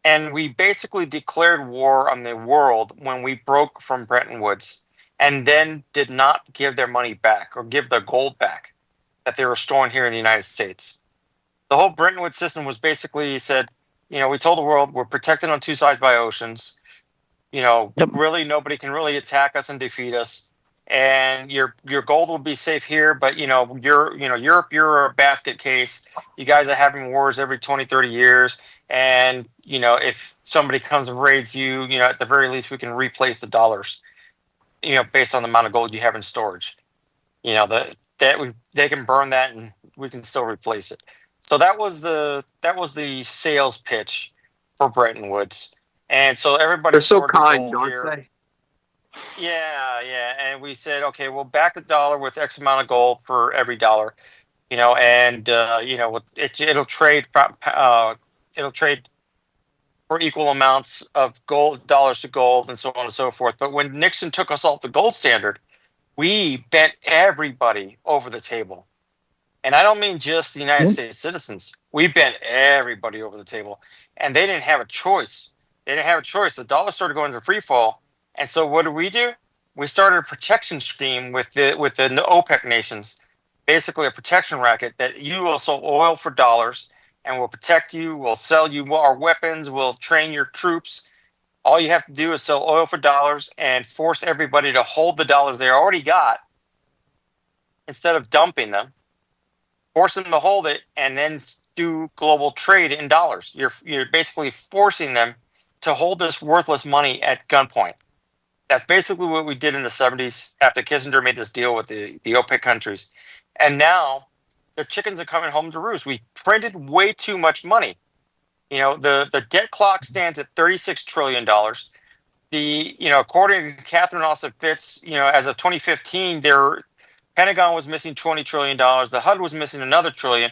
And we basically declared war on the world when we broke from Bretton Woods and then did not give their money back or give their gold back that they were storing here in the United States. The whole Bretton Woods system was basically said, you know, we told the world we're protected on two sides by oceans. You know, really nobody can really attack us and defeat us. And your gold will be safe here, but Europe, you're a basket case. You guys are having wars every 20, 30 years. And, you know, if somebody comes and raids you, you know, at the very least we can replace the dollars, you know, based on the amount of gold you have in storage. You know, they can burn that and we can still replace it. So that was the sales pitch for Bretton Woods. And so everybody, they're so kind, aren't they? Yeah, and we said, okay, we'll back the dollar with X amount of gold for every dollar, you know, and you know, it'll trade for equal amounts of dollars to gold, and so on and so forth. But when Nixon took us off the gold standard, we bent everybody over the table, and I don't mean just the United States citizens. We bent everybody over the table, and they didn't have a choice. The dollar started going into free fall. And so what do? We started a protection scheme with the OPEC nations, basically a protection racket that you will sell oil for dollars and we'll protect you, we'll sell you our weapons, we'll train your troops. All you have to do is sell oil for dollars and force everybody to hold the dollars they already got instead of dumping them. Force them to hold it and then do global trade in dollars. You're basically forcing them to hold this worthless money at gunpoint. That's basically what we did in the 70s after Kissinger made this deal with the OPEC countries. And now the chickens are coming home to roost. We printed way too much money. You know, the debt clock stands at $36 trillion. According to Catherine Austin Fitts, you know, as of 2015, their Pentagon was missing $20 trillion. The HUD was missing another trillion.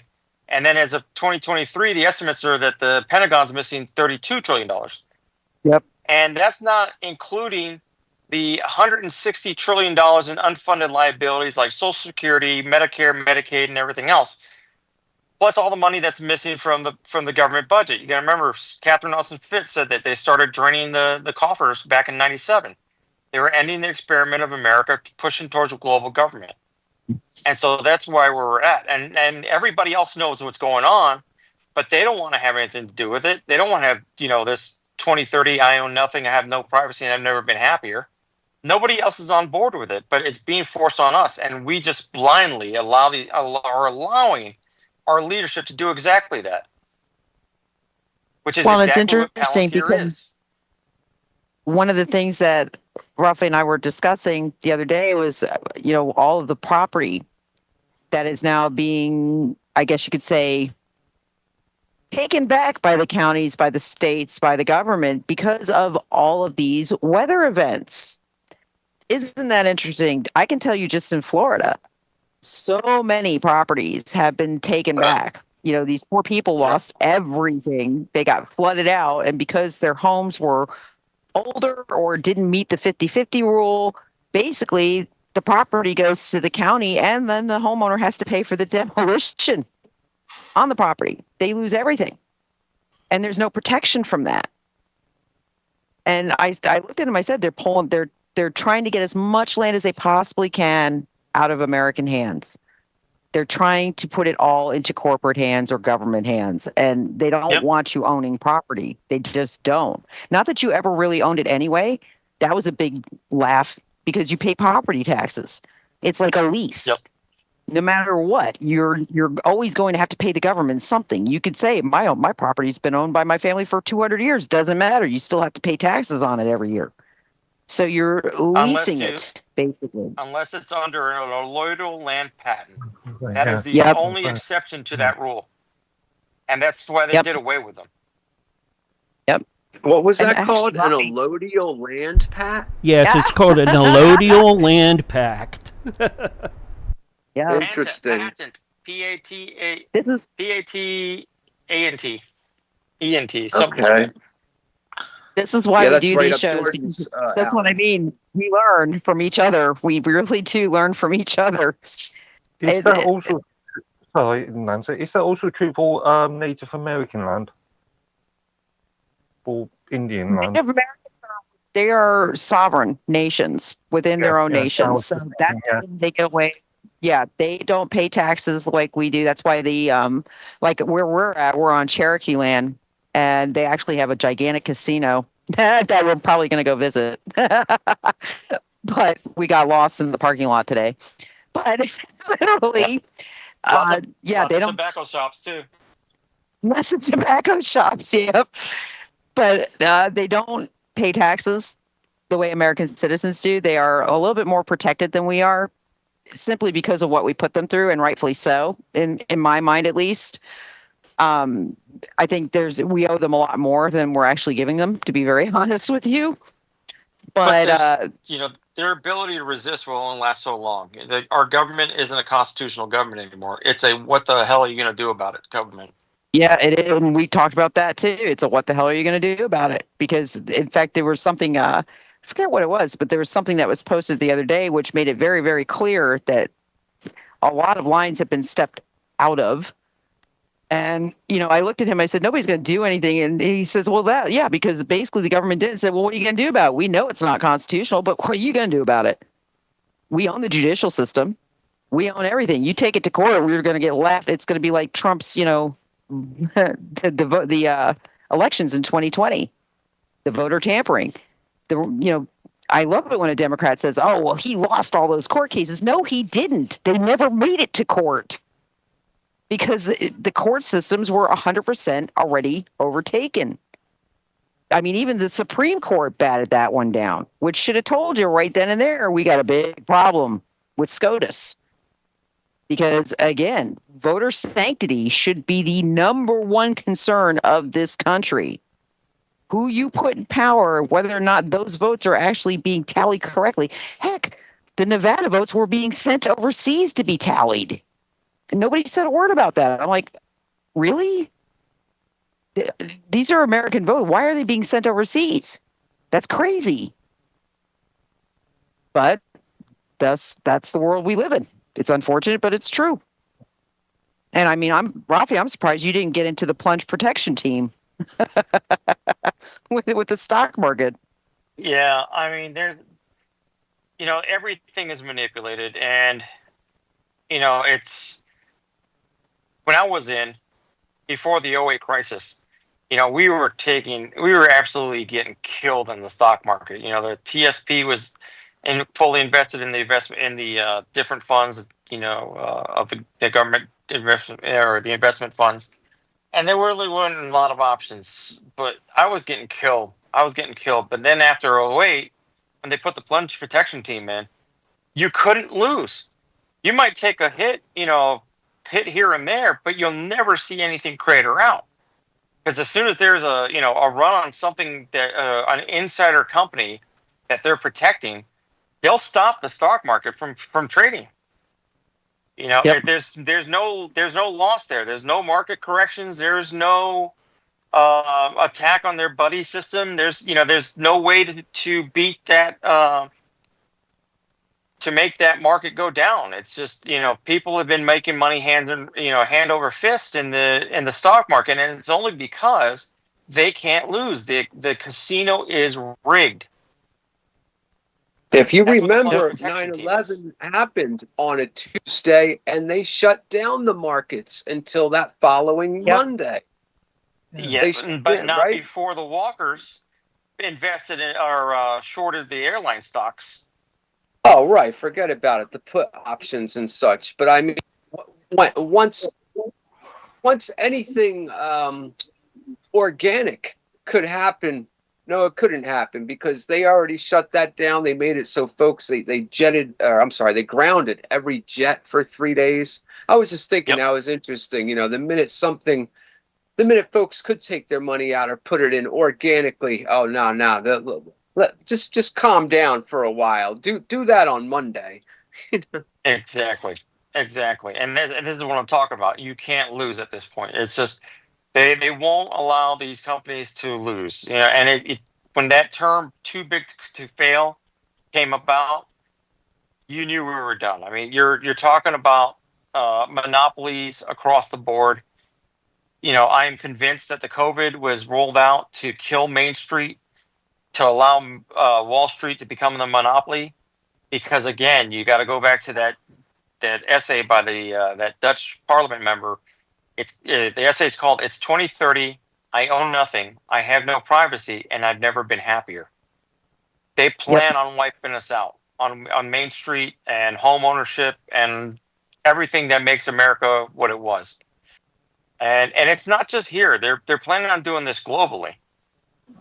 And then as of 2023, the estimates are that the Pentagon's missing $32 trillion. Yep. And that's not including the $160 trillion in unfunded liabilities like Social Security, Medicare, Medicaid, and everything else. Plus all the money that's missing from the government budget. You got to remember, Catherine Austin Fitts said that they started draining the coffers back in '97. They were ending the experiment of America, pushing towards a global government. And so that's why we're at. And everybody else knows what's going on, but they don't want to have anything to do with it. They don't want to have, you know, this 2030, I own nothing, I have no privacy, and I've never been happier. Nobody else is on board with it, but it's being forced on us, and we just blindly are allowing our leadership to do exactly that. Which is it's exactly interesting what Palantir because is. One of the things that Rafi and I were discussing the other day was, you know, all of the property that is now being, I guess you could say, taken back by the counties, by the states, by the government because of all of these weather events. Isn't that interesting? I can tell you just in Florida, so many properties have been taken back. You know, these poor people lost everything. They got flooded out. And because their homes were older or didn't meet the 50-50 rule, basically the property goes to the county and then the homeowner has to pay for the demolition on the property. They lose everything. And there's no protection from that. And I looked at them, I said, they're they're trying to get as much land as they possibly can out of American hands. They're trying to put it all into corporate hands or government hands, and they don't want you owning property. They just don't. Not that you ever really owned it anyway. That was a big laugh because you pay property taxes. It's like a lease. No matter what, you're always going to have to pay the government something. You could say my property's been owned by my family for 200 years. Doesn't matter. You still have to pay taxes on it every year. So you're leasing it, basically. Unless it's under an allodial land patent. That is the only exception to that rule. And that's why they did away with them. What was that called? An allodial land pact? Yes, it's called an allodial land pact. Interesting. Patent. P-A-T-A. This is P-A-T-A-N-T. E-N-T. Something like that. This is why we do these shows. Because that's what I mean. We learn from each other. We really do learn from each other. Is that also, sorry, Nancy, is that also true for Native American land? For Indian land? Native Americans, they are sovereign nations within their own nations. So that they get away. Yeah, they don't pay taxes like we do. That's why the like where we're at, we're on Cherokee land. And they actually have a gigantic casino that we're probably going to go visit. But we got lost in the parking lot today. But it's literally, they don't. Tobacco shops too. Lots of tobacco shops, yep. But they don't pay taxes the way American citizens do. They are a little bit more protected than we are, simply because of what we put them through, and rightfully so, in my mind at least. I think we owe them a lot more than we're actually giving them, to be very honest with you. But their ability to resist will only last so long. Our government isn't a constitutional government anymore. It's a what the hell are you going to do about it government. Yeah, it is. And we talked about that too. It's a what the hell are you going to do about it? Because in fact, there was something, I forget what it was, but there was something that was posted the other day, which made it very, very clear that a lot of lines have been stepped out of. And, I looked at him, I said, nobody's going to do anything. And he says, well, because basically the government did. And said, well, what are you going to do about it? We know it's not constitutional, but what are you going to do about it? We own the judicial system. We own everything. You take it to court, we're going to get laughed. It's going to be like Trump's, the elections in 2020, the voter tampering. I love it when a Democrat says, oh, well, he lost all those court cases. No, he didn't. They never made it to court. Because the court systems were 100% already overtaken. I mean, even the Supreme Court batted that one down, which should have told you right then and there, we got a big problem with SCOTUS. Because, again, voter sanctity should be the number one concern of this country. Who you put in power, whether or not those votes are actually being tallied correctly. Heck, the Nevada votes were being sent overseas to be tallied. And nobody said a word about that. I'm like, really? These are American votes. Why are they being sent overseas? That's crazy. But that's the world we live in. It's unfortunate, but it's true. And I mean, Rafi, I'm surprised you didn't get into the plunge protection team with the stock market. Yeah, I mean, there's, everything is manipulated, and it's. When I was before the 2008 crisis, we were absolutely getting killed in the stock market. The TSP was fully invested in the different funds, of the government investment or the investment funds. And there really weren't a lot of options, but I was getting killed. But then after 2008, when they put the plunge protection team in, you couldn't lose. You might take a hit, hit here and there, but you'll never see anything crater out, because as soon as there's a run on something that an insider company that they're protecting, they'll stop the stock market from trading. There's no loss there. There's no market corrections. There's no attack on their buddy system. There's no way to beat that. To make that market go down. It's just, people have been making money hand over fist in the stock market, and it's only because they can't lose. The casino is rigged. If you That's what the remember, flood protection team is. 9/11 happened on a Tuesday, and they shut down the markets until that following Monday. Yeah, They shut but in, not right? before the walkers invested in or shorted the airline stocks. Oh, right. Forget about it. The put options and such. But I mean, once anything organic could happen, no, it couldn't happen because they already shut that down. They made it so folks they they grounded every jet for 3 days. I was just thinking that was interesting. The minute folks could take their money out or put it in organically, oh no, just calm down for a while. Do that on Monday. Exactly, and this is what I'm talking about. You can't lose at this point. It's just they won't allow these companies to lose. And when that term "too big to fail" came about, you knew we were done. I mean, you're talking about monopolies across the board. I am convinced that the COVID was rolled out to kill Main Street, to allow Wall Street to become the monopoly. Because again, you got to go back to that essay by that Dutch Parliament member. The essay is called "It's 2030. I own nothing. I have no privacy, and I've never been happier." They plan on wiping us out on Main Street and home ownership and everything that makes America what it was. And it's not just here. They're planning on doing this globally.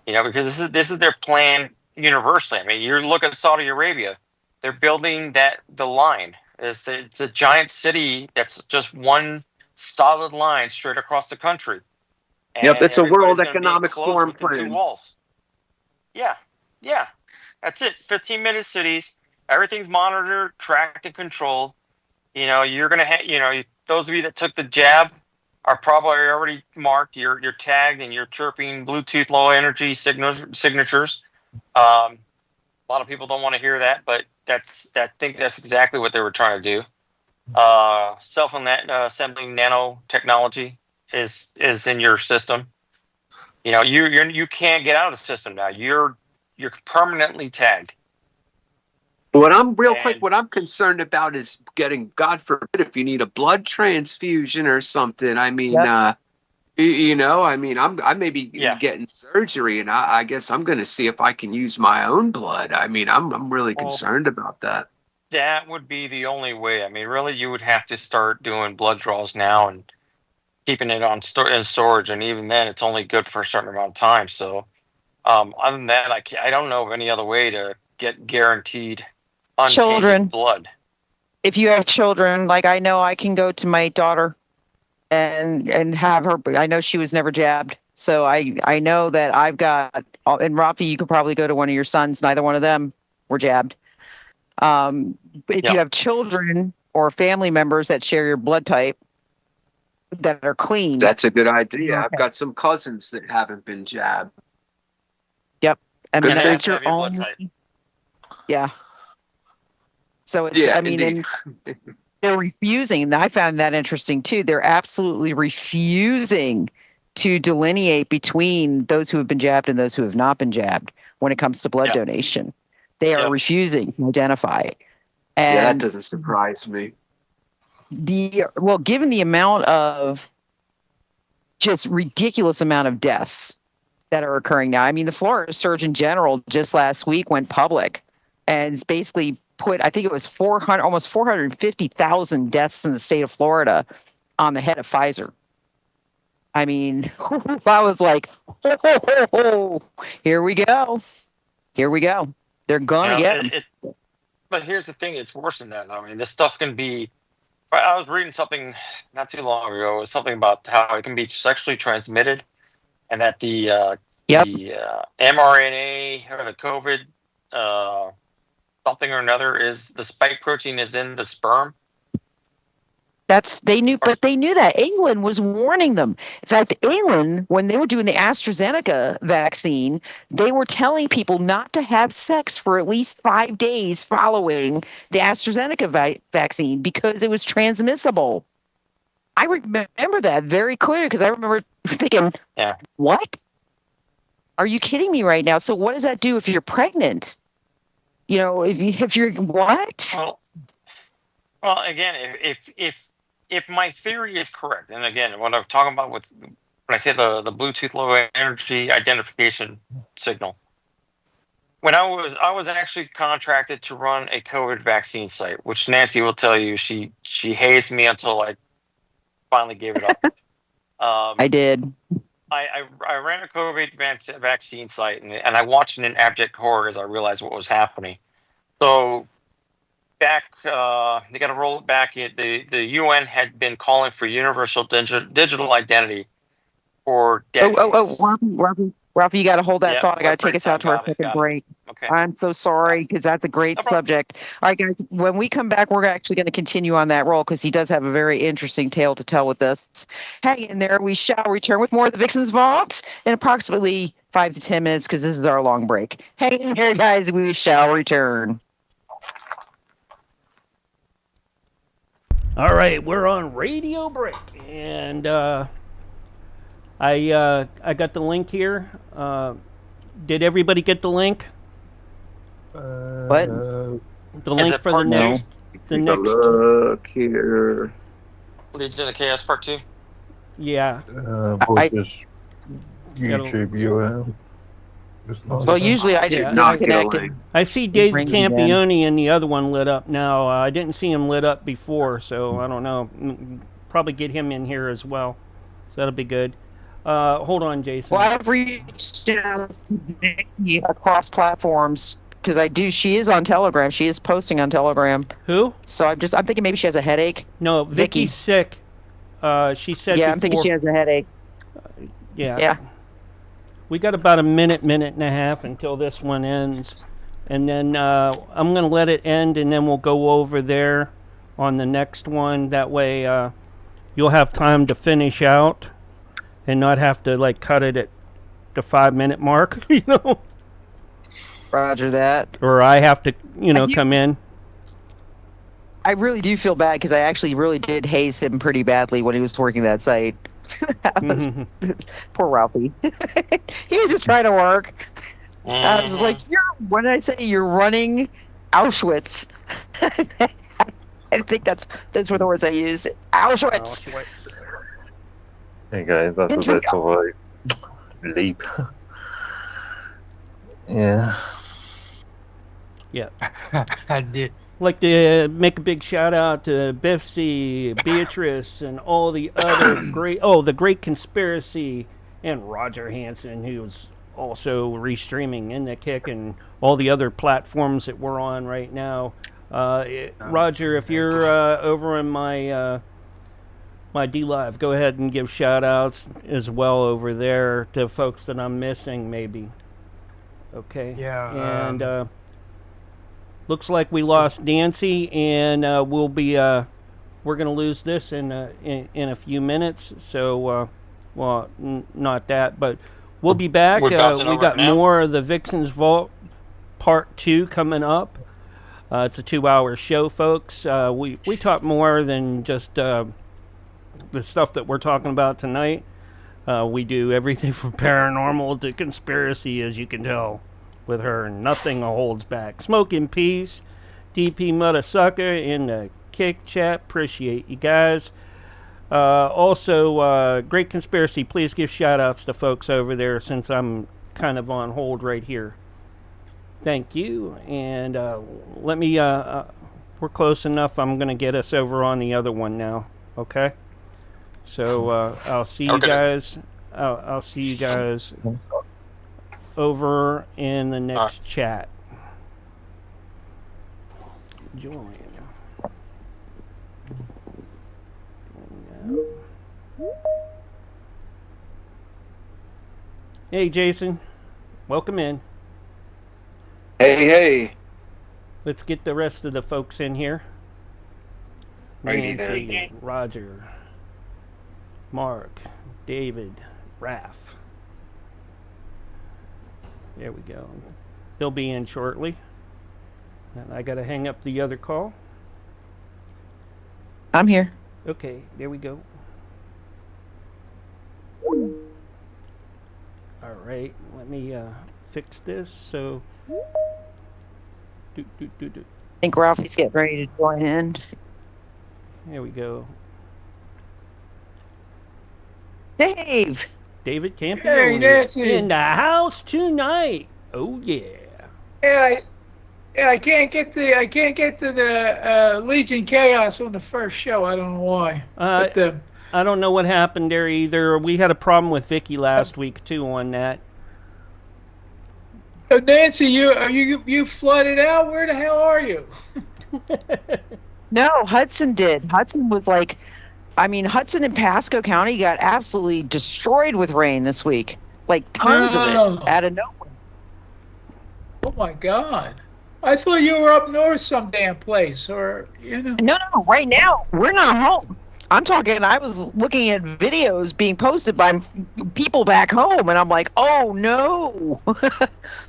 Because this is their plan universally. I mean, you look at Saudi Arabia. They're building the line. It's a giant city that's just one solid line straight across the country. Yep, that's a World Everybody's gonna be Economic enclosed Forum within two plan. walls. Yeah, that's it. 15-minute cities. Everything's monitored, tracked, and controlled. You're gonna have. Those of you that took the jab are probably already marked. You're tagged and you're chirping Bluetooth low energy signatures. A lot of people don't want to hear that, but I think that's exactly what they were trying to do. Self-assembling nanotechnology is in your system. You can't get out of the system now. You're permanently tagged. What I'm concerned about is getting, God forbid, if you need a blood transfusion or something. I mean, I may be getting surgery, and I guess I'm going to see if I can use my own blood. I mean, I'm really concerned about that. That would be the only way. I mean, really, you would have to start doing blood draws now and keeping it in storage, and even then, it's only good for a certain amount of time. So, other than that, I don't know of any other way to get guaranteed untainted blood. If you have children, like I know I can go to my daughter and have her. I know she was never jabbed, so I know that I've got. And Rafi, you could probably go to one of your sons. Neither one of them were jabbed. If you have children or family members that share your blood type that are clean, that's a good idea. I've got some cousins that haven't been jabbed. Yep, and Good that's thing. your own. Yeah. So it's. I mean, and they're refusing. I found that interesting too. They're absolutely refusing to delineate between those who have been jabbed and those who have not been jabbed when it comes to blood donation. They are refusing to identify. And that doesn't surprise me. Given the amount of just ridiculous amount of deaths that are occurring now. I mean, the Florida Surgeon General just last week went public and basically put, I think it was almost 450,000 deaths in the state of Florida on the head of Pfizer. I mean, I was like, here we go. Here we go. They're going to get them. But here's the thing. It's worse than that. I mean, this stuff can be, I was reading something not too long ago. It was something about how it can be sexually transmitted and that the mRNA or the COVID something or another is the spike protein is in the sperm. They knew that. England was warning them. In fact, England, when they were doing the AstraZeneca vaccine, they were telling people not to have sex for at least 5 days following the AstraZeneca vaccine because it was transmissible. I remember that very clearly because I remember thinking, what? Are you kidding me right now? So what does that do if you're pregnant? You know, if you're what? Well, again, if my theory is correct, and again, what I'm talking about with when I say the Bluetooth low energy identification signal, when I was actually contracted to run a COVID vaccine site, which Nancy will tell you she hazed me until I finally gave it up. I did. I ran a COVID vaccine site, and I watched in abject horror as I realized what was happening. So back, they got to roll it back. The UN had been calling for universal digital identity for decades. Robbie, you got to hold that Yep, thought. I got to take us out to our got it, second break. Okay. I'm so sorry because that's a great subject. All right, guys, when we come back, we're actually going to continue on that roll because he does have a very interesting tale to tell with us. Hang in there. We shall return with more of the Vixen's Vault in approximately 5 to 10 minutes because this is our long break. Hang in there, guys. We shall return. All right, we're on radio break, and I got the link here. Did everybody get the link? What? The link for the next. The next. Look here. Legion of Chaos Part 2. Yeah. Just YouTube URL. Well, usually I do disconnect. I see Dave Campione and the other one lit up now. I didn't see him lit up before, so I don't know. Probably get him in here as well. So that'll be good. Hold on, Jason. Well, I've reached out across platforms because she is on Telegram. She is posting on Telegram. Who? So I'm thinking maybe she has a headache. No, Vicky's sick. She said. Yeah, I'm thinking she has a headache. Yeah. Yeah. We got about a minute and a half until this one ends. And then I'm going to let it end, and then we'll go over there on the next one. That way you'll have time to finish out and not have to, like, cut it at the 5-minute mark, you know? Roger that. Or I have to, come in. I really do feel bad because I actually really did haze him pretty badly when he was working that site. Poor Ralphie. He was just trying to work. I was like, what did I say? You're running Auschwitz. I think that's one of the words I used. Auschwitz. There you go. That's a bit of a leap. Yeah. Yeah. I did. Like to make a big shout out to Biffsy, Beatrice, and all the other the Great Conspiracy, and Roger Hansen, who's also restreaming in the Kick and all the other platforms that we're on right now. Roger, if you're over in my my DLive, go ahead and give shout outs as well over there to folks that I'm missing, maybe. Okay. Yeah. And looks like we lost Nancy, and we'll be we're gonna lose this in a few minutes. So, well, not that, but we'll be back. We got more of the Vixen's Vault Part 2 coming up. It's a 2-hour show, folks. We talk more than just the stuff that we're talking about tonight. We do everything from paranormal to conspiracy, as you can tell. With her, nothing holds back. Smoke in peace, DP Mother Sucker in the Kick chat. Appreciate you guys. Also, Great Conspiracy, please give shout outs to folks over there since I'm kind of on hold right here. Thank you. And let me, we're close enough. I'm going to get us over on the other one now. Okay? So I'll see you guys. I'll see you guys over in the next chat. Join. Hey, Jason. Welcome in. Hey. Let's get the rest of the folks in here. Nancy, Roger, Mark, David, Raph. There we go. They'll be in shortly. And I gotta hang up the other call. I'm here. Okay, there we go. All right, let me fix this. So I think Ralphie's getting ready to join in. There we go. Dave. David Hey, Campione Nancy. in the house tonight. Oh yeah. Yeah, I can't get to the Legion Chaos on the first show. I don't know why. But I don't know what happened there either. We had a problem with Vicky last week too on that. Nancy, you flooded out. Where the hell are you? No, Hudson did. Hudson was like, I mean, Hudson and Pasco County got absolutely destroyed with rain this week. Like tons of it out of nowhere. Oh my God. I thought you were up north some damn place, or, you know. No, right now, we're not home. I'm talking, I was looking at videos being posted by people back home, and I'm like, oh no.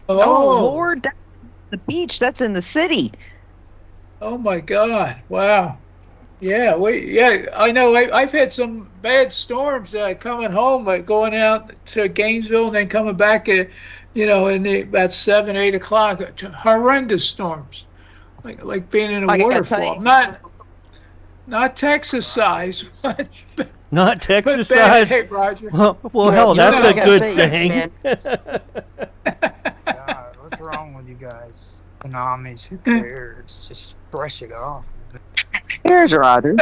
Oh, Lord, that's the beach, that's in the city. Oh my God. Wow. Yeah, I know. I've had some bad storms coming home, like going out to Gainesville and then coming back at, about 7, 8 o'clock. Horrendous storms, like being in a waterfall. Not Texas size, but not Texas but bad. size. Hey, Roger. Well, hell, that's a good thing. God, what's wrong with you guys? Tsunamis, who cares? Just brush it off. Here's Roger.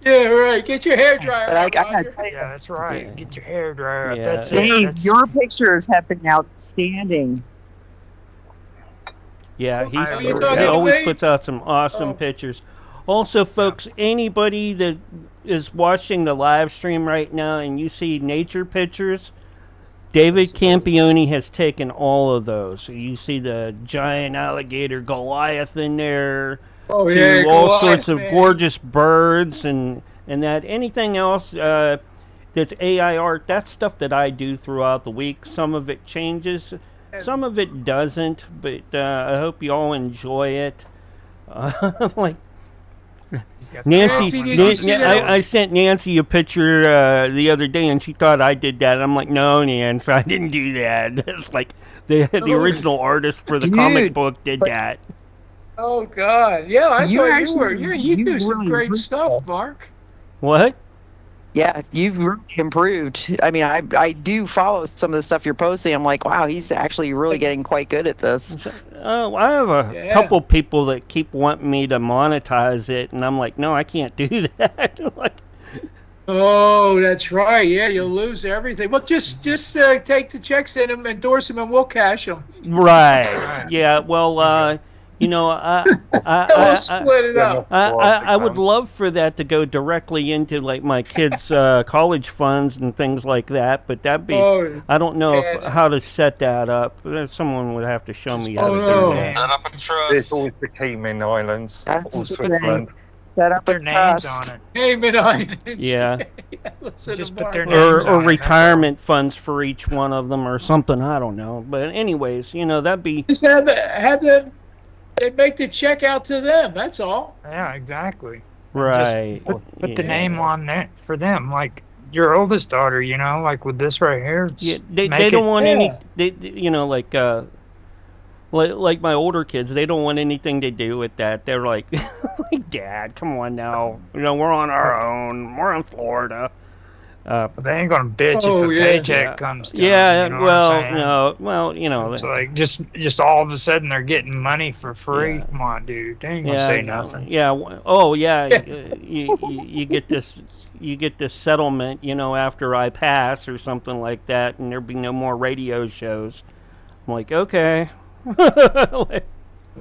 Yeah, right. Get your hair dryer. Yeah, that's right. Yeah. Get your hair dryer. Yeah. That's Dave, it. your pictures have been outstanding. Yeah, he talking to always me? puts out some awesome pictures. Also, folks, anybody that is watching the live stream right now and you see nature pictures, David Campione has taken all of those. So you see the giant alligator Goliath in there. Oh, to yeah, all Goliath, sorts of man. gorgeous birds and that. Anything else that's AI art, that's stuff that I do throughout the week. Some of it changes, some of it doesn't, but I hope you all enjoy it. Like Nancy, I sent Nancy a picture the other day, and she thought I did that. I'm like, no, Nancy, I didn't do that. It's like the original artist for the comic book did that. Oh God, yeah, I You thought you actually- were. You do some really great improved stuff, Mark. What? Yeah, you've really improved. I mean, I do follow some of the stuff you're posting. I'm like, wow, he's actually really getting quite good at this. I have a couple people that keep wanting me to monetize it, and I'm like, no, I can't do that. Like, Oh, that's right. Yeah, you'll lose everything. Well, just take the checks, send them, endorse them, and we'll cash them. right? Yeah. Well, We'll split it up. I would love for that to go directly into like my kids' college funds and things like that, but that'd be I don't know how to set that up. Someone would have to show me how to do that. Set up a trust. There's always the Cayman Islands or Switzerland. Set up Their names on it. Cayman Islands. Yeah. Just put their names Or on it. retirement funds for each one of them or something. I don't know. But anyways, that'd be Just have them. They make the check out to them. That's all. Yeah, exactly. right. Just put the name on there for them. Like your oldest daughter, like with this right here. Yeah, just they make don't it- want any. Like my older kids, they don't want anything to do with that. They're like, Dad, come on now. We're on our own. We're in Florida. They ain't gonna bitch if the paycheck comes down. Yeah, you know what I'm saying? no. It's like just all of a sudden they're getting money for free. Yeah. Come on, dude. They ain't gonna say nothing. Yeah. Oh, yeah. you get this. You get this settlement. After I pass or something like that, and there'll be no more radio shows. I'm like, okay.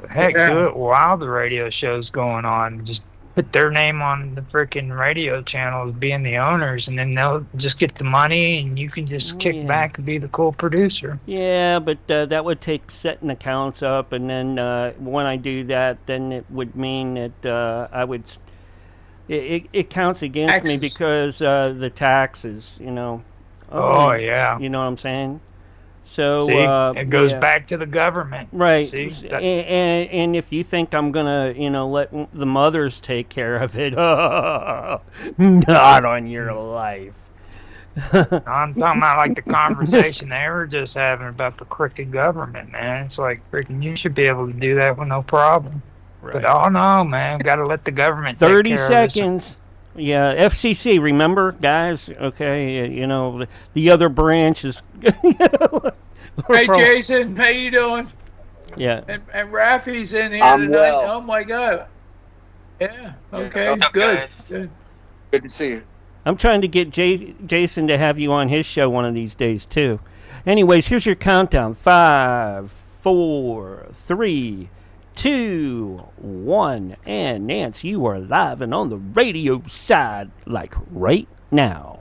Heck, do it while the radio show's going on. Just put their name on the freaking radio channel as being the owners, and then they'll just get the money, and you can just kick back and be the cool producer. Yeah, but that would take setting accounts up, and then when I do that, then it would mean that I would. It counts against me because the taxes, Oh, yeah. You know what I'm saying? So See, it goes back to the government. Right. See? And if you think I'm gonna, let the mothers take care of it, not on your life. I'm talking about like the conversation they were just having about the crooked government, man. It's like freaking you should be able to do that with no problem. Right. But oh no, man, got to let the government 30 take care of seconds. Yeah, FCC, remember, guys? Okay, you know, the other branch is... Hey, Jason, how you doing? Yeah. And Rafi's in here I'm tonight. well. Oh, my God. Yeah, okay, What's up, good. guys? Good. Good to see you. I'm trying to get Jason to have you on his show one of these days, too. Anyways, here's your countdown. 5, 4, 3, 2, 1. And Nance, you are live and on the radio side, like right now.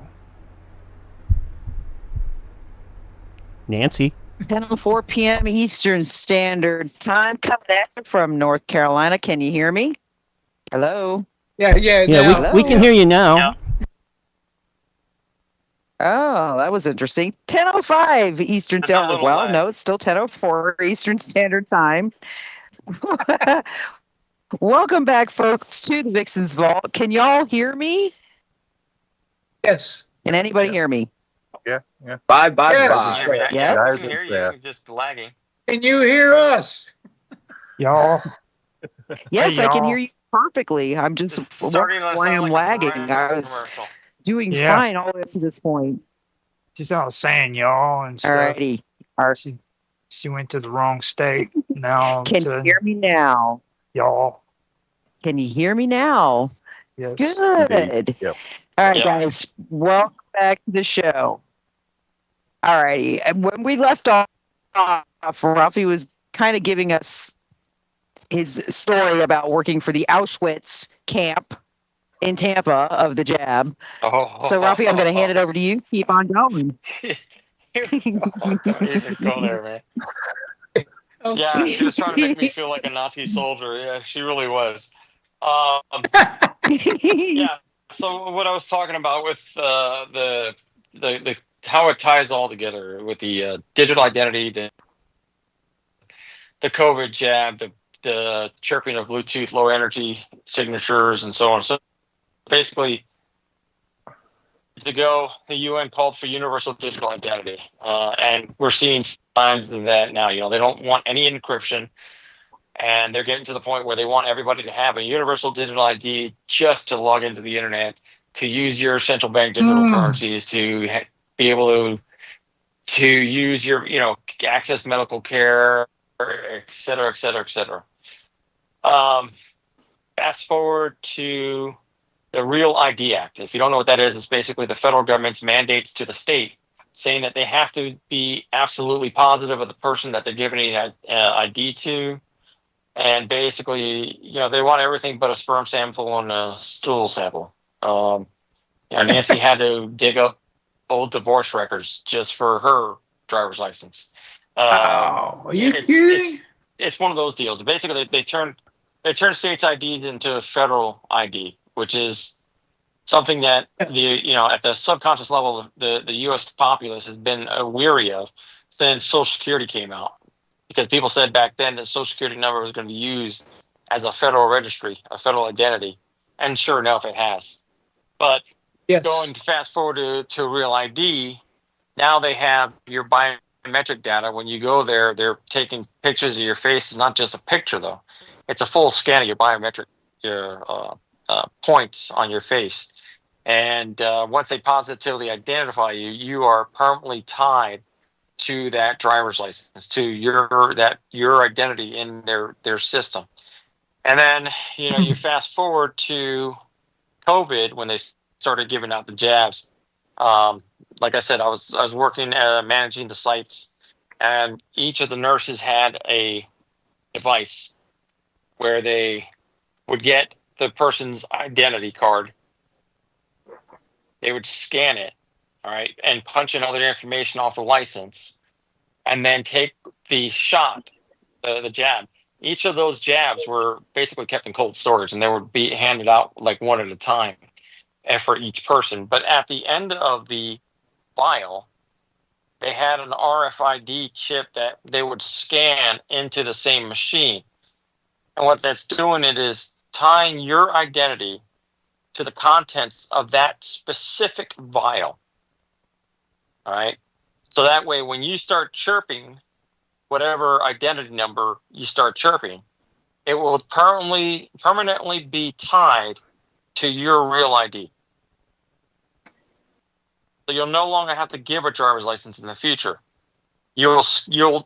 Nancy. 10:04 p.m. Eastern Standard Time, coming at you from North Carolina. Can you hear me? Hello? Yeah, Yeah, we can hear you now. Oh, that was interesting. 10:05 Eastern Standard. Well, no, it's still 10:04 Eastern Standard Time. Welcome back, folks, to the Vixen's Vault. Can y'all hear me? Yes. Can anybody hear me? Yeah. Bye. Yes. I can hear you. Just lagging. Can you hear us? Y'all. Yes, Hey, I can y'all. hear you perfectly. I'm just starting to why sound I'm like a lagging. Verizon I was commercial. doing Yeah. fine all the way up to this point. She's all saying y'all and stuff. Alrighty. She went to the wrong state. Now Can you hear me now? y'all. Can you hear me now? Yes. Good. Yep. All right, Yeah. guys. Welcome back to the show. All righty. And when we left off, Ralphie was kind of giving us his story about working for the Auschwitz camp in Tampa of the jab. So, Ralphie, I'm going to hand it over to you. Keep on going. Don't even go there, man. Yeah, she was trying to make me feel like a Nazi soldier. Yeah, she really was. Yeah. So what I was talking about with the how it ties all together with the digital identity, the COVID jab, the chirping of Bluetooth low energy signatures, and so on. So basically, the UN called for universal digital identity, and we're seeing signs of that now. You know, they don't want any encryption, and they're getting to the point where they want everybody to have a universal digital ID just to log into the internet, to use your central bank digital currencies, to be able to use your, access medical care, et cetera, et cetera, et cetera. Fast forward to the Real ID Act. If you don't know what that is, it's basically the federal government's mandates to the state saying that they have to be absolutely positive of the person that they're giving an ID to. And basically, they want everything but a sperm sample and a stool sample. Nancy had to dig up old divorce records just for her driver's license. Are you kidding? It's one of those deals. Basically, they turn states' IDs into a federal ID, which is something that at the subconscious level, the U.S. populace has been weary of since Social Security came out, because people said back then that Social Security number was going to be used as a federal registry, a federal identity, and sure enough, it has. But going fast forward to Real ID, now they have your biometric data. When you go there, they're taking pictures of your face. It's not just a picture, though. It's a full scan of your biometric points on your face. And once they positively identify you, you are permanently tied to that driver's license, to your identity in their system. And then, you fast forward to COVID, when they started giving out the jabs. Like I said, I was working managing the sites, and each of the nurses had a device where they would get the person's identity card. They would scan it, all right, and punch in all their information off the license, and then take the shot, the jab. Each of those jabs were basically kept in cold storage, and they would be handed out like one at a time for each person. But at the end of the vial, they had an RFID chip that they would scan into the same machine. And what that's doing, it is tying your identity to the contents of that specific vial. All right. So that way, when you start chirping, whatever identity number you start chirping, it will permanently be tied to your real ID. So you'll no longer have to give a driver's license in the future. You'll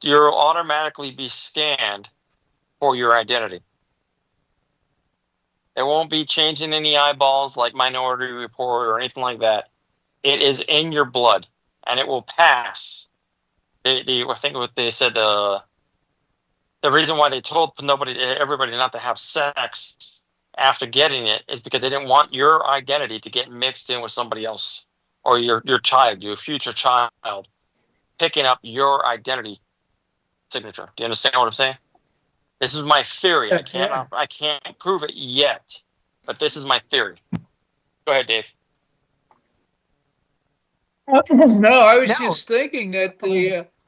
automatically be scanned for your identity. It won't be changing any eyeballs like Minority Report or anything like that. It is in your blood, and it will pass. I think what they said, the reason why they told everybody not to have sex after getting it is because they didn't want your identity to get mixed in with somebody else, or your child, your future child, picking up your identity signature. Do you understand what I'm saying? This is my theory. I can't prove it yet, but this is my theory. Go ahead, Dave. No, I was just thinking that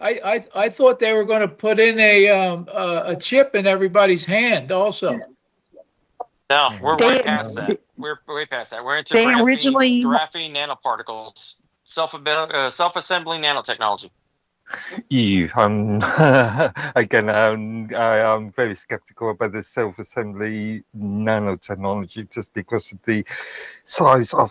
I thought they were going to put in a chip in everybody's hand also. No, we're way past that. We're way past that. We're into graphene nanoparticles, self-assembling nanotechnology. Again, I am very skeptical about the self-assembly nanotechnology just because of the size of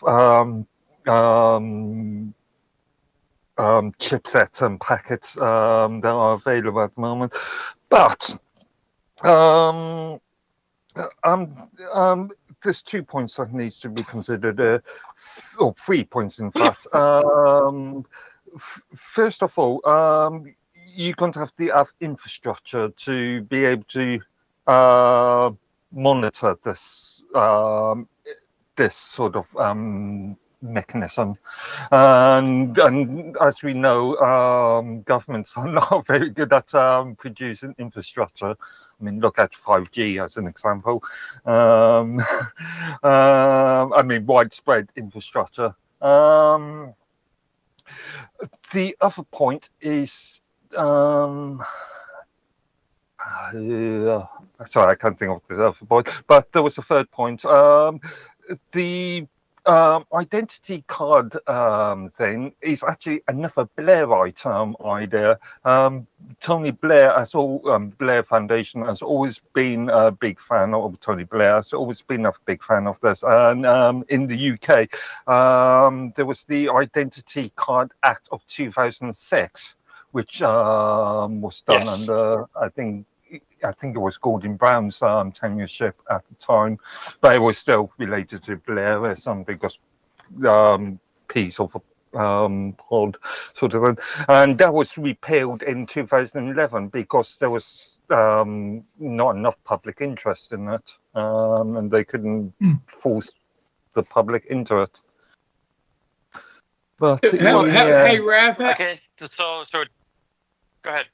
chipsets and packets that are available at the moment. But there's 2 points that needs to be considered, or 3 points in fact. First of all, you're going to have infrastructure to be able to monitor this this sort of mechanism, and as we know, governments are not very good at producing infrastructure. I mean, look at 5G as an example. I mean, widespread infrastructure. The other point is, sorry, I can't think of the other point, but there was a third point. The identity card thing is actually another Blairite idea. Tony Blair Blair Foundation has always been a big fan of Tony Blair. Has always been a big fan of this. And in the UK, there was the Identity Card Act of 2006, which was done under, I think it was Gordon Brown's tenureship at the time, but it was still related to Blairism because piece of pod sort of thing, and that was repealed in 2011 because there was not enough public interest in it, and they couldn't force the public into it. But hey, Raph. Okay, so go ahead.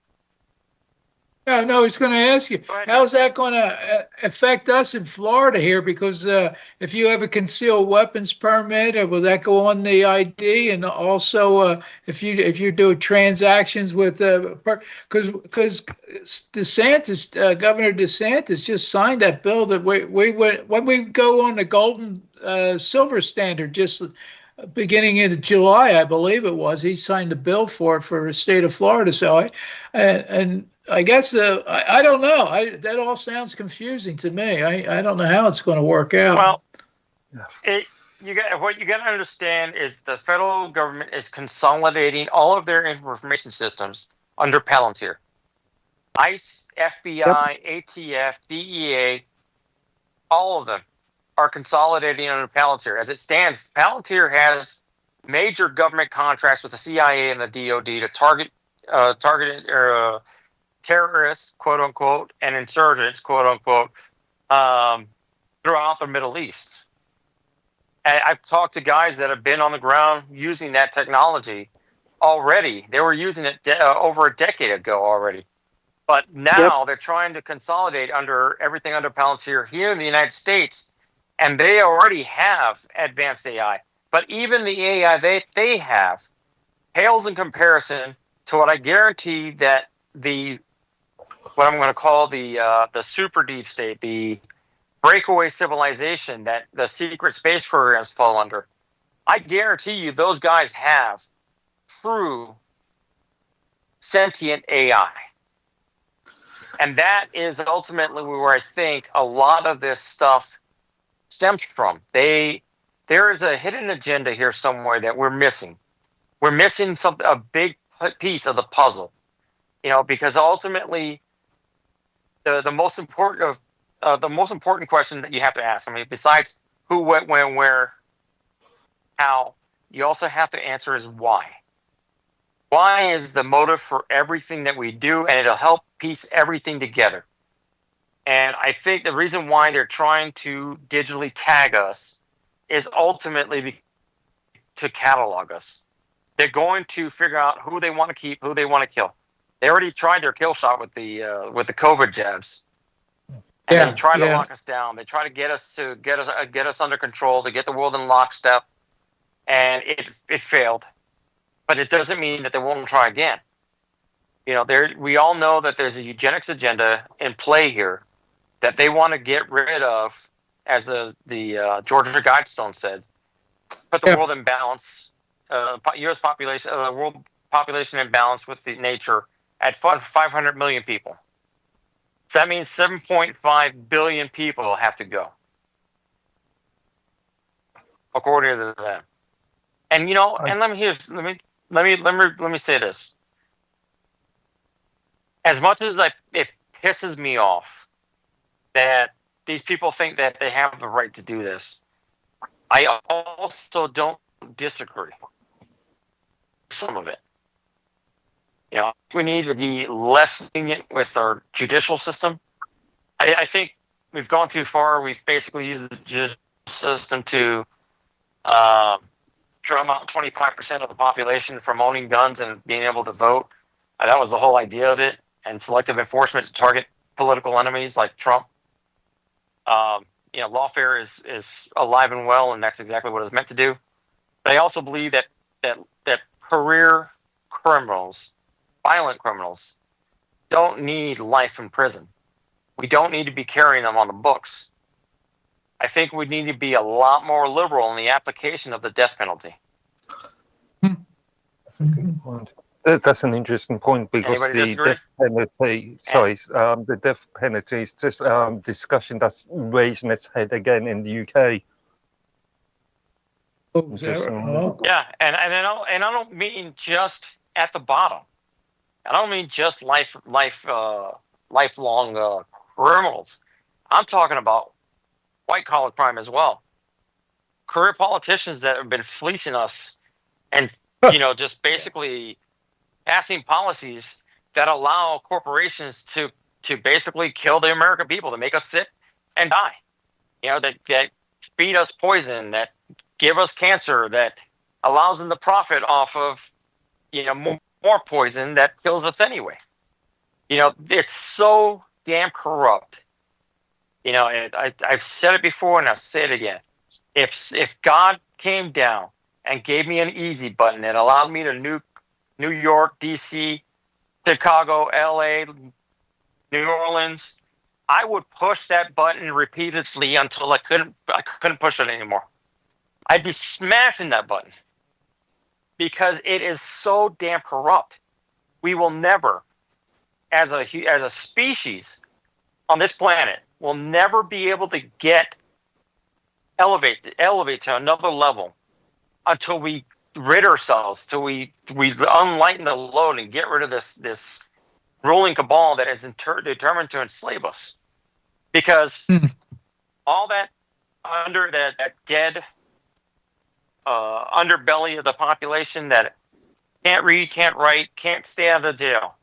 No, I was going to ask you, how's that going to affect us in Florida here? Because if you have a concealed weapons permit, will that go on the ID? And also, if you do transactions with, because DeSantis, Governor DeSantis, just signed that bill that when we go on the golden silver standard, just beginning in July, I believe it was, he signed a bill for the state of Florida. So I guess I don't know. That all sounds confusing to me. I don't know how it's going to work out. Well, what you got to understand is the federal government is consolidating all of their information systems under Palantir. ICE, FBI, ATF, DEA, all of them are consolidating under Palantir. As it stands, Palantir has major government contracts with the CIA and the DoD to target terrorists, quote unquote, and insurgents, quote unquote, throughout the Middle East. And I've talked to guys that have been on the ground using that technology already. They were using it over a decade ago already. But now they're trying to consolidate everything under Palantir here in the United States, and they already have advanced AI. But even the AI they have pales in comparison to what I guarantee that what I'm going to call the super deep state, the breakaway civilization that the secret space programs fall under. I guarantee you those guys have true sentient AI. And that is ultimately where I think a lot of this stuff stems from. There is a hidden agenda here somewhere that we're missing. We're missing a big piece of the puzzle, because ultimately the most important question that you have to ask, I mean, besides who, what, when, where, how, you also have to answer is why. Why is the motive for everything that we do, and it'll help piece everything together. And I think the reason why they're trying to digitally tag us is ultimately to catalog us. They're going to figure out who they want to keep, who they want to kill. They already tried their kill shot with the COVID jabs, and they tried to lock us down. They tried to get us under control, to get the world in lockstep, and it failed. But it doesn't mean that they won't try again. We all know that there's a eugenics agenda in play here that they want to get rid of, as the Georgia Guidestone said, put the world in balance, U.S. population, the world population in balance with the nature at 500 million people. So that means 7.5 billion people have to go, according to them. And and let me say this. As much as it pisses me off that these people think that they have the right to do this, I also don't disagree with some of it. We need to be less lenient with our judicial system. I think we've gone too far. We've basically used the judicial system to drum out 25% of the population from owning guns and being able to vote. That was the whole idea of it. And selective enforcement to target political enemies like Trump. Lawfare is alive and well, and that's exactly what it's meant to do. But I also believe that career criminals, violent criminals, don't need life in prison. We don't need to be carrying them on the books. I think we need to be a lot more liberal in the application of the death penalty. That's an interesting point, because the death penalty, the death penalty is just discussion that's raising its head again in the UK. Yeah, and I don't mean just at the bottom. I don't mean just lifelong criminals. I'm talking about white collar crime as well. Career politicians that have been fleecing us, and just basically passing policies that allow corporations to basically kill the American people, to make us sick and die. That feed us poison, that give us cancer, that allows them to profit off of more poison that kills us anyway. It's so damn corrupt. I've said it before and I'll say it again. If God came down and gave me an easy button that allowed me to nuke New York, D.C., Chicago, L.A., New Orleans, I would push that button repeatedly until I couldn't push it anymore. I'd be smashing that button because it is so damn corrupt. We will never, as a species on this planet, will never be able to elevate to another level until we rid ourselves, till we unlighten the load and get rid of this ruling cabal that is determined to enslave us. Because all that under that dead underbelly of the population that can't read, can't write, can't stay out of the jail,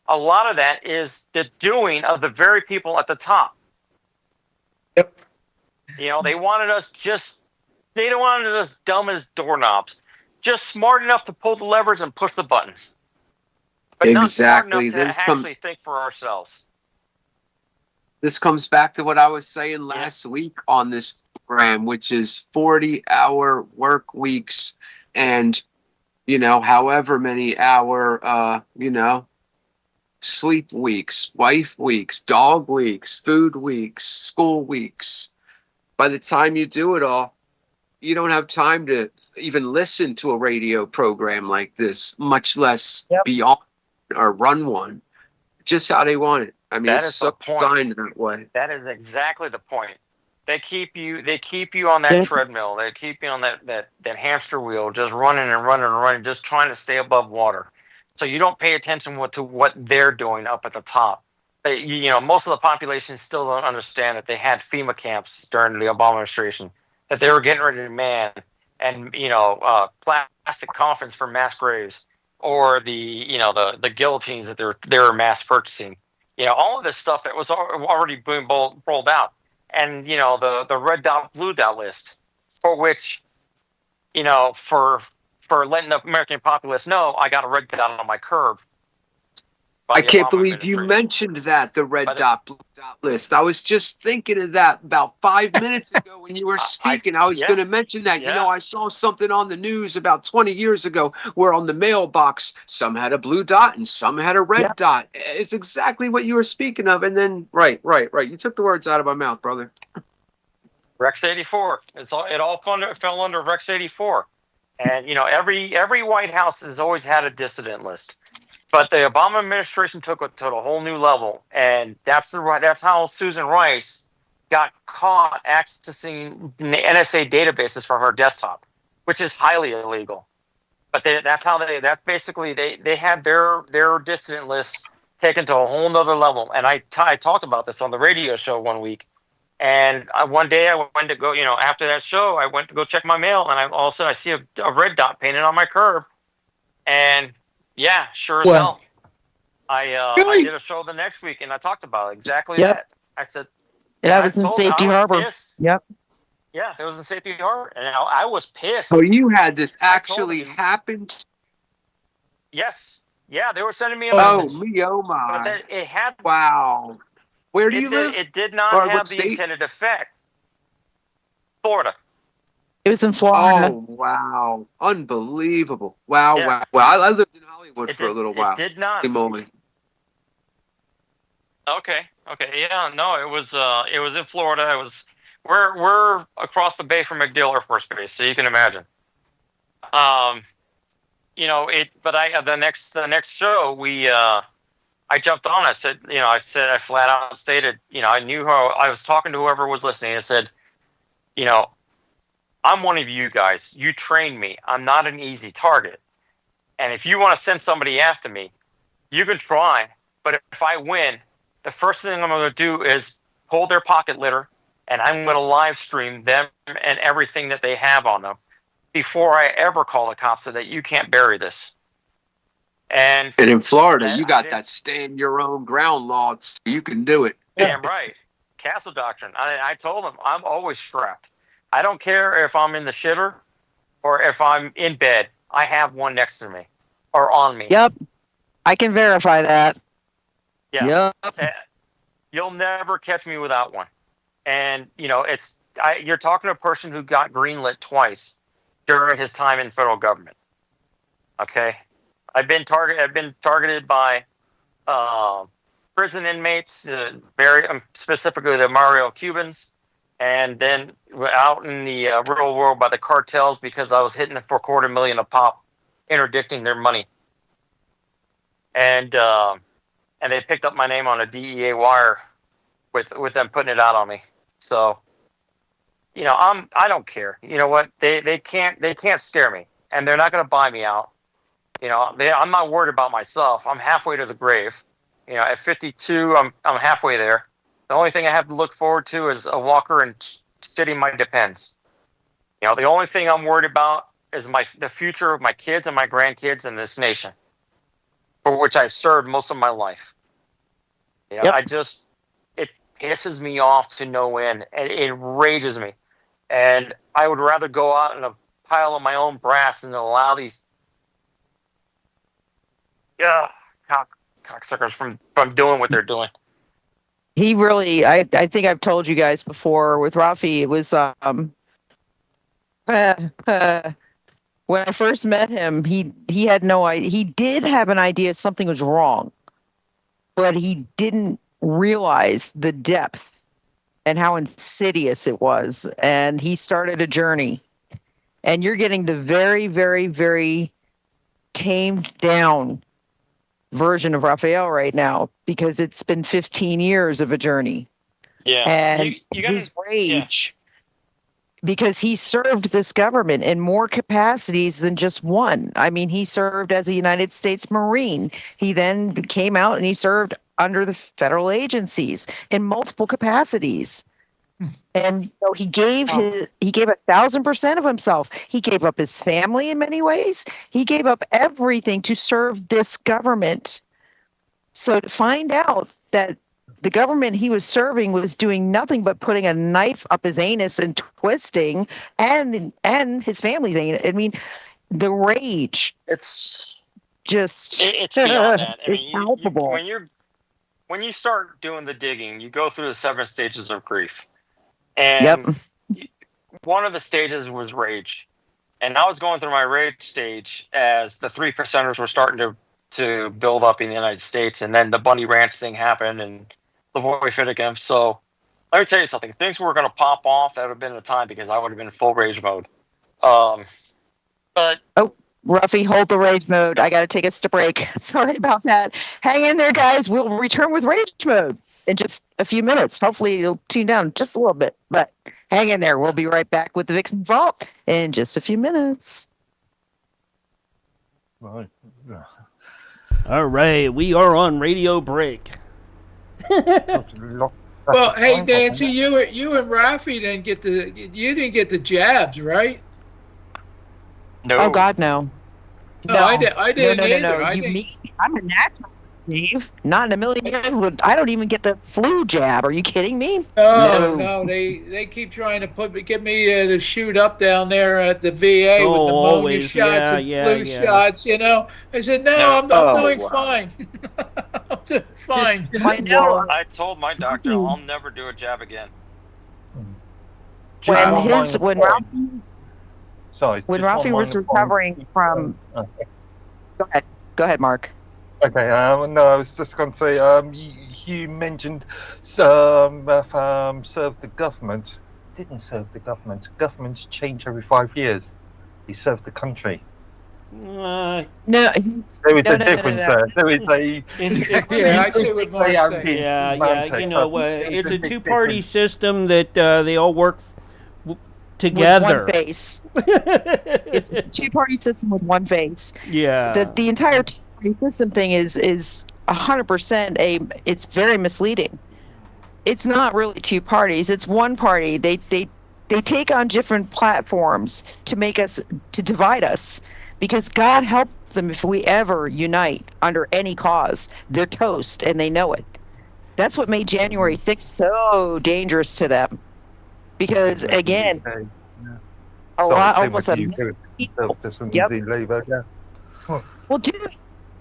a lot of that is the doing of the very people at the top. Yep. They wanted us they don't want us dumb as doorknobs, just smart enough to pull the levers and push the buttons, but not smart enough to actually think for ourselves. This comes back to what I was saying last week on this program, which is 40-hour work weeks and, however many hour, sleep weeks, wife weeks, dog weeks, food weeks, school weeks. By the time you do it all, you don't have time to even listen to a radio program like this, much less Yep. be on or run one. Just how they want it. I mean, That it's is the so point. designed that way. That is exactly the point. They keep you on that treadmill. They keep you on that hamster wheel, just running and running and running, just trying to stay above water. So you don't pay attention to what they're doing up at the top. Most of the population still don't understand that they had FEMA camps during the Obama administration, that they were getting ready to man, and plastic coffins for mass graves, or the guillotines that they were mass purchasing. All of this stuff that was already being rolled out. And the red dot, blue dot list, for which, for letting the American populace know I got a red dot on my curb. I can't believe you mentioned that, the red dot, blue dot list. I was just thinking of that about 5 minutes ago when you were speaking. I was going to mention that. Yeah. I saw something on the news about 20 years ago where on the mailbox, some had a blue dot and some had a red dot. It's exactly what you were speaking of. And then, right. You took the words out of my mouth, brother. Rex 84. It all fell under Rex 84. And, every White House has always had a dissident list. But the Obama administration took it to a whole new level, and that's how Susan Rice got caught accessing NSA databases from her desktop, which is highly illegal. But they had their dissident list taken to a whole nother level. And I talked about this on the radio show one week. And one day I went to go, after that show, I went to go check my mail, and all of a sudden I see a red dot painted on my curb, and yeah, sure as hell. I did a show the next week, and I talked about exactly that. I said, it was in Safety Harbor. Yep. Yeah, it was in Safety Harbor, and I was pissed. So you had this actually happen? Yes. Yeah, they were sending me a message. Oh my. But it had. Wow. Where do you live? It did not have the intended effect. Florida. It was in Florida. Oh, wow. Unbelievable. Wow, wow. Well, I lived in Hollywood for a little while. It did not. Holy moly. Okay. Yeah, no, it was in Florida. We're across the bay from MacDill Air Force Base, so you can imagine. But the next show I jumped on. I said, I flat out stated, I knew how I was talking to whoever was listening. I said, I'm one of you guys. You trained me. I'm not an easy target. And if you want to send somebody after me, you can try. But if I win, the first thing I'm going to do is hold their pocket litter, and I'm going to live stream them and everything that they have on them before I ever call the cops so that you can't bury this. And in Florida, you got that stand your own ground law. So you can do it. Damn right. Castle Doctrine. I told them I'm always strapped. I don't care if I'm in the shitter or if I'm in bed. I have one next to me or on me. Yep. I can verify that. Yeah. Yep. You'll never catch me without one. And, you're talking to a person who got greenlit twice during his time in federal government. Okay. I've been targeted by prison inmates, specifically the Mario Cubans, and then out in the real world by the cartels because I was hitting for $250,000 a pop, interdicting their money. And they picked up my name on a DEA wire with them putting it out on me. So, I don't care. You know what? They can't scare me, and they're not going to buy me out. I'm not worried about myself. I'm halfway to the grave. At 52, I'm halfway there. The only thing I have to look forward to is a walker and sitting my depends. The only thing I'm worried about is the future of my kids and my grandkids in this nation, for which I've served most of my life. Yep. It pisses me off to no end, and it enrages me. And I would rather go out in a pile of my own brass than allow these cocksuckers from doing what they're doing. He really, I think I've told you guys before with Rafi, it was when I first met him, he had no idea. He did have an idea something was wrong, but he didn't realize the depth and how insidious it was. And he started a journey. And you're getting the very, very, very tamed down version of Raphael right now because it's been 15 years of a journey. Yeah. And You gotta, his rage, because he served this government in more capacities than just one. I mean, he served as a United States Marine. He then came out and he served under the federal agencies in multiple capacities. And he gave 1,000% of himself. He gave up his family in many ways. He gave up everything to serve this government. So to find out that the government he was serving was doing nothing but putting a knife up his anus and twisting, and his family's anus. I mean, the rage. It's just it's beyond that. I it's mean, palpable. when you start doing the digging, you go through the 7 stages of grief. And one of the stages was rage. And I was going through my rage stage as the 3 percenters were starting to build up in the United States. And then the Bundy Ranch thing happened and Lavoy Finnegan. So let me tell you something. Things were going to pop off. That would have been the time because I would have been in full rage mode. But Ruffy, hold the rage mode. I got to take us to break. Sorry about that. Hang in there, guys. We'll return with rage mode in just a few minutes. Hopefully you'll tune down just a little bit, but hang in there. We'll be right back with the Vixen Vault in just a few minutes. All right, we are on radio break. Well, hey Nancy, you and Rafi didn't get the jabs, right? No. Oh God, no. No, I didn't either. No. I'm a natural, Steve. Not in a million years. I don't even get the flu jab. Are you kidding me? No. They keep trying to get me to shoot up down there at the VA with pneumonia shots and flu shots. You know, I said no. I'm doing fine. I'm doing fine. I told my doctor I'll never do a jab again. When Rafi was recovering from, go ahead, Mark. Okay. No, I was just going to say. You mentioned serve the government. Didn't serve the government. Governments change every 5 years. He served the country. No, there is a difference there. There is a. I see what Mark's saying. Yeah. You know, it's a two-party system that they all work together. With one face. It's a two-party system with one face. Yeah. The entire two-party system thing is 100% it's very misleading. It's not really two parties. It's one party. They take on different platforms to divide us, because God help them if we ever unite under any cause. They're toast and they know it. That's what made January 6th so dangerous to them. Because again, almost a million people. Well, dude,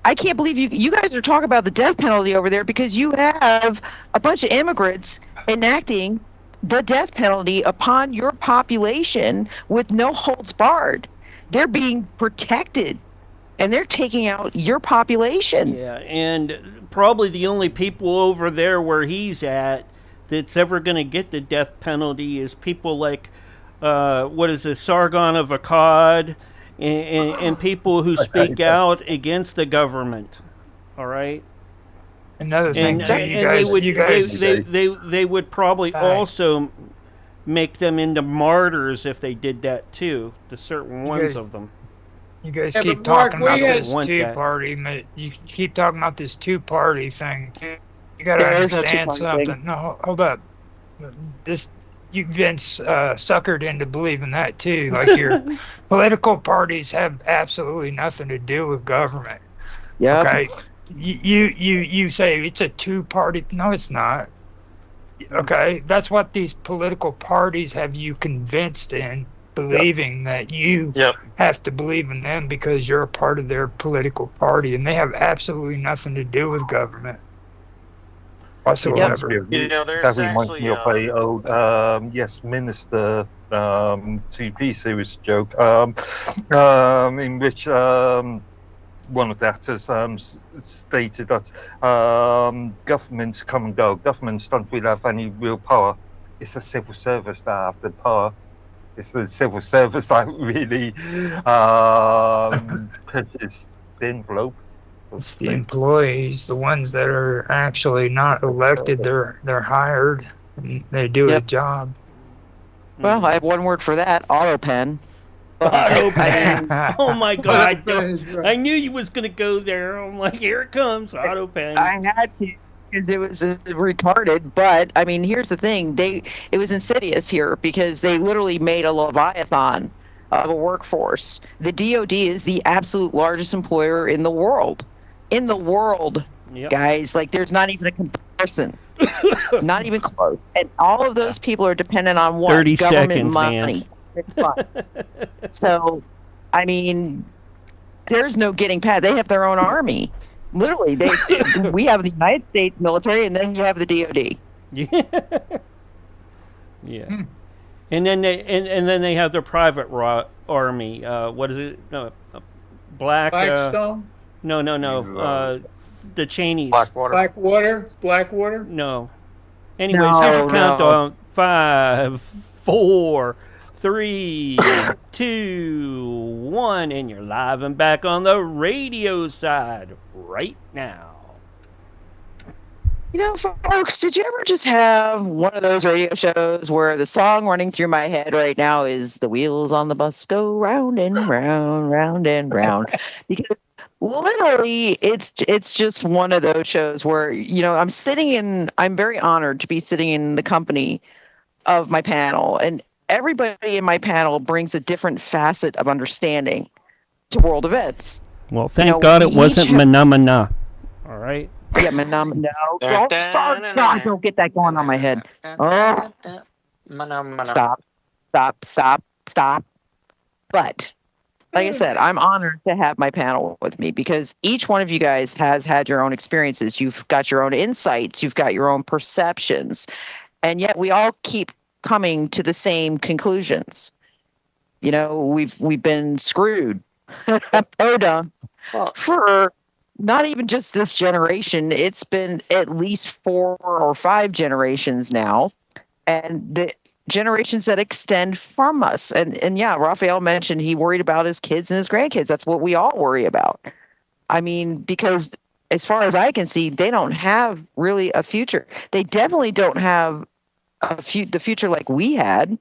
I can't believe you guys are talking about the death penalty over there, because you have a bunch of immigrants enacting the death penalty upon your population with no holds barred. They're being protected, and they're taking out your population. Yeah, and probably the only people over there where he's at that's ever going to get the death penalty is people like, Sargon of Akkad, and people who speak out against the government. All right. Another thing, they would probably also make them into martyrs if they did that too, to certain ones of them. You guys keep talking about this two-party. You keep talking about this two-party thing. You got to understand something. No, hold up. You've been suckered into believing that too. Like your political parties have absolutely nothing to do with government. Yeah. Okay. You say it's a two-party. No, it's not. Okay, that's what these political parties have you convinced in, believing that you have to believe in them because you're a part of their political party, and they have absolutely nothing to do with government whatsoever. You know, there's that reminds actually me of a old Minister TV series joke in which one of the actors stated that governments come and go. Governments don't really have any real power. It's the civil service that have the power. It's the civil service that really pushes the envelope. It's the employees, the ones that are actually not elected. They're hired. And they do a job. Well, I have one word for that: auto pen. Auto pen. Oh my God! Right. I knew you was gonna go there. I'm like, here it comes, auto pen. I had to because it was retarded. But I mean, here's the thing: it was insidious here because they literally made a leviathan of a workforce. The DoD is the absolute largest employer in the world. In the world, guys, like there's not even a comparison. Not even close. And all of those people are dependent on what? 30 Government seconds, money. So, I mean, there's no getting past. They have their own army. Literally, we have the United States military, and then you have the DoD. Yeah. Yeah. And then they have their private army. What is it? No, Blackstone? No. The Cheneys. Blackwater? No. Anyways, here's your countdown. 5, 4, 3, 2, 1, and you're live and back on the radio side right now. You know, folks, did you ever just have one of those radio shows where the song running through my head right now is "The wheels on the bus go round and round, round and round"? Because literally, it's just one of those shows where, you know, I'm very honored to be sitting in the company of my panel, and everybody in my panel brings a different facet of understanding to world events. Well, thank God it wasn't Manamana. All right. Yeah, no, don't start. God, don't get that going on my head. Oh, stop. But, like I said, I'm honored to have my panel with me because each one of you guys has had your own experiences. You've got your own insights. You've got your own perceptions. And yet we all keep coming to the same conclusions. You know, we've been screwed. For not even just this generation, it's been at least 4 or 5 generations now, and the generations that extend from us. And yeah, Raphael mentioned he worried about his kids and his grandkids. That's what we all worry about. I mean, because as far as I can see, they don't have really a future. They definitely don't have the future like we had.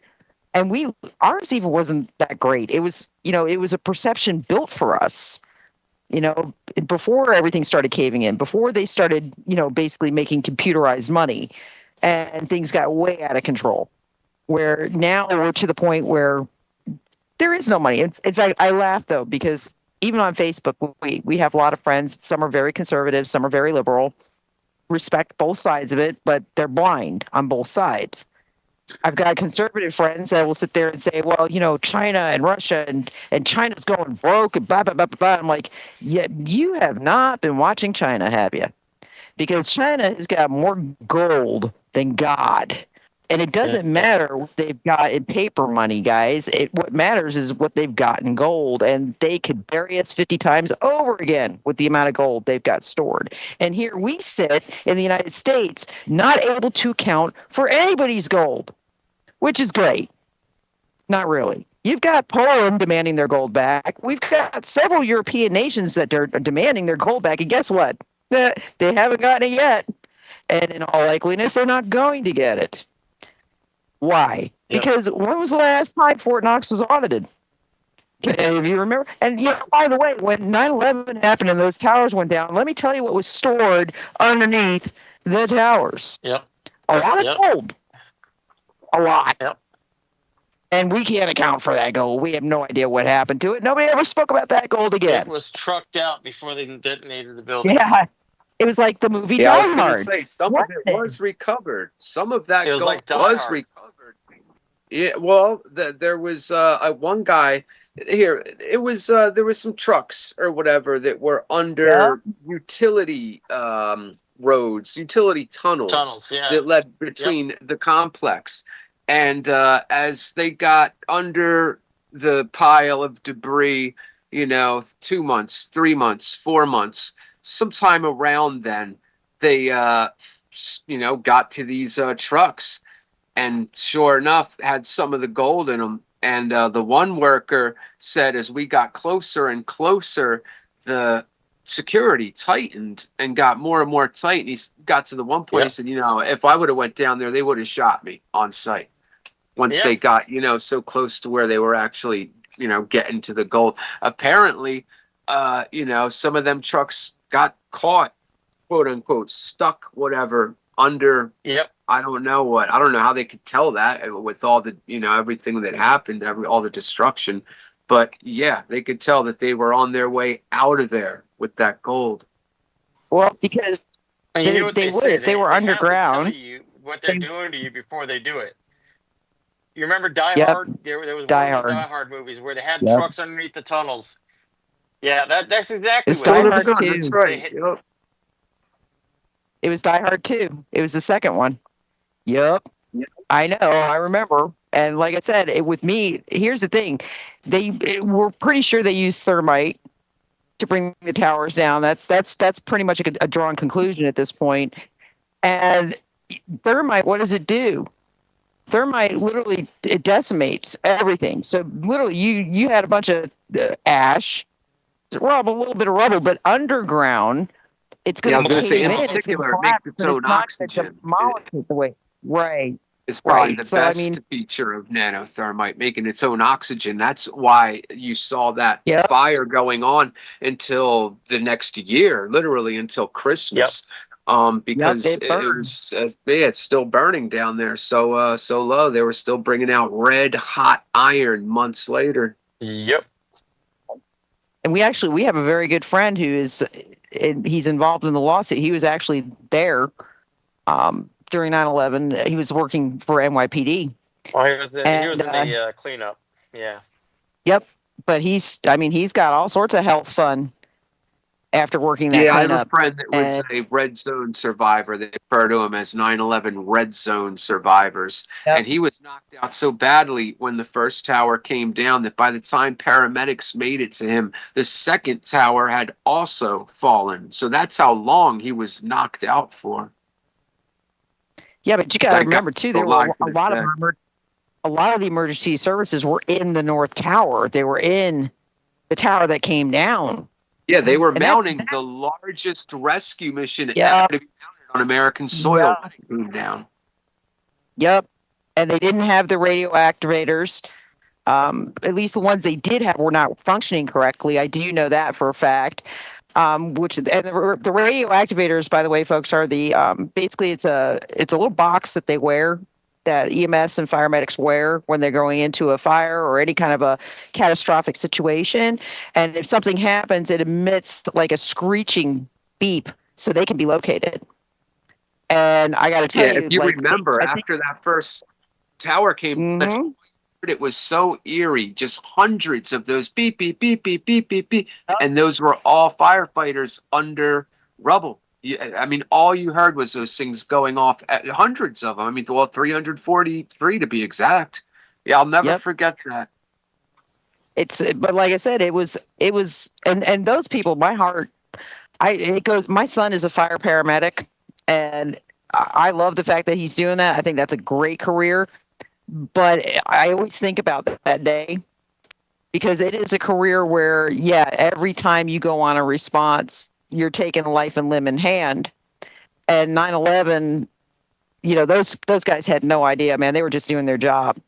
And ours even wasn't that great. It was, it was a perception built for us. Before everything started caving in, before they started, basically making computerized money, and things got way out of control, where now we're to the point where there is no money. In fact, I laugh though, because even on Facebook, we have a lot of friends. Some are very conservative, some are very liberal, respect both sides of it, but they're blind on both sides. I've got conservative friends that will sit there and say, well, China and Russia and China's going broke and blah, blah, blah, blah. I'm like, yeah, you have not been watching China, have you? Because China has got more gold than God. And it doesn't matter what they've got in paper money, guys. What matters is what they've got in gold. And they could bury us 50 times over again with the amount of gold they've got stored. And here we sit in the United States, not able to account for anybody's gold. Which is great. Not really. You've got Poland demanding their gold back. We've got several European nations that are demanding their gold back. And guess what? They haven't gotten it yet. And in all likeliness, they're not going to get it. Why? Yep. Because when was the last time Fort Knox was audited? If you remember. And by the way, when 9/11 happened and those towers went down, let me tell you what was stored underneath the towers. Yep. A lot of gold. A lot. Yep. And we can't account for that gold. We have no idea what happened to it. Nobody ever spoke about that gold again. It was trucked out before they detonated the building. Yeah. It was like the movie Die I was Hard. gonna say, some of it was recovered. Some of that gold was recovered. Yeah, well, there was one guy here. It was there was some trucks or whatever that were under utility roads, utility tunnels that led between the complex. And as they got under the pile of debris, 2 months, 3 months, 4 months, sometime around then, they, got to these trucks, and sure enough, had some of the gold in them. And the one worker said, as we got closer and closer, the security tightened and got more and more tight. And he got to the one point, he said, you know, if I would have went down there, they would have shot me on sight once they got, you know, so close to where they were actually, you know, getting to the gold. Apparently, you know, some of them trucks got caught, quote unquote, stuck, whatever, under. I don't know what. I don't know how they could tell that with all the, you know, everything that happened, all the destruction. But yeah, they could tell that they were on their way out of there with that gold. Well, because And you know what they would say? if they were have to underground. tell you what they're doing to you before they do it. You remember Die Yep. Hard? There was Die one of the Hard. Die Hard movies where they had Yep. trucks underneath the tunnels. Yeah, that's exactly It's what Die happened. Hard 2. That's right. They- It was Die Hard 2. It was the second one. Yep. I know. I remember. And like I said, with me, here's the thing. We're pretty sure they used thermite to bring the towers down. That's pretty much a drawn conclusion at this point. And thermite, what does it do? Thermite literally, it decimates everything. So literally, you had a bunch of ash, rubble, a little bit of rubble, but underground, it's going to cave in. In particular, it makes its own oxygen. Away. Right. It's probably Right. the So, I best mean- feature of nanothermite, making its own oxygen. That's why you saw that Yep. fire going on until the next year, literally until Christmas. Because Yep, it it was, it's still burning down there so low. They were still bringing out red hot iron months later. Yep. And we have a very good friend who he's involved in the lawsuit. He was actually there during 9/11. He was working for NYPD. Oh, he was in And, the cleanup. Yeah. Yep. But he's got all sorts of health fun after working that Yeah, I have a cleanup. friend that was And- a red zone survivor. They refer to him as 9/11 red zone survivors. Yep. And he was knocked out so badly when the first tower came down that by the time paramedics made it to him, the second tower had also fallen. So that's how long he was knocked out for. Yeah, but you got to That guy remember too, there still were alive to a this lot day. of a lot of the emergency services were in the North Tower. They were in the tower that came down. Yeah, they were And that- mounting the largest rescue mission Yeah. ever to be mounted on American soil Yeah. when it came down. Yep. And they didn't have the radio activators. At least the ones they did have were not functioning correctly. I do know that for a fact. The radio activators, by the way, folks, are the basically it's a little box that they wear, that EMS and fire medics wear when they're going into a fire or any kind of a catastrophic situation. And if something happens, it emits like a screeching beep so they can be located. And I got to tell you, if you like, remember, I think- after that first tower came, that's Mhm. it was so eerie. Just hundreds of those beep, beep, beep, beep, beep, beep, beep. And those were all firefighters under rubble. I mean, all you heard was those things going off, at hundreds of them. I mean, well, 343 to be exact. Yeah, I'll never Yep. forget that. But like I said, it was, and those people, my heart, my son is a fire paramedic, and I love the fact that he's doing that. I think that's a great career. But I always think about that day, because it is a career where, yeah, every time you go on a response, you're taking life and limb in hand. And 9/11, those guys had no idea, man. They were just doing their job.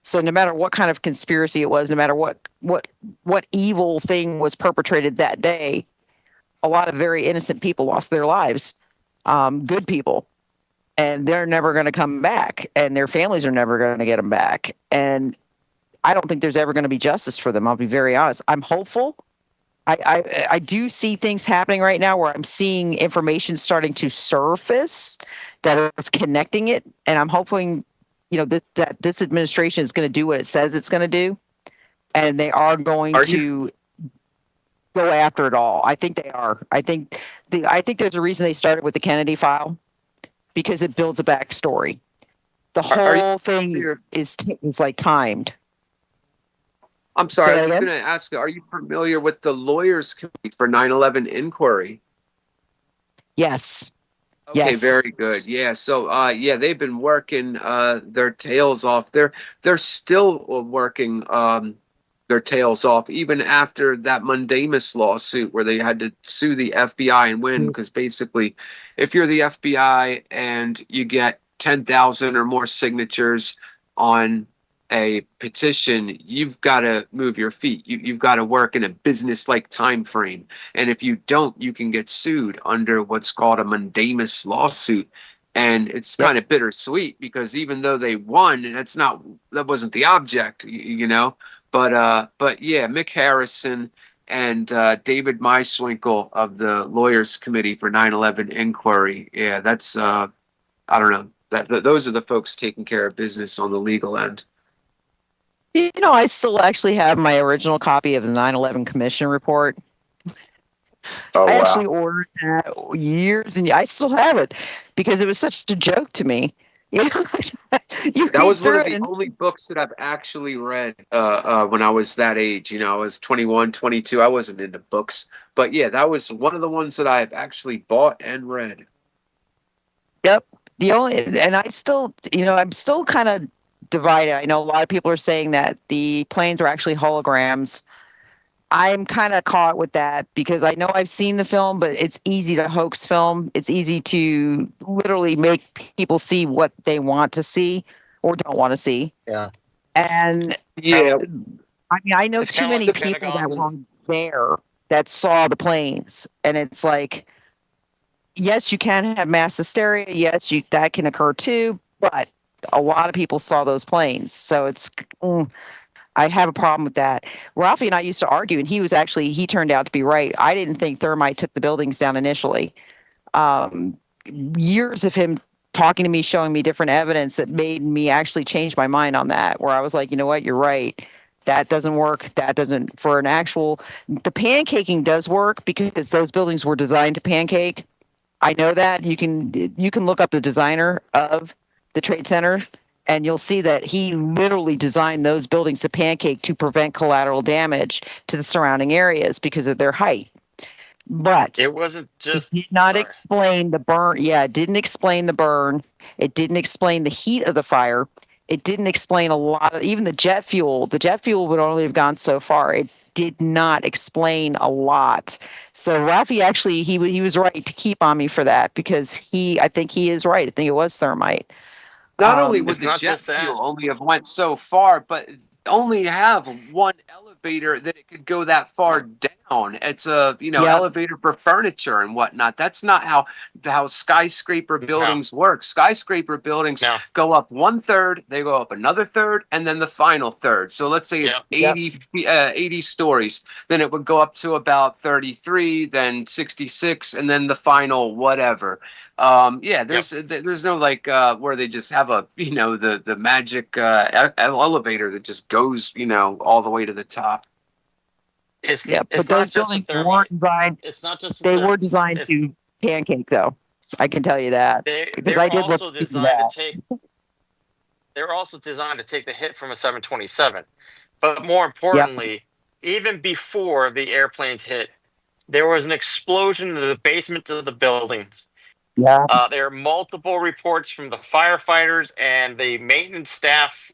So no matter what kind of conspiracy it was, no matter what evil thing was perpetrated that day, a lot of very innocent people lost their lives. Good people. And they're never going to come back, and their families are never going to get them back. And I don't think there's ever going to be justice for them. I'll be very honest. I'm hopeful. I do see things happening right now where I'm seeing information starting to surface that is connecting it. And I'm hoping, that this administration is going to do what it says it's going to do. And they are going to go after it all. I think they are. I think there's a reason they started with the Kennedy file, because it builds a backstory. The whole thing is like timed. I'm sorry, Say I was again? going to ask, are you familiar with the Lawyers Committee for 9/11 inquiry? Yes. Okay, Yes. very good. Yeah. So, yeah, they've been working their tails off. They're still working their tails off even after that mandamus lawsuit where they had to sue the FBI and win. Because basically, if you're the FBI and you get 10,000 or more signatures on a petition, you've got to move your feet. You've got to work in a business-like time frame. And if you don't, you can get sued under what's called a mandamus lawsuit. And it's kind of bittersweet because even though they won, that wasn't the object, you know. But yeah, Mick Harrison and David Meiswinkle of the Lawyers Committee for 9/11 Inquiry. Yeah, that's I don't know. Those are the folks taking care of business on the legal end. You know, I still actually have my original copy of the 9/11 Commission report. Oh, I actually ordered that years, and I still have it because it was such a joke to me. You know, that was one of the only books that I've actually read when I was that age. You know, I was 21, 22. I wasn't into books. But yeah, that was one of the ones that I've actually bought and read. Yep. And I still, you know, I'm still kind of divided. I know a lot of people are saying that the planes are actually holograms. I'm kind of caught with that because I know I've seen the film, but it's easy to hoax film. It's easy to literally make people see what they want to see or don't want to see. Yeah. And yeah, I mean, I know It's too kinda like many the people that Pentagon. were there that saw the planes, and it's like, yes, you can have mass hysteria. Yes, that can occur too, but a lot of people saw those planes, so it's. I have a problem with that. Ralphie and I used to argue, and he turned out to be right. I didn't think thermite took the buildings down initially. Years of him talking to me, showing me different evidence that made me actually change my mind on that, where I was like, you know what, you're right. That doesn't work. That doesn't, for an actual, the pancaking does work because those buildings were designed to pancake. I know that. You can look up the designer of the Trade Center, and you'll see that he literally designed those buildings to pancake to prevent collateral damage to the surrounding areas because of their height. But It wasn't just. it did not sorry. explain the burn. Yeah, it didn't explain the burn. It didn't explain the heat of the fire. It didn't explain a lot of, even the jet fuel. The jet fuel would only have gone so far. It did not explain a lot. So Ralphie actually, he was right to keep on me for that because I think he is right. I think it was thermite. Not only would It's the not jet just that. fuel only have went so far, but only have one elevator that it could go that far down. It's a Yep. elevator for furniture and whatnot. That's not how skyscraper buildings work. Skyscraper buildings No. go up 1/3, they go up another third, and then the final third. So let's say it's 80 stories. Then it would go up to about 33, then 66, and then the final whatever. There's no like where they just have a the magic elevator that just goes all the way to the top. It's, Yeah, it's but not those just the buildings thermite. weren't designed. It's not just. They were designed to pancake, though. I can tell you that because I did look also into designed that. to take. They were also designed to take the hit from a 727, but more importantly, even before the airplanes hit, there was an explosion in the basement of the buildings. Yeah. There are multiple reports from the firefighters and the maintenance staff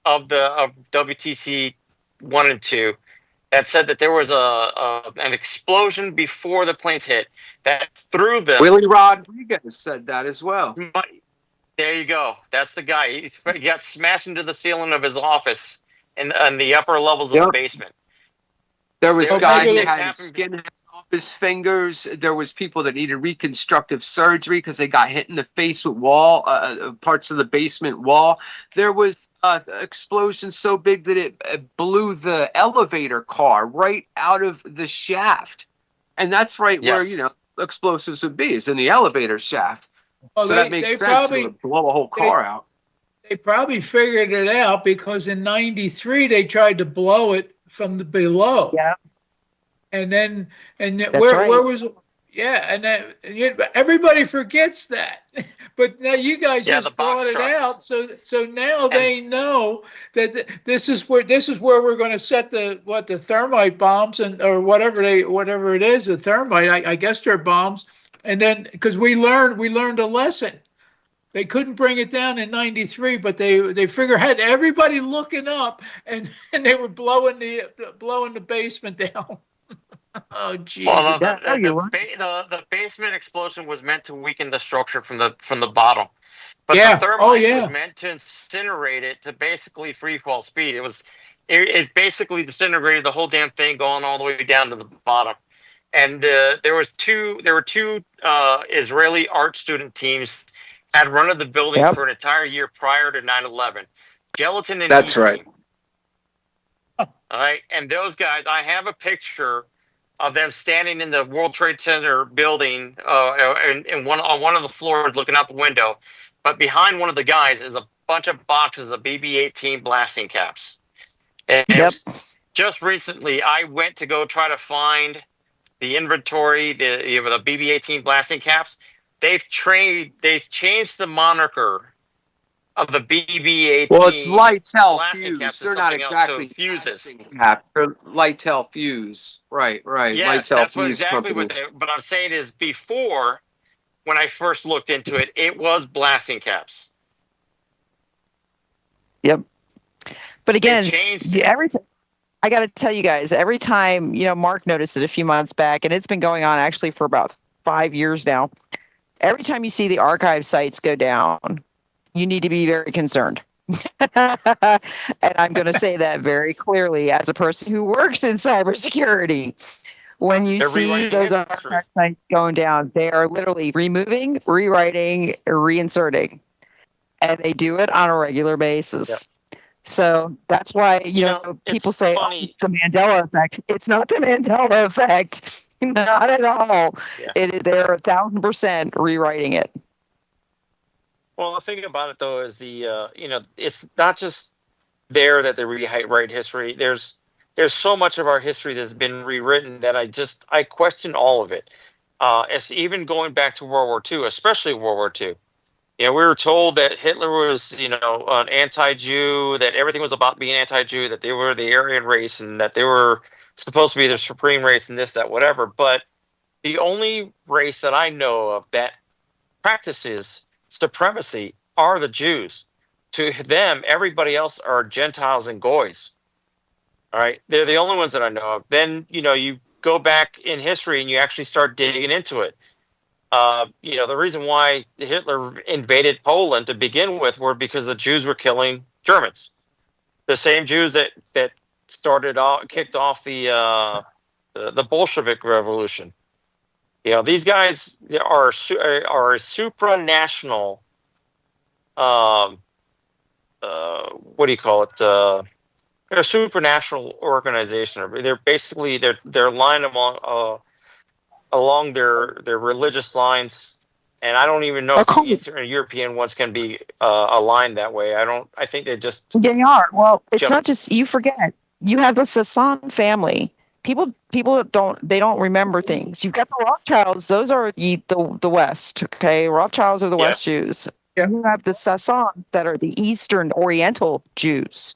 of WTC 1 and 2 that said that there was an explosion before the planes hit that threw them. Willie Rodriguez said that as well. There you go. That's the guy. He got smashed into the ceiling of his office in the upper levels of the basement. There was There a guy were who had happened- skin off his fingers. There was people that needed reconstructive surgery because they got hit in the face with parts of the basement wall. There was explosion so big that it blew the elevator car right out of the shaft, and that's right where explosives would be, is in the elevator shaft. Well, So that makes sense. It would blow a whole car out. They probably figured it out because in '93 they tried to blow it from the below. Yeah. And then That's where right. was and then everybody forgets that. But now you guys Yeah, just the box brought it truck. out, so now they know that this is where we're going to set the thermite bombs or whatever it is, the thermite. I guess they're bombs. And then, because we learned a lesson. They couldn't bring it down in '93, but they figured had everybody looking up, and they were blowing the basement down. Oh, Jesus. Well, the basement explosion was meant to weaken the structure from the bottom, but Yeah. the thermite was meant to incinerate it to basically free fall speed. It basically disintegrated the whole damn thing, going all the way down to the bottom. And there were two Israeli art student teams had run of the building for an entire year prior to 9/11. Gelatin and That's right. All right, and those guys, I have a picture of them standing in the World Trade Center building, on one of the floors, looking out the window. But behind one of the guys is a bunch of boxes of BB-18 blasting caps. And just recently, I went to go try to find the inventory, the BB-18 blasting caps. They've changed the moniker of the BB-18. Well, it's Lightel blasting caps. fuse. They're not exactly fuses. Cap. They're Lightel fuse. Right. Yes, Lightel that's fuse exactly company. what I'm saying is before, when I first looked into it, it was blasting caps. Yep. But again, I got to tell you guys, every time, Mark noticed it a few months back, and it's been going on actually for about 5 years now. Every time you see the archive sites go down, you need to be very concerned. And I'm going to say that very clearly as a person who works in cybersecurity. When you see those archive sites going down, they are literally removing, rewriting, reinserting. And they do it on a regular basis. Yep. So that's why, people say, it's the Mandela effect. It's not the Mandela effect. Not at all. Yeah. They're 1,000% rewriting it. Well, the thing about it, though, is it's not just there that they rewrite history. There's so much of our history that's been rewritten that I question all of it. It's even going back to World War II, especially World War II. We were told that Hitler was, an anti-Jew, that everything was about being anti-Jew, that they were the Aryan race, and that they were supposed to be the supreme race and this, that, whatever. But the only race that I know of that practices supremacy are the Jews. To them, everybody else are Gentiles and Goys. All right? They're the only ones that I know of. Then, you go back in history and you actually start digging into it. The reason why Hitler invaded Poland to begin with were because the Jews were killing Germans. The same Jews that kicked off the Bolshevik Revolution. These guys are a supranational. What do you call it? They're a supranational organization. They're basically they're lined along their religious lines, and I don't even know if the Eastern European ones can be aligned that way. I think they just. They are. Well, it's not just, you forget. You have the Sasson family. People don't remember things. You've got the Rothschilds. Those are the West. Okay, Rothschilds are the West Jews. Yeah. You have the Sassons that are the Eastern Oriental Jews.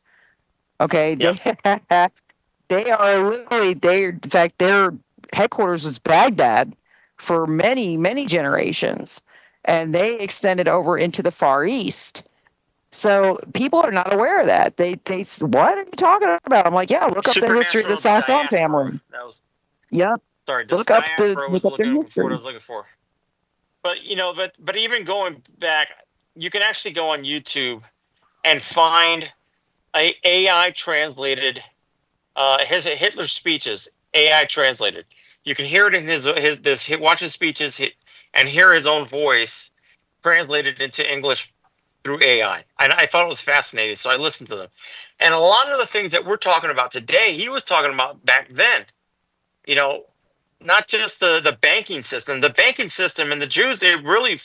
Okay, they are literally in fact their headquarters was Baghdad for many, many generations, and they extended over into the Far East. So people are not aware of that. They what are you talking about? I'm like, yeah, look up the history of the Sasson family. Yep. Sorry, look up their history. What I was looking for. But but even going back, you can actually go on YouTube and find AI translated Hitler's speeches. AI translated. You can hear it in watch his speeches and hear his own voice translated into English through AI. And I thought it was fascinating, so I listened to them. And a lot of the things that we're talking about today, he was talking about back then. Not just the banking system. The banking system and the Jews, they really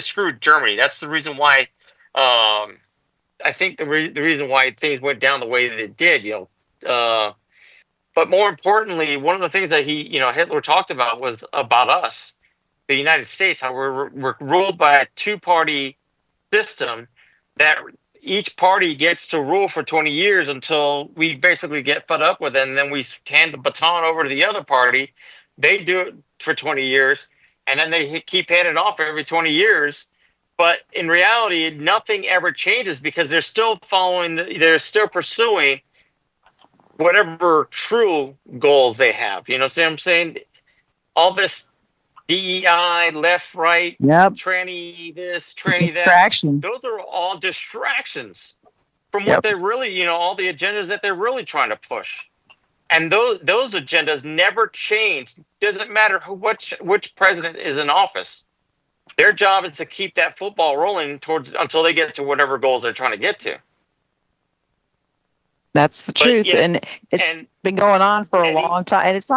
screwed Germany. That's the reason why. I think the reason why things went down the way that it did. But more importantly, one of the things that Hitler talked about was about us, the United States, how we're ruled by a two-party system that each party gets to rule for 20 years until we basically get fed up with it, and then we hand the baton over to the other party. They do it for 20 years, and then they keep handing it off every 20 years. But in reality, nothing ever changes because they're still they're still pursuing whatever true goals they have. You know what I'm saying? All this DEI, left, right, tranny this, tranny distraction. that. Those are all distractions from what they really, all the agendas that they're really trying to push. And those agendas never change. Doesn't matter which president is in office. Their job is to keep that football rolling until they get to whatever goals they're trying to get to. That's the truth, and it's been going on for a long time. And it's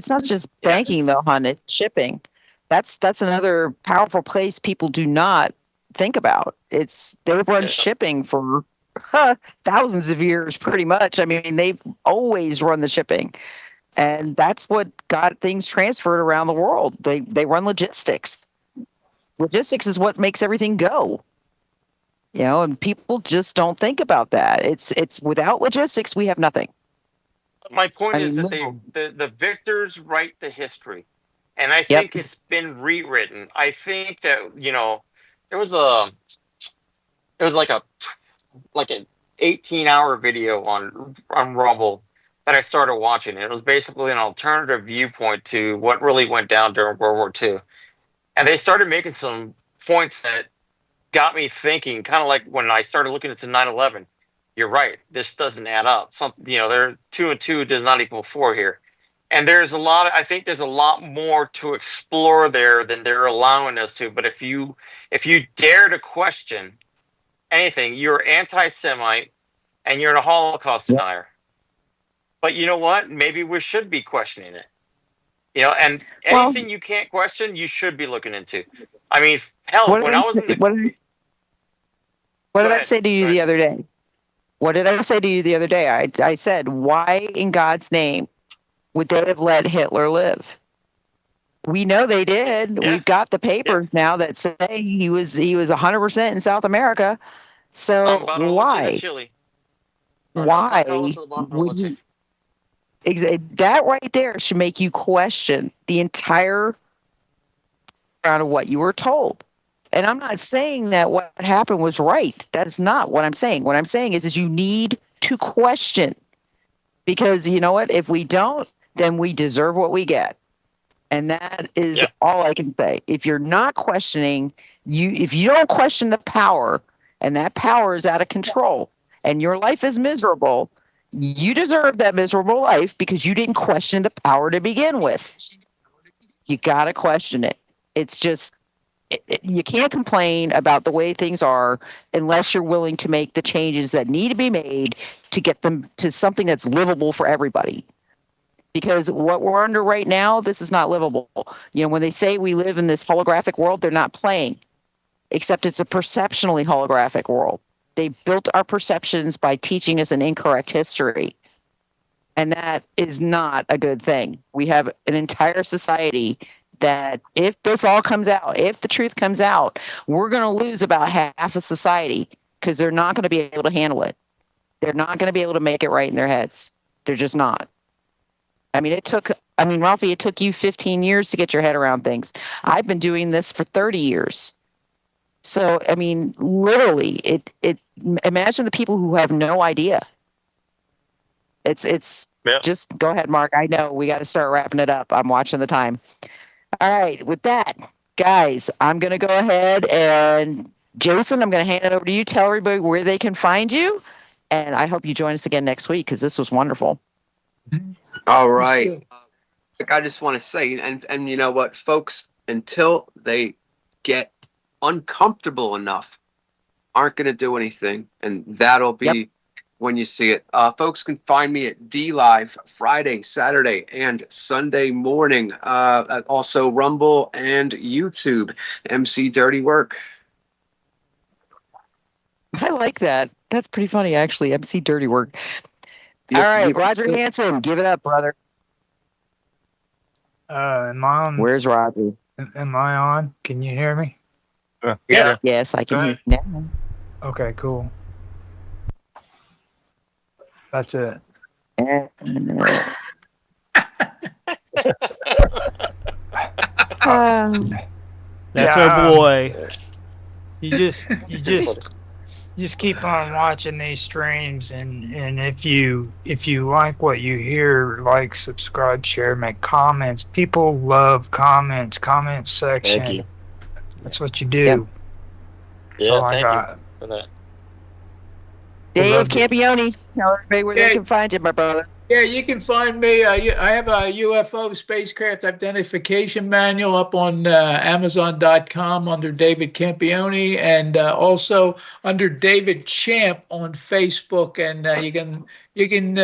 not just banking though, hon. It's shipping. That's another powerful place people do not think about. They've run shipping for thousands of years, pretty much. I mean, they've always run the shipping, and that's what got things transferred around the world. They run logistics. Logistics is what makes everything go. And people just don't think about that. It's without logistics, we have nothing. My point is that the victors write the history, and I think it's been rewritten. I think that it was like an 18-hour video on Rumble that I started watching. It was basically an alternative viewpoint to what really went down during World War II. And they started making some points that got me thinking, kind of like when I started looking into 9/11. You're right. This doesn't add up. There 2 and 2 does not equal 4 here. And I think there's a lot more to explore there than they're allowing us to. But if you dare to question anything, you're anti-Semite and you're a Holocaust denier. But you know what? Maybe we should be questioning it. And anything you can't question, you should be looking into. I mean, hell, when I was in the... What did I say to you the other day? What did I say to you the other day? I said, why in God's name would they have let Hitler live? We know they did. Yeah. We've got the papers now that say he was 100% in South America. So why? Why would you... That right there should make you question the entire round of what you were told. And I'm not saying that what happened was right. That's not what I'm saying. What I'm saying is you need to question. Because you know what? If we don't, then we deserve what we get. And that is all I can say. If you're not questioning, if you don't question the power, and that power is out of control, and your life is miserable, you deserve that miserable life because you didn't question the power to begin with. You got to question it. It's just, you can't complain about the way things are unless you're willing to make the changes that need to be made to get them to something that's livable for everybody. Because what we're under right now, this is not livable. When they say we live in this holographic world, they're not playing, except it's a perceptionally holographic world. They built our perceptions by teaching us an incorrect history. And that is not a good thing. We have an entire society that if this all comes out, if the truth comes out, we're going to lose about half of society because they're not going to be able to handle it. They're not going to be able to make it right in their heads. They're just not. Ralphie, it took you 15 years to get your head around things. I've been doing this for 30 years. So, literally, imagine the people who have no idea. It's just go ahead, Mark. I know we got to start wrapping it up. I'm watching the time. All right. With that, guys, I'm going to go ahead and Jason, I'm going to hand it over to you. Tell everybody where they can find you. And I hope you join us again next week because this was wonderful. All right. I just want to say, and you know what, folks, until they get uncomfortable enough, aren't going to do anything. And that'll be when you see it. Folks can find me at DLive Friday, Saturday, and Sunday morning. Also Rumble and YouTube. MC Dirty Work. I like that. That's pretty funny, actually. MC Dirty Work. All right, Roger Hanson, give it up, brother. Am I on? Where's Roger? Am I on? Can you hear me? Yeah. Yes, I can hear you now. Okay, cool. That's it. That's our boy. You just keep on watching these streams, and if you like what you hear, like, subscribe, share, make comments. People love comments. Comment section. Thank you. That's what you do. Yep. That's Yeah, all I thank got. you for that. Dave Campione, tell everybody where they can find you, my brother. Yeah, you can find me. I have a UFO spacecraft identification manual up on Amazon.com under David Campione, and also under David Champ on Facebook. And you can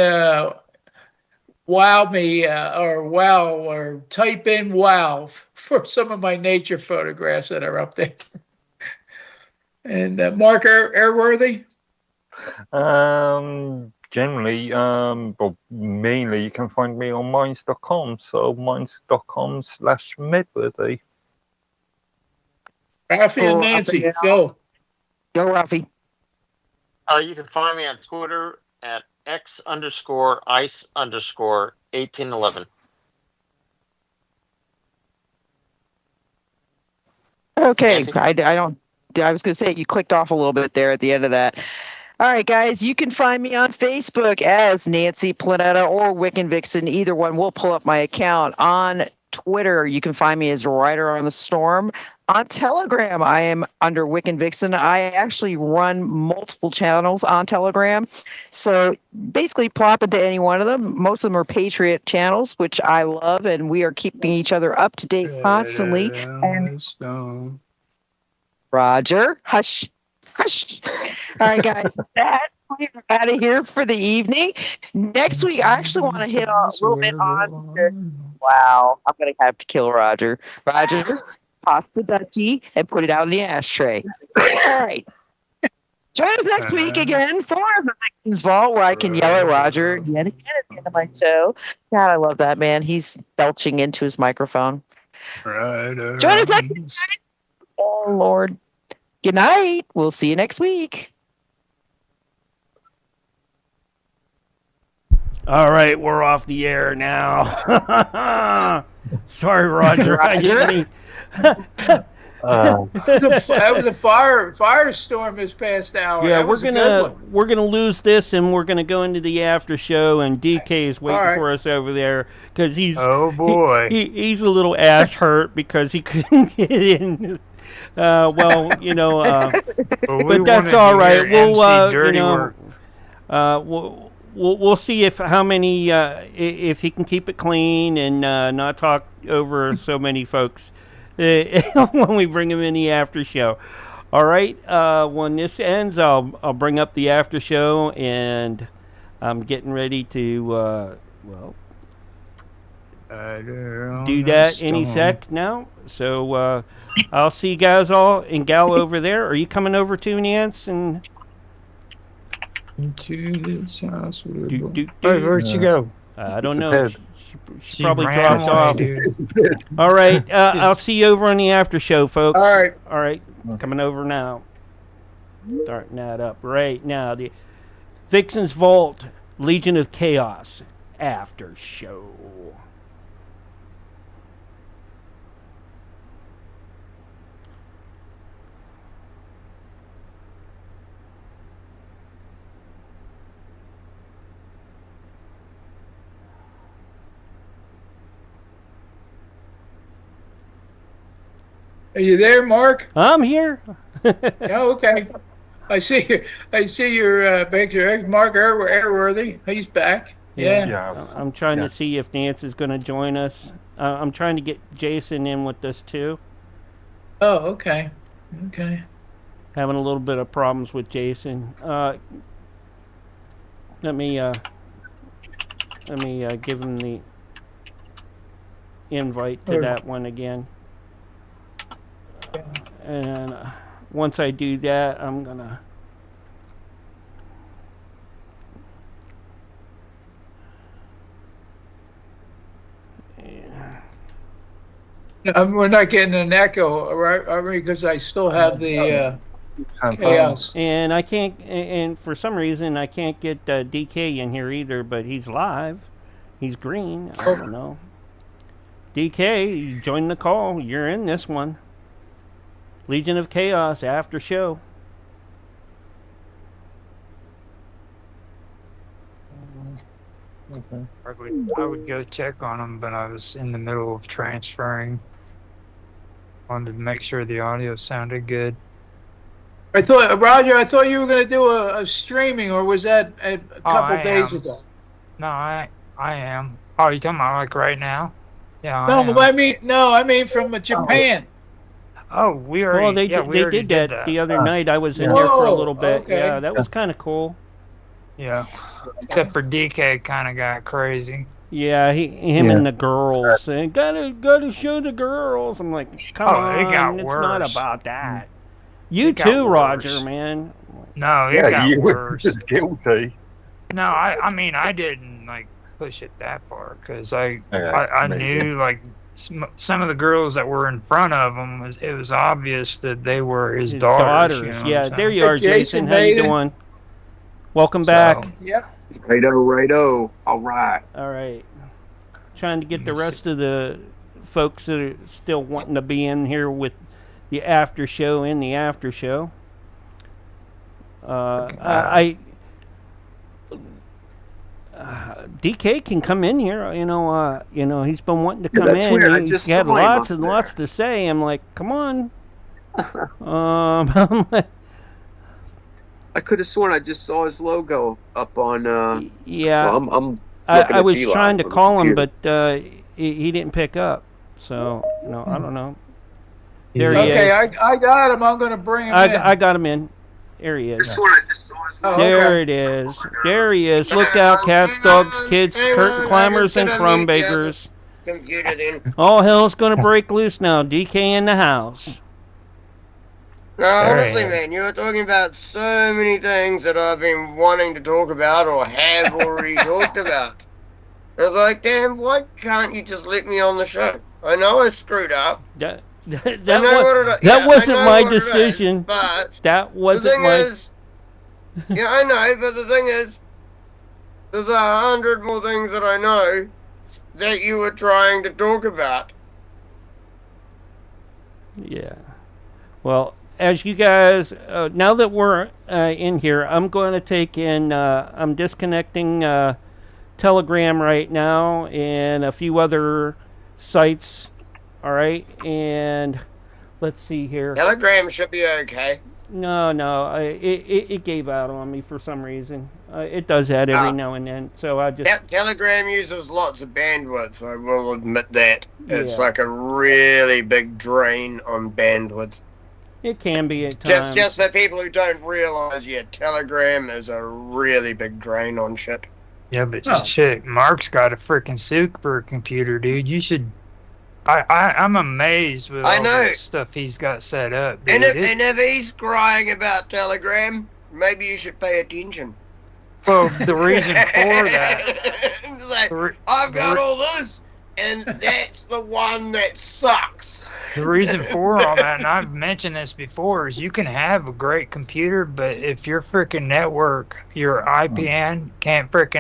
wow me or type in wow for some of my nature photographs that are up there. And Mark Airworthy. Generally, but mainly you can find me on minds.com. So minds.com/Medworthy. Ralphie and Nancy, go. Go, Ralphie. You can find me on Twitter at X_ICE_1811. Okay, I was going to say you clicked off a little bit there at the end of that. All right, guys, you can find me on Facebook as Nancy Planetta or Wiccan Vixen. Either one will pull up my account. On Twitter, you can find me as Rider on the Storm. On Telegram, I am under Wiccan Vixen. I actually run multiple channels on Telegram. So basically plop into any one of them. Most of them are Patriot channels, which I love, and we are keeping each other up to date constantly. And Roger, hush. Hush. All right, guys, that's out of here for the evening. Next week, I actually want to hit a little bit on. Wow, I'm going to have to kill Roger. Roger, toss the Dutchie and put it out in the ashtray. All right. Join us next week again for the Vixen's Vault, where I can yell at Roger yet again at the end of my show. God, I love that, man. He's belching into his microphone. Right. Join us next week. Oh, Lord. Good night. We'll see you next week. All right, we're off the air now. Sorry, Roger. I didn't mean. That was a firestorm this past hour. Yeah, That we're gonna lose this, and we're gonna go into the after show, and DK is waiting for us over there because he's he's a little ass hurt because he couldn't get in. Well, you know, but that's all right. We'll see if if he can keep it clean and not talk over so many folks when we bring him in the after show. All right. When this ends, I'll bring up the after show, and I'm getting ready to do that any sec now. So I'll see you guys all and gal over there. Are you coming over too, Nance? And to this house. Where'd she go? I don't know. She probably dropped off. All right. I'll see you over on the after show, folks. All right. Coming over now. Starting that up right now. The Vixen's Vault, Legion of Chaos after show. Are you there, Mark? I'm here. Oh, okay. I see your picture. Mark Airworthy. He's back. Yeah. I'm trying to see if Nance is going to join us. I'm trying to get Jason in with this too. Oh, okay. Okay. Having a little bit of problems with Jason. Let me give him the invite to that one again. And once I do that, I'm gonna we're not getting an echo, right? Because I still have the chaos. And I can't, and for some reason I can't get DK in here either. But he's live. He's green. I don't know. DK, you joined the call. You're in this one. Legion of Chaos after show. Okay. I would go check on them, but I was in the middle of transferring. Wanted to make sure the audio sounded good. I thought, Roger, I thought you were going to do a streaming, or was that a couple days ago? No, I am. Oh, you talking about like right now? Yeah. No, I mean from Japan. Oh, we already. Well, they already did that the other night. I was in there for a little bit. Okay. Yeah, that was kind of cool. Yeah. Except for DK kind of got crazy. Yeah, him and the girls. And gotta show the girls. I'm like, come on, it got it's worse. not about that. You too, Roger, man. No, it got you worse. were guilty. No, I mean, I didn't like push it that far because I maybe. knew like some of the girls that were in front of him. It was obvious that they were his daughters. You know what Yeah, I'm there saying? you are, Jason. How you doing? Welcome back. Yep. Righto. All right. All right. Trying to get the rest of the folks that are still wanting to be in here with the after show in the after show. DK can come in here. You know, he's been wanting to come in. Weird. He's got lots and lots to say. I'm like, come on. I could have sworn I just saw his logo up on. Yeah. Well, I was trying to call him, but he didn't pick up. So I don't know. There he is. Okay, I got him. I'm going to bring him in. I got him in. There he is. I just saw his logo. There it is. There he is. Look out, cats, dogs, kids, curtain climbers, and crumb bakers. Computer then. All hell's gonna break loose now. DK in the house. No, honestly, man, you're talking about so many things that I've been wanting to talk about or have already talked about. I was like, damn, why can't you just let me on the show? I know I screwed up. That wasn't my decision. But that wasn't the thing my. is, yeah, I know, but the thing is, there's 100 more things that I know that you were trying to talk about. Yeah. Well, as you guys, now that we're in here, I'm going to take in. I'm disconnecting Telegram right now and a few other sites. All right, and let's see here. Telegram should be okay. No, it gave out on me for some reason. It does that every now and then, so I just. Telegram uses lots of bandwidth, I will admit that. It's Yeah. like a really big drain on bandwidth. It can be at times. Just for people who don't realize, Telegram is a really big drain on shit. Yeah, but shit, Mark's got a freaking supercomputer, dude. You should. I'm amazed with all the stuff he's got set up, dude. And if he's crying about Telegram, maybe you should pay attention. Well, the reason for that. It's like, I've got all this, and that's the one that sucks. The reason for all that, and I've mentioned this before, is you can have a great computer, but if your freaking network, your IPN, can't freaking